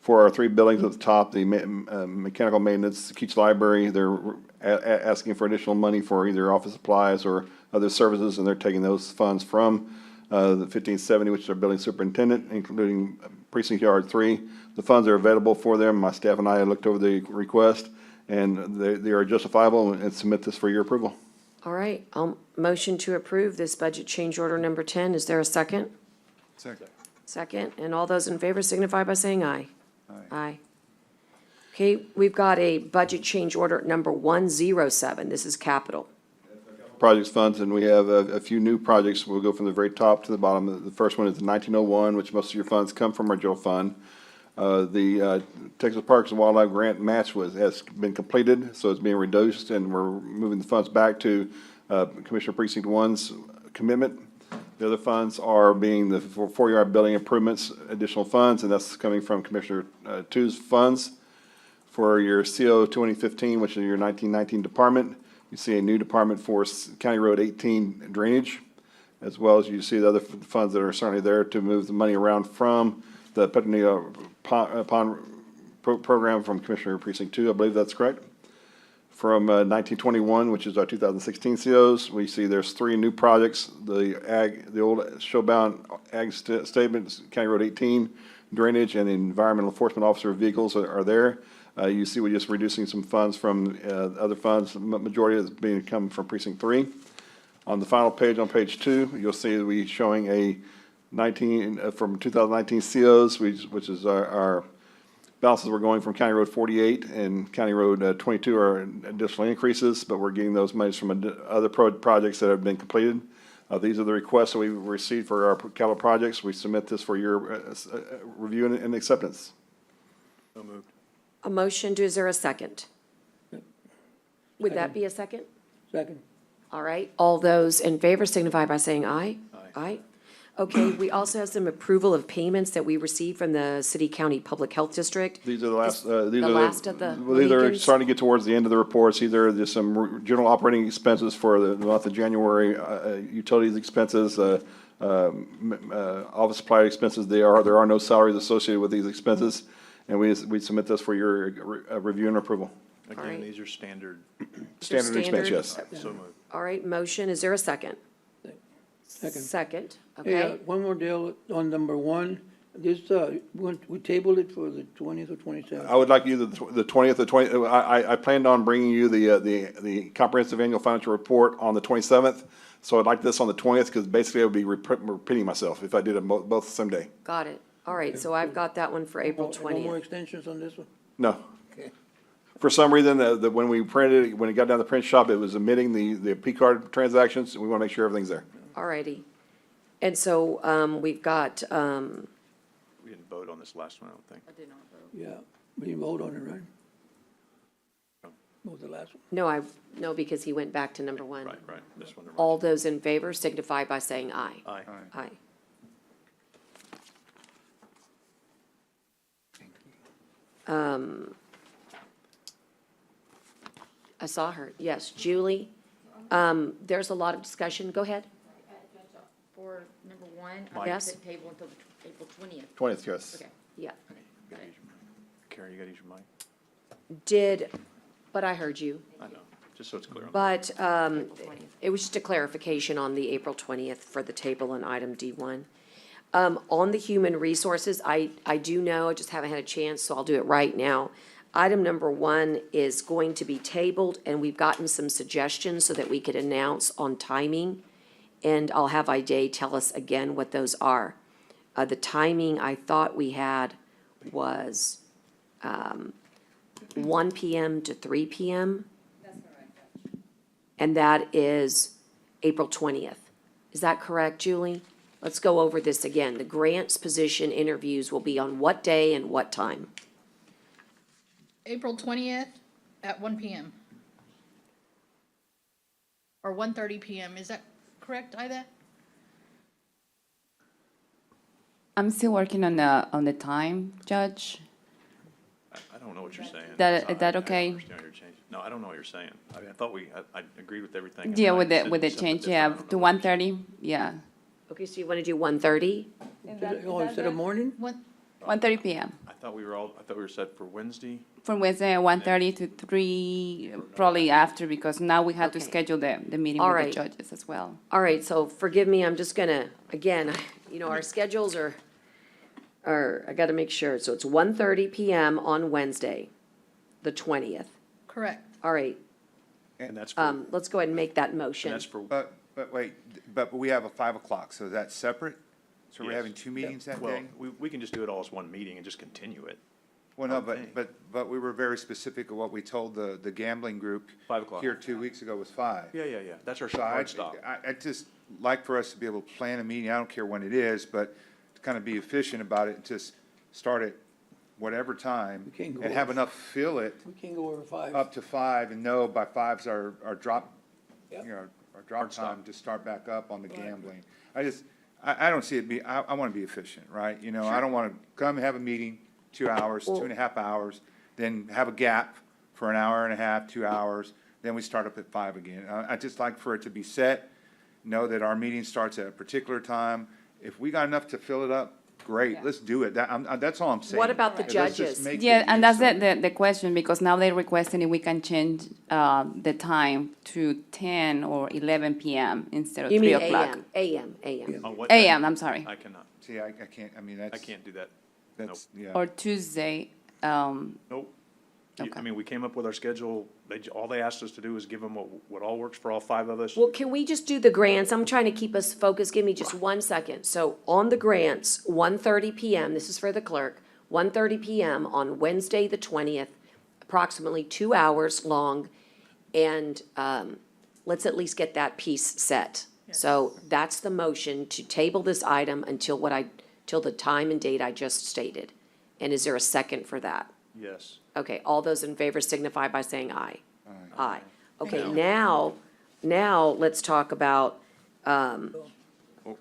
For our 3 buildings at the top, the mechanical maintenance, Keach Library, they're asking for additional money for either office supplies or other services, and they're taking those funds from the 1570, which is our building superintendent, including precinct yard 3. The funds are available for them. My staff and I looked over the request, and they are justifiable, and submit this for your approval. All right, I'll motion to approve this budget change order number 10. Is there a second? Second. Second, and all those in favor signify by saying aye. Aye. Okay, we've got a budget change order number 107. This is capital. Projects funds, and we have a few new projects. We'll go from the very top to the bottom. The first one is 1901, which most of your funds come from our general fund. The Texas Parks and Wildlife Grant match has been completed, so it's being reduced, and we're moving the funds back to Commissioner Precinct 1's commitment. The other funds are being the 4-yard building improvements, additional funds, and that's coming from Commissioner 2's funds. For your CO 2015, which is your 1919 department, you see a new department for County Road 18 drainage, as well as you see the other funds that are certainly there to move the money around from the Petronio Pond program from Commissioner Precinct 2, I believe that's correct. From 1921, which is our 2016 COs, we see there's 3 new projects. The old showbound ag statements, County Road 18, drainage, and the environmental enforcement officer vehicles are there. You see we're just reducing some funds from other funds. The majority is being come from Precinct 3. On the final page, on page 2, you'll see that we showing a 19 from 2019 COs, which is our balances. We're going from County Road 48 and County Road 22 are additional increases, but we're getting those monies from other projects that have been completed. These are the requests that we've received for our capital projects. We submit this for your review and acceptance. So moved. A motion, is there a second? Would that be a second? Second. All right, all those in favor signify by saying aye. Aye. Okay, we also have some approval of payments that we received from the City County Public Health District. These are the last, The last of the these are Mohicans. starting to get towards the end of the reports. These are just some general operating expenses for the month of January, utilities expenses, office supply expenses. There are no salaries associated with these expenses, and we submit this for your review and approval. Again, right. these are standard. Standard expense, yes. So moved. All right, motion, is there a second? Second. Second, Hey, okay. one more deal on number 1. This, we tabled it for the 20th or 27th. I would like you the 20th, I planned on bringing you the comprehensive annual financial report on the 27th. So I'd like this on the 20th, because basically I would be repeating myself if I did them both the same day. Got it. All right, so I've got that one for April No more 20th. extensions on this one? No. Okay. For some reason, when we printed it, when it got down to the print shop, it was omitting the P card transactions. We want to make sure everything's there. All righty. And so, we've got, We didn't vote on this last one, I don't think. Yeah, we didn't vote on it, right? What was the last one? No, because he went back to number one. Right, this one. All those in favor signify by saying aye. Aye. Aye. I saw her, yes. Julie, there's a lot of discussion. Go ahead. For number one, Mike. I Yes. put table until April 20th. 20th, yes. Okay. Yeah. Karen, you gotta use your mic. But I heard you. I know, just so it's clear. But it was just a clarification on the April 20th for the table on item D1. On the human resources, I do know, I just haven't had a chance, so I'll do it right now. Item number 1 is going to be tabled, and we've gotten some suggestions so that we could announce on timing. And I'll have Ida tell us again what those are. The timing I thought we had was 1 PM to 3 PM. And that is April 20th. Is that correct, Julie? Let's go over this again. The grants position interviews will be on what day and what time? April 20th at 1 PM. Or 1:30 PM, is that correct, Ida? I'm still working on the time, Judge. I don't know what you're saying. Is that I don't okay? understand what you're changing. No, I don't know what you're saying. I mean, I thought I agreed with everything. and Yeah, I with said the something change, different. yeah, I don't know to what 1:30, yeah. Okay, so you want to do 1:30? Oh, instead of morning? 1:30 PM. I thought we were set for Wednesday. From Wednesday at 1:30 to 3, probably after, because now we have to Okay. schedule the meeting All with the right. judges as well. All right, so forgive me, I'm just gonna, again, our schedules are, I gotta make sure. So it's 1:30 PM on Wednesday, the 20th. Correct. All right, And that's for, let's go ahead and make that and motion. that's for, But wait, but we have a 5 o'clock, so that's separate? So we're Yes. having 2 meetings that well, day? we can just do it all as one meeting and just continue it. Well, no, Okay. but we were very specific of what we told the gambling group 5 o'clock. here 2 weeks ago was 5. Yeah, that's our So hard stop. I just like for us to be able to plan a meeting, I don't care when it is, but to kind of be efficient about it, and just start at whatever time, We can't go and have over- enough fill it We can't go over 5. up to 5, and know by 5's our drop, Yep. our drop Hard stop. time to start back up on the gambling. I don't see it be, I want to be efficient, right? I don't want to come and have a meeting, 2 hours, 2.5 hours, then have a gap for an hour and a half, 2 hours, then we start up at 5 again. I just like for it to be set, know that our meeting starts at a particular time. If we got enough to fill it up, great, let's do it. That's all I'm saying. What about the Let's just judges? make Yeah, it and that's easy. the question, because now they're requesting if we can change the time to 10 or 11 PM instead of You 3 mean o'clock. AM? On what AM, I'm sorry. I cannot. See, I can't, I mean, that's. I can't do that. That's, yeah. Or Tuesday, Nope. Okay. I mean, we came up with our schedule. All they asked us to do is give them what all works for all 5 of us. Well, can we just do the grants? I'm trying to keep us focused. Give me just 1 second. So on the grants, 1:30 PM, this is for the clerk, 1:30 PM on Wednesday, the 20th, approximately 2 hours long. And let's at least get that piece set. So that's the motion to table this item until till the time and date I just stated. And is there a second for that? Yes. Okay, all those in favor signify by saying aye. Aye. Okay, you. now let's talk about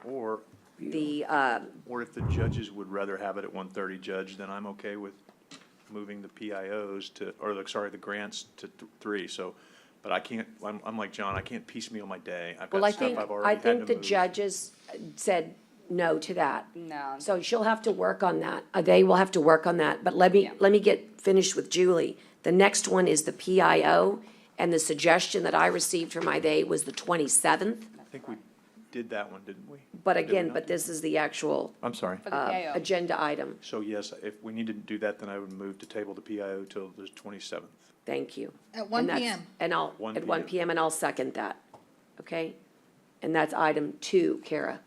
Or the, if the judges would rather have it at 1:30, Judge, then I'm okay with moving the PIOs the grants to 3, so, but I can't, I'm like John, I can't piecemeal my day. I've well, got I stuff think, I've I already had think to the move. judges said no to that. no. So she'll have to work on that. They will have to work on that. But let me get finished with Julie. The next one is the PIO, and the suggestion that I received from Ida was the 27th. I think we did that one, didn't we? But Did we again, not? but this is the actual I'm sorry. For the PIO. agenda item. So yes, if we need to do that, then I would move to table the PIO till the 27th. Thank you. At 1 And that's- PM. And I'll, 1 at 1 PM. PM, and I'll second that, okay? And that's item 2, Kara.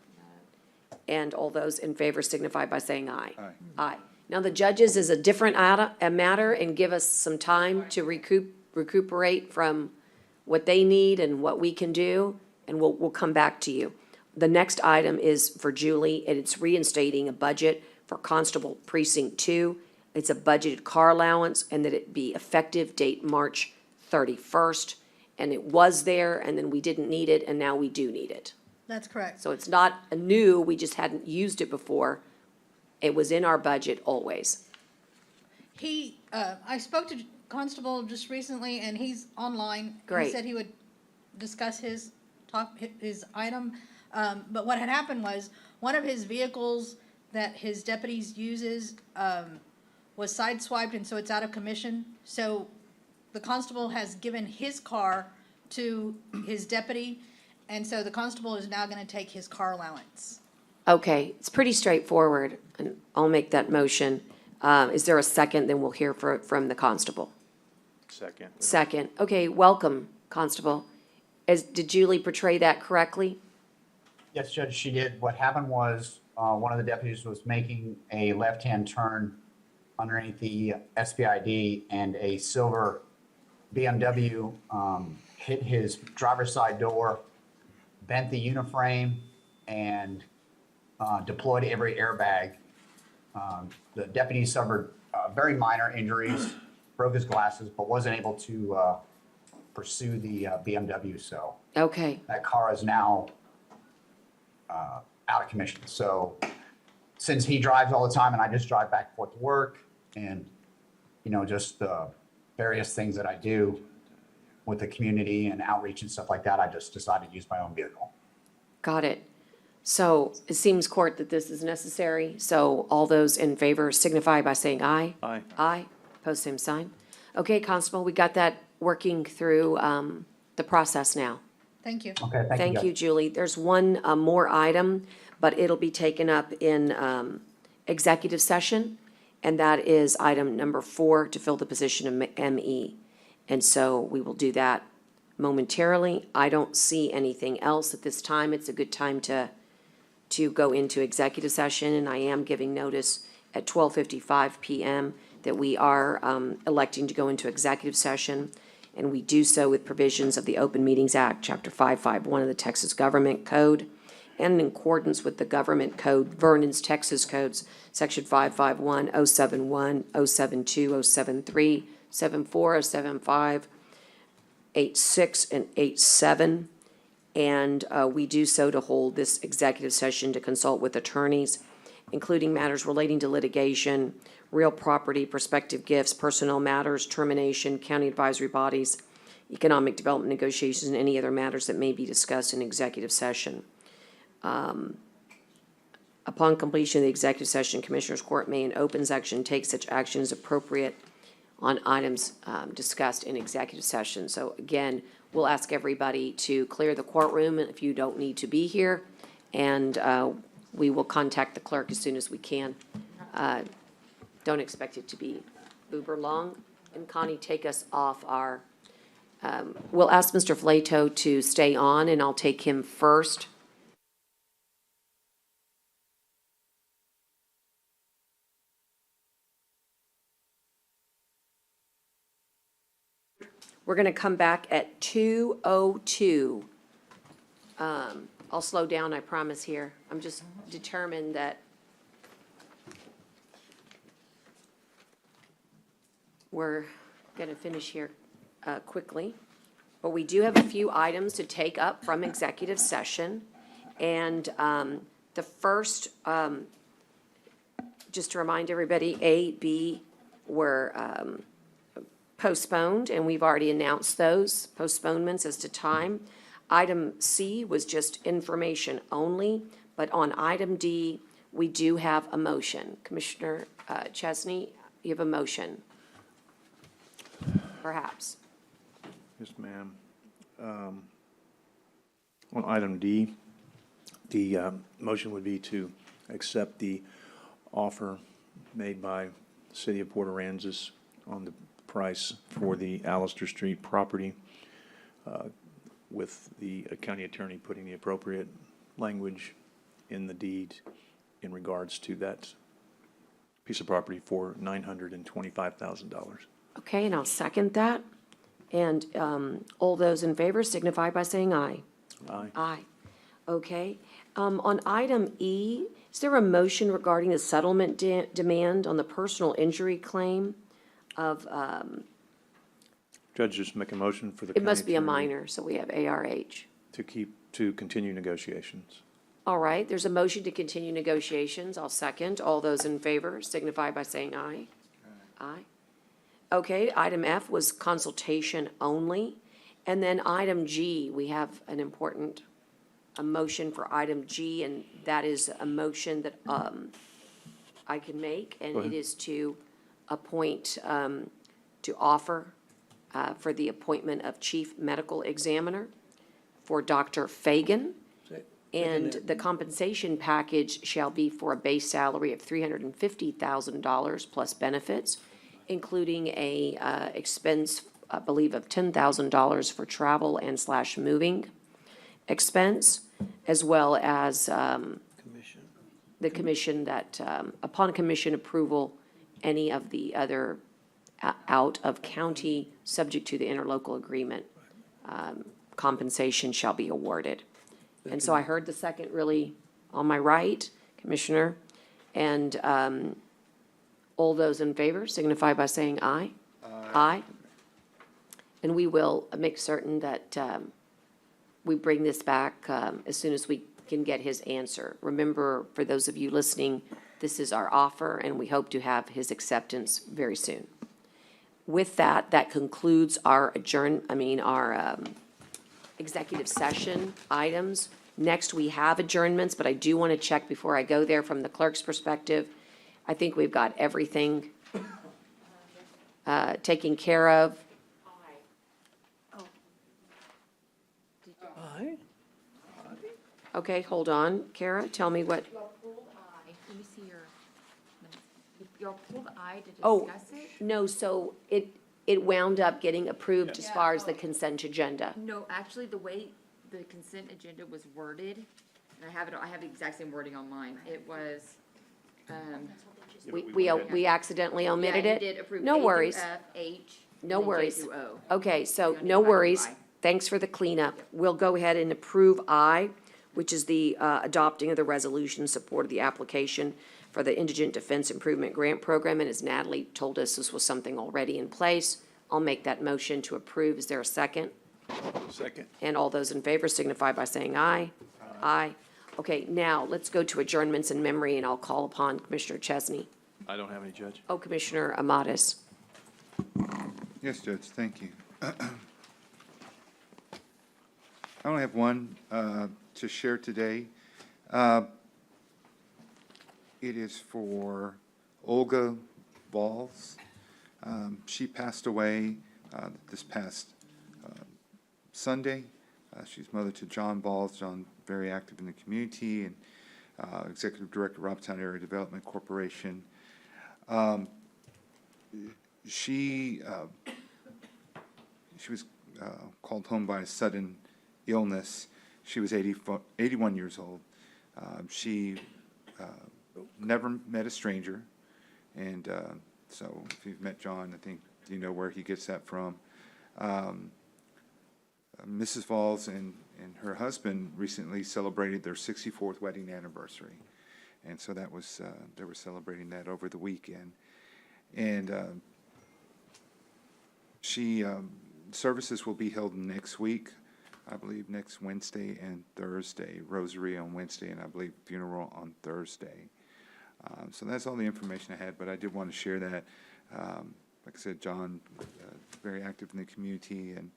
And all those in favor signify by saying aye. Aye. Aye. Now, the judges is a different a matter, and give us some time to recuperate from what they need and what we can do, and we'll come back to you. The next item is for Julie, and it's reinstating a budget for Constable Precinct 2. It's a budgeted car allowance, and that it be effective date March 31st, and it was there, and then we didn't need it, and now we do need it. That's correct. So it's not a new, we just hadn't used it before. It was in our budget always. I spoke to Constable just recently, and he's online. Great. He said he would discuss his item. But what had happened was, one of his vehicles that his deputies uses, was sideswiped, and so it's out of commission. So the constable has given his car to his deputy, and so the constable is now gonna take his car allowance. Okay, it's pretty straightforward, and I'll make that motion. Is there a second? Then we'll hear from the constable. Second. Second. Okay, welcome, constable. Did Julie portray that correctly? Yes, Judge, she did. What happened was, one of the deputies was making a left-hand turn underneath the SPID, and a silver BMW hit his driver's side door, bent the uniframe, and deployed every airbag. The deputy suffered very minor injuries, broke his glasses, but wasn't able to pursue the BMW. So Okay, that car is now out of commission. So since he drives all the time and I just drive back and forth to work, and, you know, just the various things that I do with the community and outreach and stuff like that, I just decided to use my own vehicle. got it. So it seems, court, that this is necessary. So all those in favor signify by saying aye. Aye. Aye. Post same sign. Okay, constable, we got that working through the process now. Thank you. Okay, Thank Judge. you, Julie. There's one more item, but it'll be taken up in executive session, and that is item number 4, to fill the position of ME. And so we will do that momentarily. I don't see anything else at this time. It's a good time to go into executive session, and I am giving notice at 12:55 PM that we are electing to go into executive session. And we do so with provisions of the Open Meetings Act, Chapter 551 of the Texas Government Code, and in accordance with the Government Code, Vernon's Texas Codes, Section 551, 071, 072, 073, 74, 075, 86, and 87. And we do so to hold this executive session to consult with attorneys, including matters relating to litigation, real property, prospective gifts, personnel matters, termination, county advisory bodies, economic development negotiations, and any other matters that may be discussed in executive session. Upon completion of the executive session, Commissioners Court may in open section take such action as appropriate on items discussed in executive session. So again, we'll ask everybody to clear the courtroom if you don't need to be here, and we will contact the clerk as soon as we can. Don't expect it to be uber long. And Connie, take us off our, we'll ask Mr. Flato to stay on, and I'll take him first. We're gonna come back at 2:02. I'll slow down, I promise here. I'm just determined that we're gonna finish here quickly. But we do have a few items to take up from executive session. And the first, just to remind everybody, A, B were postponed, and we've already announced those postponements as to time. Item C was just information only, but on item D, we do have a motion. Commissioner Chesney, you have a motion? Perhaps. Yes, ma'am. On item D, the motion would be to accept the offer made by the city of Port Aransas on the price for the Allister Street property, with the county attorney putting the appropriate language in the deed in regards to that piece of property for $925,000. Okay, and I'll second that. And all those in favor signify by saying aye. Aye. Aye. Okay. On item E, is there a motion regarding the settlement demand on the personal injury claim of Judge, just make a motion for the It county must be a attorney minor, so we have ARH. to continue negotiations. All right, there's a motion to continue negotiations. I'll second. All those in favor signify by saying aye. Aye. Okay, item F was consultation only. And then item G, we have an important, a motion for item G, and that is a motion that I can make, and Go ahead. it is to appoint, to offer for the appointment of Chief Medical Examiner for Dr. Fagan. And the compensation package shall be for a base salary of $350,000 plus benefits, including a expense, I believe, of $10,000 for travel and / moving expense, as well as the commission that, upon commission approval, any of the other out of county, subject to the interlocal agreement, compensation shall be awarded. And so I heard the second really on my right, Commissioner, and all those in favor signify by saying aye. Aye. And we will make certain that we bring this back as soon as we can get his answer. Remember, for those of you listening, this is our offer, and we hope to have his acceptance very soon. With that, that concludes our executive session items. Next, we have adjournments, but I do want to check before I go there from the clerk's perspective. I think we've got everything taken care of. Aye. Okay, hold on. Kara, tell me what, Your pulled eye, let me see your pulled eye to oh, discuss it? no, so it wound up getting approved as far as the consent agenda. No, actually, the way the consent agenda was worded, and I have the exact same wording on mine, it was, We accidentally omitted yeah, it? you did approve No A through worries. F, H, No and then J worries. through O. Okay, so You no wanna do I through worries. I. Thanks for the cleanup. We'll go ahead and approve I, which is the adopting of the resolution in support of the application for the Indigent Defense Improvement Grant Program. And as Natalie told us, this was something already in place. I'll make that motion to approve. Is there a second? Second. And all those in favor signify by saying aye. Aye. Okay, now let's go to adjournments in memory, and I'll call upon Commissioner Chesney. I don't have any, Judge. Oh, Commissioner Amatis. Yes, Judge, thank you. I only have one to share today. It is for Olga Valls. She passed away this past Sunday. She's mother to John Valls. John, very active in the community, and Executive Director, Robstown Area Development Corporation. She was called home by a sudden illness. She was 81 years old. She never met a stranger, and so if you've met John, I think you know where he gets that from. Mrs. Valls and her husband recently celebrated their 64th wedding anniversary, and so that was they were celebrating that over the weekend, and services will be held next week, I believe next Wednesday and Thursday. Rosary on Wednesday, and I believe funeral on Thursday. So that's all the information I had, but I did want to share that. Like I said, John, very active in the community and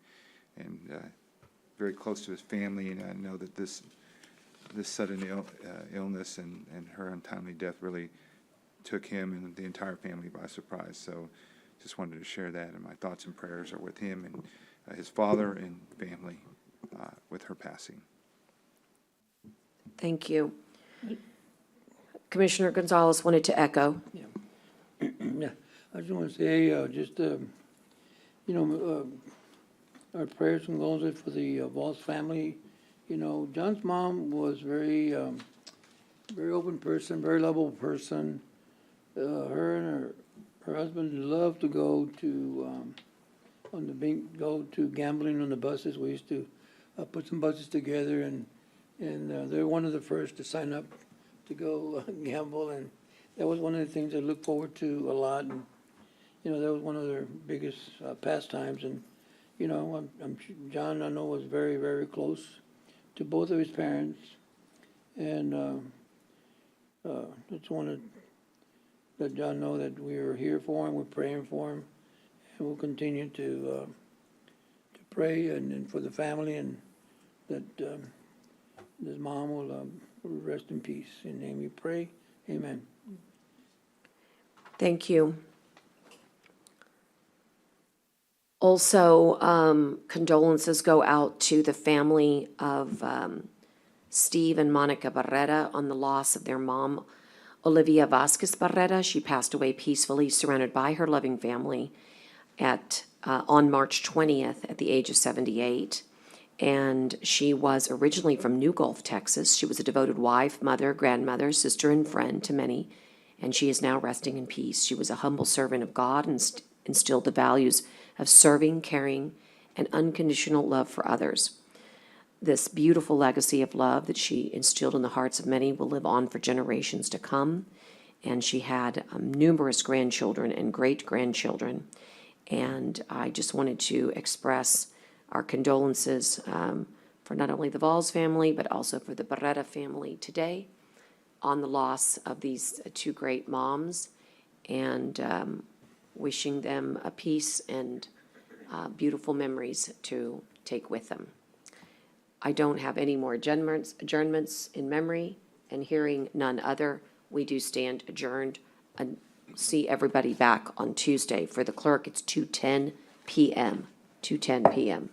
very close to his family, and I know that this sudden illness and her untimely death really took him and the entire family by surprise. So just wanted to share that, and my thoughts and prayers are with him and his father and family with her passing. Thank you. Commissioner Gonzalez wanted to echo. Yeah, I just want to say, our prayers and condolences for the Valls family. You know, John's mom was very open person, very lovable person. Her and her husband loved to go to go to gambling on the buses. We used to put some buses together, and they're one of the first to sign up to go gamble, and that was one of the things I look forward to a lot. And that was one of their biggest pastimes. And you know, John, I know, was very, very close to both of his parents. And just wanted to let John know that we are here for him, we're praying for him, and we'll continue to pray and for the family, and that his mom will rest in peace. In the name we pray, amen. Thank you. Also, condolences go out to the family of Steve and Monica Barrera on the loss of their mom, Olivia Vasquez Barrera. She passed away peacefully, surrounded by her loving family on March 20th at the age of 78. And she was originally from New Gulf, Texas. She was a devoted wife, mother, grandmother, sister, and friend to many, and she is now resting in peace. She was a humble servant of God and instilled the values of serving, caring, and unconditional love for others. This beautiful legacy of love that she instilled in the hearts of many will live on for generations to come. And she had numerous grandchildren and great-grandchildren. And I just wanted to express our condolences for not only the Valls family, but also for the Barrera family today on the loss of these two great moms, and wishing them a peace and beautiful memories to take with them. I don't have any more adjournments in memory, and hearing none other, we do stand adjourned and see everybody back on Tuesday. For the clerk, it's 2:10 p.m. 2:10 p.m.